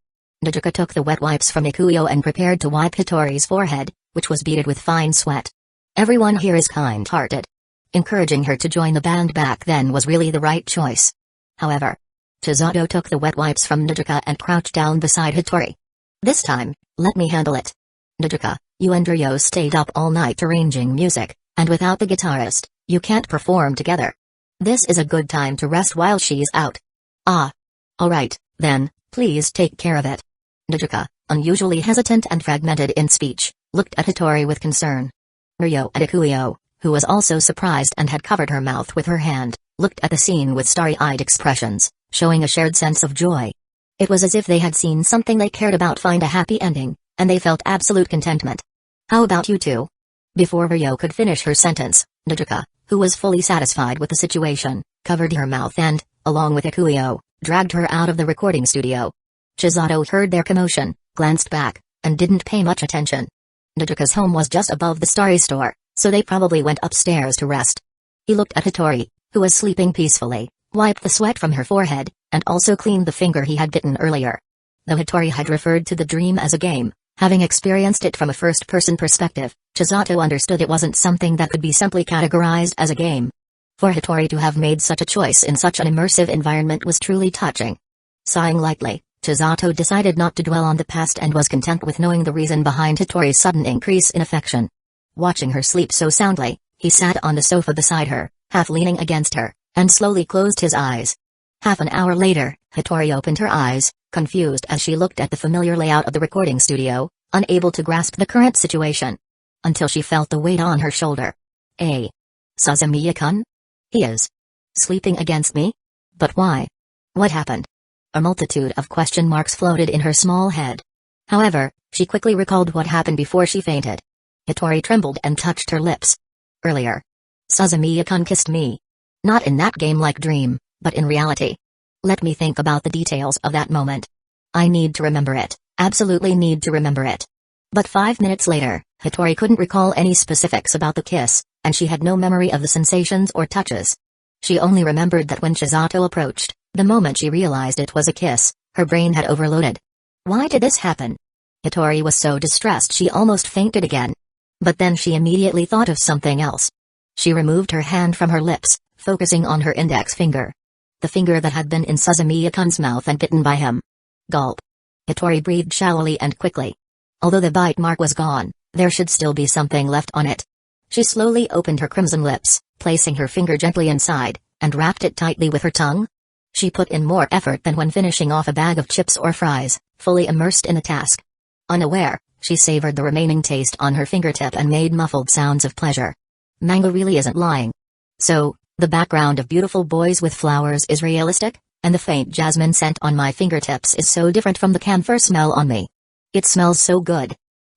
Naruko took the wet wipes from Ikuyo and prepared to wipe Hitori's forehead, which was beaded with fine sweat. Everyone here is kind-hearted. Encouraging her to join the band back then was really the right choice. However, Chisato took the wet wipes from Naruko and crouched down beside Hitori. This time, let me handle it. Naruko, you and Ryo stayed up all night arranging music, and without the guitarist, you can't perform together. This is a good time to rest while she's out. Alright, then, please take care of it. Naruko, unusually hesitant and fragmented in speech, looked at Hitori with concern. Ryo and Ikuyo, who was also surprised and had covered her mouth with her hand, looked at the scene with starry-eyed expressions, showing a shared sense of joy. It was as if they had seen something they cared about find a happy ending, and they felt absolute contentment. How about you two? Before Ryo could finish her sentence, Naruko, who was fully satisfied with the situation, covered her mouth and, along with Ikuyo, dragged her out of the recording studio. Chisato heard their commotion, glanced back, and didn't pay much attention. Naruko's home was just above the Starry store, so they probably went upstairs to rest. He looked at Hitori, who was sleeping peacefully, wiped the sweat from her forehead, and also cleaned the finger he had bitten earlier. Though Hitori had referred to the dream as a game, having experienced it from a first-person perspective, Chisato understood it wasn't something that could be simply categorized as a game. For Hitori to have made such a choice in such an immersive environment was truly touching. Sighing lightly, Chisato decided not to dwell on the past and was content with knowing the reason behind Hitori's sudden increase in affection. Watching her sleep so soundly, he sat on the sofa beside her, half leaning against her, and slowly closed his eyes. Half an hour later, Hitori opened her eyes, confused as she looked at the familiar layout of the recording studio, unable to grasp the current situation. Until she felt the weight on her shoulder. Suzumiya-kun? He is sleeping against me? But why? What happened? A multitude of question marks floated in her small head. However, she quickly recalled what happened before she fainted. Hitori trembled and touched her lips. Earlier, Suzumiya-kun kissed me. Not in that game-like dream, but in reality. Let me think about the details of that moment. I need to remember it, absolutely need to remember it. But 5 minutes later, Hitori couldn't recall any specifics about the kiss, and she had no memory of the sensations or touches. She only remembered that when Chisato approached, the moment she realized it was a kiss, her brain had overloaded. Why did this happen? Hitori was so distressed she almost fainted again. But then she immediately thought of something else. She removed her hand from her lips, focusing on her index finger. The finger that had been in Suzumiya-kun's mouth and bitten by him. Gulp. Hitori breathed shallowly and quickly. Although the bite mark was gone, there should still be something left on it. She slowly opened her crimson lips, placing her finger gently inside, and wrapped it tightly with her tongue. She put in more effort than when finishing off a bag of chips or fries, fully immersed in the task. Unaware, she savored the remaining taste on her fingertip and made muffled sounds of pleasure. Mango really isn't lying. So, the background of beautiful boys with flowers is realistic, and the faint jasmine scent on my fingertips is so different from the camphor smell on me. It smells so good.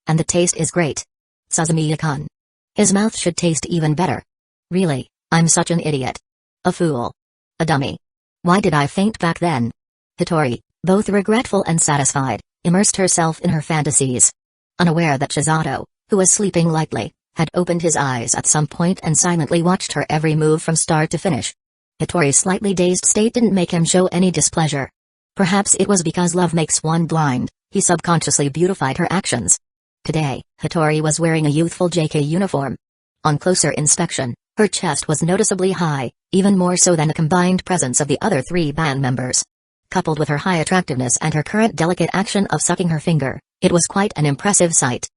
And the taste is great. Suzumiya-kun. His mouth should taste even better. Really, I'm such an idiot. A fool. A dummy. Why did I faint back then? Hitori, both regretful and satisfied, immersed herself in her fantasies. Unaware that Chisato, who was sleeping lightly, had opened his eyes at some point and silently watched her every move from start to finish. Hitori's slightly dazed state didn't make him show any displeasure. Perhaps it was because love makes one blind, he subconsciously beautified her actions. Today, Hitori was wearing a youthful JK uniform. On closer inspection, her chest was noticeably high, even more so than the combined presence of the other 3 band members. Coupled with her high attractiveness and her current delicate action of sucking her finger, it was quite an impressive sight.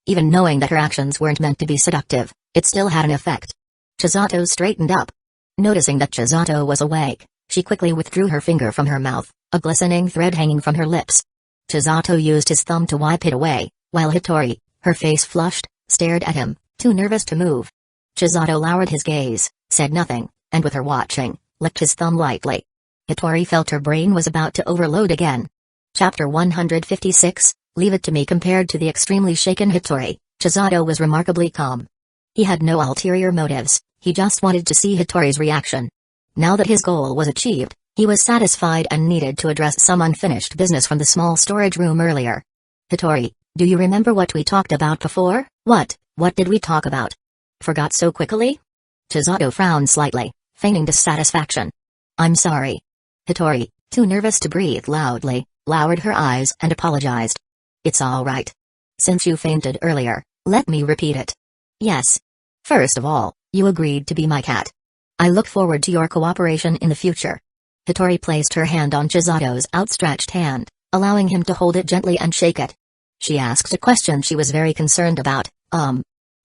Even knowing that her actions weren't meant to be seductive, it still had an effect. Chisato straightened up. Noticing that Chisato was awake, she quickly withdrew her finger from her mouth, a glistening thread hanging from her lips. Chisato used his thumb to wipe it away, while Hitori, her face flushed, stared at him, too nervous to move. Chisato lowered his gaze, said nothing, and with her watching, licked his thumb lightly. Hitori felt her brain was about to overload again. Chapter 156, Leave It to Me. Compared to the extremely shaken Hitori, Chisato was remarkably calm. He had no ulterior motives, he just wanted to see Hitori's reaction. Now that his goal was achieved, he was satisfied and needed to address some unfinished business from the small storage room earlier. Hitori, do you remember what we talked about before? What did we talk about? Forgot so quickly? Chisato frowned slightly, feigning dissatisfaction. I'm sorry. Hitori, too nervous to breathe loudly, lowered her eyes and apologized. It's all right. Since you fainted earlier, let me repeat it. Yes. First of all, you agreed to be my cat. I look forward to your cooperation in the future. Hitori placed her hand on Chisato's outstretched hand, allowing him to hold it gently and shake it. She asked a question she was very concerned about,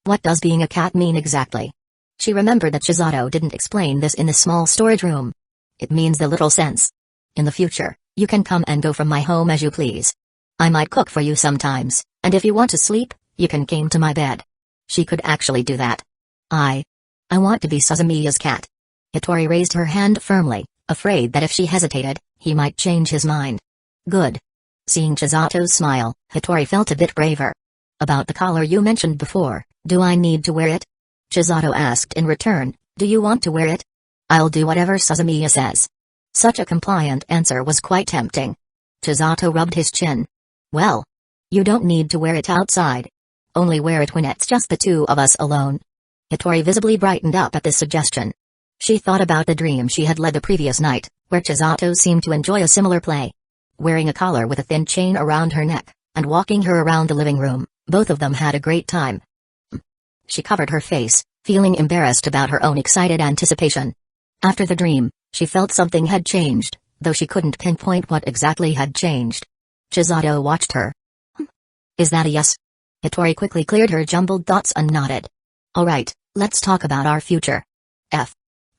what does being a cat mean exactly? She remembered that Chisato didn't explain this in the small storage room. It means the little sense. In the future, you can come and go from my home as you please. I might cook for you sometimes, and if you want to sleep, you can come to my bed. She could actually do that. I want to be Suzumiya's cat. Hitori raised her hand firmly, afraid that if she hesitated, he might change his mind. Good. Seeing Chisato's smile, Hitori felt a bit braver. About the collar you mentioned before, do I need to wear it? Chisato asked in return, do you want to wear it? I'll do whatever Suzumiya says. Such a compliant answer was quite tempting. Chisato rubbed his chin. Well, you don't need to wear it outside. Only wear it when it's just the 2 of us alone. Hitori visibly brightened up at this suggestion. She thought about the dream she had led the previous night, where Chisato seemed to enjoy a similar play. Wearing a collar with a thin chain around her neck, and walking her around the living room, both of them had a great time. She covered her face, feeling embarrassed about her own excited anticipation. After the dream, she felt something had changed, though she couldn't pinpoint what exactly had changed. Chisato watched her. Is that a yes? Hitori quickly cleared her jumbled thoughts and nodded. Alright, let's talk about our future.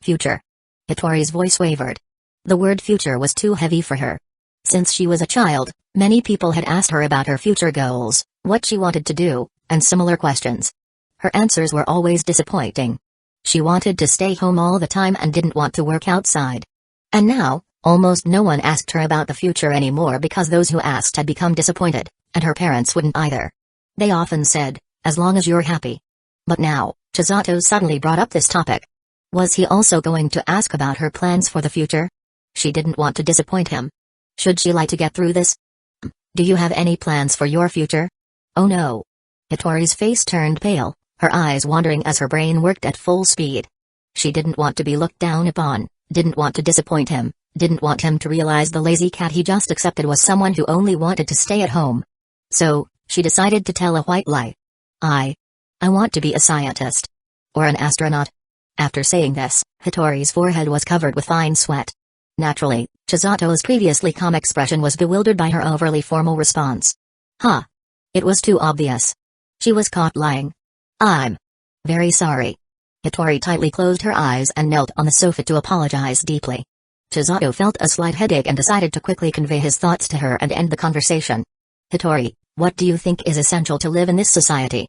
Future. Hitori's voice wavered. The word future was too heavy for her. Since she was a child, many people had asked her about her future goals, what she wanted to do, and similar questions. Her answers were always disappointing. She wanted to stay home all the time and didn't want to work outside. And now, almost no one asked her about the future anymore because those who asked had become disappointed, and her parents wouldn't either. They often said, as long as you're happy. But now, Chisato suddenly brought up this topic. Was he also going to ask about her plans for the future? She didn't want to disappoint him. Should she like to get through this? Do you have any plans for your future? Oh no. Hitori's face turned pale, her eyes wandering as her brain worked at full speed. She didn't want to be looked down upon, didn't want to disappoint him, didn't want him to realize the lazy cat he just accepted was someone who only wanted to stay at home. So, she decided to tell a white lie. I want to be a scientist. Or an astronaut. After saying this, Hitori's forehead was covered with fine sweat. Naturally, Chisato's previously calm expression was bewildered by her overly formal response. Huh. It was too obvious. She was caught lying. I'm very sorry. Hitori tightly closed her eyes and knelt on the sofa to apologize deeply. Chisato felt a slight headache and decided to quickly convey his thoughts to her and end the conversation. Hitori, what do you think is essential to live in this society?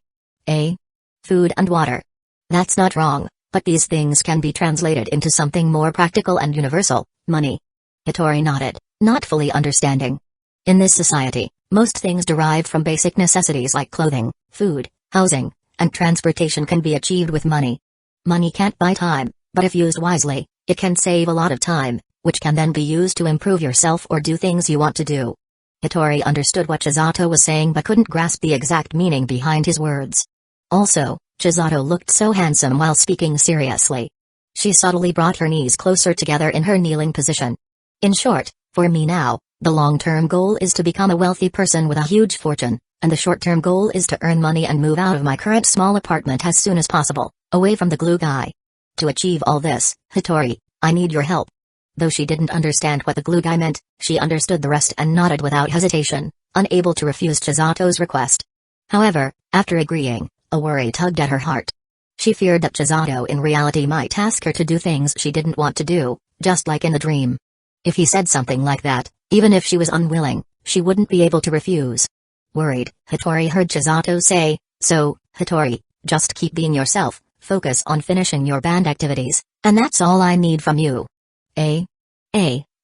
Food and water. That's not wrong, but these things can be translated into something more practical and universal, money. Hitori nodded, not fully understanding. In this society, most things derived from basic necessities like clothing, food, housing, and transportation can be achieved with money. Money can't buy time, but if used wisely, it can save a lot of time, which can then be used to improve yourself or do things you want to do. Hitori understood what Chisato was saying but couldn't grasp the exact meaning behind his words. Also, Chisato looked so handsome while speaking seriously. She subtly brought her knees closer together in her kneeling position. In short, For me now, the long-term goal is to become a wealthy person with a huge fortune, and the short-term goal is to earn money and move out of my current small apartment as soon as possible, away from the glue guy. To achieve all this, Hitori, I need your help." Though she didn't understand what the glue guy meant, she understood the rest and nodded without hesitation, unable to refuse Chizato's request. However, after agreeing, a worry tugged at her heart. She feared that Chisato in reality might ask her to do things she didn't want to do, just like in the dream. If he said something like that, even if she was unwilling, she wouldn't be able to refuse. Worried, Hitori heard Chisato say, "So, Hitori, just keep being yourself, focus on finishing your band activities, and that's all I need from you."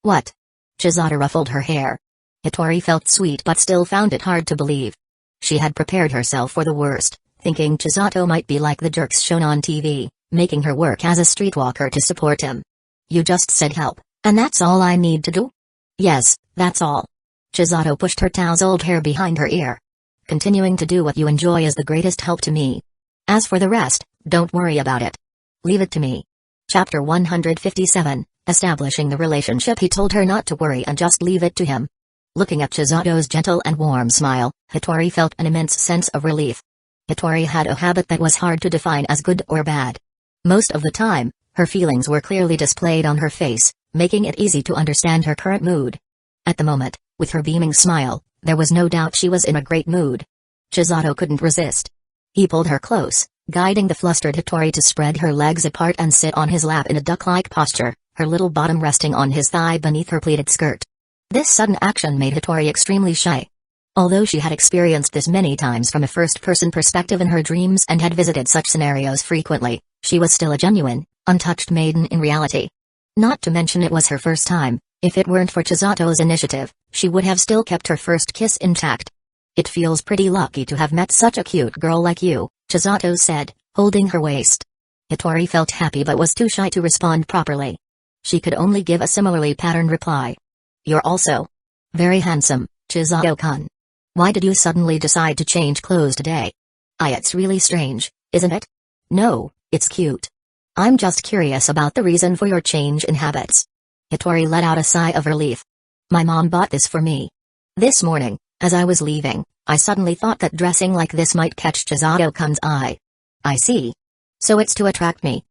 What? Chisato ruffled her hair. Hitori felt sweet but still found it hard to believe. She had prepared herself for the worst, thinking Chisato might be like the jerks shown on TV, making her work as a streetwalker to support him. "You just said help, and that's all I need to do?" "Yes, that's all." Chisato pushed her tousled hair behind her ear. "Continuing to do what you enjoy is the greatest help to me. As for the rest, don't worry about it. Leave it to me." Chapter 157, Establishing the Relationship. He told her not to worry and just leave it to him. Looking at Chisato's gentle and warm smile, Hitori felt an immense sense of relief. Hitori had a habit that was hard to define as good or bad. Most of the time, her feelings were clearly displayed on her face, making it easy to understand her current mood. At the moment, with her beaming smile, there was no doubt she was in a great mood. Chisato couldn't resist. He pulled her close, guiding the flustered Hitori to spread her legs apart and sit on his lap in a duck-like posture, her little bottom resting on his thigh beneath her pleated skirt. This sudden action made Hitori extremely shy. Although she had experienced this many times from a first-person perspective in her dreams and had visited such scenarios frequently, she was still a genuine, untouched maiden in reality. Not to mention it was her first time. If it weren't for Chisato's initiative, she would have still kept her first kiss intact. "It feels pretty lucky to have met such a cute girl like you," Chisato said, holding her waist. Hitori felt happy but was too shy to respond properly. She could only give a similarly patterned reply. "You're also very handsome, Chisato-kun. Why did you suddenly decide to change clothes today?" It's really strange, isn't it?" "No, it's cute. I'm just curious about the reason for your change in habits." Hitori let out a sigh of relief. "My mom bought this for me. This morning, as I was leaving, I suddenly thought that dressing like this might catch Chisato-kun's eye." "I see. So it's to attract me?"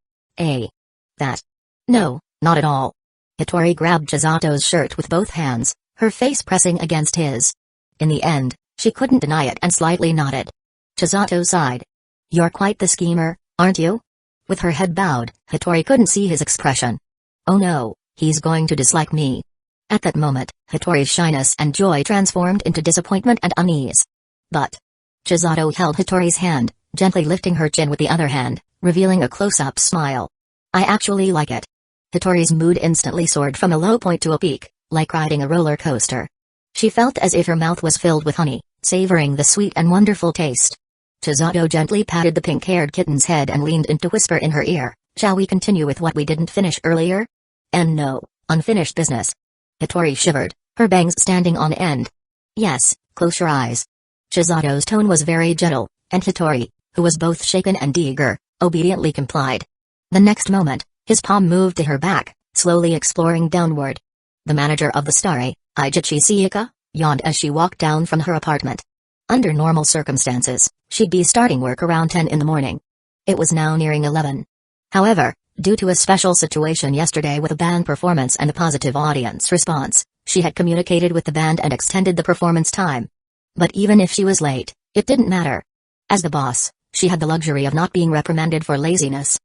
That. No, not at all." Hitori grabbed Chisato's shirt with both hands, her face pressing against his. In the end, she couldn't deny it and slightly nodded. Chisato sighed. "You're quite the schemer, aren't you?" With her head bowed, Hitori couldn't see his expression. "Oh no, he's going to dislike me." At that moment, Hitori's shyness and joy transformed into disappointment and unease. "But..." Chisato held Hitori's hand, gently lifting her chin with the other hand, revealing a close-up smile. "I actually like it." Hitori's mood instantly soared from a low point to a peak, like riding a roller coaster. She felt as if her mouth was filled with honey, savoring the sweet and wonderful taste. Chisato gently patted the pink-haired kitten's head and leaned in to whisper in her ear, "Shall we continue with what we didn't finish earlier?" "And no, unfinished business." Hitori shivered, her bangs standing on end. "Yes, close your eyes." Chisato's tone was very gentle, and Hitori, who was both shaken and eager, obediently complied. The next moment, his palm moved to her back, slowly exploring downward. The manager of the Starsea, Ijichi Saga, yawned as she walked down from her apartment. Under normal circumstances, she'd be starting work around 10 in the morning. It was now nearing 11. However, due to a special situation yesterday with a band performance and a positive audience response, she had communicated with the band and extended the performance time. But even if she was late, it didn't matter. As the boss, she had the luxury of not being reprimanded for laziness.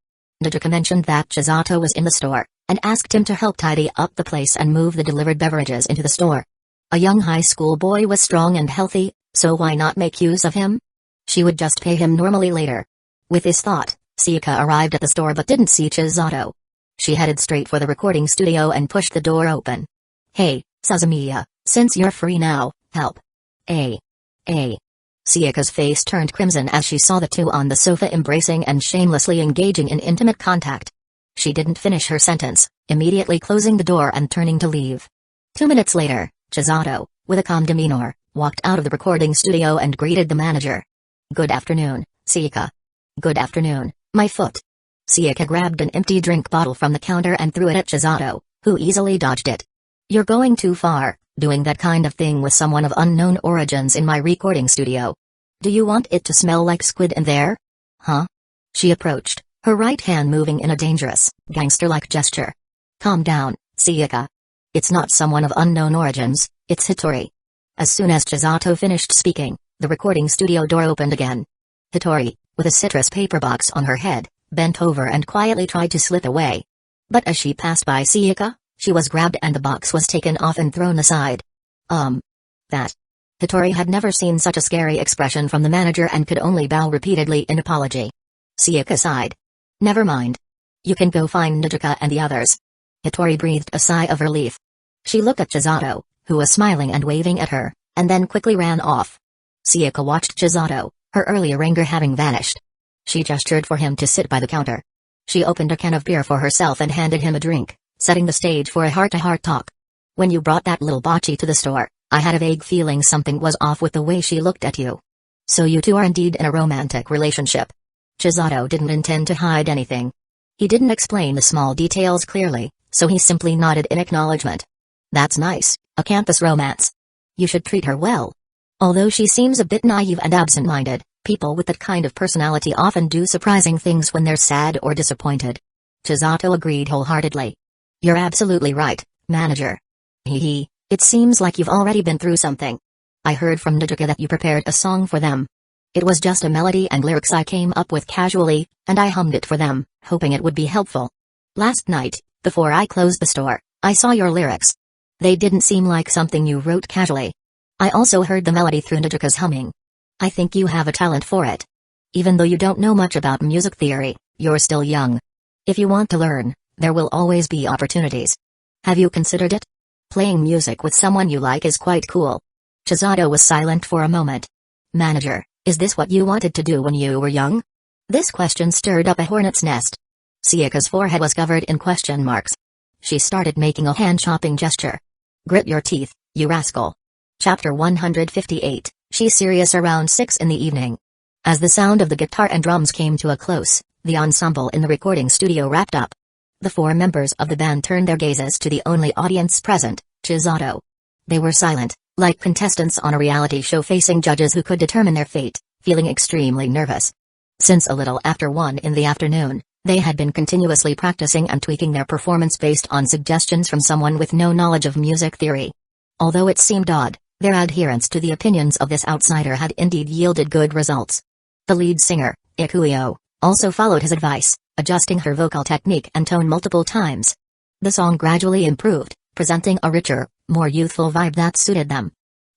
Naruto mentioned that Chisato was in the store, and asked him to help tidy up the place and move the delivered beverages into the store. A young high school boy was strong and healthy, so why not make use of him? She would just pay him normally later. With this thought, Saga arrived at the store but didn't see Chisato. She headed straight for the recording studio and pushed the door open. "Hey, Suzumiya, since you're free now, help." Saga's face turned crimson as she saw the two on the sofa embracing and shamelessly engaging in intimate contact. She didn't finish her sentence, immediately closing the door and turning to leave. 2 minutes later, Chisato, with a calm demeanor, walked out of the recording studio and greeted the manager. "Good afternoon, Saga." "Good afternoon, my foot." Saga grabbed an empty drink bottle from the counter and threw it at Chisato, who easily dodged it. You're going too far, doing that kind of thing with someone of unknown origins in my recording studio. Do you want it to smell like squid in there? Huh? She approached, her right hand moving in a dangerous, gangster-like gesture. Calm down, Sayaka. It's not someone of unknown origins, it's Hitori. As soon as Chisato finished speaking, the recording studio door opened again. Hitori, with a citrus paper box on her head, bent over and quietly tried to slip away. But as she passed by Sayaka, she was grabbed and the box was taken off and thrown aside. That. Hitori had never seen such a scary expression from the manager and could only bow repeatedly in apology. Sayaka sighed. Never mind. You can go find Naruto and the others. Hitori breathed a sigh of relief. She looked at Chisato, who was smiling and waving at her, and then quickly ran off. Sayaka watched Chisato, her earlier anger having vanished. She gestured for him to sit by the counter. She opened a can of beer for herself and handed him a drink, setting the stage for a heart-to-heart talk. When you brought that little bocce to the store, I had a vague feeling something was off with the way she looked at you. So you two are indeed in a romantic relationship. Chisato didn't intend to hide anything. He didn't explain the small details clearly, so he simply nodded in acknowledgement. That's nice, a campus romance. You should treat her well. Although she seems a bit naive and absent-minded, people with that kind of personality often do surprising things when they're sad or disappointed. Chisato agreed wholeheartedly. You're absolutely right, manager. Hee, it seems like you've already been through something. I heard from Naruto that you prepared a song for them. It was just a melody and lyrics I came up with casually, and I hummed it for them, hoping it would be helpful. Last night, before I closed the store, I saw your lyrics. They didn't seem like something you wrote casually. I also heard the melody through Naruto's humming. I think you have a talent for it. Even though you don't know much about music theory, you're still young. If you want to learn, there will always be opportunities. Have you considered it? Playing music with someone you like is quite cool. Chisato was silent for a moment. Manager, is this what you wanted to do when you were young? This question stirred up a hornet's nest. Sayaka's forehead was covered in question marks. She started making a hand-chopping gesture. Grit your teeth, you rascal. Chapter 158, She's serious around 6 in the evening. As the sound of the guitar and drums came to a close, the ensemble in the recording studio wrapped up. The 4 members of the band turned their gazes to the only audience present, Chisato. They were silent, like contestants on a reality show facing judges who could determine their fate, feeling extremely nervous. Since a little after 1 in the afternoon, they had been continuously practicing and tweaking their performance based on suggestions from someone with no knowledge of music theory. Although it seemed odd, their adherence to the opinions of this outsider had indeed yielded good results. The lead singer, Ecchi, also followed his advice, adjusting her vocal technique and tone multiple times. The song gradually improved, presenting a richer, more youthful vibe that suited them.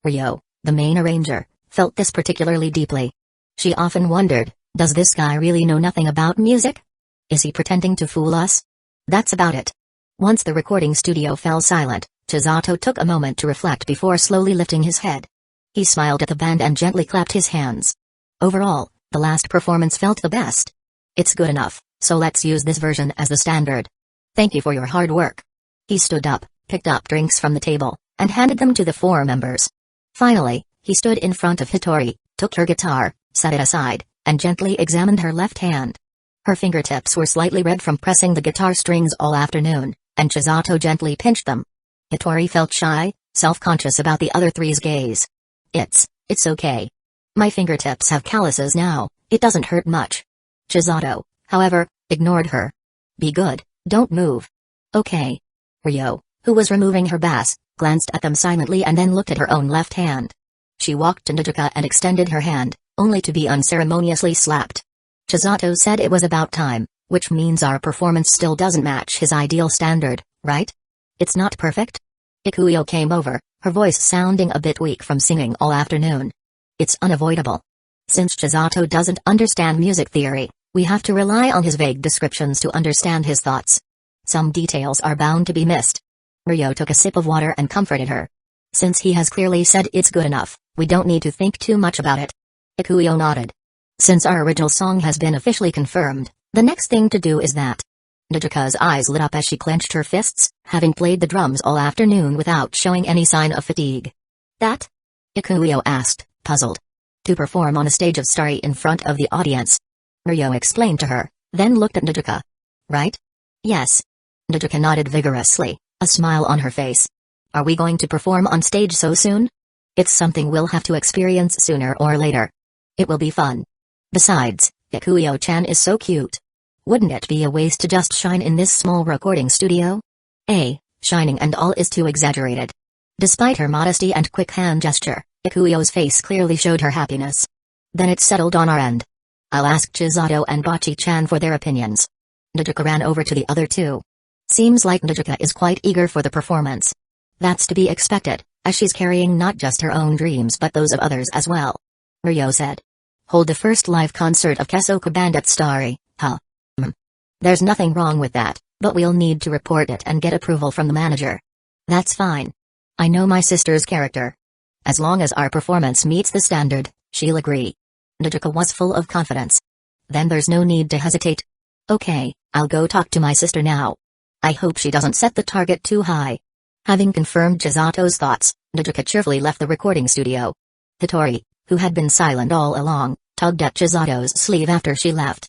Ryo, the main arranger, felt this particularly deeply. She often wondered, does this guy really know nothing about music? Is he pretending to fool us? That's about it. Once the recording studio fell silent, Chisato took a moment to reflect before slowly lifting his head. He smiled at the band and gently clapped his hands. Overall, the last performance felt the best. It's good enough, so let's use this version as the standard. Thank you for your hard work. He stood up, picked up drinks from the table, and handed them to the 4 members. Finally, he stood in front of Hitori, took her guitar, set it aside, and gently examined her left hand. Her fingertips were slightly red from pressing the guitar strings all afternoon, and Chisato gently pinched them. Hitori felt shy, self-conscious about the other 3's gaze. It's okay. My fingertips have calluses now, it doesn't hurt much. Chisato, however, ignored her. Be good, don't move. Okay. Ryo, who was removing her bass, glanced at them silently and then looked at her own left hand. She walked to Naruto and extended her hand, only to be unceremoniously slapped. Chisato said it was about time, which means our performance still doesn't match his ideal standard, right? It's not perfect? Ecchi came over, her voice sounding a bit weak from singing all afternoon. It's unavoidable. Since Chisato doesn't understand music theory, we have to rely on his vague descriptions to understand his thoughts. Some details are bound to be missed. Ryo took a sip of water and comforted her. Since he has clearly said it's good enough, we don't need to think too much about it. Ecchi nodded. Since our original song has been officially confirmed, the next thing to do is that. Naruto's eyes lit up as she clenched her fists, having played the drums all afternoon without showing any sign of fatigue. That? Ecchi asked, puzzled. To perform on a stage of Starsea in front of the audience. Ryo explained to her, then looked at Naruto. Right? Yes. Naruto nodded vigorously, a smile on her face. Are we going to perform on stage so soon? It's something we'll have to experience sooner or later. It will be fun. Besides, Ikuyo-chan is so cute. Wouldn't it be a waste to just shine in this small recording studio? Shining and all is too exaggerated. Despite her modesty and quick hand gesture, Ikuyo's face clearly showed her happiness. Then it settled on our end. I'll ask Chisato and Bachi-chan for their opinions. Nodoka ran over to the other two. Seems like Nodoka is quite eager for the performance. That's to be expected, as she's carrying not just her own dreams but those of others as well. Ryo said. Hold the first live concert of Kesoku Band at Starry, huh? There's nothing wrong with that, but we'll need to report it and get approval from the manager. That's fine. I know my sister's character. As long as our performance meets the standard, she'll agree. Nodoka was full of confidence. Then there's no need to hesitate. Okay, I'll go talk to my sister now. I hope she doesn't set the target too high. Having confirmed Chisato's thoughts, Nodoka cheerfully left the recording studio. Hitori, who had been silent all along, tugged at Chisato's sleeve after she left.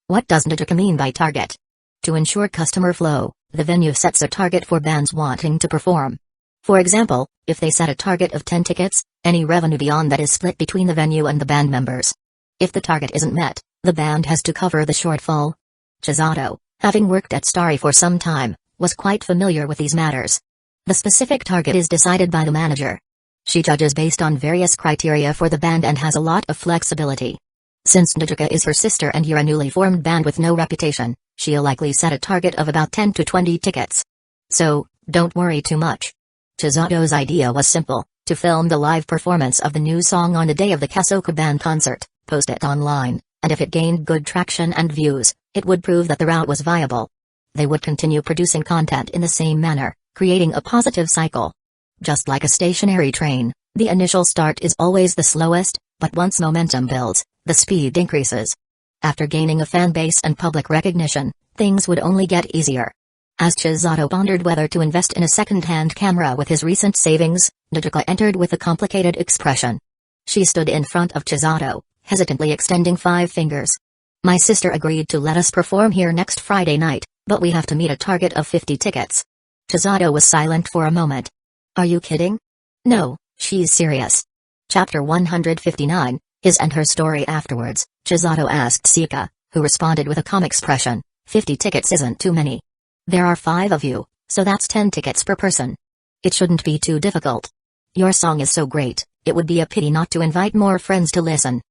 What does Nodoka mean by target? To ensure customer flow, the venue sets a target for bands wanting to perform. For example, if they set a target of 10 tickets, any revenue beyond that is split between the venue and the band members. If the target isn't met, the band has to cover the shortfall. Chisato, having worked at Starry for some time, was quite familiar with these matters. The specific target is decided by the manager. She judges based on various criteria for the band and has a lot of flexibility. Since Nodoka is her sister and you're a newly formed band with no reputation, she'll likely set a target of about 10 to 20 tickets. So, don't worry too much. Chisato's idea was simple, to film the live performance of the new song on the day of the Kesoku Band concert, post it online, and if it gained good traction and views, it would prove that the route was viable. They would continue producing content in the same manner, creating a positive cycle. Just like a stationary train, the initial start is always the slowest, but once momentum builds, the speed increases. After gaining a fan base and public recognition, things would only get easier. As Chisato pondered whether to invest in a second-hand camera with his recent savings, Nodoka entered with a complicated expression. She stood in front of Chisato, hesitantly extending 5 fingers. My sister agreed to let us perform here next Friday night, but we have to meet a target of 50 tickets. Chisato was silent for a moment. Are you kidding? No, she's serious. Chapter 159, His and Her Story. Afterwards, Chisato asked Sika, who responded with a calm expression, 50 tickets isn't too many. There are 5 of you, so that's 10 tickets per person. It shouldn't be too difficult. Your song is so great, it would be a pity not to invite more friends to listen.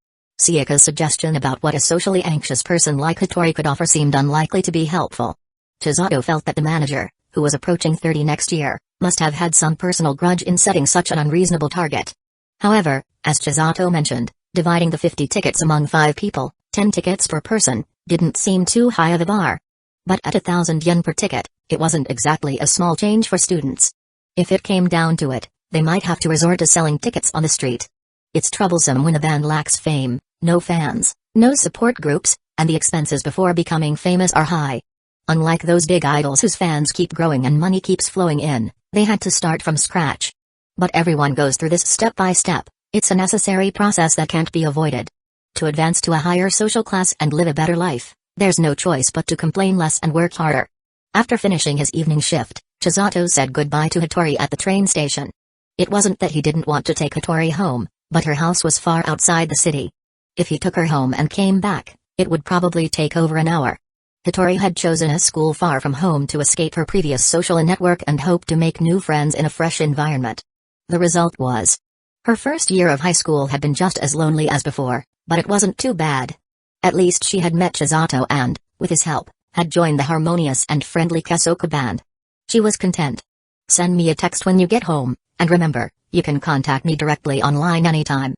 Sika's suggestion about what a socially anxious person like Hitori could offer seemed unlikely to be helpful. Chisato felt that the manager, who was approaching 30 next year, must have had some personal grudge in setting such an unreasonable target. However, as Chisato mentioned, dividing the 50 tickets among 5 people, 10 tickets per person, didn't seem too high of a bar. But at 1,000 yen per ticket, it wasn't exactly a small change for students. If it came down to it, they might have to resort to selling tickets on the street. It's troublesome when a band lacks fame, no fans, no support groups, and the expenses before becoming famous are high. Unlike those big idols whose fans keep growing and money keeps flowing in, they had to start from scratch. But everyone goes through this step by step, it's a necessary process that can't be avoided. To advance to a higher social class and live a better life, there's no choice but to complain less and work harder. After finishing his evening shift, Chisato said goodbye to Hitori at the train station. It wasn't that he didn't want to take Hitori home, but her house was far outside the city. If he took her home and came back, it would probably take over an hour. Hitori had chosen a school far from home to escape her previous social network and hoped to make new friends in a fresh environment. The result was, her first year of high school had been just as lonely as before, but it wasn't too bad. At least she had met Chisato and, with his help, had joined the harmonious and friendly Kesoku band. She was content. Send me a text when you get home, and remember, you can contact me directly online anytime.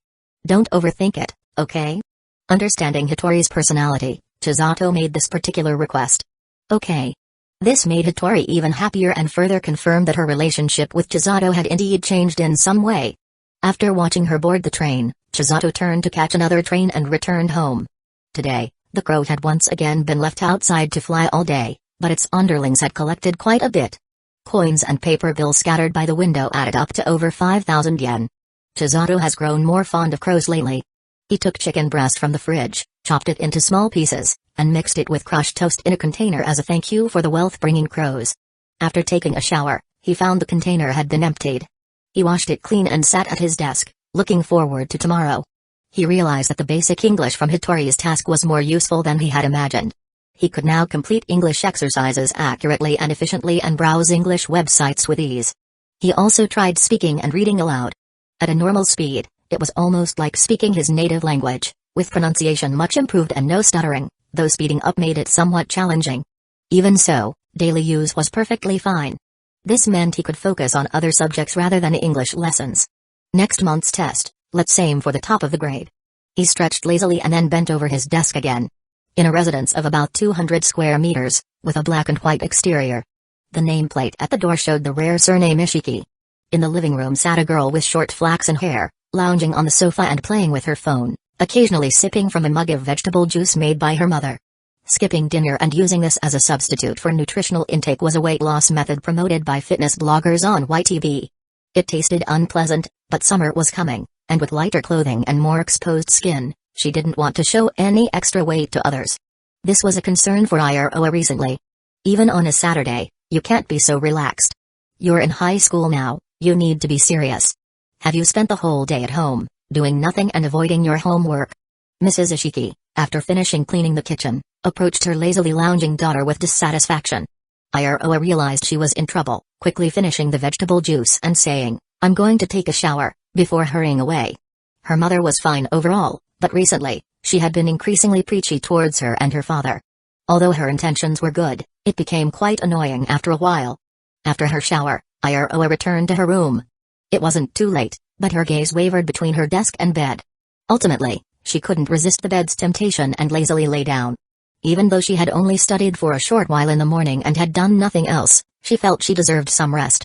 Don't overthink it, okay? Understanding Hitori's personality, Chisato made this particular request. Okay. This made Hitori even happier and further confirmed that her relationship with Chisato had indeed changed in some way. After watching her board the train, Chisato turned to catch another train and returned home. Today, the crow had once again been left outside to fly all day, but its underlings had collected quite a bit. Coins and paper bills scattered by the window added up to over 5,000 yen. Chisato has grown more fond of crows lately. He took chicken breast from the fridge, chopped it into small pieces, and mixed it with crushed toast in a container as a thank you for the wealth-bringing crows. After taking a shower, He found the container had been emptied. He washed it clean and sat at his desk, looking forward to tomorrow. He realized that the basic English from Hitori's task was more useful than he had imagined. He could now complete English exercises accurately and efficiently and browse English websites with ease. He also tried speaking and reading aloud. At a normal speed, it was almost like speaking his native language, with pronunciation much improved and no stuttering, though speeding up made it somewhat challenging. Even so, daily use was perfectly fine. This meant he could focus on other subjects rather than English lessons. Next month's test, let's aim for the top of the grade. He stretched lazily and then bent over his desk again. In a residence of about 200 square meters, with a black and white exterior. The nameplate at the door showed the rare surname Ecchi. In the living room sat a girl with short flaxen hair, lounging on the sofa and playing with her phone, occasionally sipping from a mug of vegetable juice made by her mother. Skipping dinner and using this as a substitute for nutritional intake was a weight loss method promoted by fitness bloggers on YTV. It tasted unpleasant, but summer was coming, and with lighter clothing and more exposed skin, she didn't want to show any extra weight to others. This was a concern for Iroha recently. Even on a Saturday, you can't be so relaxed. You're in high school now, you need to be serious. Have you spent the whole day at home, doing nothing and avoiding your homework? Mrs. Ishiki, after finishing cleaning the kitchen, approached her lazily lounging daughter with dissatisfaction. Iroha realized she was in trouble, quickly finishing the vegetable juice and saying, "I'm going to take a shower," before hurrying away. Her mother was fine overall, but recently, she had been increasingly preachy towards her and her father. Although her intentions were good, it became quite annoying after a while. After her shower, Iroha returned to her room. It wasn't too late, but her gaze wavered between her desk and bed. Ultimately, she couldn't resist the bed's temptation and lazily lay down. Even though she had only studied for a short while in the morning and had done nothing else, she felt she deserved some rest.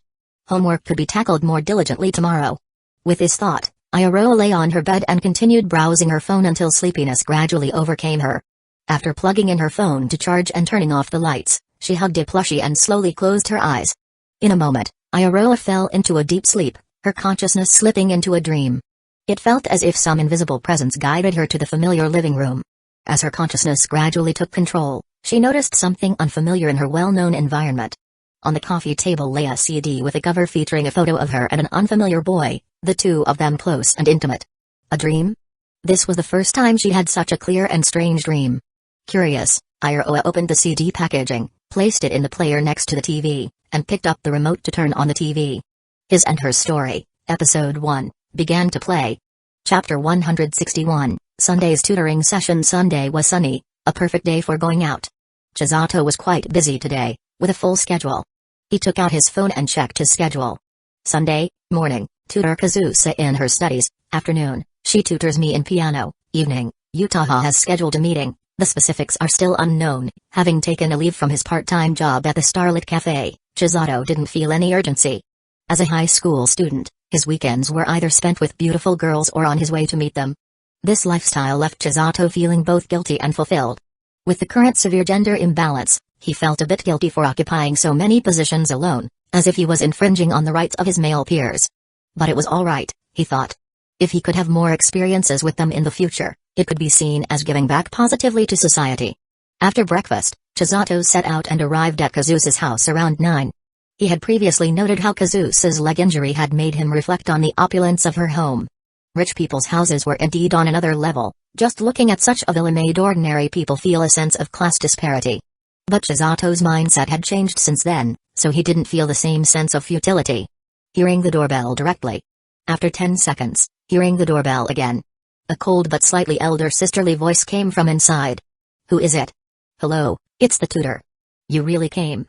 Homework could be tackled more diligently tomorrow. With this thought, Iroha lay on her bed and continued browsing her phone until sleepiness gradually overcame her. After plugging in her phone to charge and turning off the lights, she hugged a plushie and slowly closed her eyes. In a moment, Iroha fell into a deep sleep, her consciousness slipping into a dream. It felt as if some invisible presence guided her to the familiar living room. As her consciousness gradually took control, she noticed something unfamiliar in her well-known environment. On the coffee table lay a CD with a cover featuring a photo of her and an unfamiliar boy, the two of them close and intimate. A dream? This was the first time she had such a clear and strange dream. Curious, Iroha opened the CD packaging, placed it in the player next to the TV, and picked up the remote to turn on the TV. His and Her Story, Episode 1, began to play. Chapter 161, Sunday's tutoring session. Sunday was sunny, a perfect day for going out. Chisato was quite busy today, with a full schedule. He took out his phone and checked his schedule. Sunday, morning, tutor Kazusa in her studies. Afternoon, she tutors me in piano. Evening, Uchiha has scheduled a meeting. The specifics are still unknown. Having taken a leave from his part-time job at the Starlit Cafe, Chisato didn't feel any urgency. As a high school student, his weekends were either spent with beautiful girls or on his way to meet them. This lifestyle left Chisato feeling both guilty and fulfilled. With the current severe gender imbalance, he felt a bit guilty for occupying so many positions alone, as if he was infringing on the rights of his male peers. But it was all right, he thought. If he could have more experiences with them in the future, it could be seen as giving back positively to society. After breakfast, Chisato set out and arrived at Kazusa's house around 9. He had previously noted how Kazusa's leg injury had made him reflect on the opulence of her home. Rich people's houses were indeed on another level. Just looking at such a villa made ordinary people feel a sense of class disparity. But Chisato's mindset had changed since then, so he didn't feel the same sense of futility. Hearing the doorbell directly. After 10 seconds, hearing the doorbell again. A cold but slightly elder sisterly voice came from inside. "Who is it?" "Hello, it's the tutor." "You really came?"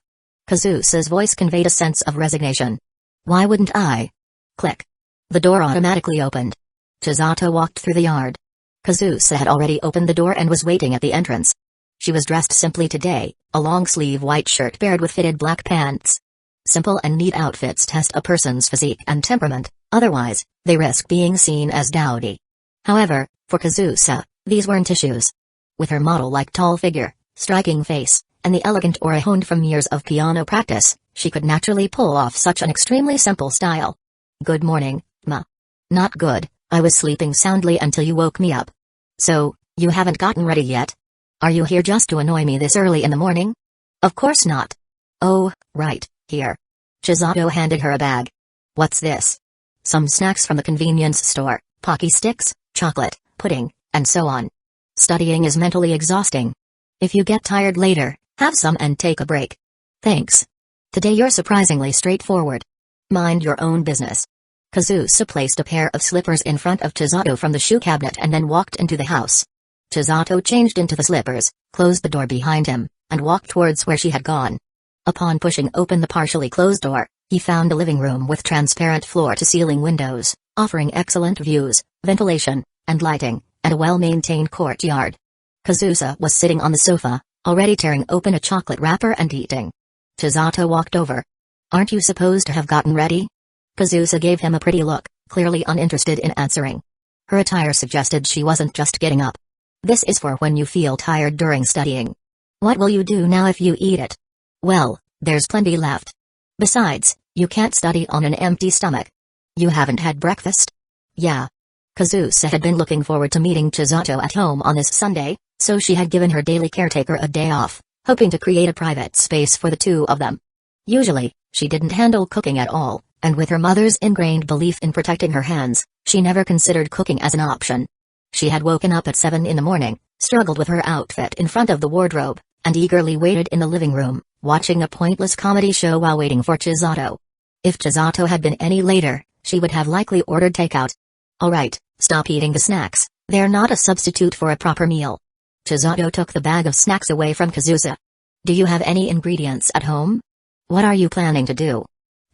Kazusa's voice conveyed a sense of resignation. "Why wouldn't I?" Click. The door automatically opened. Chisato walked through the yard. Kazusa had already opened the door and was waiting at the entrance. She was dressed simply today, a long-sleeve white shirt paired with fitted black pants. Simple and neat outfits test a person's physique and temperament, otherwise, they risk being seen as dowdy. However, for Kazusa, these weren't issues. With her model-like tall figure, striking face, and the elegant aura honed from years of piano practice, she could naturally pull off such an extremely simple style. "Good morning, Ma." "Not good, I was sleeping soundly until you woke me up." "So, you haven't gotten ready yet? Are you here just to annoy me this early in the morning?" "Of course not." "Oh, right, here." Chisato handed her a bag. What's this? Some snacks from the convenience store, Pocky sticks, chocolate, pudding, and so on. Studying is mentally exhausting. If you get tired later, have some and take a break. Thanks. Today you're surprisingly straightforward. Mind your own business. Kazusa placed a pair of slippers in front of Chisato from the shoe cabinet and then walked into the house. Chisato changed into the slippers, closed the door behind him, and walked towards where she had gone. Upon pushing open the partially closed door, he found a living room with transparent floor-to-ceiling windows, offering excellent views, ventilation, and lighting, and a well-maintained courtyard. Kazusa was sitting on the sofa, already tearing open a chocolate wrapper and eating. Chisato walked over. Aren't you supposed to have gotten ready? Kazusa gave him a pretty look, clearly uninterested in answering. Her attire suggested she wasn't just getting up. This is for when you feel tired during studying. What will you do now if you eat it? Well, there's plenty left. Besides, you can't study on an empty stomach. You haven't had breakfast? Yeah. Kazusa had been looking forward to meeting Chisato at home on this Sunday, so she had given her daily caretaker a day off, hoping to create a private space for the two of them. Usually, she didn't handle cooking at all, and with her mother's ingrained belief in protecting her hands, she never considered cooking as an option. She had woken up at 7 in the morning, struggled with her outfit in front of the wardrobe, and eagerly waited in the living room, watching a pointless comedy show while waiting for Chisato. If Chisato had been any later, she would have likely ordered takeout. Alright, stop eating the snacks, they're not a substitute for a proper meal. Chisato took the bag of snacks away from Kazusa. Do you have any ingredients at home? What are you planning to do?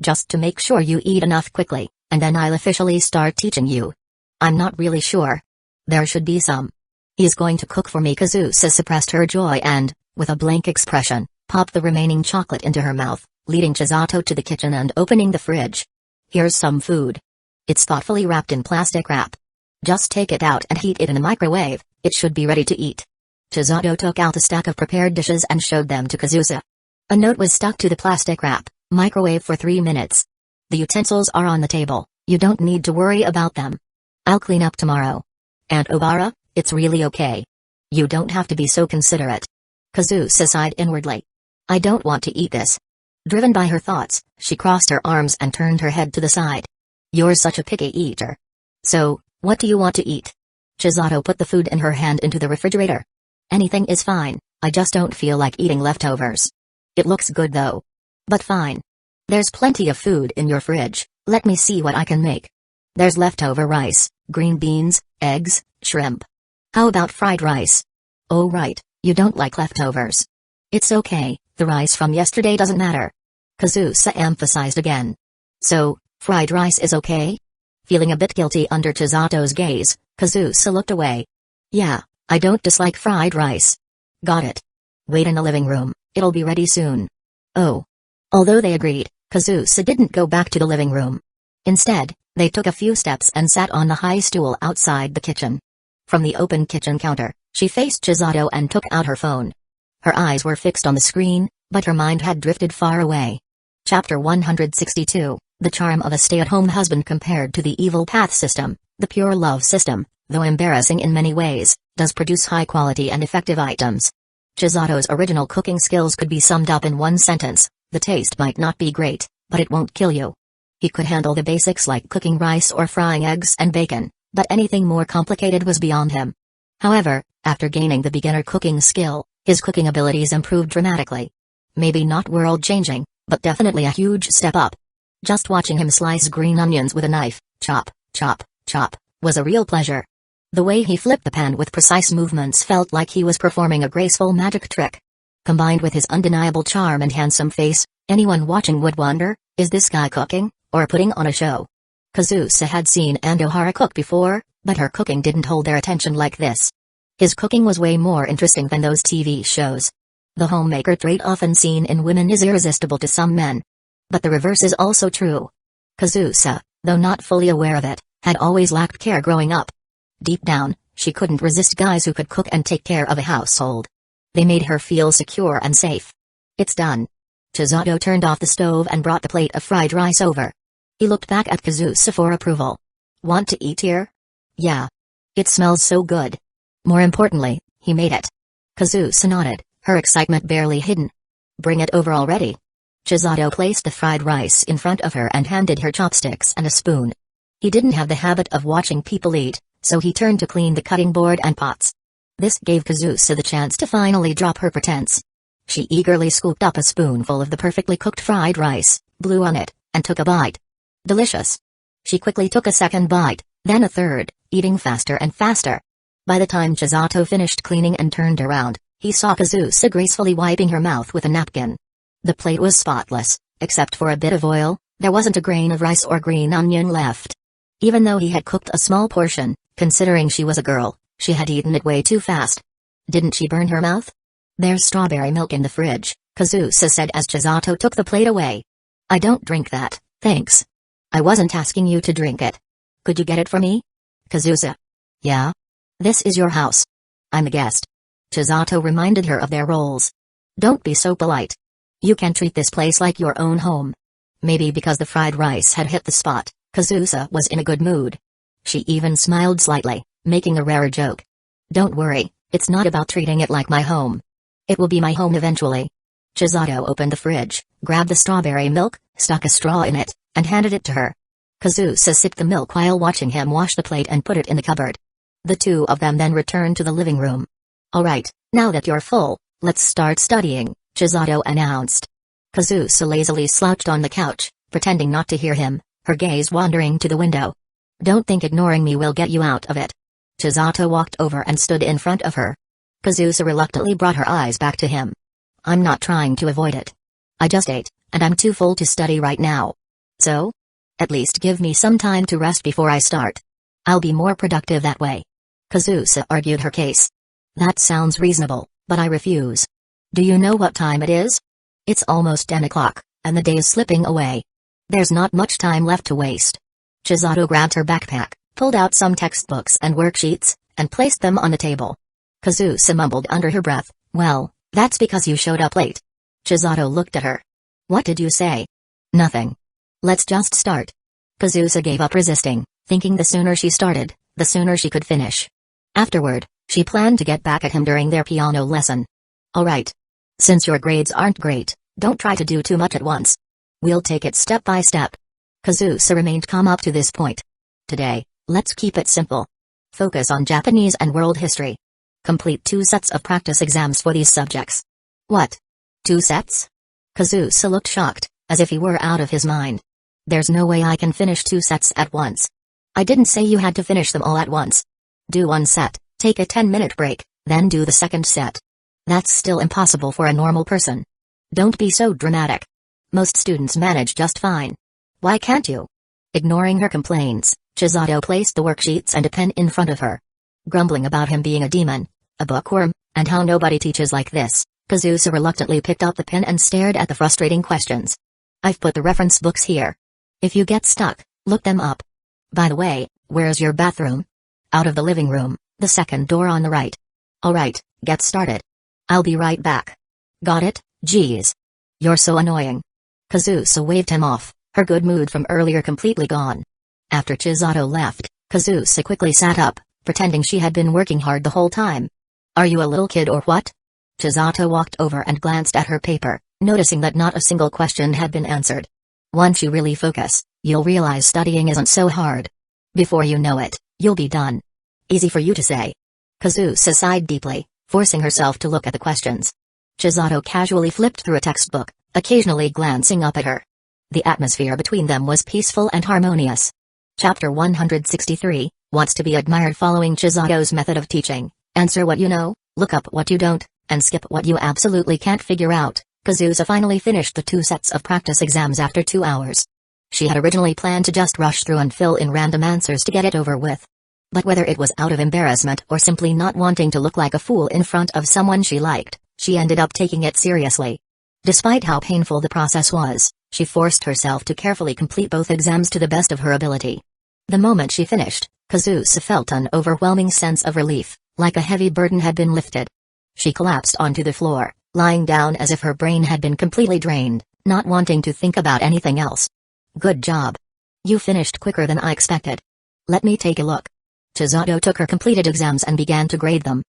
Just to make sure you eat enough quickly, and then I'll officially start teaching you. I'm not really sure. There should be some. He's going to cook for me. Kazusa suppressed her joy and, with a blank expression, popped the remaining chocolate into her mouth, leading Chisato to the kitchen and opening the fridge. Here's some food. It's thoughtfully wrapped in plastic wrap. Just take it out and heat it in the microwave, it should be ready to eat. Chisato took out a stack of prepared dishes and showed them to Kazusa. A note was stuck to the plastic wrap, microwave for 3 minutes. The utensils are on the table, you don't need to worry about them. I'll clean up tomorrow. Aunt Obara, it's really okay. You don't have to be so considerate. Kazusa sighed inwardly. I don't want to eat this. Driven by her thoughts, she crossed her arms and turned her head to the side. You're such a picky eater. So, what do you want to eat? Chisato put the food in her hand into the refrigerator. Anything is fine, I just don't feel like eating leftovers. It looks good though. But fine. There's plenty of food in your fridge, let me see what I can make. There's leftover rice, green beans, eggs, shrimp. How about fried rice? Oh right, you don't like leftovers. It's okay, the rice from yesterday doesn't matter. Kazusa emphasized again. So, fried rice is okay? Feeling a bit guilty under Chisato's gaze, Kazusa looked away. Yeah, I don't dislike fried rice. Got it. Wait in the living room, it'll be ready soon. Oh. Although they agreed, Kazusa didn't go back to the living room. Instead, they took a few steps and sat on the high stool outside the kitchen. From the open kitchen counter, she faced Chisato and took out her phone. Her eyes were fixed on the screen, but her mind had drifted far away. Chapter 162, The Charm of a Stay-at-Home Husband Compared to the Evil Path System. The pure love system, though embarrassing in many ways, does produce high-quality and effective items. Chisato's original cooking skills could be summed up in one sentence: the taste might not be great, but it won't kill you. He could handle the basics like cooking rice or frying eggs and bacon, but anything more complicated was beyond him. However, after gaining the beginner cooking skill, his cooking abilities improved dramatically. Maybe not world-changing, but definitely a huge step up. Just watching him slice green onions with a knife, chop, chop, chop, was a real pleasure. The way he flipped the pan with precise movements felt like he was performing a graceful magic trick. Combined with his undeniable charm and handsome face, anyone watching would wonder, is this guy cooking, or putting on a show? Kazusa had seen Andohara cook before, but her cooking didn't hold their attention like this. His cooking was way more interesting than those TV shows. The homemaker trait often seen in women is irresistible to some men. But the reverse is also true. Kazusa, though not fully aware of it, had always lacked care growing up. Deep down, she couldn't resist guys who could cook and take care of a household. They made her feel secure and safe. It's done. Chisato turned off the stove and brought the plate of fried rice over. He looked back at Kazusa for approval. Want to eat here? Yeah. It smells so good. More importantly, he made it. Kazusa nodded, her excitement barely hidden. Bring it over already. Chisato placed the fried rice in front of her and handed her chopsticks and a spoon. He didn't have the habit of watching people eat, so he turned to clean the cutting board and pots. This gave Kazusa the chance to finally drop her pretense. She eagerly scooped up a spoonful of the perfectly cooked fried rice, blew on it, and took a bite. Delicious. She quickly took a second bite, then a third, eating faster and faster. By the time Chisato finished cleaning and turned around, he saw Kazusa gracefully wiping her mouth with a napkin. The plate was spotless, except for a bit of oil. There wasn't a grain of rice or green onion left. Even though he had cooked a small portion, considering she was a girl, she had eaten it way too fast. Didn't she burn her mouth? There's strawberry milk in the fridge, Kazusa said as Chisato took the plate away. I don't drink that, thanks. I wasn't asking you to drink it. Could you get it for me? Kazusa. Yeah? This is your house. I'm a guest. Chisato reminded her of their roles. Don't be so polite. You can treat this place like your own home. Maybe because the fried rice had hit the spot, Kazusa was in a good mood. She even smiled slightly, making a rare joke. Don't worry, it's not about treating it like my home. It will be my home eventually. Chisato opened the fridge, grabbed the strawberry milk, stuck a straw in it, and handed it to her. Kazusa sipped the milk while watching him wash the plate and put it in the cupboard. The two of them then returned to the living room. Alright, now that you're full, let's start studying, Chisato announced. Kazusa lazily slouched on the couch, pretending not to hear him, her gaze wandering to the window. Don't think ignoring me will get you out of it. Chisato walked over and stood in front of her. Kazusa reluctantly brought her eyes back to him. I'm not trying to avoid it. I just ate, and I'm too full to study right now. So? At least give me some time to rest before I start. I'll be more productive that way. Kazusa argued her case. That sounds reasonable, but I refuse. Do you know what time it is? It's almost 10 o'clock, and the day is slipping away. There's not much time left to waste. Chisato grabbed her backpack, pulled out some textbooks and worksheets, and placed them on the table. Kazusa mumbled under her breath, well, that's because you showed up late. Chisato looked at her. What did you say? Nothing. Let's just start. Kazusa gave up resisting, thinking the sooner she started, the sooner she could finish. Afterward, she planned to get back at him during their piano lesson. Alright. Since your grades aren't great, don't try to do too much at once. We'll take it step by step. Kazusa remained calm up to this point. Today, let's keep it simple. Focus on Japanese and world history. Complete 2 sets of practice exams for these subjects. What? 2 sets? Kazusa looked shocked, as if he were out of his mind. There's no way I can finish 2 sets at once. I didn't say you had to finish them all at once. Do 1 set, take a 10-minute break, then do the second set. That's still impossible for a normal person. Don't be so dramatic. Most students manage just fine. Why can't you? Ignoring her complaints, Chisato placed the worksheets and a pen in front of her. Grumbling about him being a demon, a bookworm, and how nobody teaches like this, Kazusa reluctantly picked up the pen and stared at the frustrating questions. I've put the reference books here. If you get stuck, look them up. By the way, where's your bathroom? Out of the living room, the second door on the right. Alright, get started. I'll be right back. Got it? Geez. You're so annoying. Kazusa waved him off, her good mood from earlier completely gone. After Chisato left, Kazusa quickly sat up, pretending she had been working hard the whole time. Are you a little kid or what? Chisato walked over and glanced at her paper, noticing that not a single question had been answered. Once you really focus, you'll realize studying isn't so hard. Before you know it, you'll be done. Easy for you to say. Kazusa sighed deeply, forcing herself to look at the questions. Chisato casually flipped through a textbook, occasionally glancing up at her. The atmosphere between them was peaceful and harmonious. Chapter 163, Wants to be admired. Following Chisato's method of teaching, answer what you know, look up what you don't, and skip what you absolutely can't figure out, Kazusa finally finished the 2 sets of practice exams after 2 hours. She had originally planned to just rush through and fill in random answers to get it over with. But whether it was out of embarrassment or simply not wanting to look like a fool in front of someone she liked, she ended up taking it seriously. Despite how painful the process was, she forced herself to carefully complete both exams to the best of her ability. The moment she finished, Kazusa felt an overwhelming sense of relief, like a heavy burden had been lifted. She collapsed onto the floor, lying down as if her brain had been completely drained, not wanting to think about anything else. Good job. You finished quicker than I expected. Let me take a look. Chisato took her completed exams and began to grade them.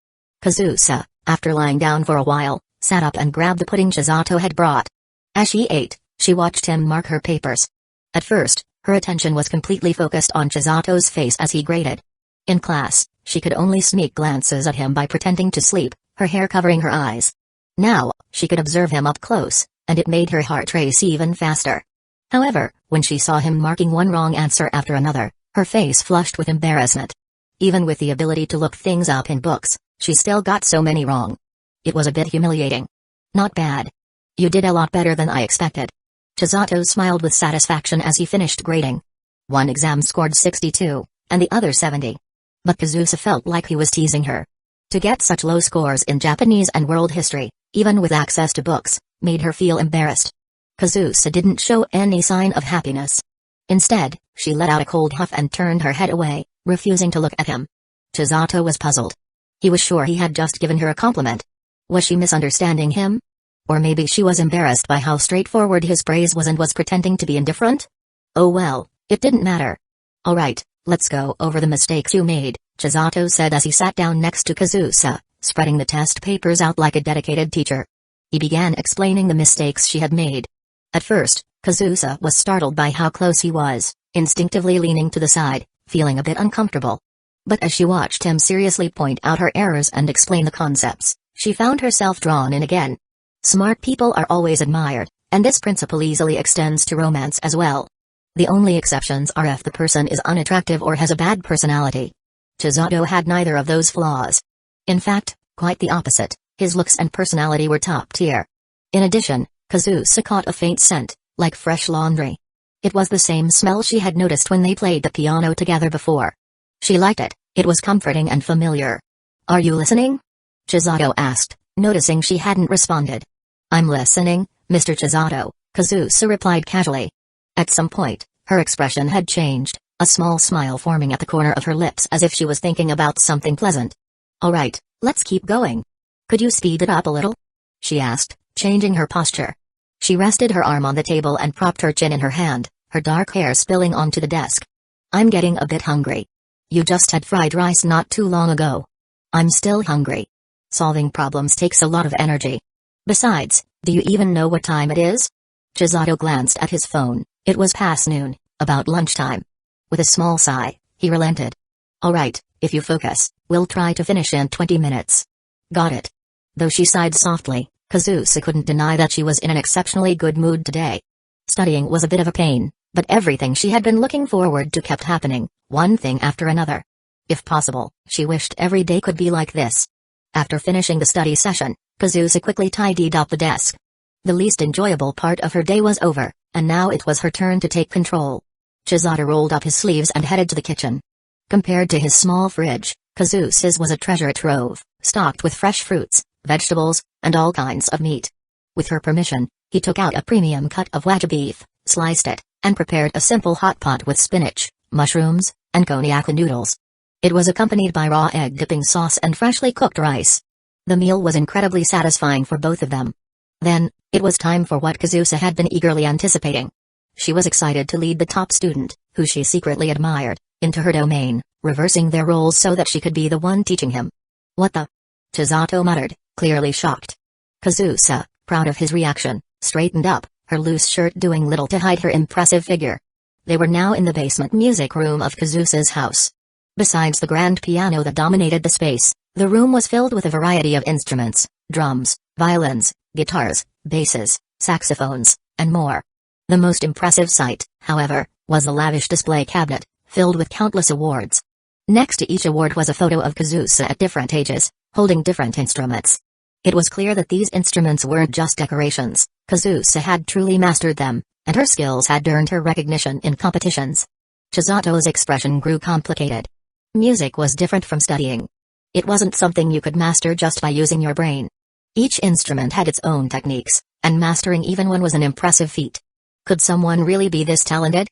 Kazusa, after lying down for a while, sat up and grabbed the pudding Chisato had brought. As she ate, She watched him mark her papers. At first, her attention was completely focused on Chizato's face as he graded. In class, she could only sneak glances at him by pretending to sleep, her hair covering her eyes. Now, she could observe him up close, and it made her heart race even faster. However, when she saw him marking one wrong answer after another, her face flushed with embarrassment. Even with the ability to look things up in books, she still got so many wrong. It was a bit humiliating. Not bad. You did a lot better than I expected. Chisato smiled with satisfaction as he finished grading. One exam scored 62, and the other 70. But Kazusa felt like he was teasing her. To get such low scores in Japanese and world history, even with access to books, made her feel embarrassed. Kazusa didn't show any sign of happiness. Instead, she let out a cold huff and turned her head away, refusing to look at him. Chisato was puzzled. He was sure he had just given her a compliment. Was she misunderstanding him? Or maybe she was embarrassed by how straightforward his praise was and was pretending to be indifferent? Oh well, it didn't matter. Alright, let's go over the mistakes you made, Chisato said as he sat down next to Kazusa, spreading the test papers out like a dedicated teacher. He began explaining the mistakes she had made. At first, Kazusa was startled by how close he was, instinctively leaning to the side, feeling a bit uncomfortable. But as she watched him seriously point out her errors and explain the concepts, she found herself drawn in again. Smart people are always admired, and this principle easily extends to romance as well. The only exceptions are if the person is unattractive or has a bad personality. Chisato had neither of those flaws. In fact, quite the opposite, his looks and personality were top tier. In addition, Kazusa caught a faint scent, like fresh laundry. It was the same smell she had noticed when they played the piano together before. She liked it, it was comforting and familiar. Are you listening? Chisato asked, noticing she hadn't responded. I'm listening, Mr. Chisato, Kazusa replied casually. At some point, her expression had changed, a small smile forming at the corner of her lips as if she was thinking about something pleasant. Alright, let's keep going. Could you speed it up a little? She asked, changing her posture. She rested her arm on the table and propped her chin in her hand, her dark hair spilling onto the desk. I'm getting a bit hungry. You just had fried rice not too long ago. I'm still hungry. Solving problems takes a lot of energy. Besides, do you even know what time it is? Chisato glanced at his phone. It was past noon, about lunchtime. With a small sigh, he relented. Alright, if you focus, we'll try to finish in 20 minutes. Got it. Though she sighed softly, Kazusa couldn't deny that she was in an exceptionally good mood today. Studying was a bit of a pain, but everything she had been looking forward to kept happening, one thing after another. If possible, she wished every day could be like this. After finishing the study session, Kazusa quickly tidied up the desk. The least enjoyable part of her day was over, and now it was her turn to take control. Chisato rolled up his sleeves and headed to the kitchen. Compared to his small fridge, Kazusa's was a treasure trove, stocked with fresh fruits, vegetables, and all kinds of meat. With her permission, he took out a premium cut of wagyu beef, sliced it, and prepared a simple hot pot with spinach, mushrooms, and konjac noodles. It was accompanied by raw egg dipping sauce and freshly cooked rice. The meal was incredibly satisfying for both of them. Then, it was time for what Kazusa had been eagerly anticipating. She was excited to lead the top student, who she secretly admired, into her domain, reversing their roles so that she could be the one teaching him. What the? Chisato muttered, clearly shocked. Kazusa, proud of his reaction, straightened up, her loose shirt doing little to hide her impressive figure. They were now in the basement music room of Kazusa's house. Besides the grand piano that dominated the space, the room was filled with a variety of instruments, drums, violins, guitars, basses, saxophones, and more. The most impressive sight, however, was the lavish display cabinet, filled with countless awards. Next to each award was a photo of Kazusa at different ages, holding different instruments. It was clear that these instruments weren't just decorations, Kazusa had truly mastered them, and her skills had earned her recognition in competitions. Chisato's expression grew complicated. Music was different from studying. It wasn't something you could master just by using your brain. Each instrument had its own techniques, and mastering even one was an impressive feat. Could someone really be this talented?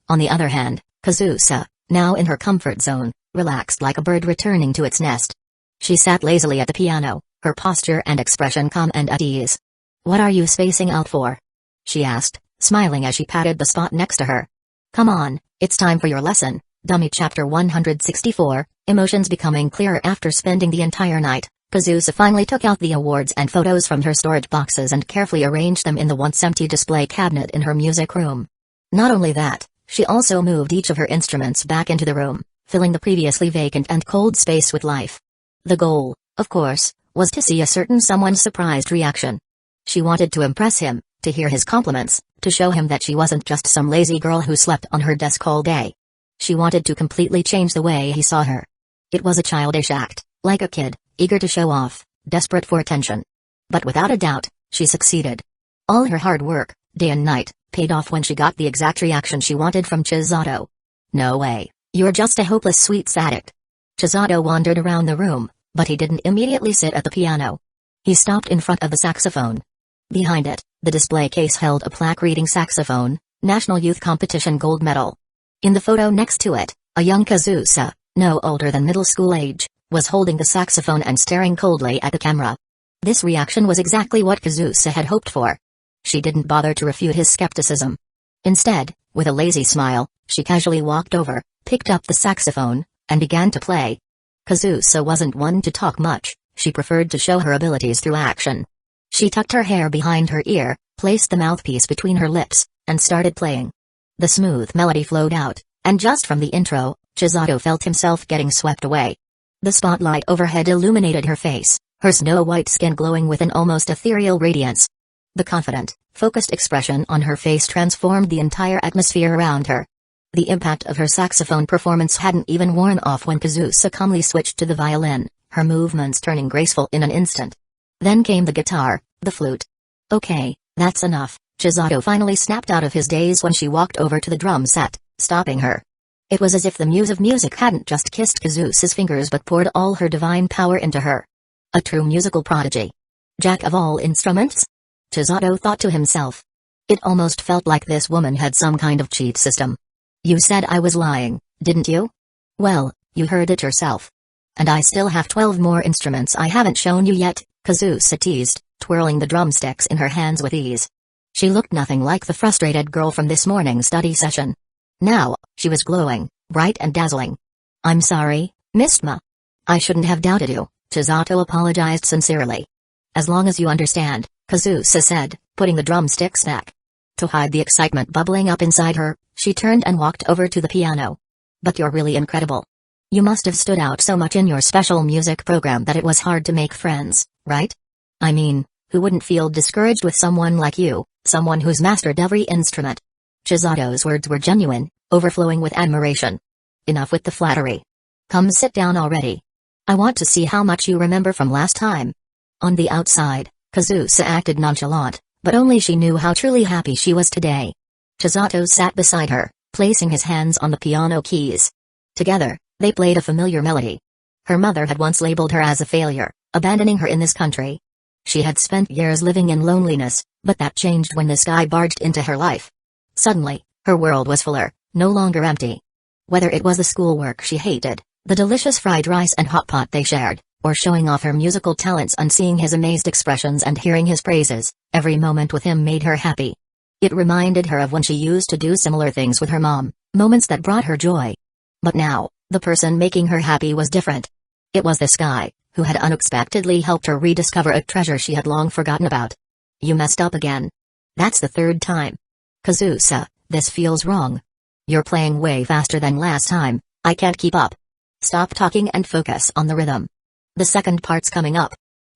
On the other hand, Kazusa, now in her comfort zone, relaxed like a bird returning to its nest. She sat lazily at the piano, her posture and expression calm and at ease. "What are you spacing out for?" she asked, smiling as she patted the spot next to her. "Come on, it's time for your lesson." Dummy Chapter 164, Emotions becoming clearer after spending the entire night, Kazusa finally took out the awards and photos from her storage boxes and carefully arranged them in the once-empty display cabinet in her music room. Not only that, she also moved each of her instruments back into the room, filling the previously vacant and cold space with life. The goal, of course, was to see a certain someone's surprised reaction. She wanted to impress him, to hear his compliments, to show him that she wasn't just some lazy girl who slept on her desk all day. She wanted to completely change the way he saw her. It was a childish act, like a kid, eager to show off, desperate for attention. But without a doubt, she succeeded. All her hard work, day and night, paid off when she got the exact reaction she wanted from Chisato. "No way, you're just a hopeless sweets addict." Chisato wandered around the room, but he didn't immediately sit at the piano. He stopped in front of the saxophone. Behind it, the display case held a plaque reading "Saxophone, National Youth Competition Gold Medal." In the photo next to it, a young Kazusa, no older than middle school age, was holding the saxophone and staring coldly at the camera. This reaction was exactly what Kazusa had hoped for. She didn't bother to refute his skepticism. Instead, with a lazy smile, she casually walked over, picked up the saxophone, and began to play. Kazusa wasn't one to talk much, she preferred to show her abilities through action. She tucked her hair behind her ear, placed the mouthpiece between her lips, and started playing. The smooth melody flowed out, and just from the intro, Chisato felt himself getting swept away. The spotlight overhead illuminated her face, her snow-white skin glowing with an almost ethereal radiance. The confident, focused expression on her face transformed the entire atmosphere around her. The impact of her saxophone performance hadn't even worn off when Kazusa calmly switched to the violin, her movements turning graceful in an instant. Then came the guitar, the flute. "Okay, that's enough," Chisato finally snapped out of his daze when she walked over to the drum set, stopping her. It was as if the muse of music hadn't just kissed Kazusa's fingers but poured all her divine power into her. A true musical prodigy. Jack of all instruments? Chisato thought to himself. It almost felt like this woman had some kind of cheat system. "You said I was lying, didn't you? Well, you heard it yourself. And I still have 12 more instruments I haven't shown you yet," Kazusa teased, twirling the drumsticks in her hands with ease. She looked nothing like the frustrated girl from this morning's study session. Now, she was glowing, bright and dazzling. "I'm sorry, Miss Ma. I shouldn't have doubted you," Chisato apologized sincerely. "As long as you understand," Kazusa said, putting the drumsticks back. To hide the excitement bubbling up inside her, she turned and walked over to the piano. "But you're really incredible. You must have stood out so much in your special music program that it was hard to make friends, right? I mean, who wouldn't feel discouraged with someone like you, someone who's mastered every instrument?" Chisato's words were genuine, overflowing with admiration. "Enough with the flattery. Come sit down already. I want to see how much you remember from last time." On the outside, Kazusa acted nonchalant, but only she knew how truly happy she was today. Chisato sat beside her, placing his hands on the piano keys. Together, they played a familiar melody. Her mother had once labeled her as a failure, abandoning her in this country. She had spent years living in loneliness, but that changed when this guy barged into her life. Suddenly, her world was fuller, no longer empty. Whether it was the schoolwork she hated, the delicious fried rice and hot pot they shared, or showing off her musical talents and seeing his amazed expressions and hearing his praises, every moment with him made her happy. It reminded her of when she used to do similar things with her mom, moments that brought her joy. But now, the person making her happy was different. It was this guy, who had unexpectedly helped her rediscover a treasure she had long forgotten about. "You messed up again. That's the third time. Kazusa, this feels wrong. You're playing way faster than last time, I can't keep up. Stop talking and focus on the rhythm. The second part's coming up."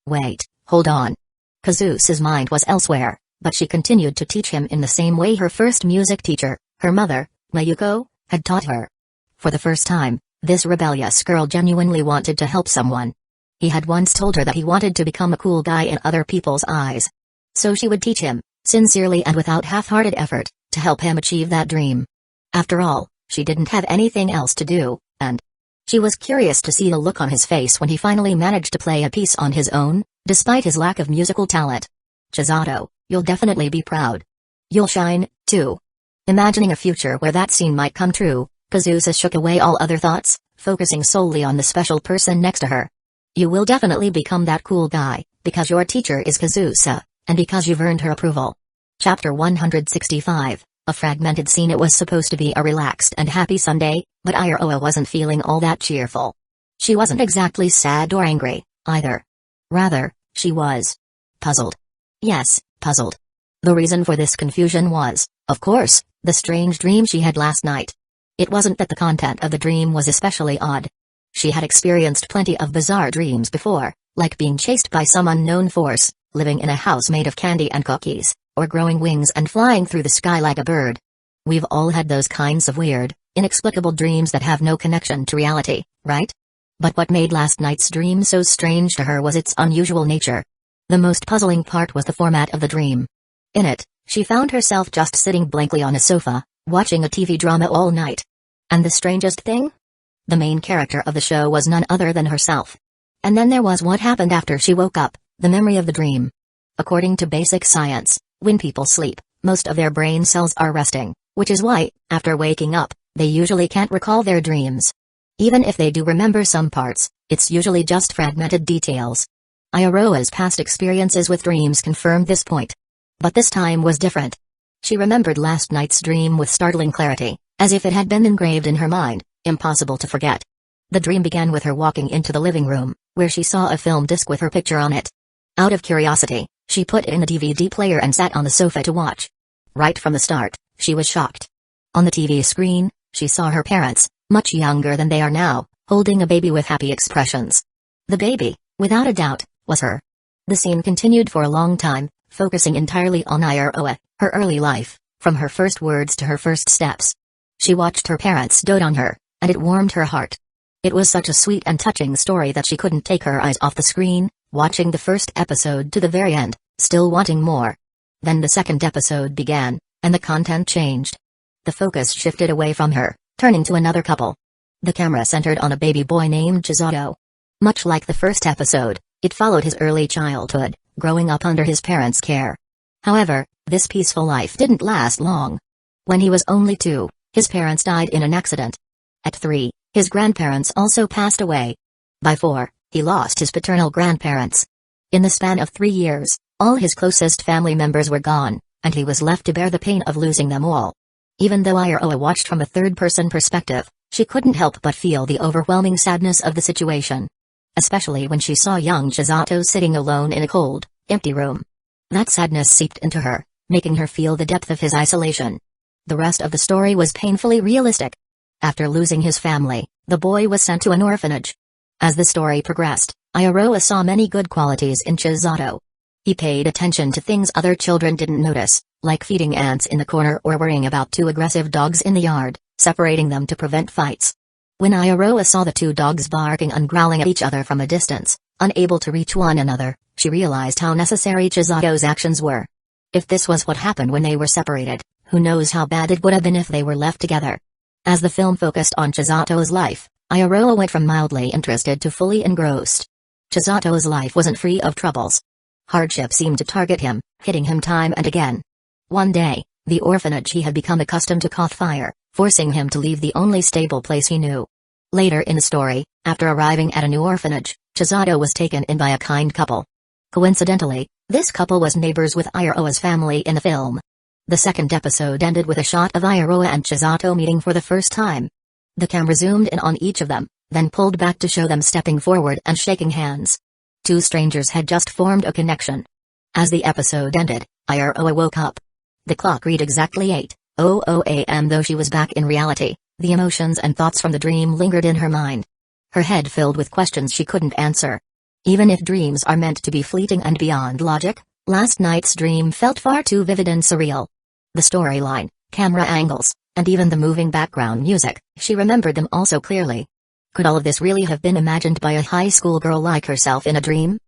"Wait, hold on." Kazusa's mind was elsewhere, but she continued to teach him in the same way her first music teacher, her mother, Mayuko, had taught her. For the first time, this rebellious girl genuinely wanted to help someone. He had once told her that he wanted to become a cool guy in other people's eyes. So she would teach him, sincerely and without half-hearted effort, to help him achieve that dream. After all, she didn't have anything else to do, and she was curious to see the look on his face when he finally managed to play a piece on his own, despite his lack of musical talent. "Chisato, you'll definitely be proud. You'll shine, too." Imagining a future where that scene might come true, Kazusa shook away all other thoughts, focusing solely on the special person next to her. "You will definitely become that cool guy, because your teacher is Kazusa, and because you've earned her approval." Chapter 165, a fragmented scene. It was supposed to be a relaxed and happy Sunday, but Iroha wasn't feeling all that cheerful. She wasn't exactly sad or angry, either. Rather, she was puzzled. Yes, puzzled. The reason for this confusion was, of course, the strange dream she had last night. It wasn't that the content of the dream was especially odd. She had experienced plenty of bizarre dreams before, like being chased by some unknown force, living in a house made of candy and cookies, or growing wings and flying through the sky like a bird. We've all had those kinds of weird, inexplicable dreams that have no connection to reality, right? But what made last night's dream so strange to her was its unusual nature. The most puzzling part was the format of the dream. In it, she found herself just sitting blankly on a sofa, watching a TV drama all night. And the strangest thing? The main character of the show was none other than herself. And then there was what happened after she woke up, the memory of the dream. According to basic science, when people sleep, most of their brain cells are resting, which is why, after waking up, they usually can't recall their dreams. Even if they do remember some parts, it's usually just fragmented details. Ayaroa's past experiences with dreams confirmed this point. But this time was different. She remembered last night's dream with startling clarity, as if it had been engraved in her mind, impossible to forget. The dream began with her walking into the living room, where she saw a film disc with her picture on it. Out of curiosity, she put in a DVD player and sat on the sofa to watch. Right from the start, she was shocked. On the TV screen, she saw her parents, much younger than they are now, holding a baby with happy expressions. The baby, without a doubt, was her. The scene continued for a long time, focusing entirely on Ayaroa, her early life, from her first words to her first steps. She watched her parents dote on her, and it warmed her heart. It was such a sweet and touching story that she couldn't take her eyes off the screen, watching the first episode to the very end, still wanting more. Then the second episode began, and the content changed. The focus shifted away from her, turning to another couple. The camera centered on a baby boy named Chisato. Much like the first episode, it followed his early childhood, growing up under his parents' care. However, this peaceful life didn't last long. When he was only 2, his parents died in an accident. At 3, his grandparents also passed away. By 4, he lost his paternal grandparents. In the span of 3 years, all his closest family members were gone, and he was left to bear the pain of losing them all. Even though Ayaroa watched from a third-person perspective, she couldn't help but feel the overwhelming sadness of the situation. Especially when she saw young Chisato sitting alone in a cold, empty room. That sadness seeped into her, making her feel the depth of his isolation. The rest of the story was painfully realistic. After losing his family, the boy was sent to an orphanage. As the story progressed, Ayaroa saw many good qualities in Chisato. He paid attention to things other children didn't notice, like feeding ants in the corner or worrying about 2 aggressive dogs in the yard, separating them to prevent fights. When Ayaroa saw the 2 dogs barking and growling at each other from a distance, unable to reach one another, she realized how necessary Chisato's actions were. If this was what happened when they were separated, who knows how bad it would have been if they were left together. As the film focused on Chisato's life, Ayaroa went from mildly interested to fully engrossed. Chisato's life wasn't free of troubles. Hardship seemed to target him, hitting him time and again. One day, the orphanage he had become accustomed to caught fire, forcing him to leave the only stable place he knew. Later in the story, after arriving at a new orphanage, Chisato was taken in by a kind couple. Coincidentally, this couple was neighbors with Ayaroa's family in the film. The second episode ended with a shot of Ayaroa and Chisato meeting for the first time. The camera zoomed in on each of them, then pulled back to show them stepping forward and shaking hands. 2 strangers had just formed a connection. As the episode ended, Ayaroa woke up. The clock read exactly 8:00 a.m. Though she was back in reality, the emotions and thoughts from the dream lingered in her mind. Her head filled with questions she couldn't answer. Even if dreams are meant to be fleeting and beyond logic, last night's dream felt far too vivid and surreal. The storyline, camera angles, and even the moving background music, she remembered them all so clearly. Could all of this really have been imagined by a high school girl like herself in a dream?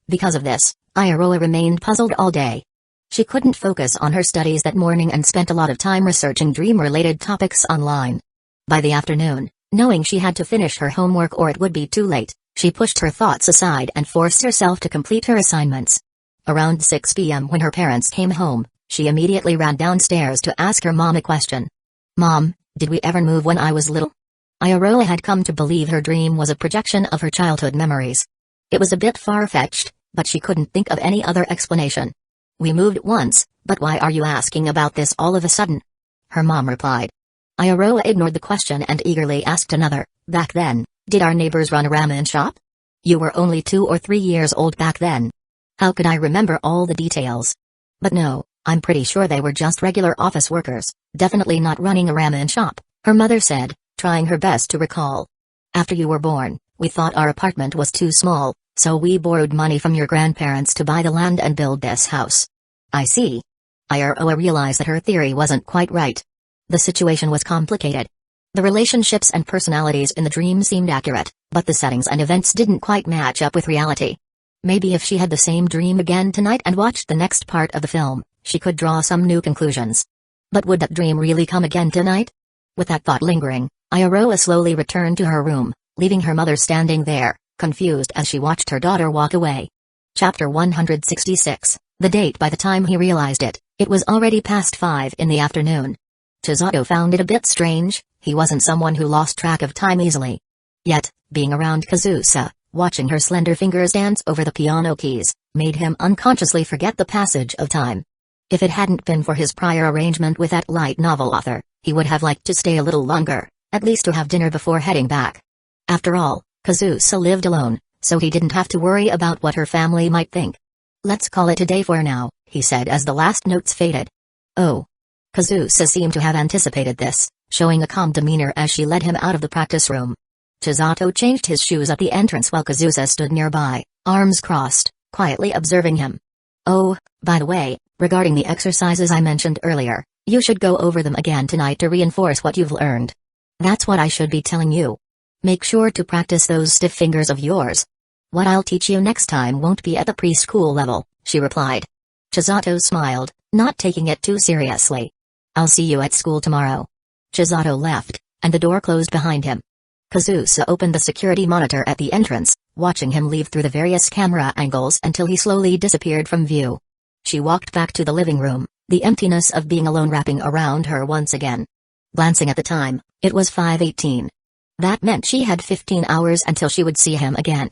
Because of this, Ayaroa remained puzzled all day. She couldn't focus on her studies that morning and spent a lot of time researching dream-related topics online. By the afternoon, knowing she had to finish her homework or it would be too late, she pushed her thoughts aside and forced herself to complete her assignments. Around 6 p.m. when her parents came home, she immediately ran downstairs to ask her mom a question. "Mom, did we ever move when I was little?" Ayaroa had come to believe her dream was a projection of her childhood memories. It was a bit far-fetched, but she couldn't think of any other explanation. "We moved once, but why are you asking about this all of a sudden?" her mom replied. Ayaroa ignored the question and eagerly asked another, "Back then, did our neighbors run a ramen shop?" You were only 2 or 3 years old back then. How could I remember all the details? But no, I'm pretty sure they were just regular office workers, definitely not running a ramen shop, her mother said, trying her best to recall. After you were born, we thought our apartment was too small, so we borrowed money from your grandparents to buy the land and build this house. I see. Iroha realized that her theory wasn't quite right. The situation was complicated. The relationships and personalities in the dream seemed accurate, but the settings and events didn't quite match up with reality. Maybe if she had the same dream again tonight and watched the next part of the film, she could draw some new conclusions. But would that dream really come again tonight? With that thought lingering, Iroha slowly returned to her room, leaving her mother standing there, confused as she watched her daughter walk away. Chapter 166. The date. By the time he realized it, it was already past 5 in the afternoon. Chisato found it a bit strange. He wasn't someone who lost track of time easily. Yet, being around Kazusa, watching her slender fingers dance over the piano keys, made him unconsciously forget the passage of time. If it hadn't been for his prior arrangement with that light novel author, he would have liked to stay a little longer, at least to have dinner before heading back. After all, Kazusa lived alone, so he didn't have to worry about what her family might think. Let's call it a day for now, he said as the last notes faded. Oh. Kazusa seemed to have anticipated this, showing a calm demeanor as she led him out of the practice room. Chisato changed his shoes at the entrance while Kazusa stood nearby, arms crossed, quietly observing him. Oh, by the way, regarding the exercises I mentioned earlier, you should go over them again tonight to reinforce what you've learned. That's what I should be telling you. Make sure to practice those stiff fingers of yours. What I'll teach you next time won't be at the preschool level, she replied. Chisato smiled, not taking it too seriously. I'll see you at school tomorrow. Chisato left, and the door closed behind him. Kazusa opened the security monitor at the entrance, watching him leave through the various camera angles until he slowly disappeared from view. She walked back to the living room, the emptiness of being alone wrapping around her once again. Glancing at the time, it was 5:18. That meant she had 15 hours until she would see him again.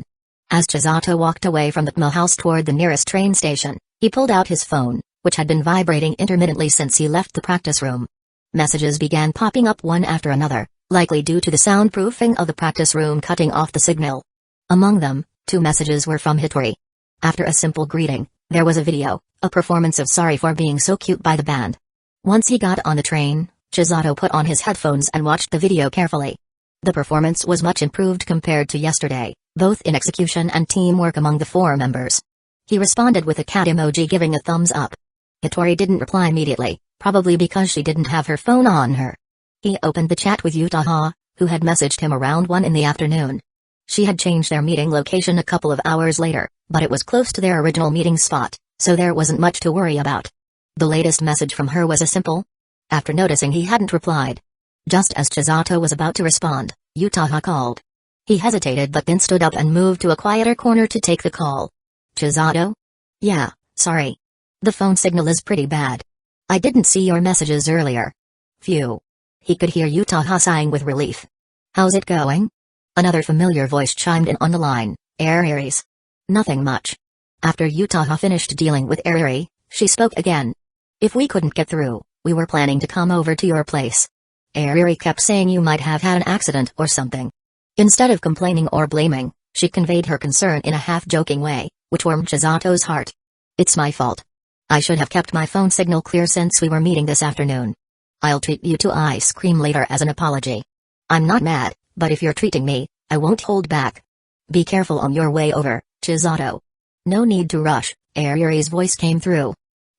As Chisato walked away from the Tma house toward the nearest train station, he pulled out his phone, which had been vibrating intermittently since he left the practice room. Messages began popping up one after another, likely due to the soundproofing of the practice room cutting off the signal. Among them, 2 messages were from Hitori. After a simple greeting, there was a video, a performance of Sorry for Being So Cute by the band. Once he got on the train, Chisato put on his headphones and watched the video carefully. The performance was much improved compared to yesterday, both in execution and teamwork among the 4 members. He responded with a cat emoji giving a thumbs up. Hitori didn't reply immediately, probably because she didn't have her phone on her. He opened the chat with Uchiha, who had messaged him around 1 in the afternoon. She had changed their meeting location a couple of hours later, but it was close to their original meeting spot, so there wasn't much to worry about. The latest message from her was a simple. After noticing he hadn't replied. Just as Chisato was about to respond, Uchiha called. He hesitated but then stood up and moved to a quieter corner to take the call. Chisato? Yeah, sorry. The phone signal is pretty bad. I didn't see your messages earlier. Phew. He could hear Uchiha sighing with relief. How's it going? Another familiar voice chimed in on the line, Aries. Nothing much. After Uchiha finished dealing with Aries, she spoke again. If we couldn't get through, we were planning to come over to your place. Airi kept saying you might have had an accident or something. Instead of complaining or blaming, she conveyed her concern in a half-joking way, which warmed Chisato's heart. It's my fault. I should have kept my phone signal clear since we were meeting this afternoon. I'll treat you to ice cream later as an apology. I'm not mad, but if you're treating me, I won't hold back. Be careful on your way over, Chisato. No need to rush, Airi's voice came through.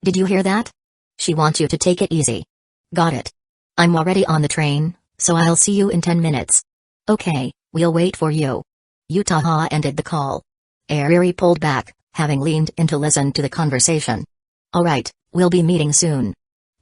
Did you hear that? She wants you to take it easy. Got it. I'm already on the train, so I'll see you in 10 minutes. Okay, we'll wait for you. Uchiha ended the call. Airi pulled back, having leaned in to listen to the conversation. Alright, we'll be meeting soon.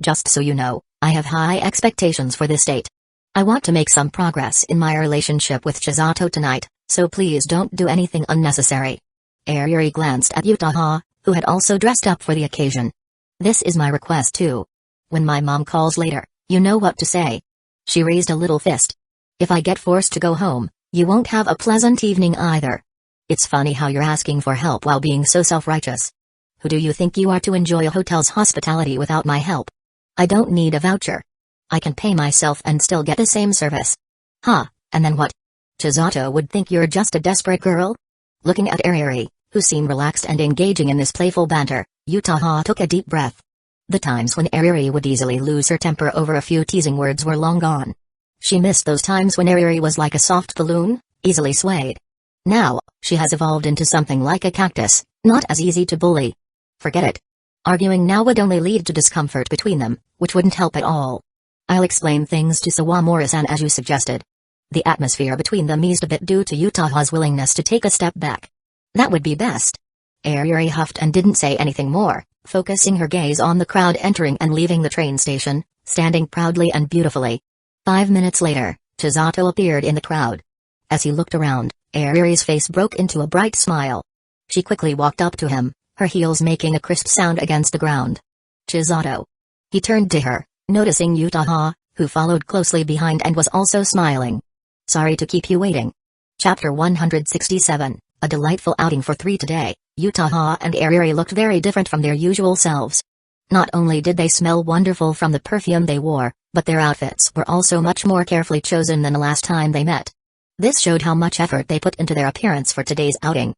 Just so you know, I have high expectations for this date. I want to make some progress in my relationship with Chisato tonight, so please don't do anything unnecessary. Airi glanced at Uchiha, who had also dressed up for the occasion. This is my request too. When my mom calls later, you know what to say. She raised a little fist. If I get forced to go home, you won't have a pleasant evening either. It's funny how you're asking for help while being so self-righteous. Who do you think you are to enjoy a hotel's hospitality without my help? I don't need a voucher. I can pay myself and still get the same service. Huh, and then what? Chisato would think you're just a desperate girl? Looking at Ariri, who seemed relaxed and engaging in this playful banter, Uchiha took a deep breath. The times when Ariri would easily lose her temper over a few teasing words were long gone. She missed those times when Ariri was like a soft balloon, easily swayed. Now, she has evolved into something like a cactus, not as easy to bully. Forget it. Arguing now would only lead to discomfort between them, which wouldn't help at all. I'll explain things to Sawamura-san as you suggested. The atmosphere between them eased a bit due to Uchiha's willingness to take a step back. That would be best. Ariri huffed and didn't say anything more, focusing her gaze on the crowd entering and leaving the train station, standing proudly and beautifully. 5 minutes later, Chisato appeared in the crowd. As he looked around, Ariri's face broke into a bright smile. She quickly walked up to him, her heels making a crisp sound against the ground. Chisato. He turned to her, noticing Uchiha, who followed closely behind and was also smiling. Sorry to keep you waiting. Chapter 167, a delightful outing for 3 today. Uchiha and Ariri looked very different from their usual selves. Not only did they smell wonderful from the perfume they wore, but their outfits were also much more carefully chosen than the last time they met. This showed how much effort they put into their appearance for today's outing.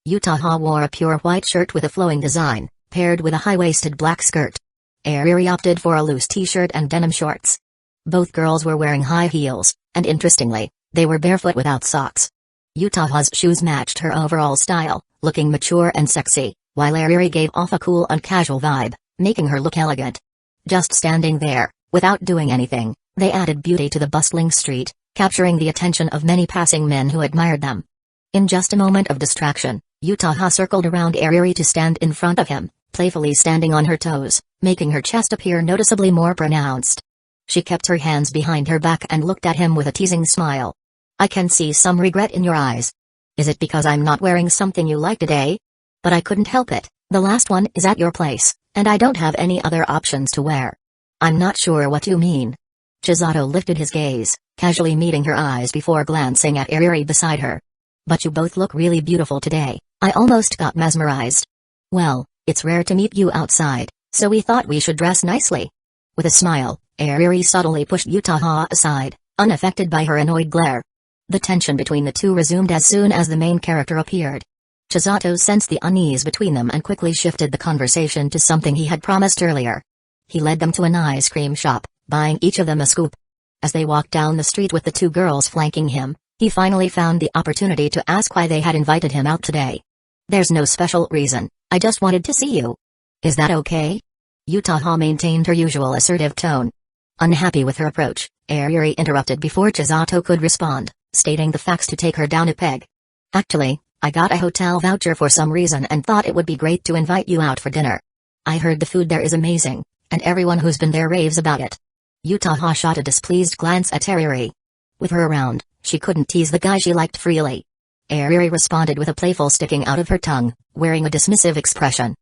Uchiha wore a pure white shirt with a flowing design, paired with a high-waisted black skirt. Ariri opted for a loose t-shirt and denim shorts. Both girls were wearing high heels, and interestingly, they were barefoot without socks. Uchiha's shoes matched her overall style, looking mature and sexy, while Ariri gave off a cool and casual vibe, making her look elegant. Just standing there, without doing anything, they added beauty to the bustling street, capturing the attention of many passing men who admired them. In just a moment of distraction, Uchiha circled around Ariri to stand in front of him, playfully standing on her toes, making her chest appear noticeably more pronounced. She kept her hands behind her back and looked at him with a teasing smile. I can see some regret in your eyes. Is it because I'm not wearing something you like today? But I couldn't help it, the last one is at your place, and I don't have any other options to wear. I'm not sure what you mean. Chisato lifted his gaze, casually meeting her eyes before glancing at Ariri beside her. But you both look really beautiful today, I almost got mesmerized. Well, it's rare to meet you outside, so we thought we should dress nicely. With a smile, Ariri subtly pushed Uchiha aside, unaffected by her annoyed glare. The tension between the two resumed as soon as the main character appeared. Chisato sensed the unease between them and quickly shifted the conversation to something he had promised earlier. He led them to an ice cream shop, buying each of them a scoop. As they walked down the street with the two girls flanking him, he finally found the opportunity to ask why they had invited him out today. There's no special reason, I just wanted to see you. Is that okay? Uchiha maintained her usual assertive tone. Unhappy with her approach, Ariri interrupted before Chisato could respond, stating the facts to take her down a peg. Actually, I got a hotel voucher for some reason and thought it would be great to invite you out for dinner. I heard the food there is amazing, and everyone who's been there raves about it. Uchiha shot a displeased glance at Ariri. With her around, she couldn't tease the guy she liked freely. Ariri responded with a playful sticking out of her tongue, wearing a dismissive expression.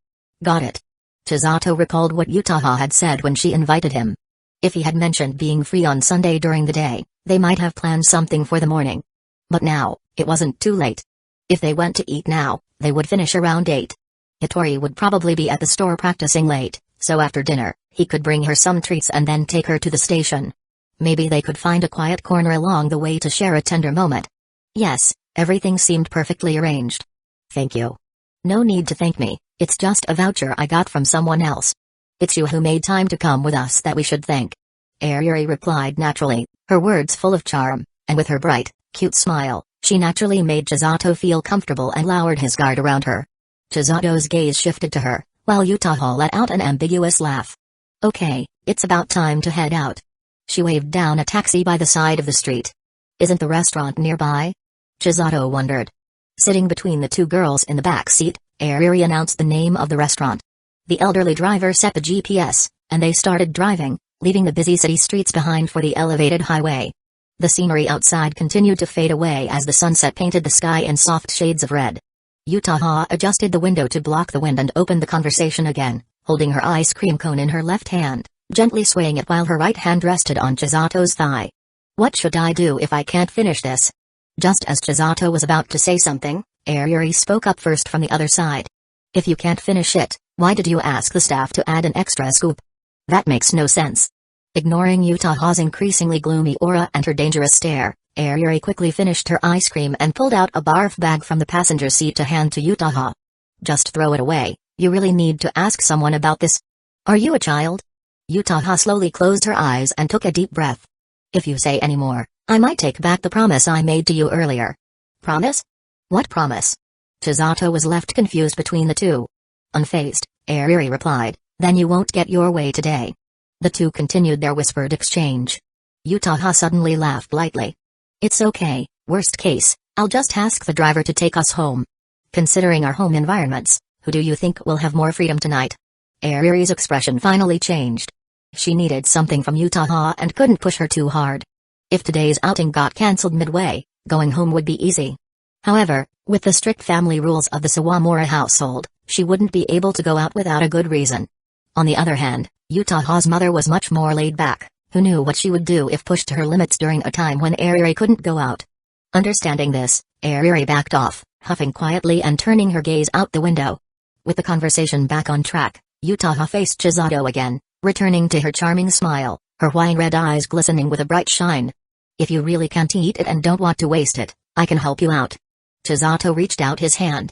Got it. Chisato recalled what Uchiha had said when she invited him. If he had mentioned being free on Sunday during the day, they might have planned something for the morning. But now, it wasn't too late. If they went to eat now, they would finish around 8. Hitori would probably be at the store practicing late, so after dinner, he could bring her some treats and then take her to the station. Maybe they could find a quiet corner along the way to share a tender moment. Yes, everything seemed perfectly arranged. Thank you. No need to thank me, it's just a voucher I got from someone else. It's you who made time to come with us that we should thank. Ariri replied naturally, her words full of charm, and with her bright, cute smile, she naturally made Chisato feel comfortable and lowered his guard around her. Chisato's gaze shifted to her, while Uchiha let out an ambiguous laugh. Okay, it's about time to head out. She waved down a taxi by the side of the street. Isn't the restaurant nearby? Chisato wondered. Sitting between the two girls in the back seat, Ariri announced the name of the restaurant. The elderly driver set the GPS, and they started driving, leaving the busy city streets behind for the elevated highway. The scenery outside continued to fade away as the sunset painted the sky in soft shades of red. Uchiha adjusted the window to block the wind and opened the conversation again, holding her ice cream cone in her left hand, gently swaying it while her right hand rested on Chisato's thigh. What should I do if I can't finish this? Just as Chisato was about to say something, Ariri spoke up first from the other side. If you can't finish it, why did you ask the staff to add an extra scoop? That makes no sense. Ignoring Utaha's increasingly gloomy aura and her dangerous stare, Ayuri quickly finished her ice cream and pulled out a barf bag from the passenger seat to hand to Utaha. Just throw it away, you really need to ask someone about this? Are you a child? Utaha slowly closed her eyes and took a deep breath. If you say any more, I might take back the promise I made to you earlier. Promise? What promise? Chisato was left confused between the two. Unfazed, Ayuri replied, then you won't get your way today. The two continued their whispered exchange. Utaha suddenly laughed lightly. It's okay, worst case, I'll just ask the driver to take us home. Considering our home environments, who do you think will have more freedom tonight? Ayuri's expression finally changed. She needed something from Utaha and couldn't push her too hard. If today's outing got cancelled midway, going home would be easy. However, with the strict family rules of the Sawamura household, she wouldn't be able to go out without a good reason. On the other hand, Utaha's mother was much more laid back, who knew what she would do if pushed to her limits during a time when Ayuri couldn't go out. Understanding this, Ayuri backed off, huffing quietly and turning her gaze out the window. With the conversation back on track, Utaha faced Chisato again, returning to her charming smile, her wine-red eyes glistening with a bright shine. If you really can't eat it and don't want to waste it, I can help you out. Chisato reached out his hand.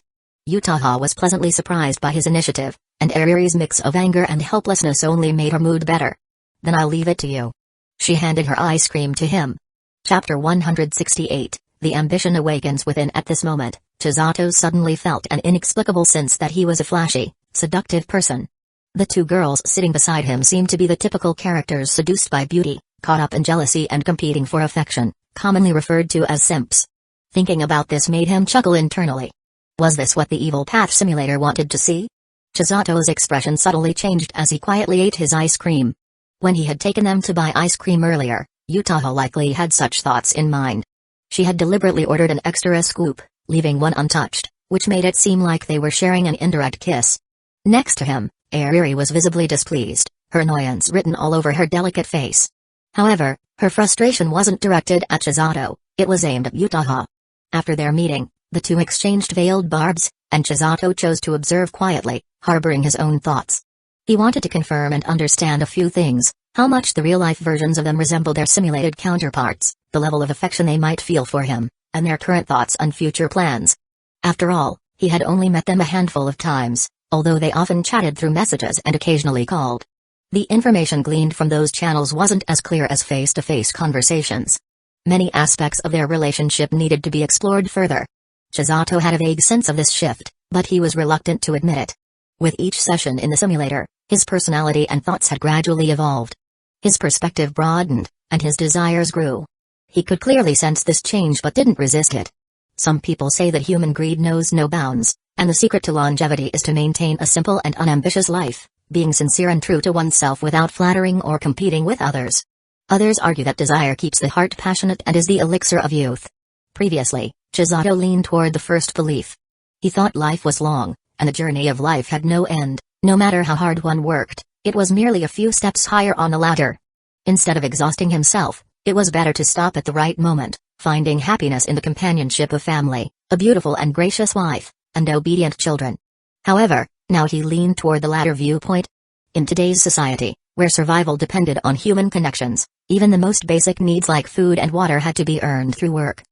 Utaha was pleasantly surprised by his initiative, and Ayuri's mix of anger and helplessness only made her mood better. Then I'll leave it to you. She handed her ice cream to him. Chapter 168, The Ambition Awakens Within. At this moment, Chisato suddenly felt an inexplicable sense that he was a flashy, seductive person. The two girls sitting beside him seemed to be the typical characters seduced by beauty, caught up in jealousy and competing for affection, commonly referred to as simps. Thinking about this made him chuckle internally. Was this what the evil path simulator wanted to see? Chisato's expression subtly changed as he quietly ate his ice cream. When he had taken them to buy ice cream earlier, Utaha likely had such thoughts in mind. She had deliberately ordered an extra scoop, leaving one untouched, which made it seem like they were sharing an indirect kiss. Next to him, Ayuri was visibly displeased, her annoyance written all over her delicate face. However, her frustration wasn't directed at Chisato, it was aimed at Utaha. After their meeting, the two exchanged veiled barbs, and Chisato chose to observe quietly, harboring his own thoughts. He wanted to confirm and understand a few things, how much the real-life versions of them resembled their simulated counterparts, the level of affection they might feel for him, and their current thoughts and future plans. After all, he had only met them a handful of times, although they often chatted through messages and occasionally called. The information gleaned from those channels wasn't as clear as face-to-face conversations. Many aspects of their relationship needed to be explored further. Chisato had a vague sense of this shift, but he was reluctant to admit it. With each session in the simulator, his personality and thoughts had gradually evolved. His perspective broadened, and his desires grew. He could clearly sense this change but didn't resist it. Some people say that human greed knows no bounds, and the secret to longevity is to maintain a simple and unambitious life, being sincere and true to oneself without flattering or competing with others. Others argue that desire keeps the heart passionate and is the elixir of youth. Previously, Chisato leaned toward the first belief. He thought life was long, and the journey of life had no end, no matter how hard one worked, it was merely a few steps higher on the ladder. Instead of exhausting himself, it was better to stop at the right moment, finding happiness in the companionship of family, a beautiful and gracious wife, and obedient children. However, now he leaned toward the latter viewpoint. In today's society, where survival depended on human connections, even the most basic needs like food and water had to be earned through work.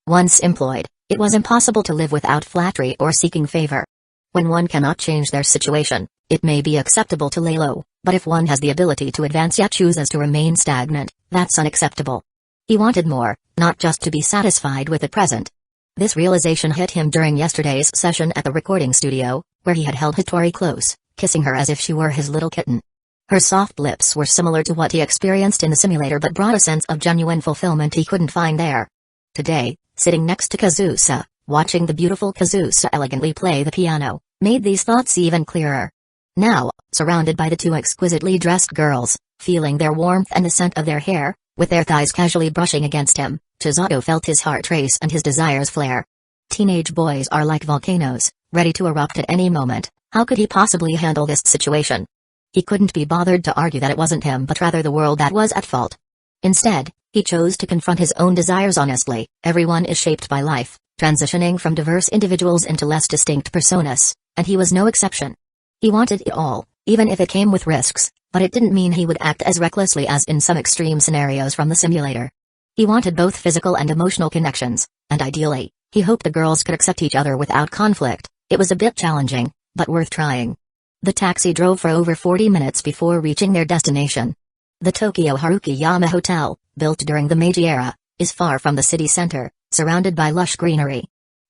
Once employed, it was impossible to live without flattery or seeking favor. When one cannot change their situation, it may be acceptable to lay low, but if one has the ability to advance yet chooses to remain stagnant, that's unacceptable. He wanted more, not just to be satisfied with the present. This realization hit him during yesterday's session at the recording studio, where he had held Hitori close, kissing her as if she were his little kitten. Her soft lips were similar to what he experienced in the simulator but brought a sense of genuine fulfillment he couldn't find there. Today, sitting next to Kazusa, watching the beautiful Kazusa elegantly play the piano, made these thoughts even clearer. Now, surrounded by the two exquisitely dressed girls, feeling their warmth and the scent of their hair, with their thighs casually brushing against him, Chisato felt his heart race and his desires flare. Teenage boys are like volcanoes, ready to erupt at any moment. How could he possibly handle this situation? He couldn't be bothered to argue that it wasn't him but rather the world that was at fault. Instead, he chose to confront his own desires honestly. Everyone is shaped by life, transitioning from diverse individuals into less distinct personas, and he was no exception. He wanted it all, even if it came with risks, But it didn't mean he would act as recklessly as in some extreme scenarios from the simulator. He wanted both physical and emotional connections, and ideally, he hoped the girls could accept each other without conflict. It was a bit challenging, but worth trying. The taxi drove for over 40 minutes before reaching their destination. The Tokyo Harukiyama Hotel, built during the Meiji era, is far from the city center, surrounded by lush greenery.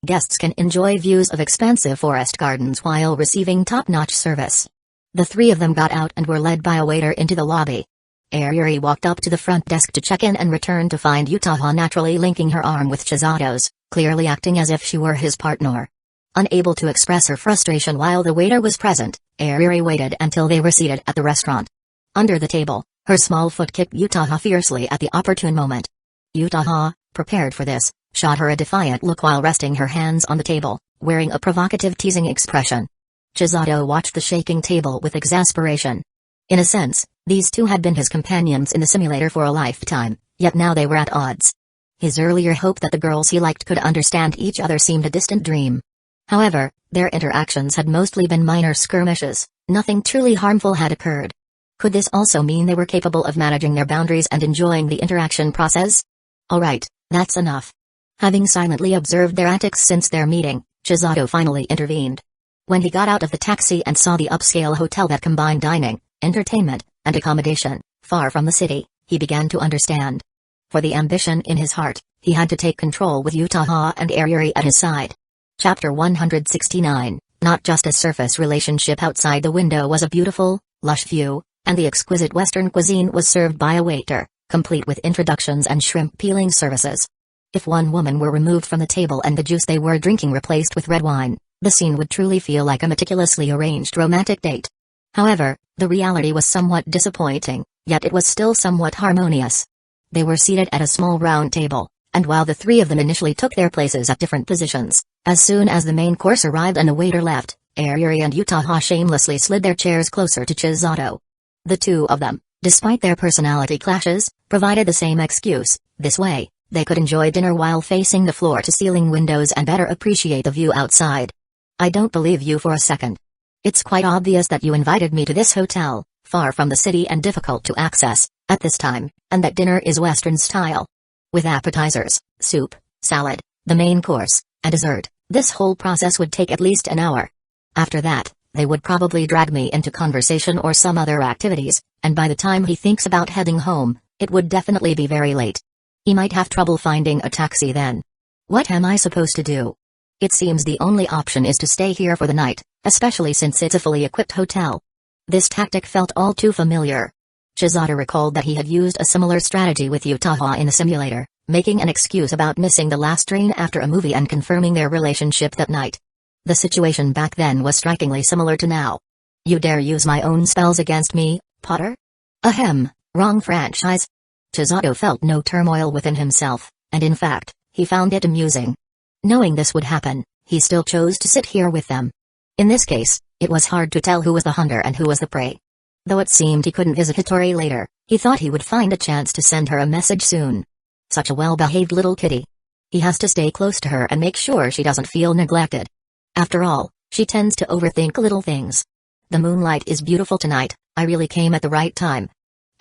Guests can enjoy views of expansive forest gardens while receiving top-notch service. The three of them got out and were led by a waiter into the lobby. Ayuri walked up to the front desk to check in and returned to find Uchiha naturally linking her arm with Chizato's, clearly acting as if she were his partner. Unable to express her frustration while the waiter was present, Ayuri waited until they were seated at the restaurant. Under the table, her small foot kicked Uchiha fiercely at the opportune moment. Uchiha, prepared for this, shot her a defiant look while resting her hands on the table, wearing a provocative teasing expression. Chisato watched the shaking table with exasperation. In a sense, these two had been his companions in the simulator for a lifetime, yet now they were at odds. His earlier hope that the girls he liked could understand each other seemed a distant dream. However, their interactions had mostly been minor skirmishes, nothing truly harmful had occurred. Could this also mean they were capable of managing their boundaries and enjoying the interaction process? Alright, that's enough. Having silently observed their antics since their meeting, Chisato finally intervened. When he got out of the taxi and saw the upscale hotel that combined dining, entertainment, and accommodation, far from the city, he began to understand. For the ambition in his heart, he had to take control with Uchiha and Ayuri at his side. Chapter 169, not just a surface relationship. Outside the window was a beautiful, lush view, and the exquisite Western cuisine was served by a waiter, complete with introductions and shrimp peeling services. If one woman were removed from the table and the juice they were drinking replaced with red wine, the scene would truly feel like a meticulously arranged romantic date. However, the reality was somewhat disappointing, yet it was still somewhat harmonious. They were seated at a small round table, and while the three of them initially took their places at different positions, as soon as the main course arrived and the waiter left, Ayuri and Uchiha shamelessly slid their chairs closer to Chisato. The two of them, despite their personality clashes, provided the same excuse. This way, they could enjoy dinner while facing the floor-to-ceiling windows and better appreciate the view outside. I don't believe you for a second. It's quite obvious that you invited me to this hotel, far from the city and difficult to access, at this time, and that dinner is Western style. With appetizers, soup, salad, the main course, and dessert, this whole process would take at least an hour. After that, they would probably drag me into conversation or some other activities, and by the time he thinks about heading home, it would definitely be very late. He might have trouble finding a taxi then. What am I supposed to do? It seems the only option is to stay here for the night, especially since it's a fully equipped hotel. This tactic felt all too familiar. Chisato recalled that he had used a similar strategy with Uchiha in the simulator, making an excuse about missing the last train after a movie and confirming their relationship that night. The situation back then was strikingly similar to now. You dare use my own spells against me, Potter? Ahem, wrong franchise. Chisato felt no turmoil within himself, and in fact, he found it amusing. Knowing this would happen, he still chose to sit here with them. In this case, it was hard to tell who was the hunter and who was the prey. Though it seemed he couldn't visit Hitori later, he thought he would find a chance to send her a message soon. Such a well-behaved little kitty. He has to stay close to her and make sure she doesn't feel neglected. After all, she tends to overthink little things. The moonlight is beautiful tonight, I really came at the right time.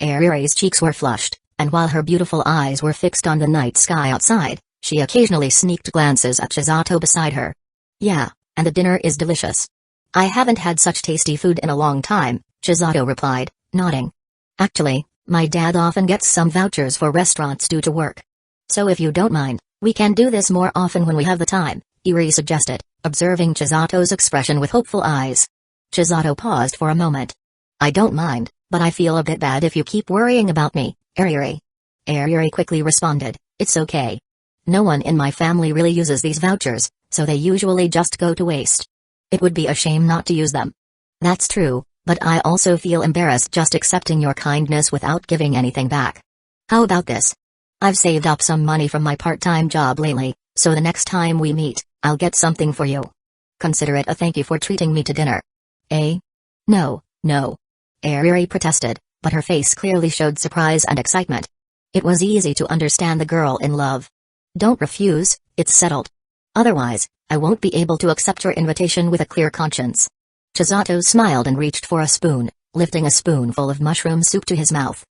Ayuri's cheeks were flushed, and while her beautiful eyes were fixed on the night sky outside, she occasionally sneaked glances at Chisato beside her. Yeah, and the dinner is delicious. I haven't had such tasty food in a long time, Chisato replied, nodding. Actually, my dad often gets some vouchers for restaurants due to work. So if you don't mind, we can do this more often when we have the time, Ayuri suggested, observing Chisato's expression with hopeful eyes. Chisato paused for a moment. I don't mind, but I feel a bit bad if you keep worrying about me, Ayuri. Ayuri quickly responded, it's okay. No one in my family really uses these vouchers, so they usually just go to waste. It would be a shame not to use them. That's true, but I also feel embarrassed just accepting your kindness without giving anything back. How about this? I've saved up some money from my part-time job lately, so the next time we meet, I'll get something for you. Consider it a thank you for treating me to dinner. Eh? No, no. Ayuri protested, but her face clearly showed surprise and excitement. It was easy to understand the girl in love. Don't refuse, it's settled. Otherwise, I won't be able to accept your invitation with a clear conscience. Chisato smiled and reached for a spoon, lifting a spoonful of mushroom soup to his mouth.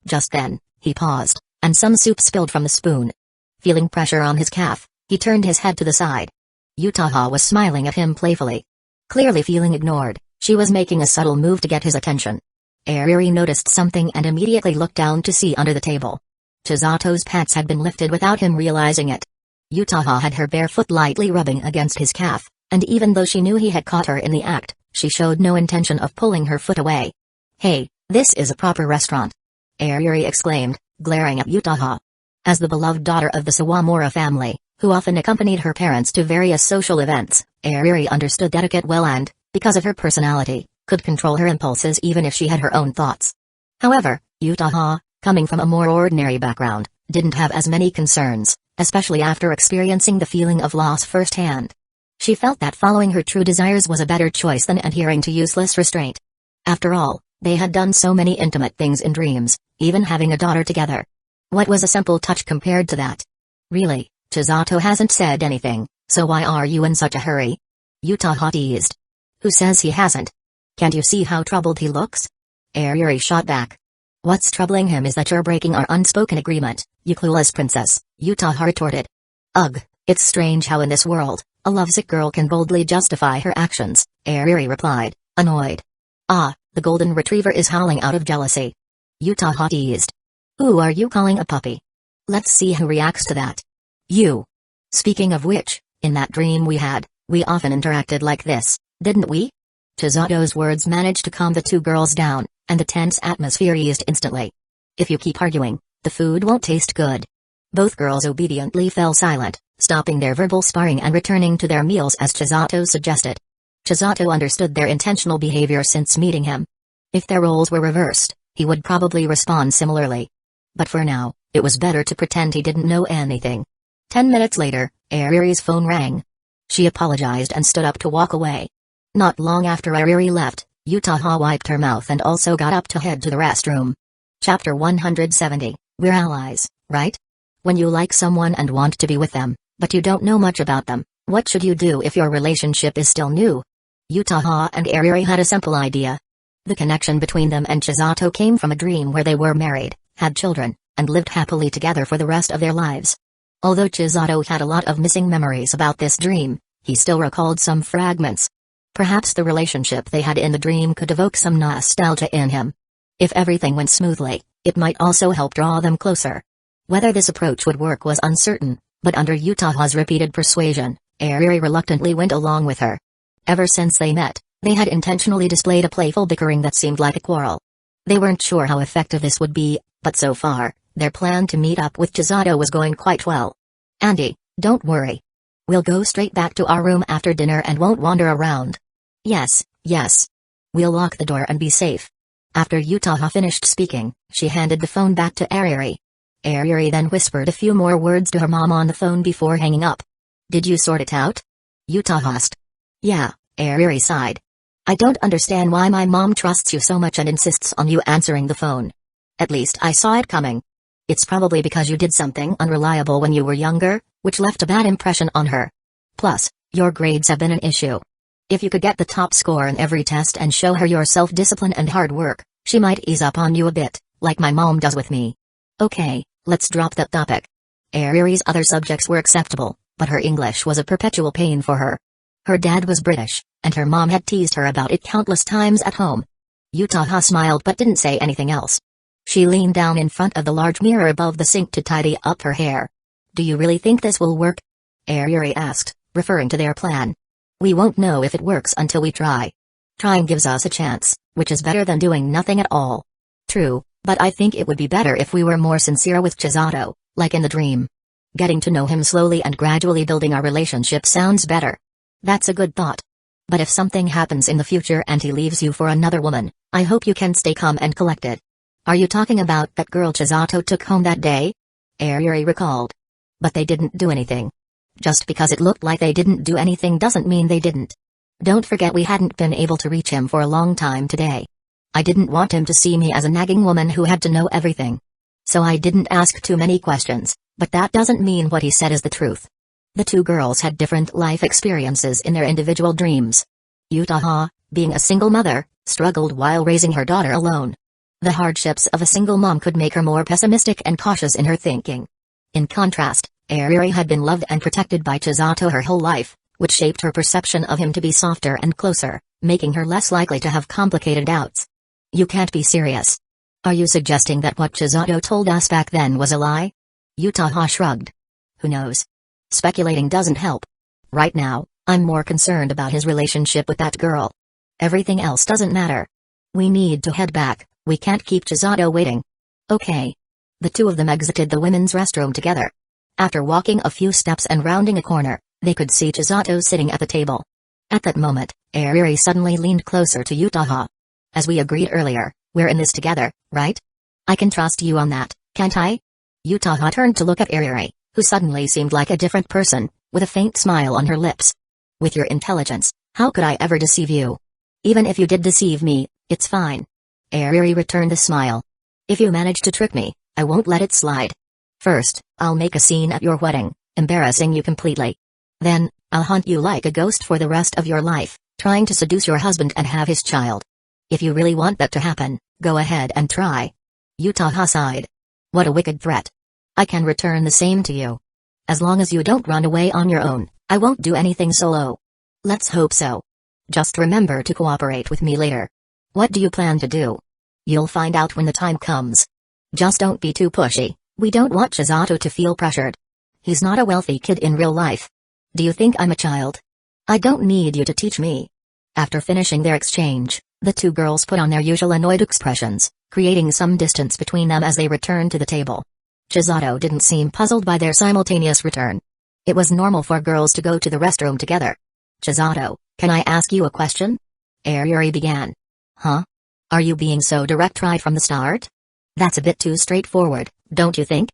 Just then, he paused, and some soup spilled from the spoon. Feeling pressure on his calf, he turned his head to the side. Uchiha was smiling at him playfully. Clearly feeling ignored, she was making a subtle move to get his attention. Ariri noticed something and immediately looked down to see under the table. Chizato's pants had been lifted without him realizing it. Uchiha had her bare foot lightly rubbing against his calf, and even though she knew he had caught her in the act, she showed no intention of pulling her foot away. "Hey, this is a proper restaurant," Ariri exclaimed, glaring at Uchiha. As the beloved daughter of the Sawamura family, who often accompanied her parents to various social events, Ariri understood etiquette well and, because of her personality, could control her impulses even if she had her own thoughts. However, Uchiha, coming from a more ordinary background, didn't have as many concerns, especially after experiencing the feeling of loss firsthand. She felt that following her true desires was a better choice than adhering to useless restraint. After all, they had done so many intimate things in dreams, even having a daughter together. What was a simple touch compared to that? "Really, Chisato hasn't said anything, so why are you in such a hurry?" Uchiha teased. "Who says he hasn't? Can't you see how troubled he looks?" Ariri shot back. "What's troubling him is that you're breaking our unspoken agreement, you clueless princess," Uchiha retorted. "Ugh, it's strange how in this world, a lovesick girl can boldly justify her actions," Ariri replied, annoyed. "Ah, the golden retriever is howling out of jealousy," Uchiha teased. "Who are you calling a puppy? Let's see who reacts to that." "You." "Speaking of which, in that dream we had, we often interacted like this, didn't we?" Chizato's words managed to calm the two girls down, and the tense atmosphere eased instantly. "If you keep arguing, the food won't taste good." Both girls obediently fell silent, stopping their verbal sparring and returning to their meals as Chisato suggested. Chisato understood their intentional behavior since meeting him. If their roles were reversed, he would probably respond similarly. But for now, it was better to pretend he didn't know anything. 10 minutes later, Ariri's phone rang. She apologized and stood up to walk away. Not long after Ariri left, Uchiha wiped her mouth and also got up to head to the restroom. Chapter 170, We're allies, right? When you like someone and want to be with them, but you don't know much about them, what should you do if your relationship is still new? Uchiha and Ariri had a simple idea. The connection between them and Chisato came from a dream where they were married, had children, and lived happily together for the rest of their lives. Although Chisato had a lot of missing memories about this dream, he still recalled some fragments. Perhaps the relationship they had in the dream could evoke some nostalgia in him. If everything went smoothly, it might also help draw them closer. Whether this approach would work was uncertain, but under Uchiha's repeated persuasion, Ariri reluctantly went along with her. Ever since they met, they had intentionally displayed a playful bickering that seemed like a quarrel. They weren't sure how effective this would be, but so far, their plan to meet up with Chisato was going quite well. "Andy, don't worry. We'll go straight back to our room after dinner and won't wander around." Yes. We'll lock the door and be safe." After Uchiha finished speaking, she handed the phone back to Ariri. Ariri then whispered a few more words to her mom on the phone before hanging up. "Did you sort it out?" Uchiha asked. "Yeah," Ariri sighed. "I don't understand why my mom trusts you so much and insists on you answering the phone. At least I saw it coming. It's probably because you did something unreliable when you were younger, which left a bad impression on her. Plus, your grades have been an issue. If you could get the top score in every test and show her your self-discipline and hard work, she might ease up on you a bit, like my mom does with me." "Okay, let's drop that topic." Ariri's other subjects were acceptable, but her English was a perpetual pain for her. Her dad was British, and her mom had teased her about it countless times at home. Uchiha smiled but didn't say anything else. She leaned down in front of the large mirror above the sink to tidy up her hair. "Do you really think this will work?" Ariri asked, referring to their plan. "We won't know if it works until we try. Trying gives us a chance, which is better than doing nothing at all." "True, but I think it would be better if we were more sincere with Chisato, like in the dream. Getting to know him slowly and gradually building our relationship sounds better." "That's a good thought. But if something happens in the future and he leaves you for another woman, I hope you can stay calm and collected." "Are you talking about that girl Chisato took home that day?" Ariri recalled. "But they didn't do anything. Just because it looked like they didn't do anything doesn't mean they didn't. Don't forget we hadn't been able to reach him for a long time today. I didn't want him to see me as a nagging woman who had to know everything. So I didn't ask too many questions, but that doesn't mean what he said is the truth." The two girls had different life experiences in their individual dreams. Uchiha, being a single mother, struggled while raising her daughter alone. The hardships of a single mom could make her more pessimistic and cautious in her thinking. In contrast, Ariri had been loved and protected by Chisato her whole life, which shaped her perception of him to be softer and closer, making her less likely to have complicated doubts. You can't be serious. Are you suggesting that what Chisato told us back then was a lie? Uchiha shrugged. Who knows? Speculating doesn't help. Right now, I'm more concerned about his relationship with that girl. Everything else doesn't matter. We need to head back, we can't keep Chisato waiting. Okay. The two of them exited the women's restroom together. After walking a few steps and rounding a corner, they could see Chisato sitting at the table. At that moment, Ariri suddenly leaned closer to Uchiha. As we agreed earlier, we're in this together, right? I can trust you on that, can't I? Uchiha turned to look at Ariri, who suddenly seemed like a different person, with a faint smile on her lips. With your intelligence, how could I ever deceive you? Even if you did deceive me, it's fine. Ariri returned the smile. If you manage to trick me, I won't let it slide. First, I'll make a scene at your wedding, embarrassing you completely. Then, I'll haunt you like a ghost for the rest of your life, trying to seduce your husband and have his child. If you really want that to happen, go ahead and try. Uchiha sighed. What a wicked threat. I can return the same to you. As long as you don't run away on your own, I won't do anything solo. Let's hope so. Just remember to cooperate with me later. What do you plan to do? You'll find out when the time comes. Just don't be too pushy, we don't want Chisato to feel pressured. He's not a wealthy kid in real life. Do you think I'm a child? I don't need you to teach me. After finishing their exchange, the two girls put on their usual annoyed expressions, creating some distance between them as they returned to the table. Chisato didn't seem puzzled by their simultaneous return. It was normal for girls to go to the restroom together. Chisato, can I ask you a question? Ariri began. Huh? Are you being so direct right from the start? That's a bit too straightforward, don't you think?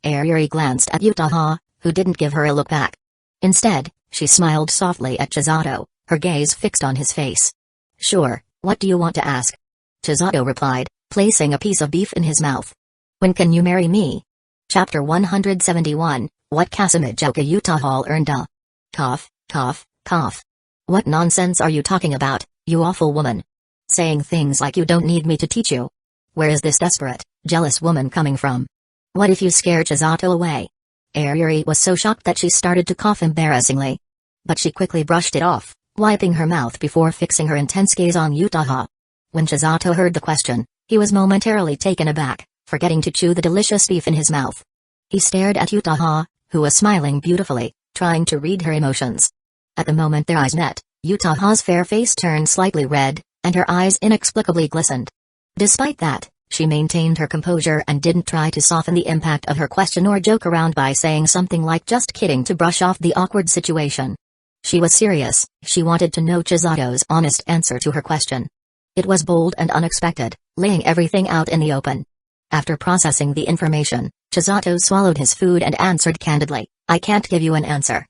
Ariri glanced at Uchiha, who didn't give her a look back. Instead, she smiled softly at Chisato, her gaze fixed on his face. Sure, what do you want to ask? Chisato replied, placing a piece of beef in his mouth. When can you marry me? Chapter 171, What Kasamijoka Uchiha earned a... Cough, cough, cough. What nonsense are you talking about, you awful woman? Saying things like you don't need me to teach you. Where is this desperate, jealous woman coming from? What if you scare Chisato away? Ariri was so shocked that she started to cough embarrassingly. But she quickly brushed it off, wiping her mouth before fixing her intense gaze on Uchiha. When Chisato heard the question, he was momentarily taken aback, forgetting to chew the delicious beef in his mouth. He stared at Uchiha, who was smiling beautifully, trying to read her emotions. At the moment their eyes met, Uchiha's fair face turned slightly red, and her eyes inexplicably glistened. Despite that, she maintained her composure and didn't try to soften the impact of her question or joke around by saying something like just kidding to brush off the awkward situation. She was serious, she wanted to know Chisato's honest answer to her question. It was bold and unexpected, laying everything out in the open. After processing the information, Chisato swallowed his food and answered candidly, I can't give you an answer.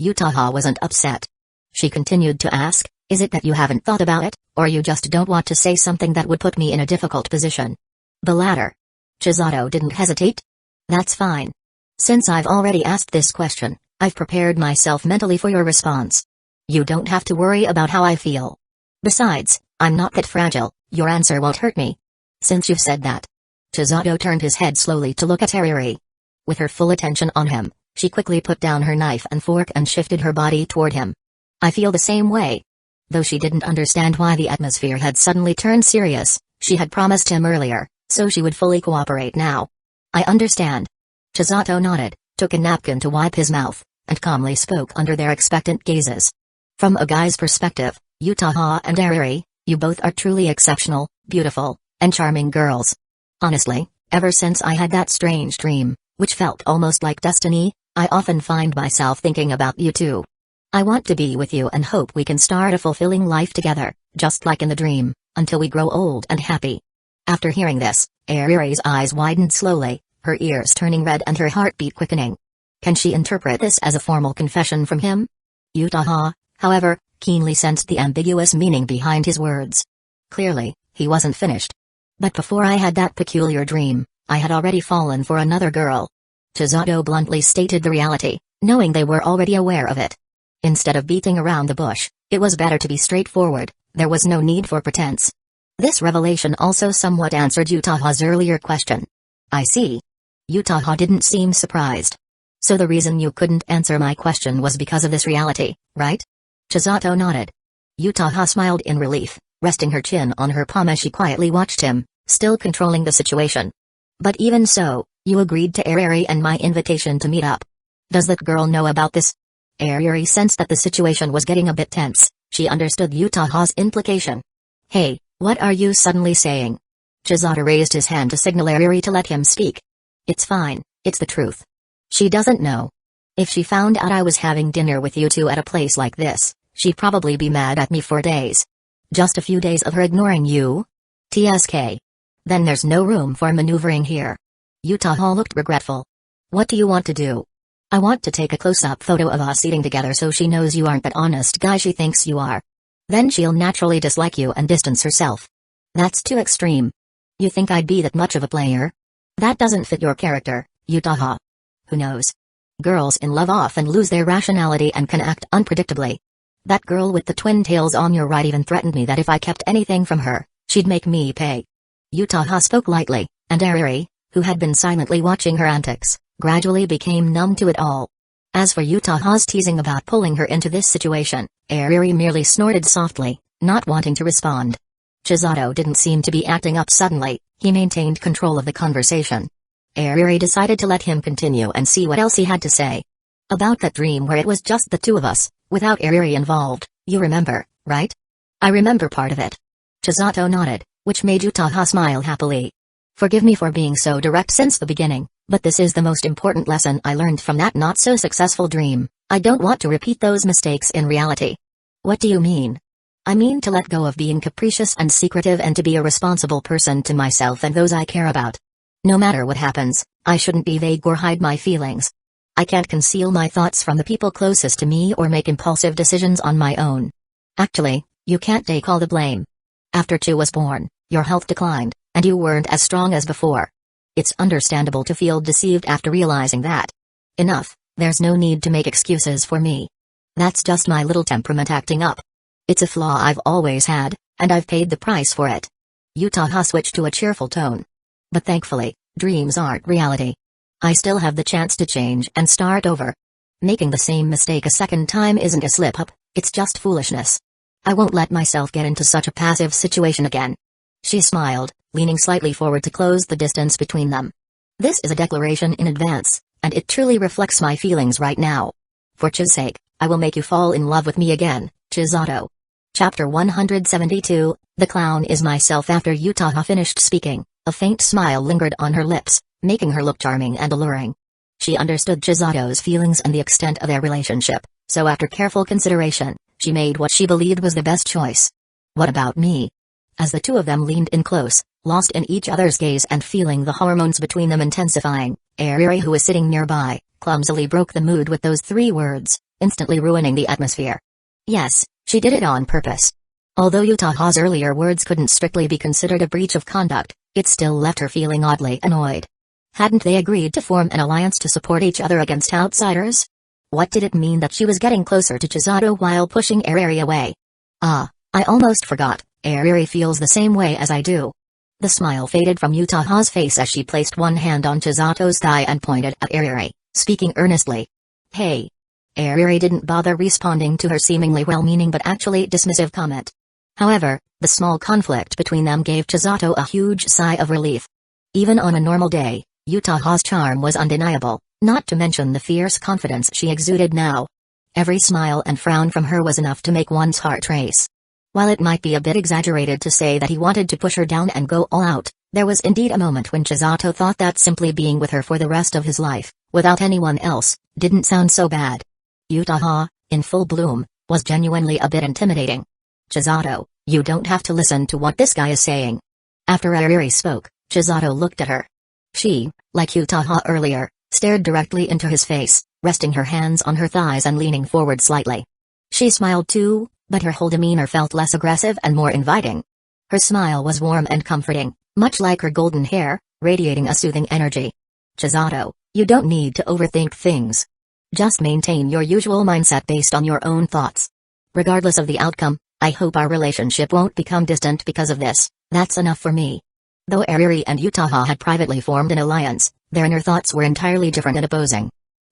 Uchiha wasn't upset. She continued to ask, is it that you haven't thought about it, or you just don't want to say something that would put me in a difficult position? The latter. Chisato didn't hesitate. That's fine. Since I've already asked this question, I've prepared myself mentally for your response. You don't have to worry about how I feel. Besides, I'm not that fragile, your answer won't hurt me. Since you've said that. Chisato turned his head slowly to look at Ariri. With her full attention on him, she quickly put down her knife and fork and shifted her body toward him. I feel the same way. Though she didn't understand why the atmosphere had suddenly turned serious, she had promised him earlier, so she would fully cooperate now. I understand. Chisato nodded, took a napkin to wipe his mouth, and calmly spoke under their expectant gazes. From a guy's perspective, Uchiha and Ariri, you both are truly exceptional, beautiful, and charming girls. Honestly, ever since I had that strange dream, which felt almost like destiny, I often find myself thinking about you too. I want to be with you and hope we can start a fulfilling life together, just like in the dream, until we grow old and happy. After hearing this, Ariri's eyes widened slowly, her ears turning red and her heartbeat quickening. Can she interpret this as a formal confession from him? Uchiha, however, keenly sensed the ambiguous meaning behind his words. Clearly, he wasn't finished. But before I had that peculiar dream, I had already fallen for another girl. Chisato bluntly stated the reality, knowing they were already aware of it. Instead of beating around the bush, it was better to be straightforward, There was no need for pretense. This revelation also somewhat answered Uchiha's earlier question. I see. Uchiha didn't seem surprised. So the reason you couldn't answer my question was because of this reality, right? Chisato nodded. Uchiha smiled in relief, resting her chin on her palm as she quietly watched him, still controlling the situation. But even so, you agreed to Ariri and my invitation to meet up. Does that girl know about this? Ariri sensed that the situation was getting a bit tense. She understood Uchiha's implication. Hey, what are you suddenly saying? Chisato raised his hand to signal Ariri to let him speak. It's fine, it's the truth. She doesn't know. If she found out I was having dinner with you two at a place like this, she'd probably be mad at me for days. Just a few days of her ignoring you? TSK. Then there's no room for maneuvering here. Uchiha looked regretful. What do you want to do? I want to take a close-up photo of us eating together so she knows you aren't that honest guy she thinks you are. Then she'll naturally dislike you and distance herself. That's too extreme. You think I'd be that much of a player? That doesn't fit your character, Uchiha. Who knows? Girls in love often lose their rationality and can act unpredictably. That girl with the twin tails on your right even threatened me that if I kept anything from her, she'd make me pay. Uchiha spoke lightly, and Ariri, who had been silently watching her antics, gradually became numb to it all. As for Uchiha's teasing about pulling her into this situation, Ariri merely snorted softly, not wanting to respond. Chisato didn't seem to be acting up suddenly. He maintained control of the conversation. Ariri decided to let him continue and see what else he had to say. About that dream where it was just the two of us, without Ariri involved, you remember, right? I remember part of it. Chisato nodded, which made Uchiha smile happily. Forgive me for being so direct since the beginning, but this is the most important lesson I learned from that not-so-successful dream. I don't want to repeat those mistakes in reality. What do you mean? I mean to let go of being capricious and secretive and to be a responsible person to myself and those I care about. No matter what happens, I shouldn't be vague or hide my feelings. I can't conceal my thoughts from the people closest to me or make impulsive decisions on my own. Actually, you can't take all the blame. After Chu was born, your health declined, and you weren't as strong as before. It's understandable to feel deceived after realizing that. Enough, there's no need to make excuses for me. That's just my little temperament acting up. It's a flaw I've always had, and I've paid the price for it. Uchiha switched to a cheerful tone. But thankfully, dreams aren't reality. I still have the chance to change and start over. Making the same mistake a second time isn't a slip-up, it's just foolishness. I won't let myself get into such a passive situation again. She smiled, leaning slightly forward to close the distance between them. This is a declaration in advance, and it truly reflects my feelings right now. For Chu's sake, I will make you fall in love with me again, Chisato. Chapter 172, The Clown is Myself. After Uchiha finished speaking, a faint smile lingered on her lips, making her look charming and alluring. She understood Chisato's feelings and the extent of their relationship, so after careful consideration, she made what she believed was the best choice. What about me? As the two of them leaned in close, lost in each other's gaze and feeling the hormones between them intensifying, Ariri, who was sitting nearby, clumsily broke the mood with those 3 words, instantly ruining the atmosphere. Yes, she did it on purpose. Although Uchiha's earlier words couldn't strictly be considered a breach of conduct, it still left her feeling oddly annoyed. Hadn't they agreed to form an alliance to support each other against outsiders? What did it mean that she was getting closer to Chisato while pushing Ariri away? Ah, I almost forgot, Ariri feels the same way as I do. The smile faded from Uchiha's face as she placed one hand on Chisato's thigh and pointed at Ariri, speaking earnestly. Hey. Ariri didn't bother responding to her seemingly well-meaning but actually dismissive comment. However, the small conflict between them gave Chisato a huge sigh of relief. Even on a normal day, Uchiha's charm was undeniable, not to mention the fierce confidence she exuded now. Every smile and frown from her was enough to make one's heart race. While it might be a bit exaggerated to say that he wanted to push her down and go all out, there was indeed a moment when Chisato thought that simply being with her for the rest of his life, without anyone else, didn't sound so bad. Uchiha, in full bloom, was genuinely a bit intimidating. Chisato, you don't have to listen to what this guy is saying. After Ariri spoke, Chisato looked at her. She, like Uchiha earlier, stared directly into his face, resting her hands on her thighs and leaning forward slightly. She smiled too, but her whole demeanor felt less aggressive and more inviting. Her smile was warm and comforting, much like her golden hair, radiating a soothing energy. Chisato, you don't need to overthink things. Just maintain your usual mindset based on your own thoughts. Regardless of the outcome, I hope our relationship won't become distant because of this, that's enough for me. Though Ariri and Uchiha had privately formed an alliance, their inner thoughts were entirely different and opposing.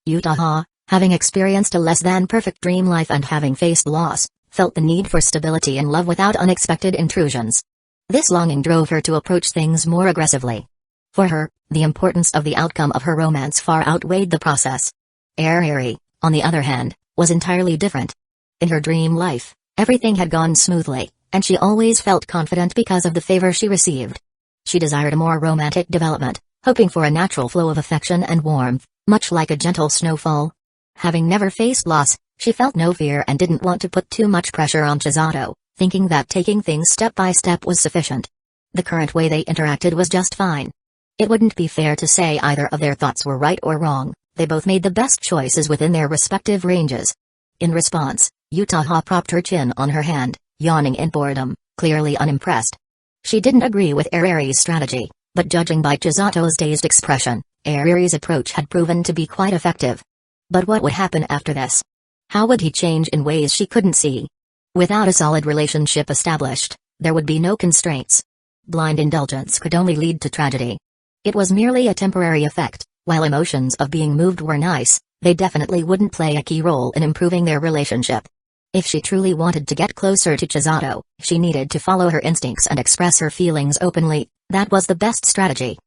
Uchiha, having experienced a less-than-perfect dream life and having faced loss, felt the need for stability and love without unexpected intrusions. This longing drove her to approach things more aggressively. For her, the importance of the outcome of her romance far outweighed the process. Ariri, on the other hand, was entirely different. In her dream life, everything had gone smoothly, and she always felt confident because of the favor she received. She desired a more romantic development, hoping for a natural flow of affection and warmth, much like a gentle snowfall. Having never faced loss, she felt no fear and didn't want to put too much pressure on Chisato, thinking that taking things step by step was sufficient. The current way they interacted was just fine. It wouldn't be fair to say either of their thoughts were right or wrong, they both made the best choices within their respective ranges. In response, Uchiha propped her chin on her hand, yawning in boredom, clearly unimpressed. She didn't agree with Ariri's strategy, but judging by Chisato's dazed expression, Ariri's approach had proven to be quite effective. But what would happen after this? How would he change in ways she couldn't see? Without a solid relationship established, there would be no constraints. Blind indulgence could only lead to tragedy. It was merely a temporary effect. While emotions of being moved were nice, they definitely wouldn't play a key role in improving their relationship. If she truly wanted to get closer to Chisato, she needed to follow her instincts and express her feelings openly. That was the best strategy.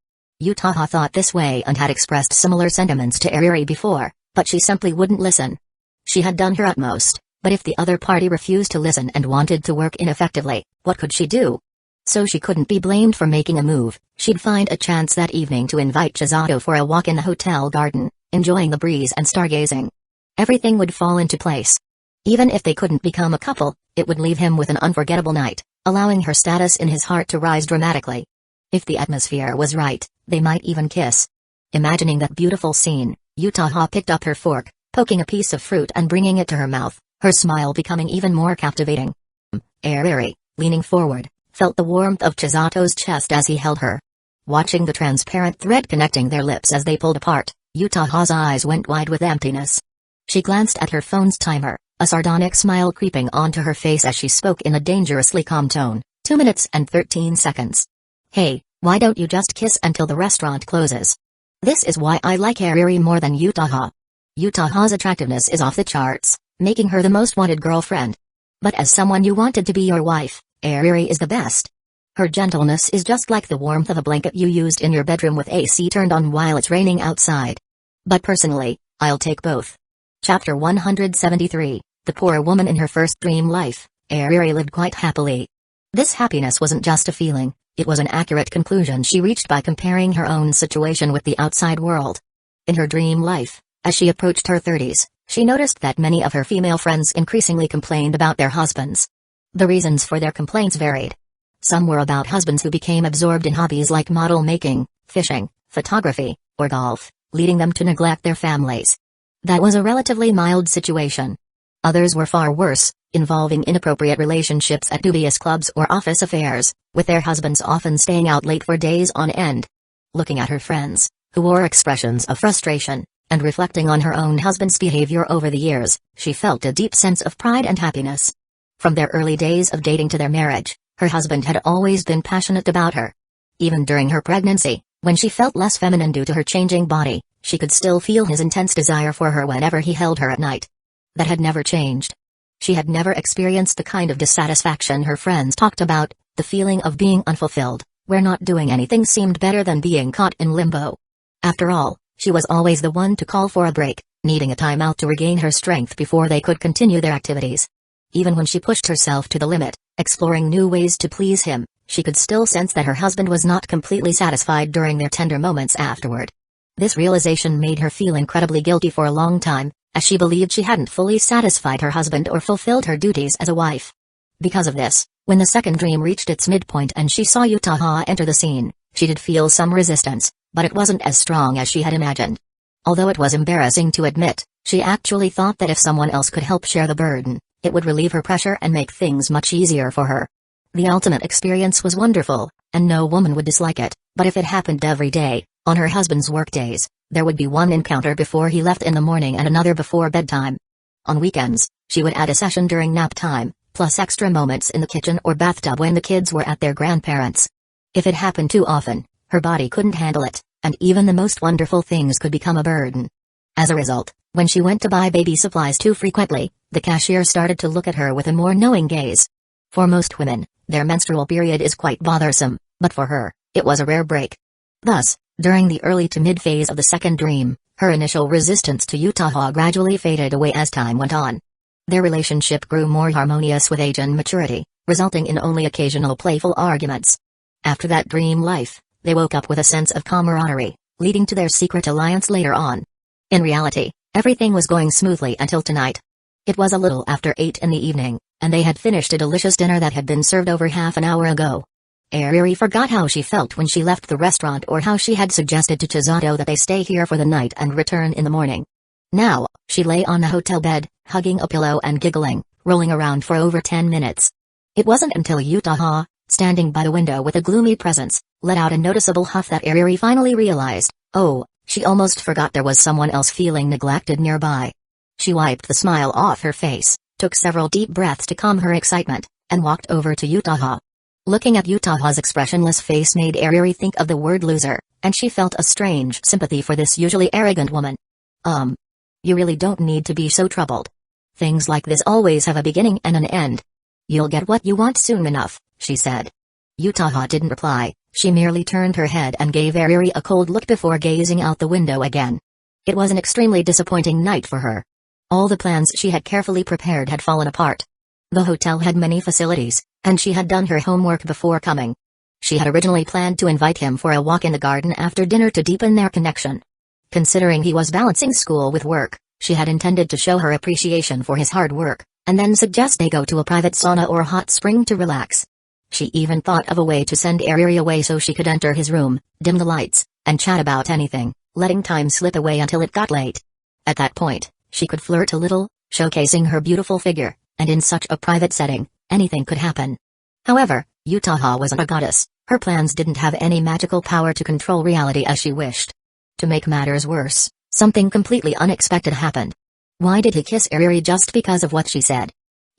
Uchiha thought this way and had expressed similar sentiments to Ariri before, but she simply wouldn't listen. She had done her utmost, but if the other party refused to listen and wanted to work ineffectively, what could she do? So she couldn't be blamed for making a move. She'd find a chance that evening to invite Chisato for a walk in the hotel garden, enjoying the breeze and stargazing. Everything would fall into place. Even if they couldn't become a couple, it would leave him with an unforgettable night, allowing her status in his heart to rise dramatically. If the atmosphere was right, they might even kiss. Imagining that beautiful scene, Uchiha picked up her fork, poking a piece of fruit and bringing it to her mouth, her smile becoming even more captivating. Ariri, leaning forward, felt the warmth of Chisato's chest as he held her. Watching the transparent thread connecting their lips as they pulled apart, Uchiha's eyes went wide with emptiness. She glanced at her phone's timer, a sardonic smile creeping onto her face as she spoke in a dangerously calm tone. 2 minutes and 13 seconds. Hey, why don't you just kiss until the restaurant closes? This is why I like Ariri more than Uchiha. Uchiha's attractiveness is off the charts, making her the most wanted girlfriend. But as someone you wanted to be your wife, Ariri is the best. Her gentleness is just like the warmth of a blanket you used in your bedroom with AC turned on while it's raining outside. But personally, I'll take both. Chapter 173, The Poor Woman in Her First Dream Life. Ariri lived quite happily. This happiness wasn't just a feeling, it was an accurate conclusion she reached by comparing her own situation with the outside world. In her dream life, as she approached her 30s, she noticed that many of her female friends increasingly complained about their husbands. The reasons for their complaints varied. Some were about husbands who became absorbed in hobbies like model making, fishing, photography, or golf, leading them to neglect their families. That was a relatively mild situation. Others were far worse, involving inappropriate relationships at dubious clubs or office affairs, with their husbands often staying out late for days on end. Looking at her friends, who wore expressions of frustration, and reflecting on her own husband's behavior over the years, she felt a deep sense of pride and happiness. From their early days of dating to their marriage, her husband had always been passionate about her. Even during her pregnancy, when she felt less feminine due to her changing body, she could still feel his intense desire for her whenever he held her at night. That had never changed. She had never experienced the kind of dissatisfaction her friends talked about, the feeling of being unfulfilled, where not doing anything seemed better than being caught in limbo. After all, she was always the one to call for a break, needing a timeout to regain her strength before they could continue their activities. Even when she pushed herself to the limit, exploring new ways to please him, she could still sense that her husband was not completely satisfied during their tender moments afterward. This realization made her feel incredibly guilty for a long time, as she believed she hadn't fully satisfied her husband or fulfilled her duties as a wife. Because of this, when the second dream reached its midpoint and she saw Uchiha enter the scene, she did feel some resistance, but it wasn't as strong as she had imagined. Although it was embarrassing to admit, she actually thought that if someone else could help share the burden, it would relieve her pressure and make things much easier for her. The ultimate experience was wonderful, and no woman would dislike it, but if it happened every day, on her husband's workdays, there would be one encounter before he left in the morning and another before bedtime. On weekends, she would add a session during nap time, plus extra moments in the kitchen or bathtub when the kids were at their grandparents'. If it happened too often, her body couldn't handle it, and even the most wonderful things could become a burden. As a result, when she went to buy baby supplies too frequently, the cashier started to look at her with a more knowing gaze. For most women, their menstrual period is quite bothersome, but for her, it was a rare break. Thus, during the early to mid-phase of the second dream, her initial resistance to Uchiha gradually faded away as time went on. Their relationship grew more harmonious with age and maturity, resulting in only occasional playful arguments. After that dream life, they woke up with a sense of camaraderie, leading to their secret alliance later on. In reality, everything was going smoothly until tonight. It was a little after 8 in the evening, and they had finished a delicious dinner that had been served over half an hour ago. Airi forgot how she felt when she left the restaurant or how she had suggested to Chisato that they stay here for the night and return in the morning. Now, she lay on the hotel bed, hugging a pillow and giggling, rolling around for over 10 minutes. It wasn't until Uchiha, standing by the window with a gloomy presence, let out a noticeable huff that Airi finally realized, oh, she almost forgot there was someone else feeling neglected nearby. She wiped the smile off her face, took several deep breaths to calm her excitement, and walked over to Uchiha. Looking at Uchiha's expressionless face made Airi think of the word loser, and she felt a strange sympathy for this usually arrogant woman. You really don't need to be so troubled. Things like this always have a beginning and an end. You'll get what you want soon enough, she said. Uchiha didn't reply, she merely turned her head and gave Airi a cold look before gazing out the window again. It was an extremely disappointing night for her. All the plans she had carefully prepared had fallen apart. The hotel had many facilities, and she had done her homework before coming. She had originally planned to invite him for a walk in the garden after dinner to deepen their connection. Considering he was balancing school with work, she had intended to show her appreciation for his hard work, and then suggest they go to a private sauna or hot spring to relax. She even thought of a way to send Airi away so she could enter his room, dim the lights, and chat about anything, letting time slip away until it got late. At that point, she could flirt a little, showcasing her beautiful figure, and in such a private setting, anything could happen. However, Uchiha wasn't a goddess, her plans didn't have any magical power to control reality as she wished. To make matters worse, something completely unexpected happened. Why did he kiss Airi just because of what she said?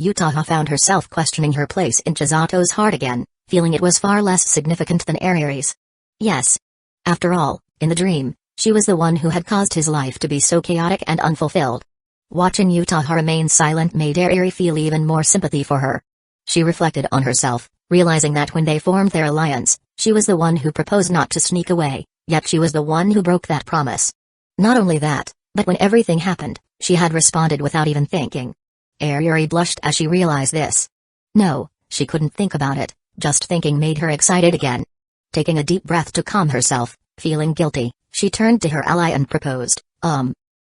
Uchiha found herself questioning her place in Chisato's heart again, feeling it was far less significant than Airi's. Yes. After all, in the dream, she was the one who had caused his life to be so chaotic and unfulfilled. Watching Uchiha remain silent made Airi feel even more sympathy for her. She reflected on herself, realizing that when they formed their alliance, she was the one who proposed not to sneak away, yet she was the one who broke that promise. Not only that, but when everything happened, she had responded without even thinking. Airi blushed as she realized this. No, she couldn't think about it, just thinking made her excited again. Taking a deep breath to calm herself, feeling guilty, she turned to her ally and proposed,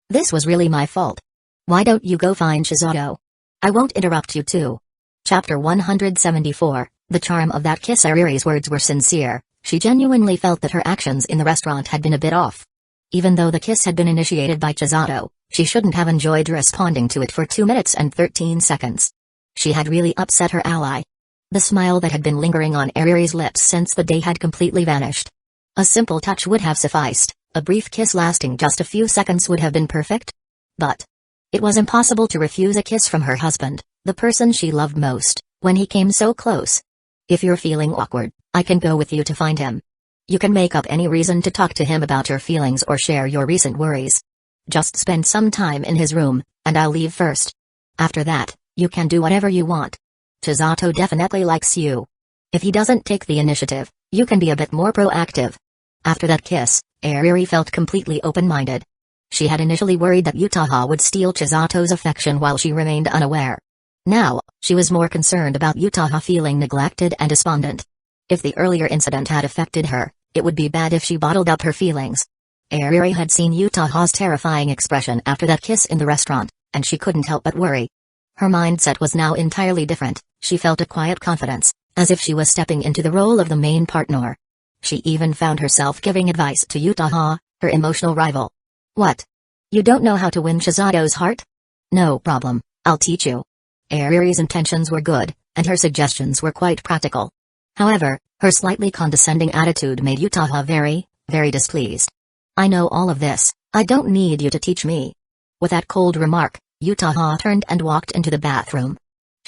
This was really my fault. Why don't you go find Chisato? I won't interrupt you too. Chapter 174, The charm of that kiss. Airi's words were sincere, she genuinely felt that her actions in the restaurant had been a bit off. Even though the kiss had been initiated by Chisato, she shouldn't have enjoyed responding to it for 2 minutes and 13 seconds. She had really upset her ally. The smile that had been lingering on Airi's lips since the day had completely vanished. A simple touch would have sufficed, a brief kiss lasting just a few seconds would have been perfect. But it was impossible to refuse a kiss from her husband, the person she loved most, when he came so close. If you're feeling awkward, I can go with you to find him. You can make up any reason to talk to him about your feelings or share your recent worries. Just spend some time in his room, and I'll leave first. After that, you can do whatever you want. Chisato definitely likes you. If he doesn't take the initiative, you can be a bit more proactive. After that kiss, Airi felt completely open-minded. She had initially worried that Uchiha would steal Chisato's affection while she remained unaware. Now, she was more concerned about Uchiha feeling neglected and despondent. If the earlier incident had affected her, it would be bad if she bottled up her feelings. Airi had seen Uchiha's terrifying expression after that kiss in the restaurant, and she couldn't help but worry. Her mindset was now entirely different, she felt a quiet confidence, as if she was stepping into the role of the main partner. She even found herself giving advice to Uchiha, her emotional rival. What? You don't know how to win Chisato's heart? No problem, I'll teach you. Airi's intentions were good, and her suggestions were quite practical. However, her slightly condescending attitude made Uchiha very, very displeased. I know all of this, I don't need you to teach me. With that cold remark, Uchiha turned and walked into the bathroom.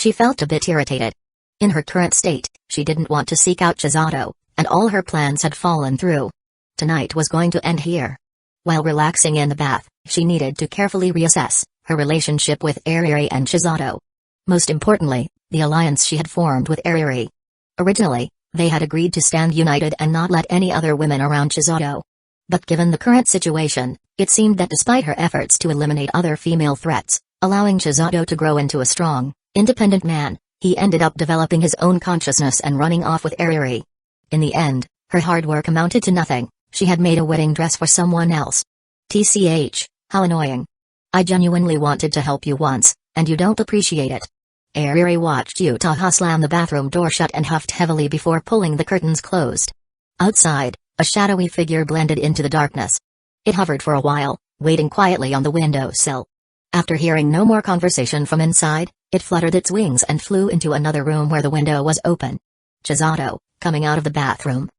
She felt a bit irritated. In her current state, she didn't want to seek out Chisato, and all her plans had fallen through. Tonight was going to end here. While relaxing in the bath, she needed to carefully reassess her relationship with Ariri and Chisato. Most importantly, the alliance she had formed with Ariri. Originally, they had agreed to stand united and not let any other women around Chisato. But given the current situation, it seemed that despite her efforts to eliminate other female threats, allowing Chisato to grow into a strong, independent man, he ended up developing his own consciousness and running off with Ariri. In the end, her hard work amounted to nothing. She had made a wedding dress for someone else. TCH, how annoying. I genuinely wanted to help you once, and you don't appreciate it. Ariri watched Uchiha slam the bathroom door shut and huffed heavily before pulling the curtains closed. Outside, a shadowy figure blended into the darkness. It hovered for a while, waiting quietly on the windowsill. After hearing no more conversation from inside, it fluttered its wings and flew into another room where the window was open. Chisato, coming out of the bathroom,